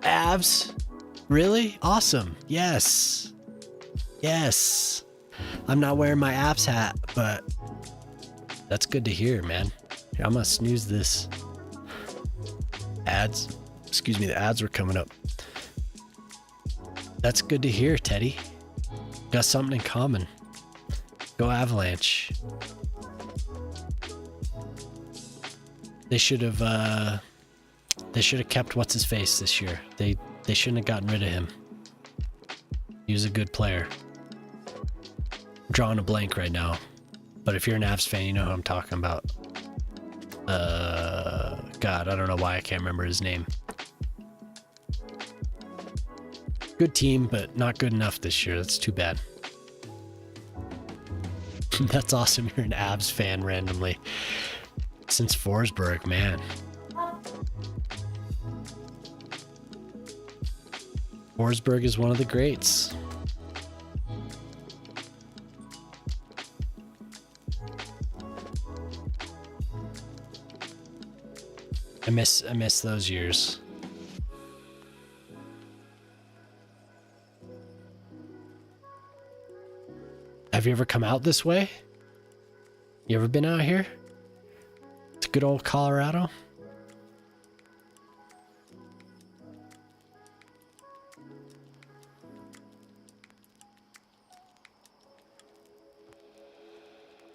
A: Avs? Really? Awesome. Yes. I'm not wearing my Avs hat, but that's good to hear, man. Here, I'm gonna snooze this. Ads. Excuse me, the ads were coming up. That's good to hear, Teddy. Got something in common. Go Avalanche. They should have kept what's his face this year. They shouldn't have gotten rid of him. He was a good player. I'm drawing a blank right now, but if you're an Avs fan, you know who I'm talking about. God, I don't know why I can't remember his name. Good team, but not good enough this year. That's too bad. That's awesome. You're an Avs fan randomly. Since Forsberg, man. Forsberg is one of the greats. I miss those years. Have you ever come out this way? You ever been out here? It's good old Colorado.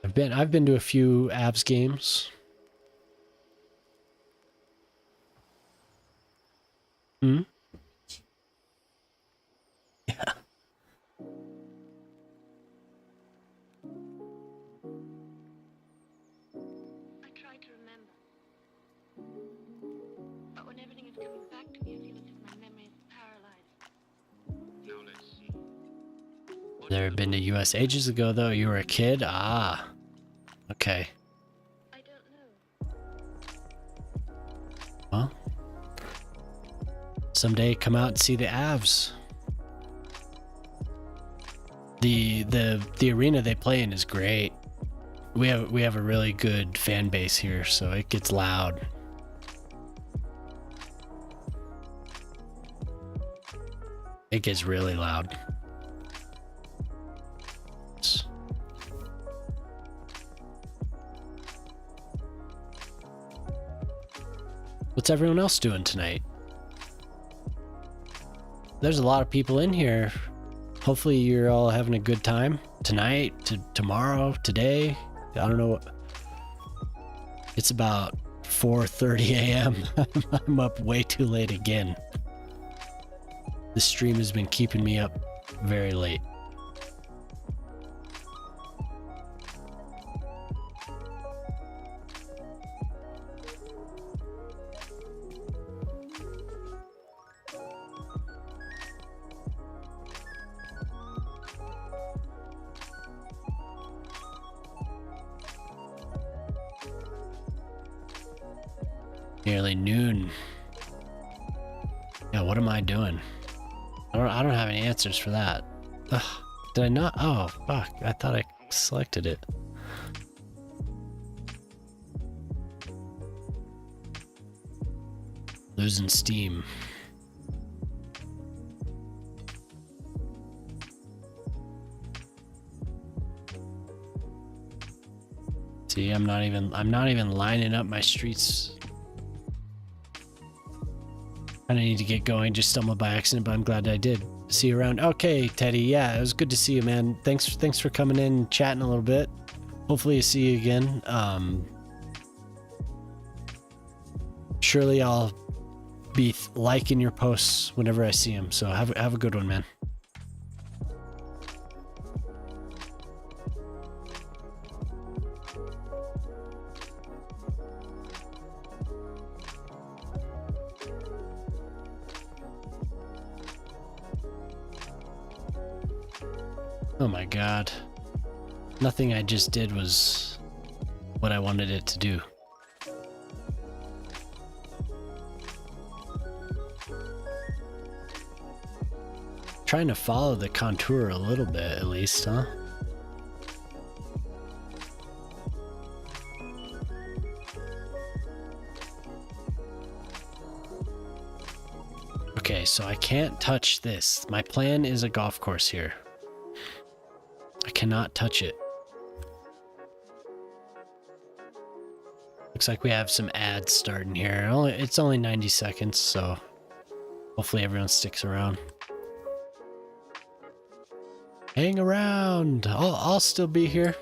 A: I've been to a few Avs games. Hmm? Yeah.
D: I try to remember. But when everything is coming back to me, I feel as if my memory is paralyzed.
E: Now let's see.
A: Never been to US ages ago though. You were a kid? Ah. Okay.
D: I don't know.
A: Well. Someday come out and see the Avs. The arena they play in is great. We have a really good fan base here, so it gets loud. It gets really loud. What's everyone else doing tonight? There's a lot of people in here. Hopefully you're all having a good time tonight, tomorrow, today. I don't know. It's about 4:30 a.m. I'm up way too late again. The stream has been keeping me up very late. Nearly noon. Yeah, what am I doing? I don't have any answers for that. Ugh, did I not? Oh, fuck. I thought I selected it. Losing steam. See, I'm not even lining up my streets. I need to get going. Just stumbled by accident, but I'm glad I did. See you around. Okay, Teddy. Yeah, it was good to see you, man. Thanks for coming in, chatting a little bit. Hopefully, I see you again. Surely I'll be liking your posts whenever I see them. So have a good one, man. Oh my god. Nothing I just did was what I wanted it to do. Trying to follow the contour a little bit at least, huh? Okay, so I can't touch this. My plan is a golf course here. I cannot touch it. Looks like we have some ads starting here. It's only 90 seconds, so hopefully everyone sticks around. Hang around. I'll still be here.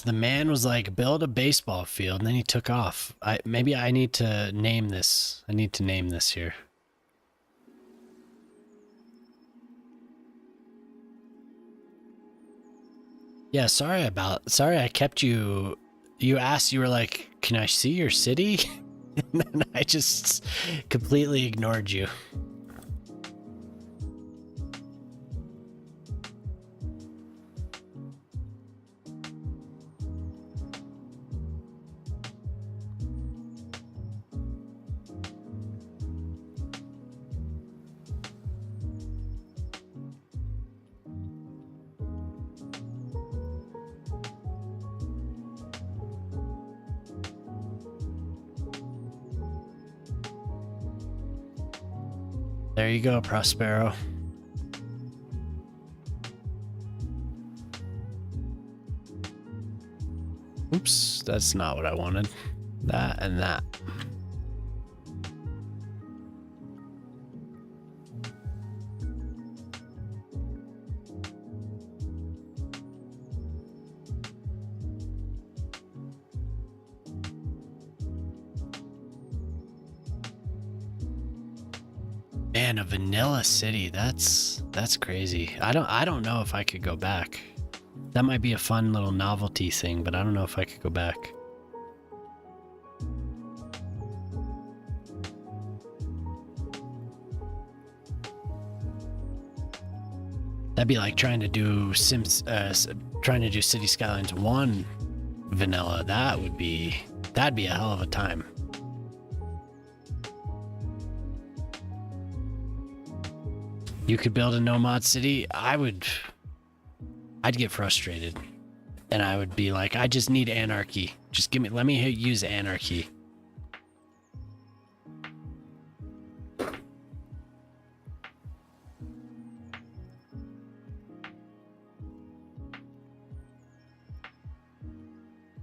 A: The man was like, build a baseball field, and then he took off. Maybe I need to name this. I need to name this here. Yeah, sorry I kept you. You asked, you were like, can I see your city? And then I just completely ignored you. There you go, Prospero. Oops, that's not what I wanted. That and that. Man, a vanilla city, that's crazy. I don't know if I could go back. That might be a fun little novelty thing, but I don't know if I could go back. That'd be like trying to do Cities Skylines 1 vanilla. That'd be a hell of a time. You could build a no mod city. I'd get frustrated. And I would be like, I just need anarchy. Just let me use anarchy.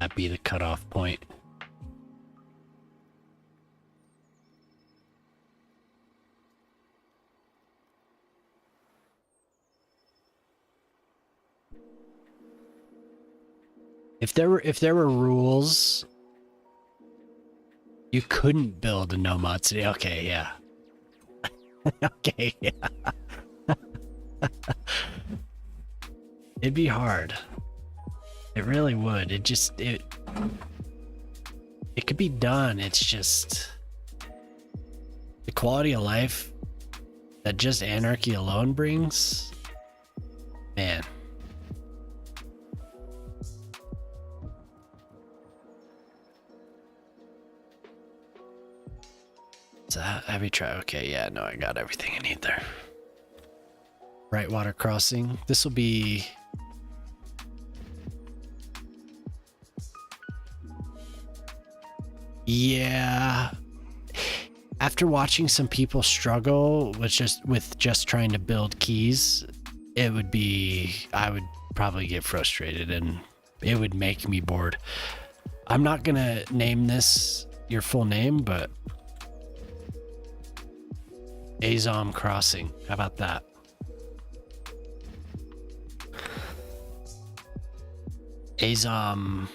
A: That'd be the cutoff point. If there were rules, you couldn't build a no mod city. Okay, yeah. Okay, yeah. It'd be hard. It really would. It could be done. It's just the quality of life that just anarchy alone brings. Man. So have you tried? Okay, yeah, no, I got everything I need there. Right water crossing. This will be... Yeah. After watching some people struggle with just trying to build keys, it would be... I would probably get frustrated and it would make me bored. I'm not gonna name this your full name, but... Azom Crossing. How about that? Azom.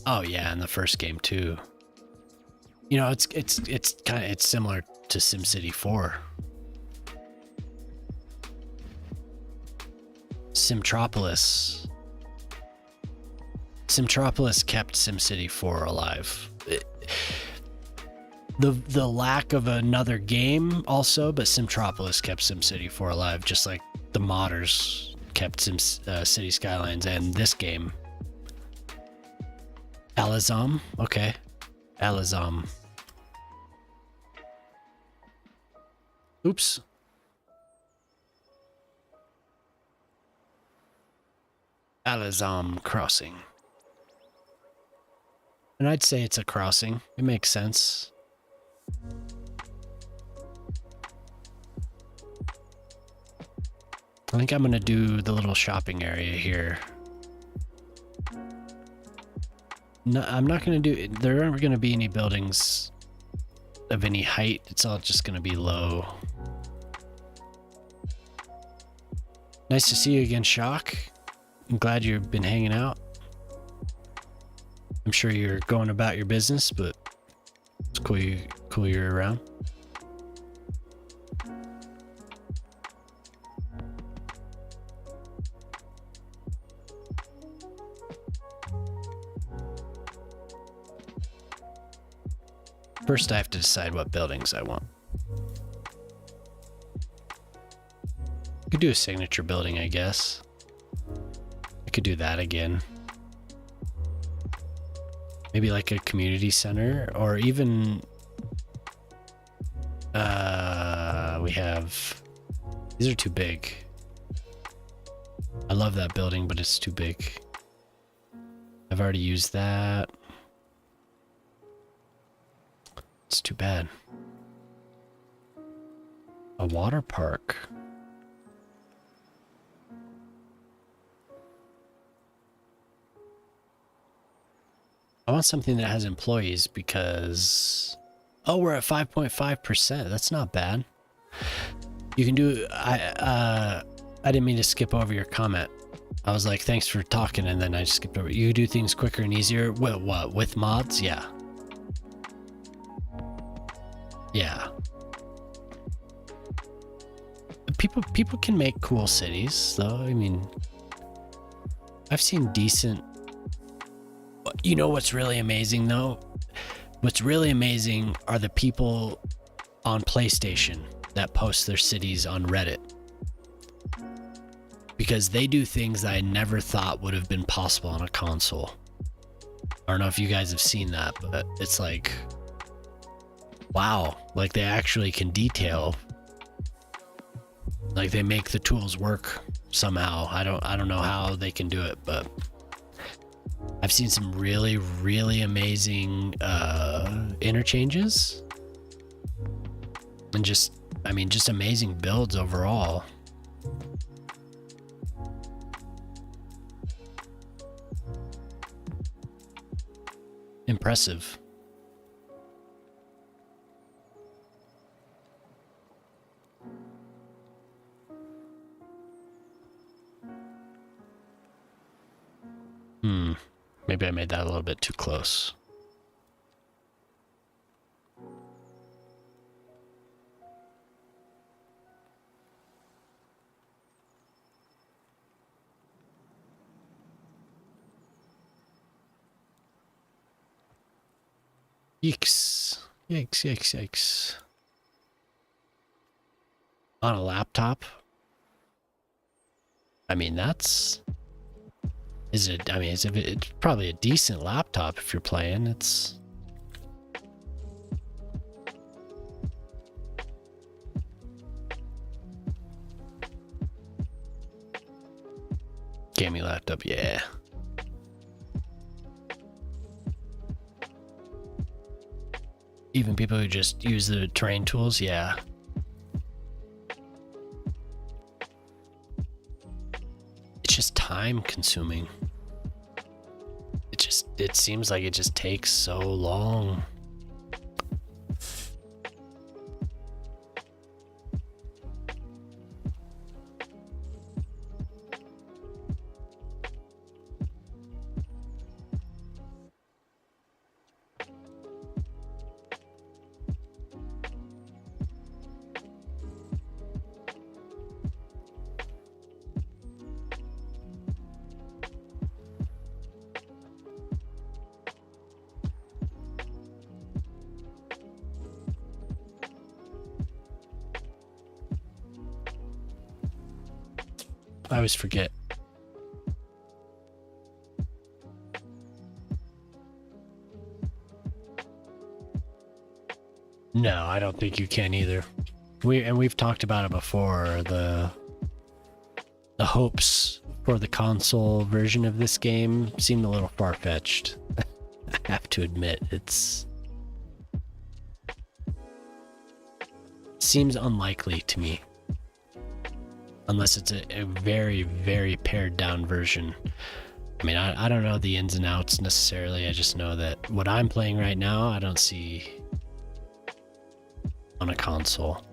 A: Oh yeah, in the first game too. You know, it's similar to SimCity 4. Simtropolis. Simtropolis kept SimCity 4 alive. The lack of another game also, but Simtropolis kept SimCity 4 alive, just like the modders kept Cities Skylines and this game. Alizom, okay. Alizom. Oops. Alizom Crossing. And I'd say it's a crossing. It makes sense. I think I'm gonna do the little shopping area here. No, I'm not gonna do... There aren't gonna be any buildings of any height. It's all just gonna be low. Nice to see you again, Shock. I'm glad you've been hanging out. I'm sure you're going about your business, but it's cool you're around. First, I have to decide what buildings I want. Could do a signature building, I guess. I could do that again. Maybe like a community center, or even we have... These are too big. I love that building, but it's too big. I've already used that. It's too bad. A water park. I want something that has employees because... Oh, we're at 5.5%. That's not bad. You can do... I didn't mean to skip over your comment. I was like, thanks for talking, and then I just skipped over. You do things quicker and easier. What? With mods? Yeah. Yeah. People can make cool cities, though. I mean, I've seen decent... You know what's really amazing, though? What's really amazing are the people on PlayStation that post their cities on Reddit. Because they do things that I never thought would have been possible on a console. I don't know if you guys have seen that, but it's like... Wow, like they actually can detail. Like they make the tools work somehow. I don't know how they can do it, but I've seen some really, really amazing interchanges. And just amazing builds overall. Impressive. Maybe I made that a little bit too close. Yikes. Yikes, yikes, yikes. On a laptop? I mean, it's probably a decent laptop if you're playing. It's gaming laptop, yeah. Even people who just use the terrain tools, yeah. It's just time consuming. It seems like it just takes so long. I always forget. No, I don't think you can either. We've talked about it before. The hopes for the console version of this game seem a little far-fetched. I have to admit, seems unlikely to me. Unless it's a very, very pared down version. I mean, I don't know the ins and outs necessarily. I just know that what I'm playing right now, I don't see on a console.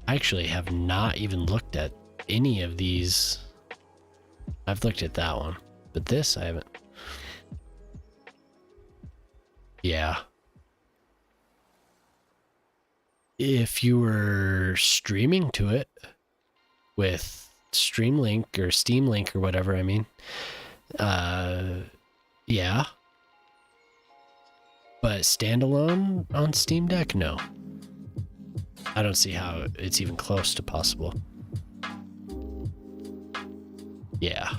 A: I actually have not even looked at any of these. I've looked at that one, but this I haven't. Yeah. If you were streaming to it with Streamlink or Steam Link or whatever, I mean, yeah. But standalone on Steam Deck, no. I don't see how it's even close to possible. Yeah.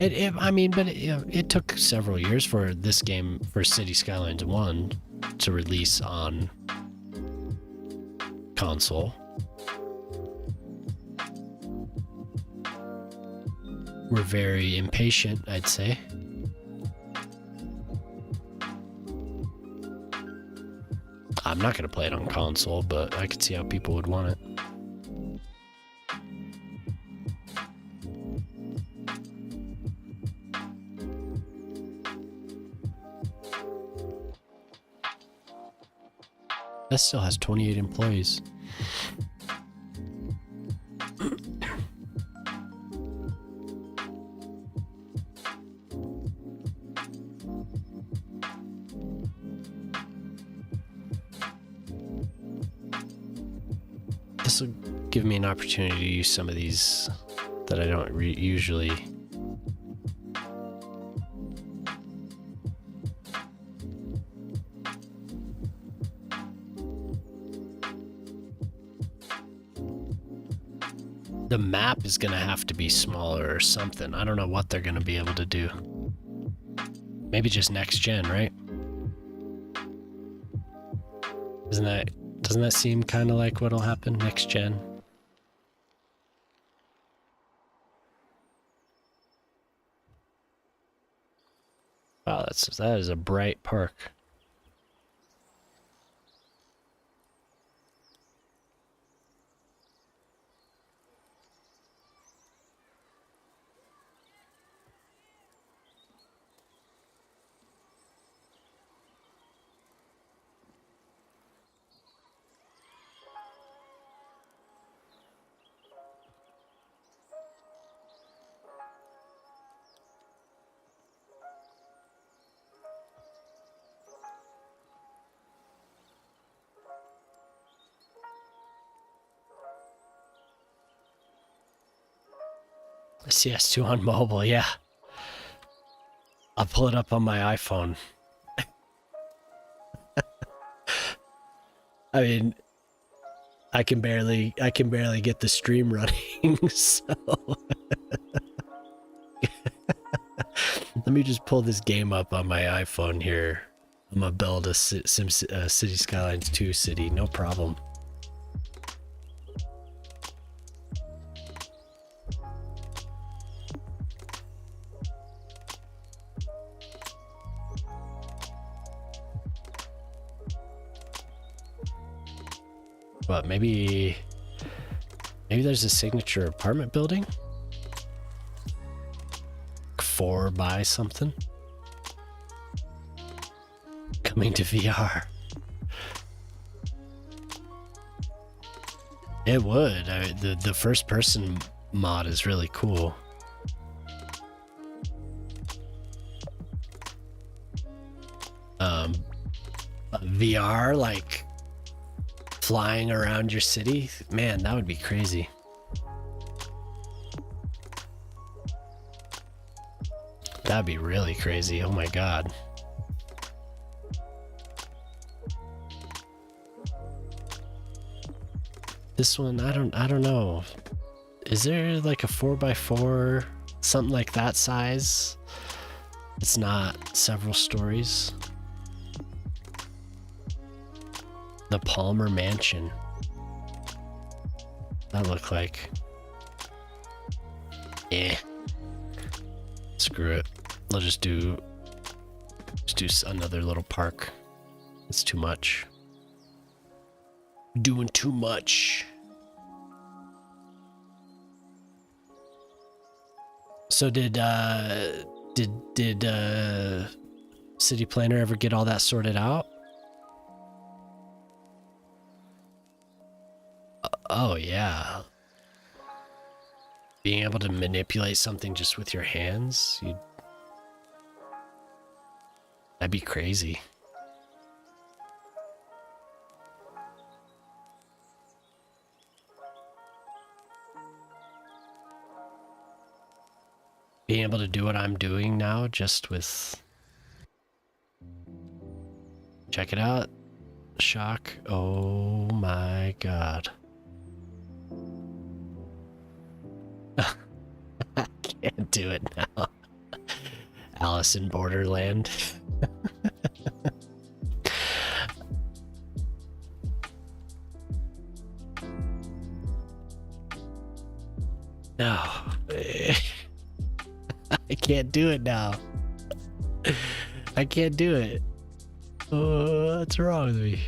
A: It took several years for this game, for Cities Skylines 1, to release on console. We're very impatient, I'd say. I'm not going to play it on console, but I could see how people would want it. That still has 28 employees. This will give me an opportunity to use some of these that I don't usually. The map is gonna have to be smaller or something. I don't know what they're gonna be able to do. Maybe just next gen, right? Doesn't that seem kind of like what'll happen next gen? Wow, that is a bright park. CS2 on mobile, yeah. I'll pull it up on my iPhone. I mean, I can barely get the stream running, so let me just pull this game up on my iPhone here. I'm gonna build a Cities Skylines 2 city, no problem. But maybe there's a signature apartment building? 4 by something? Coming to VR. It would. The first person mod is really cool. VR, like flying around your city, man, that would be crazy. That'd be really crazy. Oh my god. This one, I don't know. Is there like a 4x4, something like that size? It's not several stories. The Palmer Mansion. That looked like. Eh. Screw it. I'll just do another little park. It's too much. Doing too much. So did City Planner ever get all that sorted out? Oh yeah. Being able to manipulate something just with your hands, that'd be crazy. Being able to do what I'm doing now just with... Check it out. Shock. Oh my god. I can't do it now. Alice in Borderland. No. I can't do it now. I can't do it. Oh, what's wrong with me?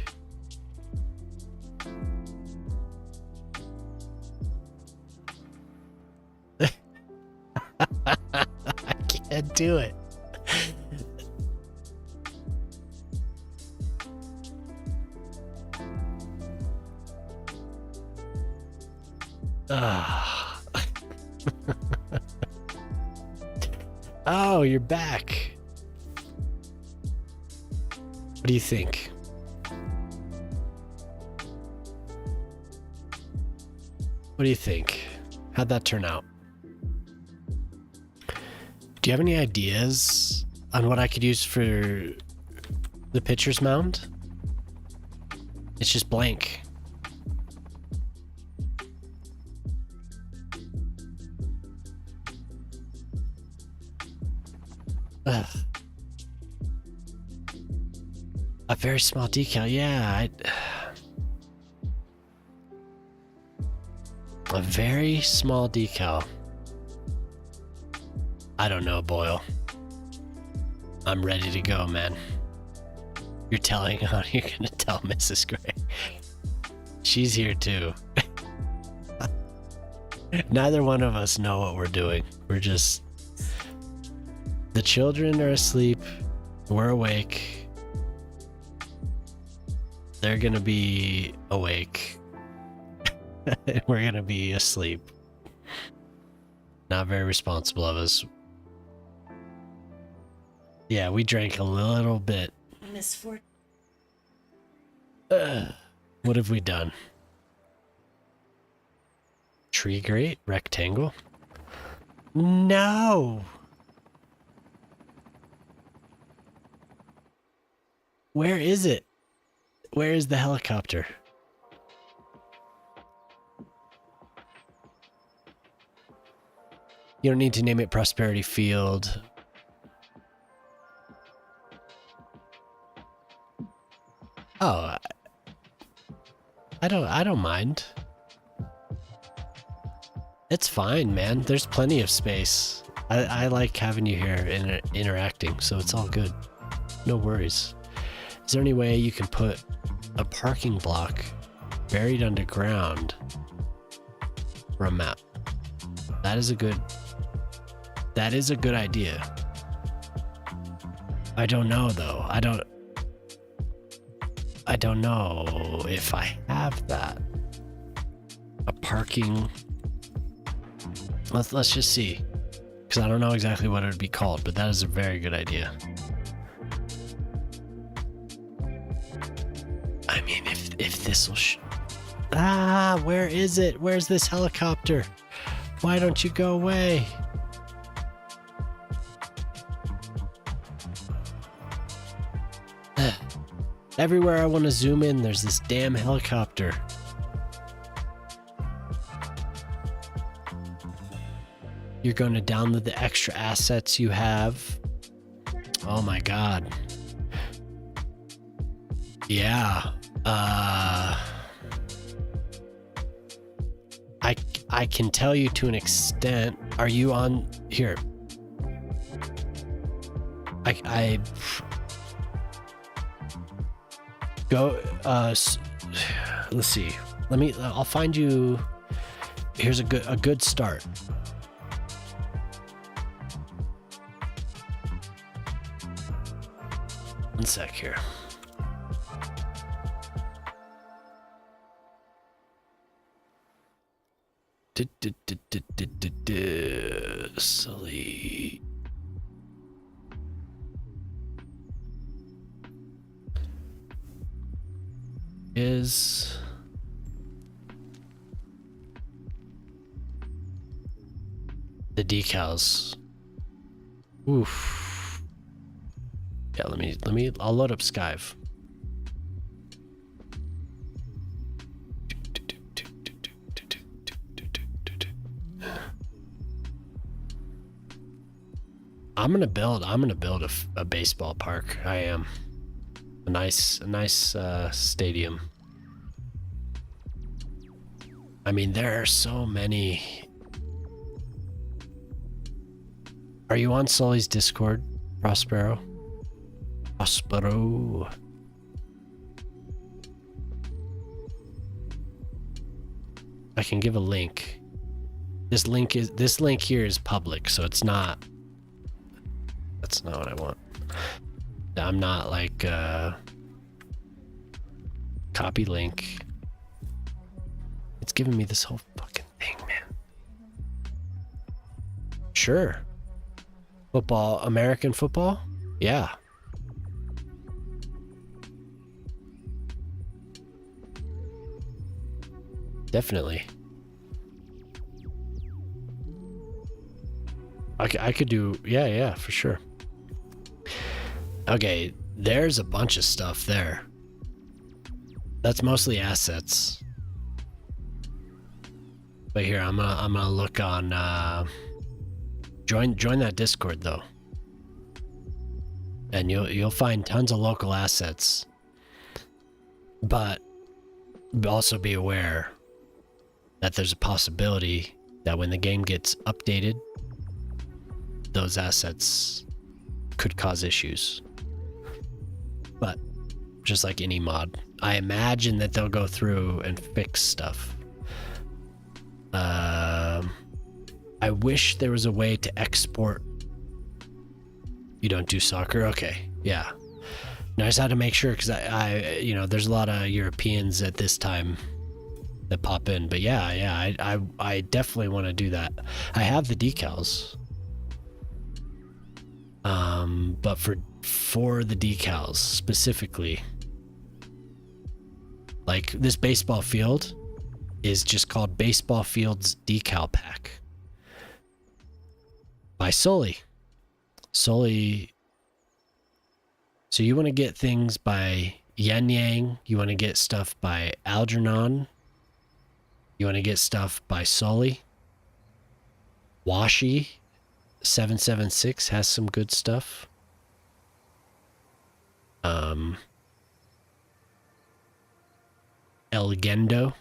A: I can't do it. Ah. Oh, you're back. What do you think? What do you think? How'd that turn out? Do you have any ideas on what I could use for the pitcher's mound? It's just blank. A very small decal, yeah. A very small decal. I don't know, Boyle. I'm ready to go, man. You're gonna tell Mrs. Gray. She's here too. Neither one of us know what we're doing. We're just... The children are asleep. We're awake. They're gonna be awake. We're gonna be asleep. Not very responsible of us. Yeah, we drank a little bit.
C: Misfortune.
A: What have we done? Tree grate? Rectangle? No! Where is it? Where is the helicopter? You don't need to name it Prosperity Field. Oh, I don't mind. It's fine, man. There's plenty of space. I like having you here interacting, so it's all good. No worries. Is there any way you can put a parking block buried underground for a map? That is a good idea. I don't know though. I don't know if I have that. A parking... Let's just see. Because I don't know exactly what it would be called, but that is a very good idea. I mean, if this will... where is it? Where's this helicopter? Why don't you go away? Everywhere I want to zoom in, there's this damn helicopter. You're going to download the extra assets you have. Oh my god. Yeah. I can tell you to an extent. Are you on here? I go let's see. I'll find you. Here's a good start. One sec here. Silly. Is the decals. Oof. Yeah, I'll load up Skive. I'm gonna build a baseball park. I am. A nice stadium. I mean, there are so many. Are you on Sully's Discord, Prospero? Prospero. I can give a link. This link here is public, so it's not. That's not what I want. I'm not like copy link. It's giving me this whole fucking thing, man. Sure. Football, American football? Yeah. Definitely. I could do, yeah, for sure. Okay, there's a bunch of stuff there. That's mostly assets. But here, I'm gonna look on. Join that Discord though, and you'll find tons of local assets. But also be aware that there's a possibility that when the game gets updated, those assets could cause issues. But just like any mod, I imagine that they'll go through and fix stuff. I wish there was a way to export. You don't do soccer? Okay, yeah. No, I just had to make sure because I there's a lot of Europeans at this time that pop in. But yeah, I definitely want to do that. I have the decals. But for the decals specifically, like this baseball field is just called Baseball Fields Decal Pack by Sully. Sully. So you want to get things by Yen Yang, you want to get stuff by Algernon, you want to get stuff by Sully. Washi 776 has some good stuff. El Gendo,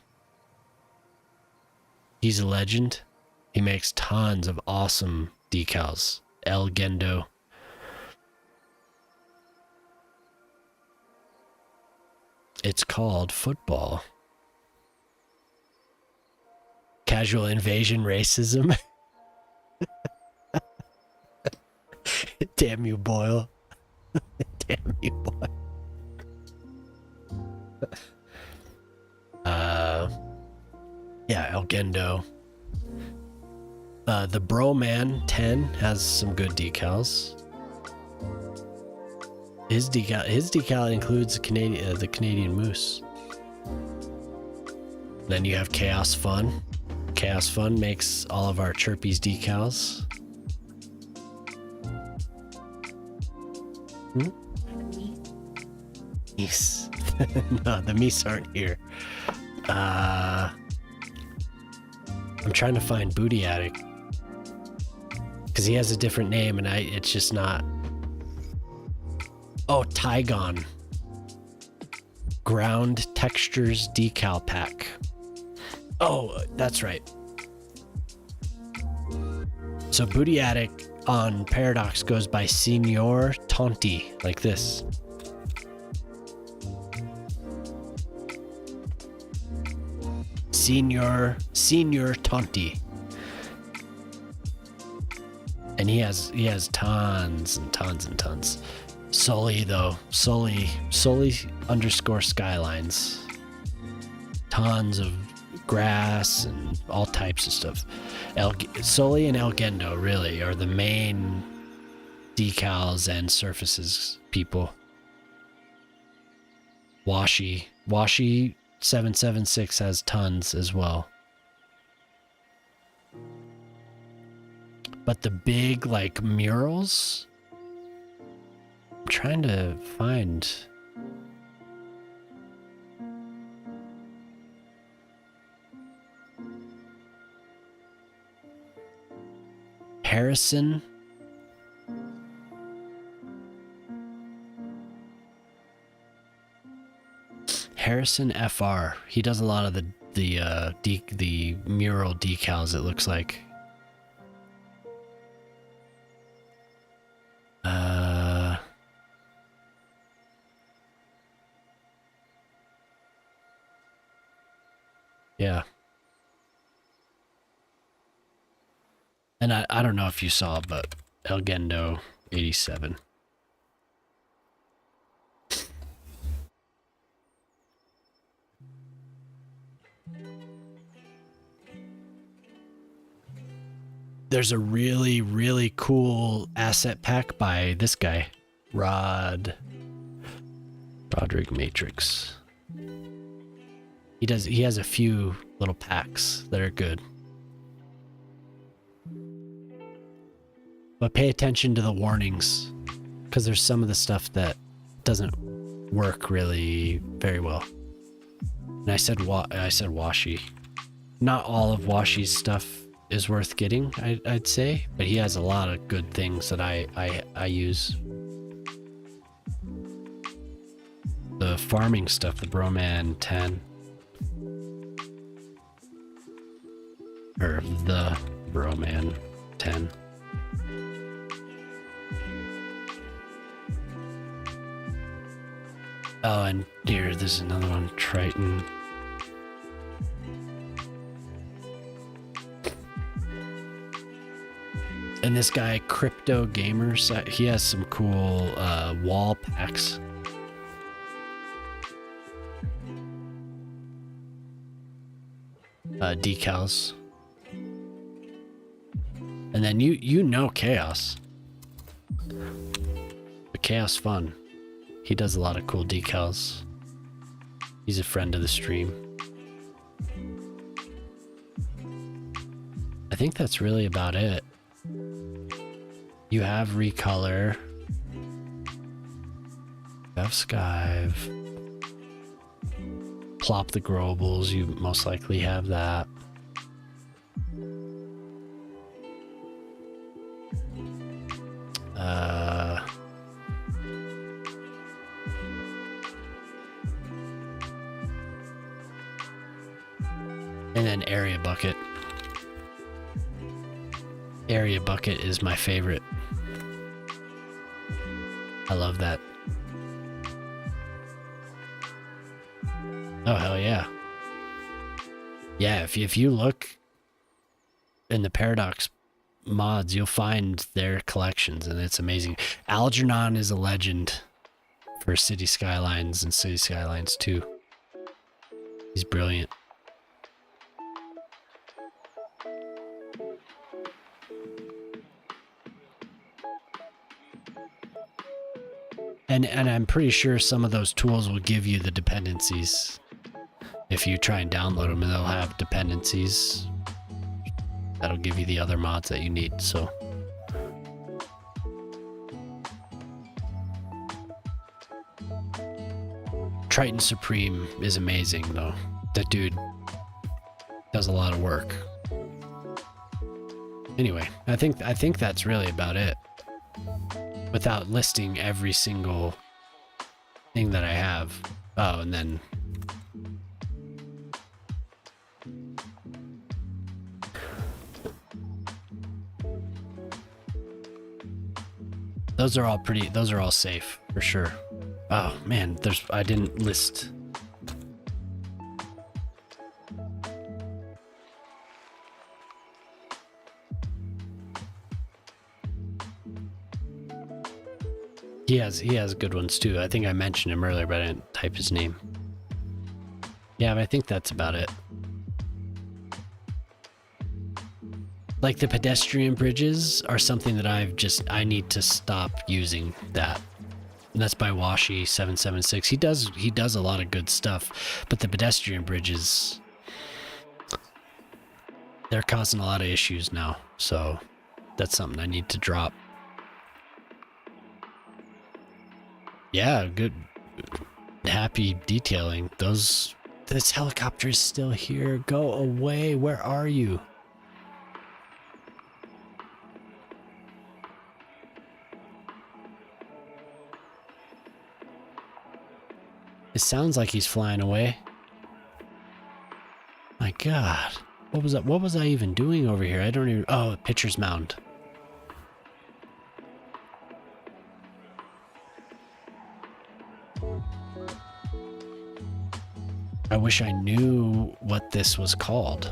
A: he's a legend. He makes tons of awesome decals. El Gendo. It's called football. Casual invasion racism. Damn you, Boyle. Damn you, Boyle. Yeah, El Gendo. The Broman 10 has some good decals. His decal includes the Canadian Moose. Then you have Chaos Fun. Chaos Fun makes all of our Chirpies decals. Meese. No, the Meese aren't here. I'm trying to find Booty Attic because he has a different name and it's just not. Oh, Tygon. Ground Textures Decal Pack. Oh, that's right. So Booty Attic on Paradox goes by Signor Tonti, like this. Senior Tonti. And he has tons and tons and tons. Sully though, Sully _ Skylines. Tons of grass and all types of stuff. Sully and El Gendo really are the main decals and surfaces people. Washi 776 has tons as well. But the big like murals, I'm trying to find. Harrison. Harrison FR. He does a lot of the mural decals, it looks like. Yeah. And I don't know if you saw, but El Gendo 87. There's a really, really cool asset pack by this guy, Rodrigo Matrix. He has a few little packs that are good. But pay attention to the warnings, because there's some of the stuff that doesn't work really very well. And I said Washi. Not all of Washi's stuff is worth getting, I'd say, but he has a lot of good things that I use. the farming stuff, the Broman 10. Or the Broman 10. Oh, and here, there's another one, Triton. And this guy, Crypto Gamer, he has some cool wall packs. Decals. And then you know Chaos. But Chaos Fun. He does a lot of cool decals. He's a friend of the stream. I think that's really about it. You have Recolor. You have Skive. Plop the Grobles, you most likely have that. And then Area Bucket. Area Bucket is my favorite. I love that. Oh, hell yeah. Yeah, if you look in the Paradox mods, you'll find their collections, and it's amazing. Algernon is a legend for City Skylines and City Skylines 2. He's brilliant. And I'm pretty sure some of those tools will give you the dependencies. If you try and download them, and they'll have dependencies. That'll give you the other mods that you need, so. Triton Supreme is amazing, though. That dude does a lot of work. Anyway, I think that's really about it. Without listing every single thing that I have. Oh, and then those are all safe for sure. Oh man, I didn't list. He has good ones too. I think I mentioned him earlier, but I didn't type his name. Yeah, but I think that's about it. Like the pedestrian bridges are something that I need to stop using that. And that's by Washi776. He does a lot of good stuff, but the pedestrian bridges, they're causing a lot of issues now. So that's something I need to drop. Yeah, good. Happy detailing. This helicopter is still here. Go away. Where are you? It sounds like he's flying away. My God. What was I even doing over here? I don't even... Oh, Pitcher's Mound. I wish I knew what this was called.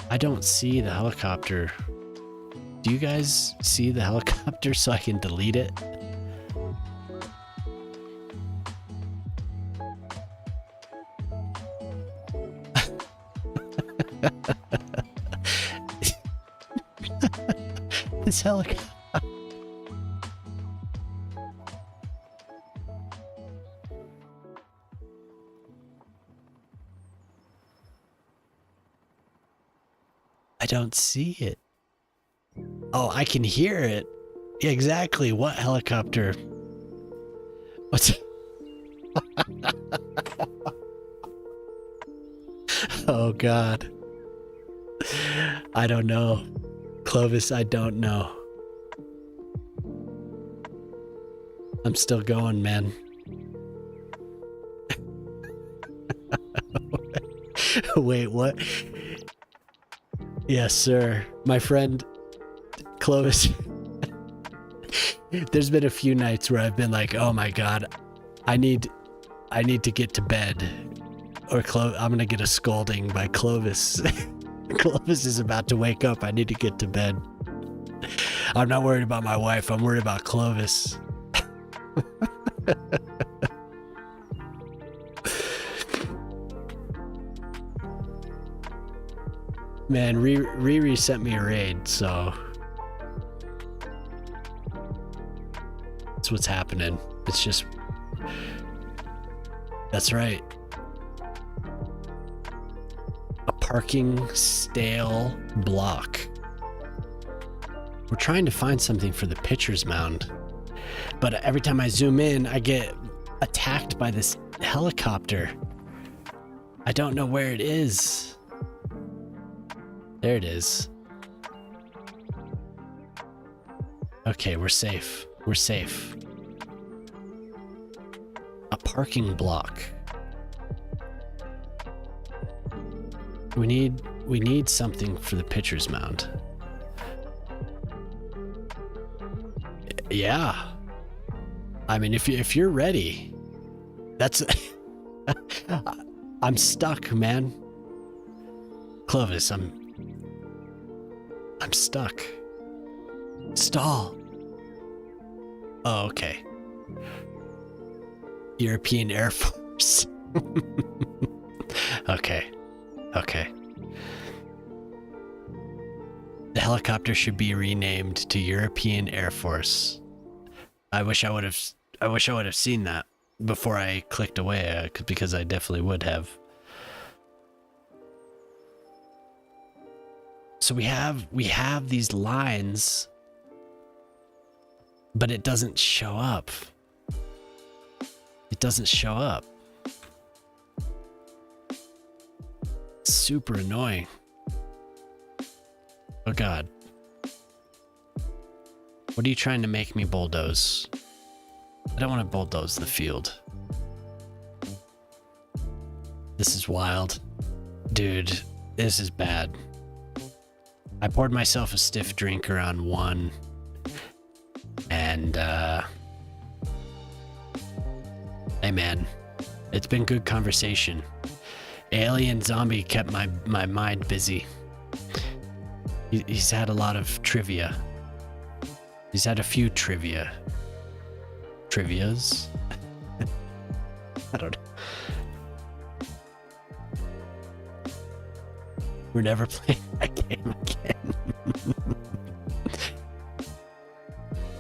A: I don't see the helicopter. Do you guys see the helicopter so I can delete it? This helicopter. I don't see it. Oh, I can hear it. Exactly. What helicopter? What's... Oh, God. I don't know. Clovis, I don't know. I'm still going, man. Wait, what? Yes, sir. My friend Clovis. There's been a few nights where I've been like, oh my God, I need to get to bed. Or I'm going to get a scolding by Clovis. Clovis is about to wake up. I need to get to bed. I'm not worried about my wife. I'm worried about Clovis. Man, Riri sent me a raid, so that's what's happening. It's just, that's right. A parking stale block. We're trying to find something for the pitcher's mound, but every time I zoom in, I get attacked by this helicopter. I don't know where it is. There it is. Okay, we're safe. We're safe. A parking block. We need something for the pitcher's mound. Yeah. I mean, if you're ready, that's I'm stuck, man. Clovis, I'm stuck. Stall. Oh, okay. European Air Force. Okay. Okay. The helicopter should be renamed to European Air Force. I wish I would have seen that before I clicked away, because I definitely would have. So we have these lines, but it doesn't show up. It doesn't show up. It's super annoying. Oh God. What are you trying to make me bulldoze? I don't want to bulldoze the field. This is wild. Dude, this is bad. I poured myself a stiff drink around 1, and hey man, it's been good conversation. Alien Zombie kept my mind busy. He's had a lot of trivia. He's had a few trivias. I don't know. We're never playing that game again.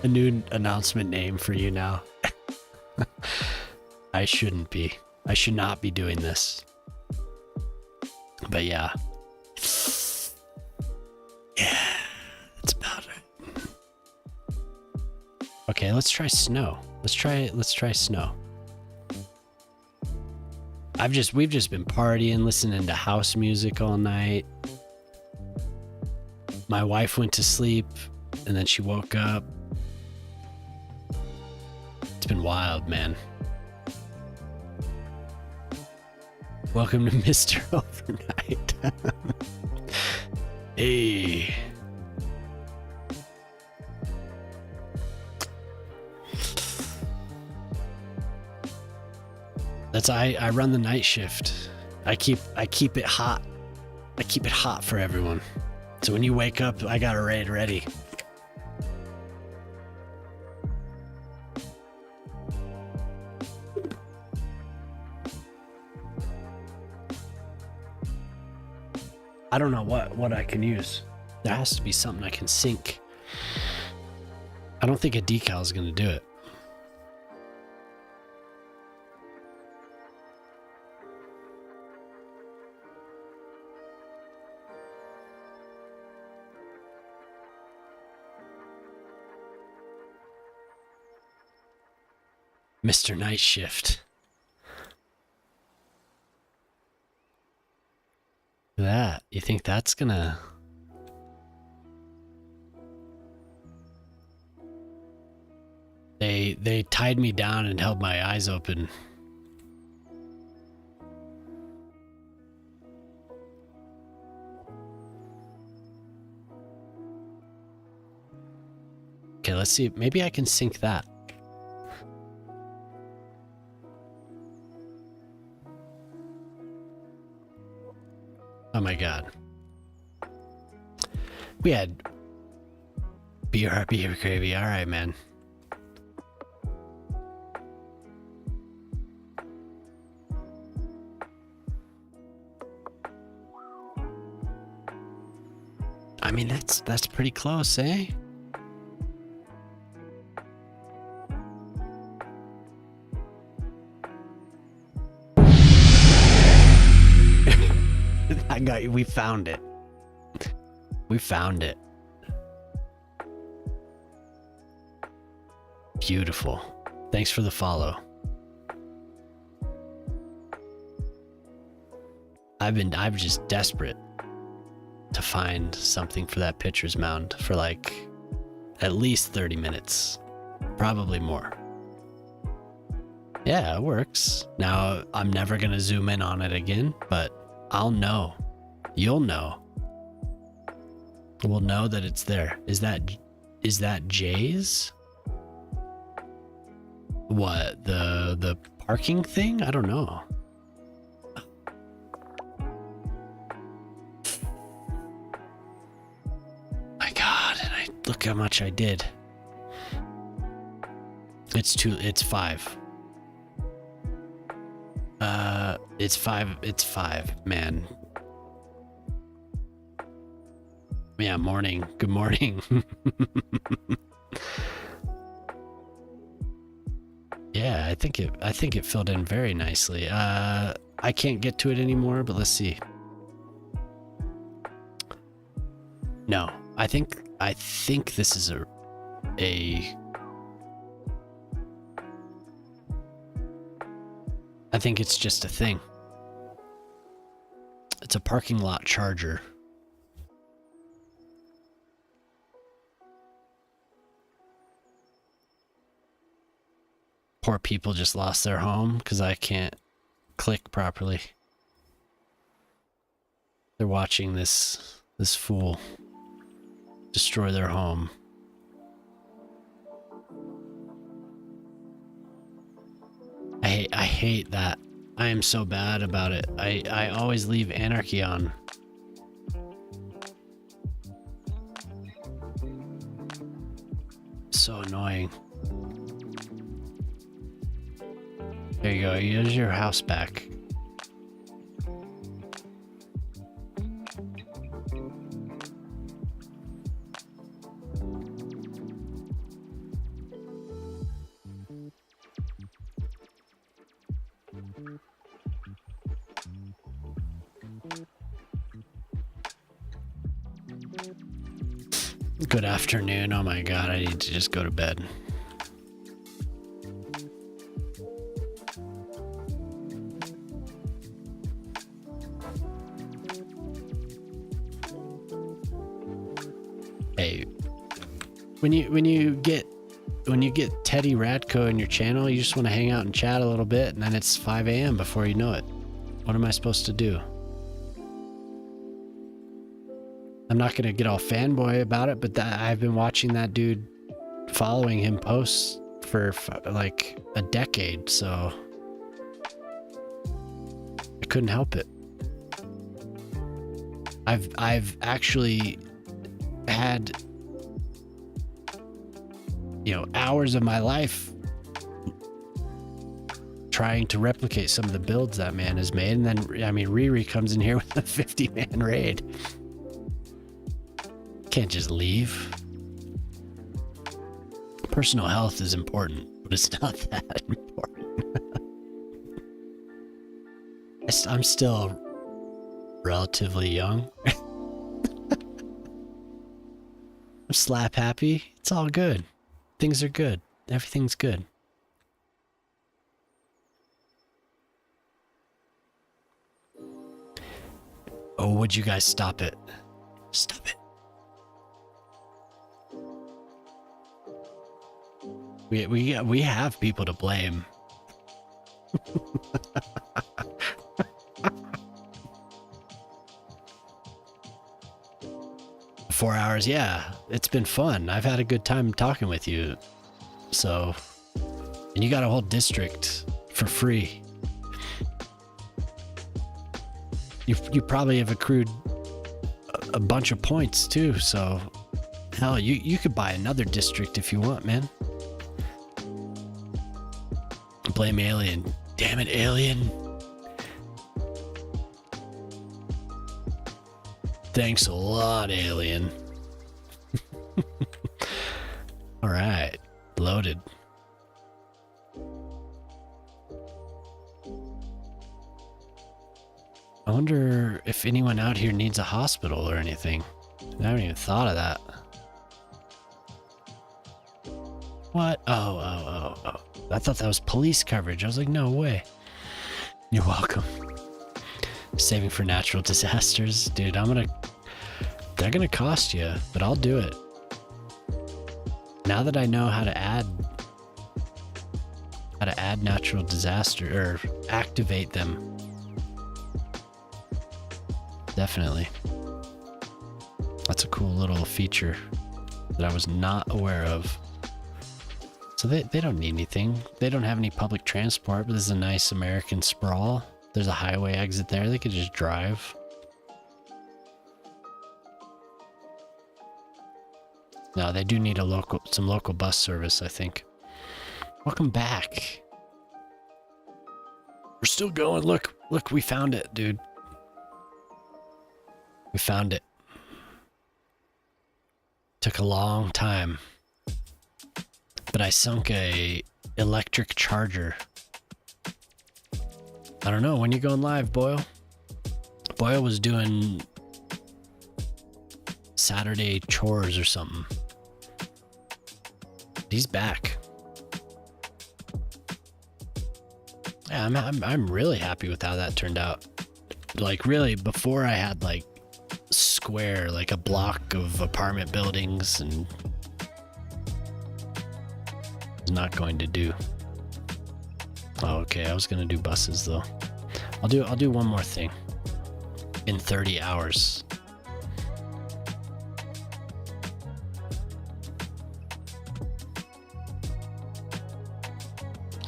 A: A new announcement name for you now. I shouldn't be. I should not be doing this. But yeah. Yeah, that's about it. Okay, let's try snow. Let's try snow. We've just been partying, listening to house music all night. My wife went to sleep and then she woke up. It's been wild, man. Welcome to Mr. Overnight. Hey. I run the night shift. I keep it hot. I keep it hot for everyone. So when you wake up, I got a raid ready. I don't know what I can use. There has to be something I can sync. I don't think a decal is going to do it. Mr. Night Shift. That, you think that's gonna They tied me down and held my eyes open. Okay, let's see. Maybe I can sync that. Oh my god. We had BRB gravy. All right, man. I mean, that's pretty close, eh? I got you. We found it. We found it. Beautiful. Thanks for the follow. I'm just desperate to find something for that pitcher's mound for like at least 30 minutes, probably more. Yeah, it works. Now I'm never gonna zoom in on it again, but I'll know. You'll know. We'll know that it's there. Is that Jay's? What, the parking thing? I don't know. My God, and look how much I did. It's 5. It's 5, man. Yeah, morning. Good morning. Yeah, I think it filled in very nicely. I can't get to it anymore, but let's see. No, I think this is a I think it's just a thing. It's a parking lot charger. Poor people just lost their home because I can't click properly. They're watching this fool destroy their home. I hate that. I am so bad about it. I always leave anarchy on. So annoying. There you go. Here's your house back. Good afternoon. Oh my God, I need to just go to bed. Hey, when you get Teddy Radko in your channel, you just want to hang out and chat a little bit, and then it's 5 a.m. before you know it. What am I supposed to do? I'm not gonna get all fanboy about it, but I've been watching that dude, following him posts for like a decade, so I couldn't help it. I've actually had, hours of my life trying to replicate some of the builds that man has made, and then Riri comes in here with a 50-man raid. Can't just leave. Personal health is important, but it's not that important. I'm still relatively young. I'm slap happy. It's all good. Things are good. Everything's good. Oh, would you guys stop it? Stop it. We have people to blame. 4 hours, yeah. It's been fun. I've had a good time talking with you. So, and you got a whole district for free. You probably have accrued a bunch of points too, so hell, you could buy another district if you want, man. Blame Alien. Damn it, Alien. Thanks a lot, Alien. All right, loaded. I wonder if anyone out here needs a hospital or anything. I haven't even thought of that. What? Oh. I thought that was police coverage. I was like, no way. You're welcome. Saving for natural disasters. Dude, they're gonna cost you, but I'll do it. Now that I know how to add natural disaster, or activate them. Definitely. That's a cool little feature that I was not aware of. So they don't need anything. They don't have any public transport, but this is a nice American sprawl. There's a highway exit there. They could just drive. No, they do need some local bus service, I think. Welcome back. We're still going. Look, we found it, dude. We found it. Took a long time. But I sunk a electric charger. I don't know, when you going live, Boyle? Boyle was doing Saturday chores or something. He's back. Yeah, I'm really happy with how that turned out. Like, really, before I had like square, like a block of apartment buildings, and was not going to do. Oh, okay, I was gonna do buses though. I'll do one more thing in 30 hours.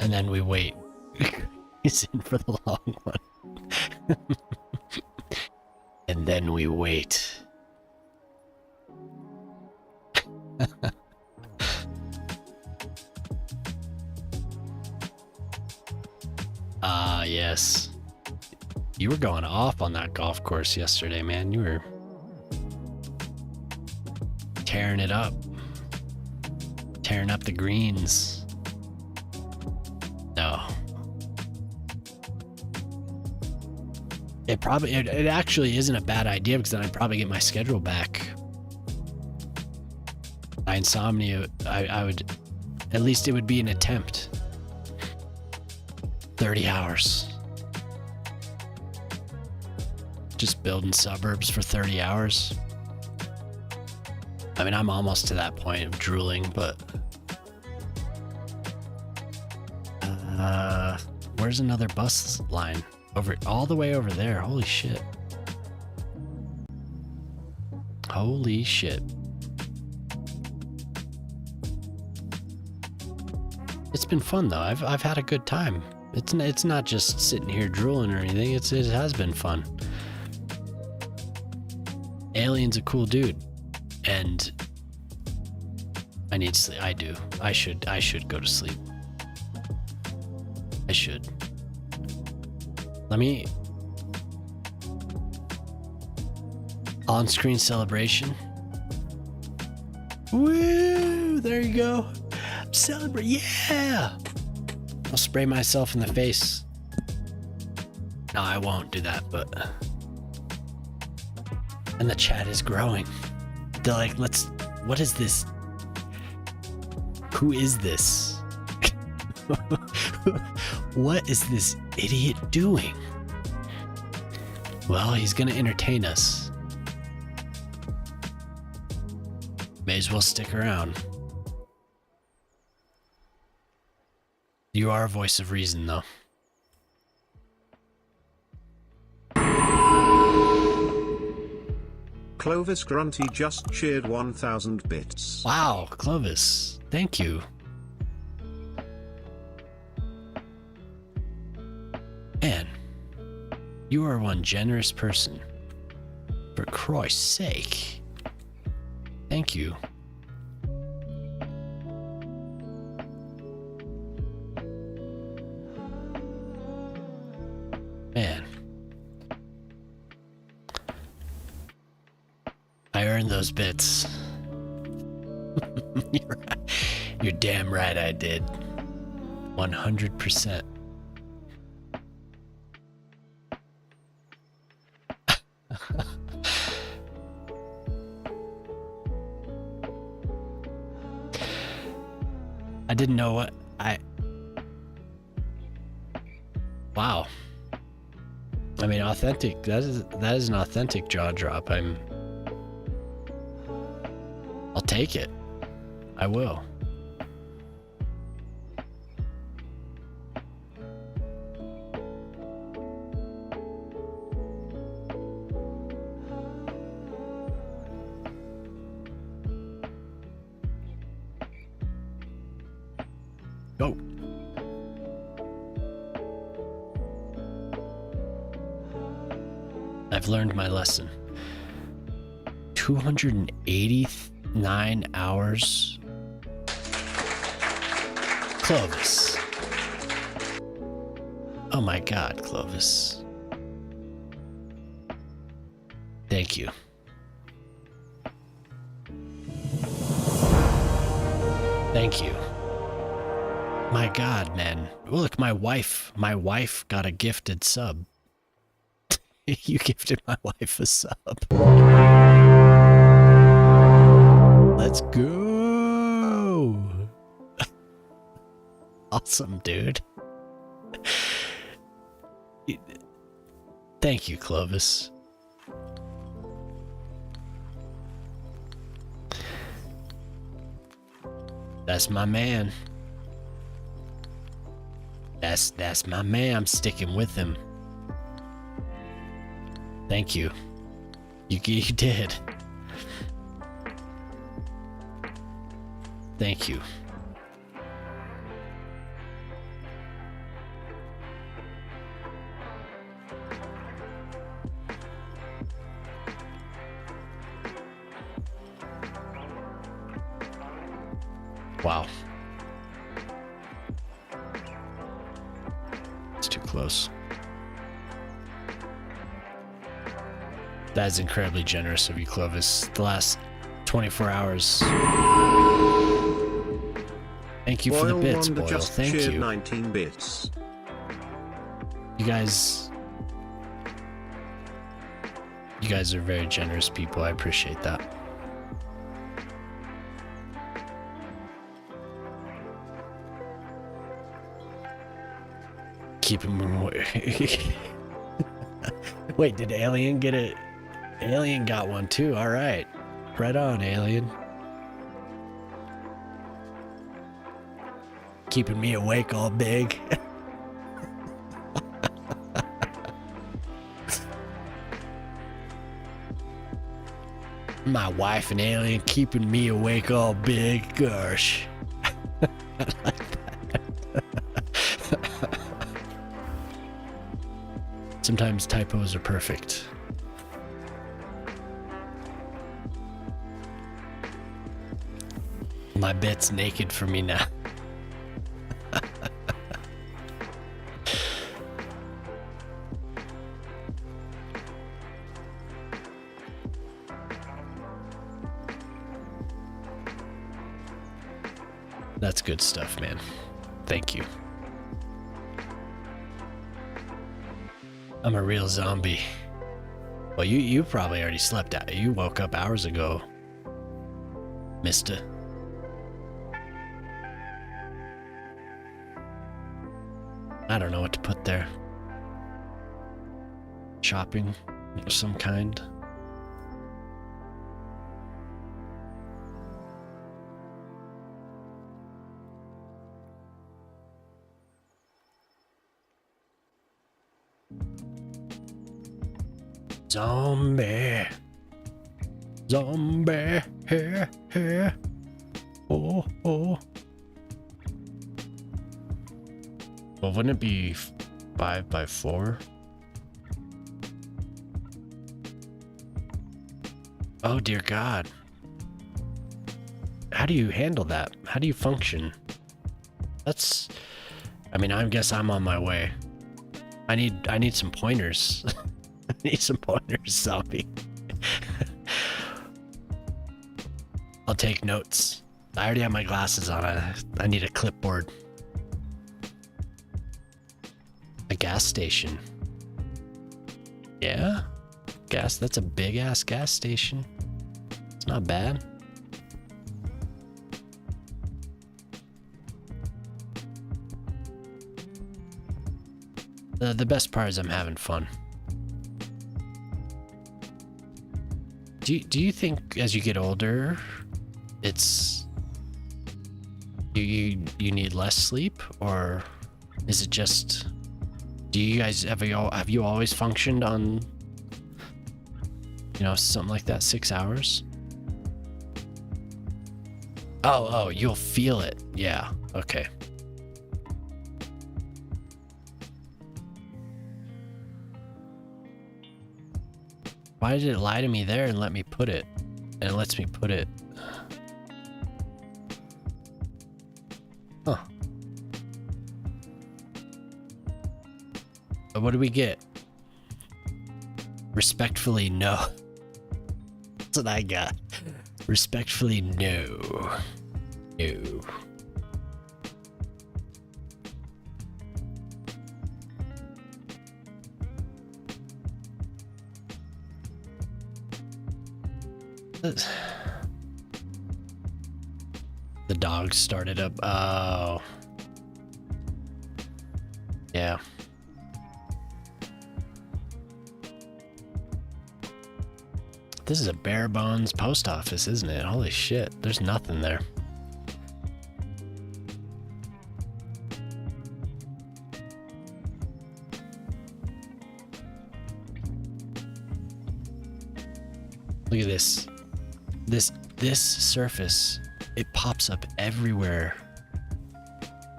A: And then we wait. He's in for the long one. And then we wait. Yes. You were going off on that golf course yesterday, man. You were tearing it up. Tearing up the greens. No. It actually isn't a bad idea, because then I'd probably get my schedule back. My insomnia, I would, at least it would be an attempt. 30 hours. Just building suburbs for 30 hours. I mean, I'm almost to that point of drooling, but where's another bus line? All the way over there. Holy shit. Holy shit. It's been fun though. I've had a good time. It's not just sitting here drooling or anything. It has been fun. Alien's a cool dude, and I need sleep. I do. I should go to sleep. I should. Let me... On-screen celebration. Woo! There you go. Celebrate. Yeah! I'll spray myself in the face. No, I won't do that, but... And the chat is growing. They're like, what is this? Who is this? What is this idiot doing? Well, he's gonna entertain us. May as well stick around. You are a voice of reason, though.
B: Clovis Grunty just cheered 1,000 bits.
A: Wow, Clovis. Thank you. Man, you are one generous person. For Christ's sake. Thank you. Man. I earned those bits. You're damn right I did. 100%. I didn't know what Wow. I mean, authentic. That is an authentic jaw drop. I'll take it. I will. Go. I've learned my lesson. 289 hours. Clovis. Oh my God, Clovis. Thank you. Thank you. My God, man. Look, my wife got a gifted sub. You gifted my wife a sub. Let's go. Awesome, dude. Thank you, Clovis. That's my man. That's my man. I'm sticking with him. Thank you. You did. Thank you. Wow. It's too close. That is incredibly generous of you, Clovis. The last 24 hours. Thank you for the bits, Boyle.
B: Just
A: Thank
B: cheered
A: you.
B: 19 bits.
A: You guys are very generous people. I appreciate that. Keep him away. Wait, did Alien get it? Alien got one too. All right. Right on, Alien. Keeping me awake all big. My wife and Alien keeping me awake all big. Gosh. I like that. Sometimes typos are perfect. My bit's naked for me now. That's good stuff, man. Thank you. I'm a real zombie. Well, you probably already slept out. You woke up hours ago, mister. I don't know what to put there. Shopping of some kind. Zombie. Zombie. Here, here. Oh, oh. Well, wouldn't it be 5 by 4? Oh, dear God. How do you handle that? How do you function? That's... I mean, I guess I'm on my way. I need some pointers. I need some pointers, zombie. I'll take notes. I already have my glasses on. I need a clipboard. A gas station. Yeah? Gas, that's a big ass gas station. It's not bad. The best part is I'm having fun. Do you think as you get older, it's you need less sleep, or is it just? Do you guys have you always functioned on, you know, something like that, 6 hours? Oh, you'll feel it. Yeah. Okay. Why did it lie to me there and let me put it? And it lets me put it. Huh. But what do we get? Respectfully, no. That's what I got. Respectfully, no. No. The dog started up. Oh. Yeah. This is a bare bones post office, isn't it? Holy shit. There's nothing there. Look at this. This surface, it pops up everywhere.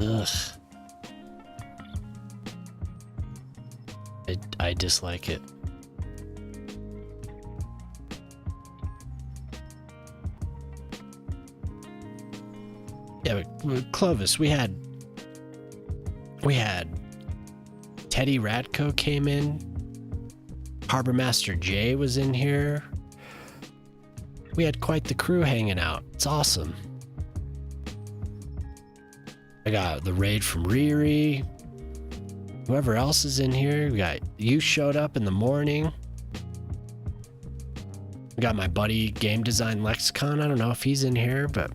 A: Ugh. I dislike it. Yeah, but Clovis, we had Teddy Radko came in. Harbor Master Jay was in here. We had quite the crew hanging out. It's awesome. I got the raid from Riri. Whoever else is in here. You showed up in the morning. I got my buddy Game Design Lexicon. I don't know if he's in here, but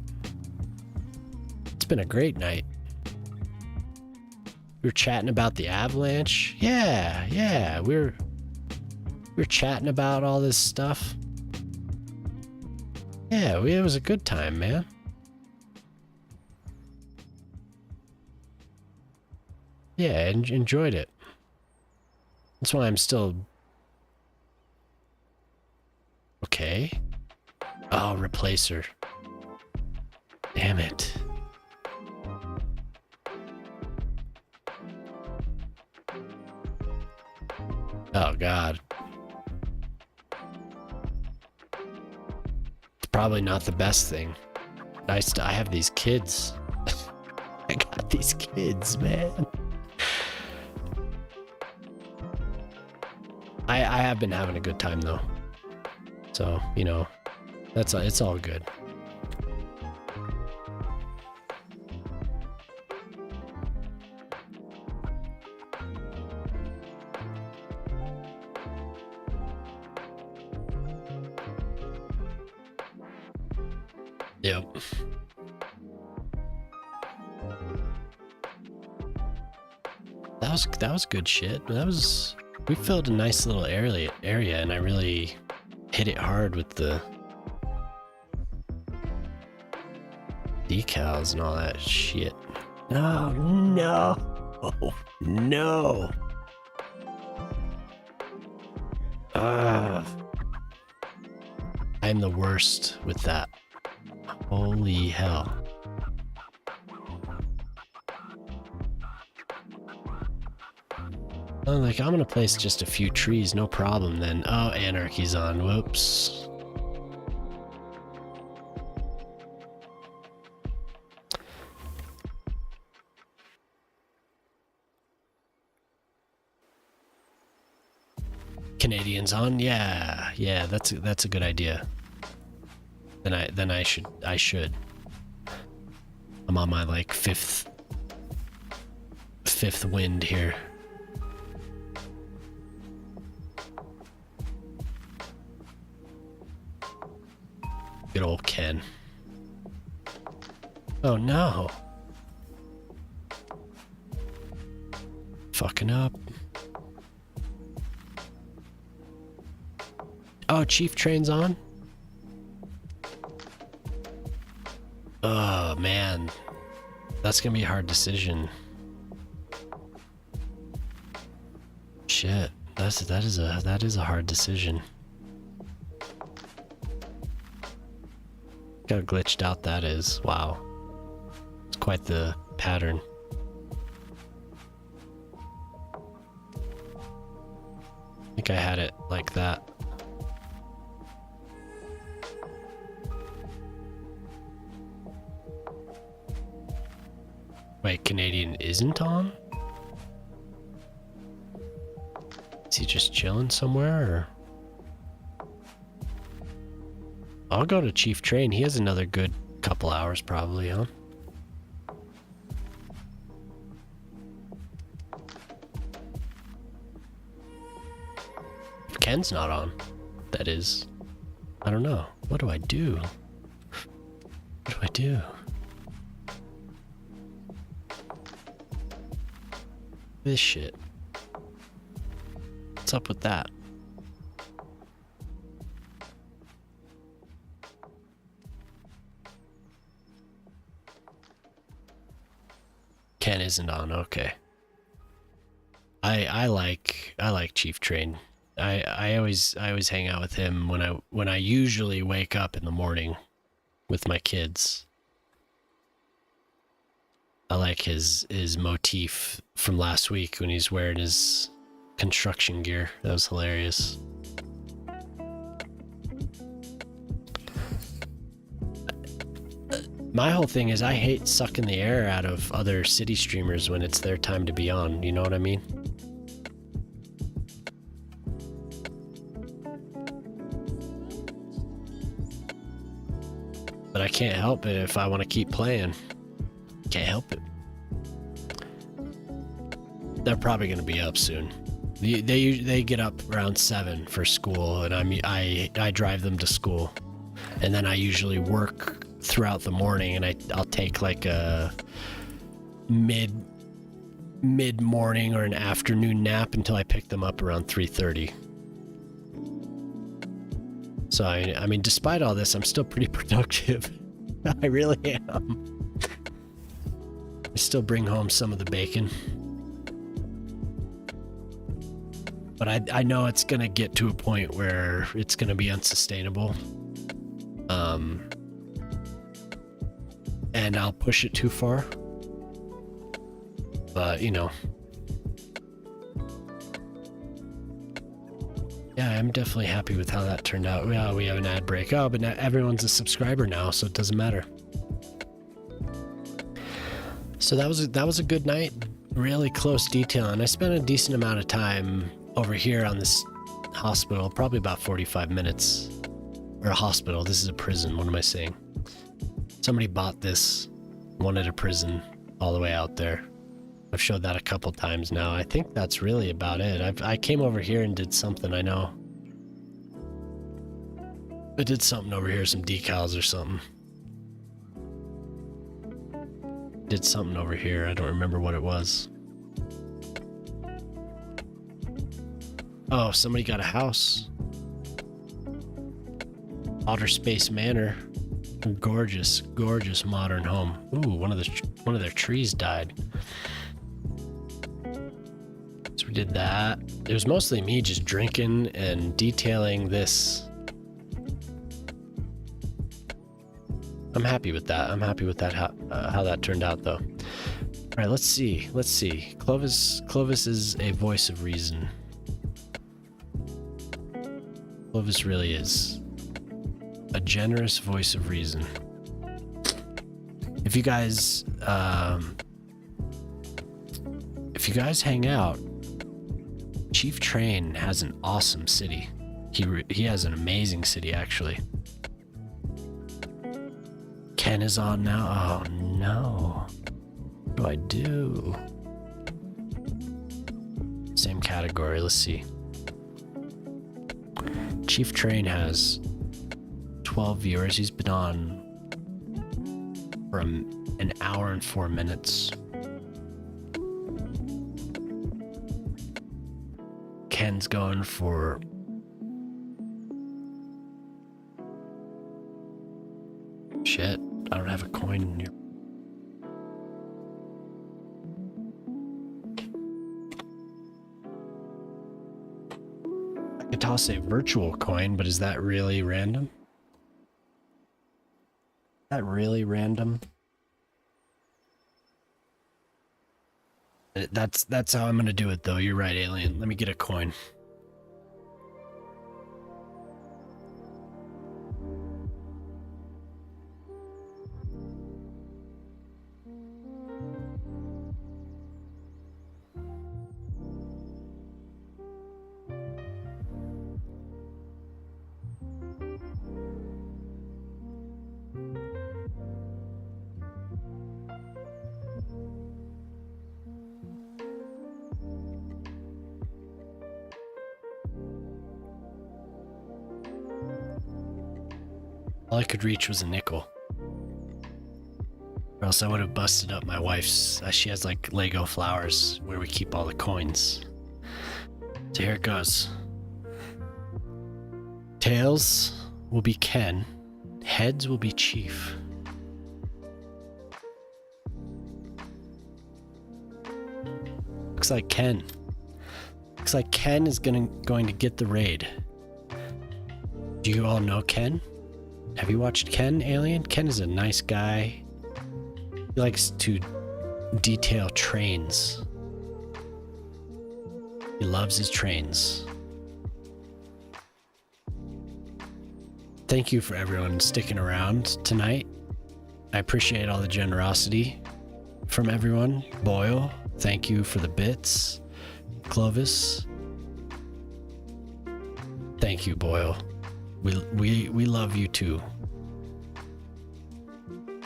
A: it's been a great night. We were chatting about the avalanche. Yeah. We were chatting about all this stuff. Yeah, it was a good time, man. Yeah, I enjoyed it. That's why I'm still... Okay. Oh, replacer. Damn it. Oh, God. Probably not the best thing. I have these kids. I got these kids, man. I have been having a good time though. So, you know, it's all good. Yep. That was good shit. We filled a nice little area and I really hit it hard with the decals and all that shit. Oh no. Oh no. I'm the worst with that. Holy hell. Oh, like, I'm gonna place just a few trees, no problem then. Oh, anarchy's on. Whoops. Canadians on? Yeah, that's a good idea. Then I should. I'm on my like fifth wind here. Good old Ken. Oh no. Fucking up. Oh, Chief Train's on? Oh man. That's gonna be a hard decision. Shit. That is a hard decision. How glitched out that is. Wow. It's quite the pattern. I think I had it like that. Wait, Canadian isn't on? Is he just chilling somewhere, or? I'll go to Chief Train. He has another good couple hours probably, huh? If Ken's not on, that is. I don't know. What do I do? What do I do? This shit. What's up with that? Ken isn't on, okay. I like Chief Train. I always hang out with him when I usually wake up in the morning with my kids. I like his motif from last week when he's wearing his construction gear. That was hilarious. My whole thing is I hate sucking the air out of other city streamers when it's their time to be on. You know what I mean? But I can't help it if I want to keep playing. Can't help it. They're probably going to be up soon. They get up around 7 for school, and I drive them to school, and then I usually work throughout the morning, and I'll take like a mid-morning or an afternoon nap until I pick them up around 3:30. So I mean, despite all this, I'm still pretty productive. I really am. I still bring home some of the bacon. But I know it's gonna get to a point where it's gonna be unsustainable. And I'll push it too far. But, you know. Yeah, I'm definitely happy with how that turned out. Yeah, we have an ad break. Oh, but now everyone's a subscriber now, so it doesn't matter. So that was a good night. Really close detail, and I spent a decent amount of time over here on this hospital, probably about 45 minutes. Or a hospital. This is a prison. What am I saying? Somebody bought this, wanted a prison all the way out there. I've showed that a couple times now. I think that's really about it. I came over here and did something, I know. I did something over here, some decals or something. Did something over here. I don't remember what it was. Oh, somebody got a house. Outer Space Manor. Gorgeous, gorgeous modern home. Ooh, one of their trees died. We did that. It was mostly me just drinking and detailing this. I'm happy with that. I'm happy with that, how that turned out, though. All right, let's see. Let's see. Clovis is a voice of reason. Clovis really is a generous voice of reason. If you guys hang out, Chief Train has an awesome city. He has an amazing city, actually. Ken is on now. Oh no. What do I do? Same category. Let's see. Chief Train has 12 viewers. He's been on for an hour and 4 minutes. Ken's going for shit. I don't have a coin in here. I could toss a virtual coin, but is that really random? Is that really random? That's how I'm gonna do it, though. You're right, Alien. Let me get a coin. All I could reach was a nickel. Or else I would have busted up my wife's. She has like Lego flowers where we keep all the coins. So here it goes. Tails will be Ken. Heads will be Chief. Looks like Ken. Looks like Ken is going to get the raid. Do you all know Ken? Have you watched Ken, Alien? Ken is a nice guy. He likes to detail trains. He loves his trains. Thank you for everyone sticking around tonight. I appreciate all the generosity from everyone. Boyle, thank you for the bits. Clovis, thank you, Boyle. We love you too.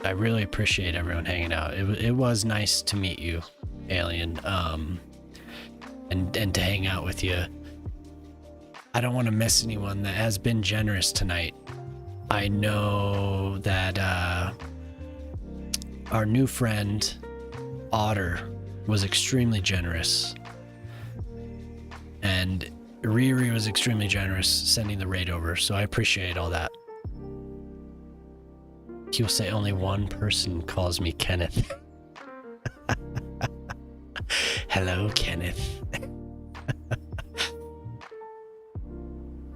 A: I really appreciate everyone hanging out. It was nice to meet you, Alien, and to hang out with you. I don't want to miss anyone that has been generous tonight. I know that our new friend Otter was extremely generous, and Riri was extremely generous sending the raid over, so I appreciate all that. He will say only one person calls me Kenneth. Hello, Kenneth.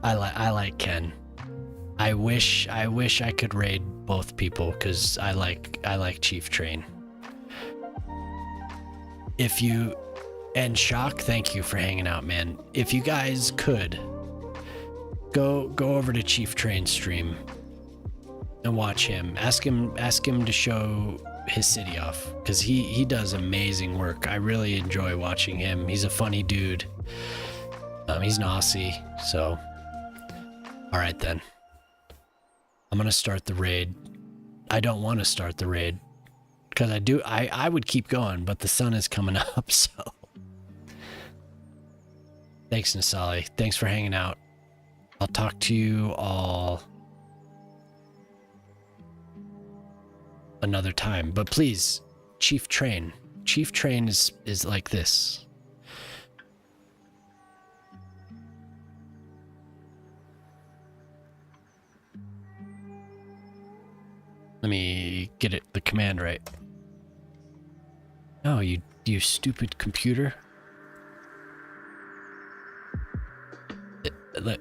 A: I like Ken. I wish I could raid both people because I like Chief Train. If you and Shock, thank you for hanging out, man. If you guys could go over to Chief Train's stream and watch him. Ask him to show his city off because he does amazing work. I really enjoy watching him. He's a funny dude. He's an Aussie, so all right then. I'm gonna start the raid. I don't want to start the raid because I would keep going, but the sun is coming up, so. Thanks, Nasali. Thanks for hanging out. I'll talk to you all another time. But please, Chief Train. Chief Train is like this. Let me get the command right. No, you stupid computer.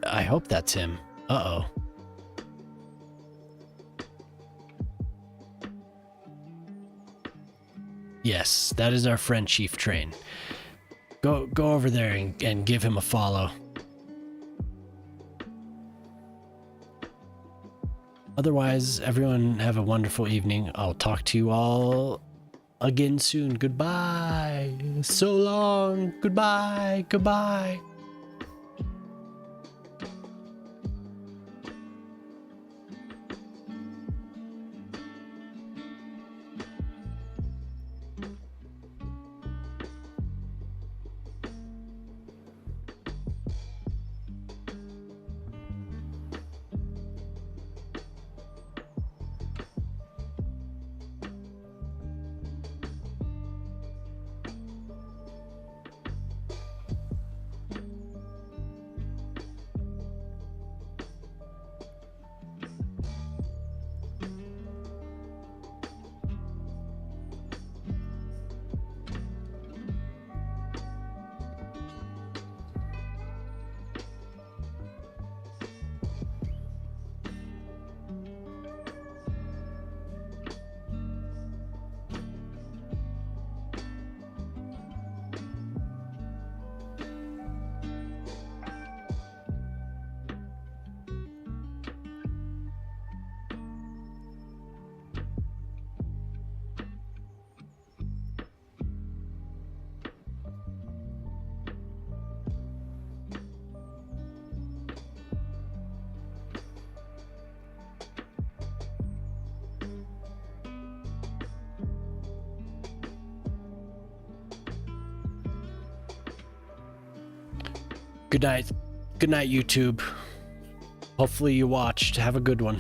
A: I hope that's him. Uh-oh. Yes, that is our friend Chief Train. Go over there and give him a follow. Otherwise, everyone have a wonderful evening. I'll talk to you all again soon. Goodbye. So long. Goodbye. Goodbye. Good night. Good night, YouTube. Hopefully you watched. Have a good one.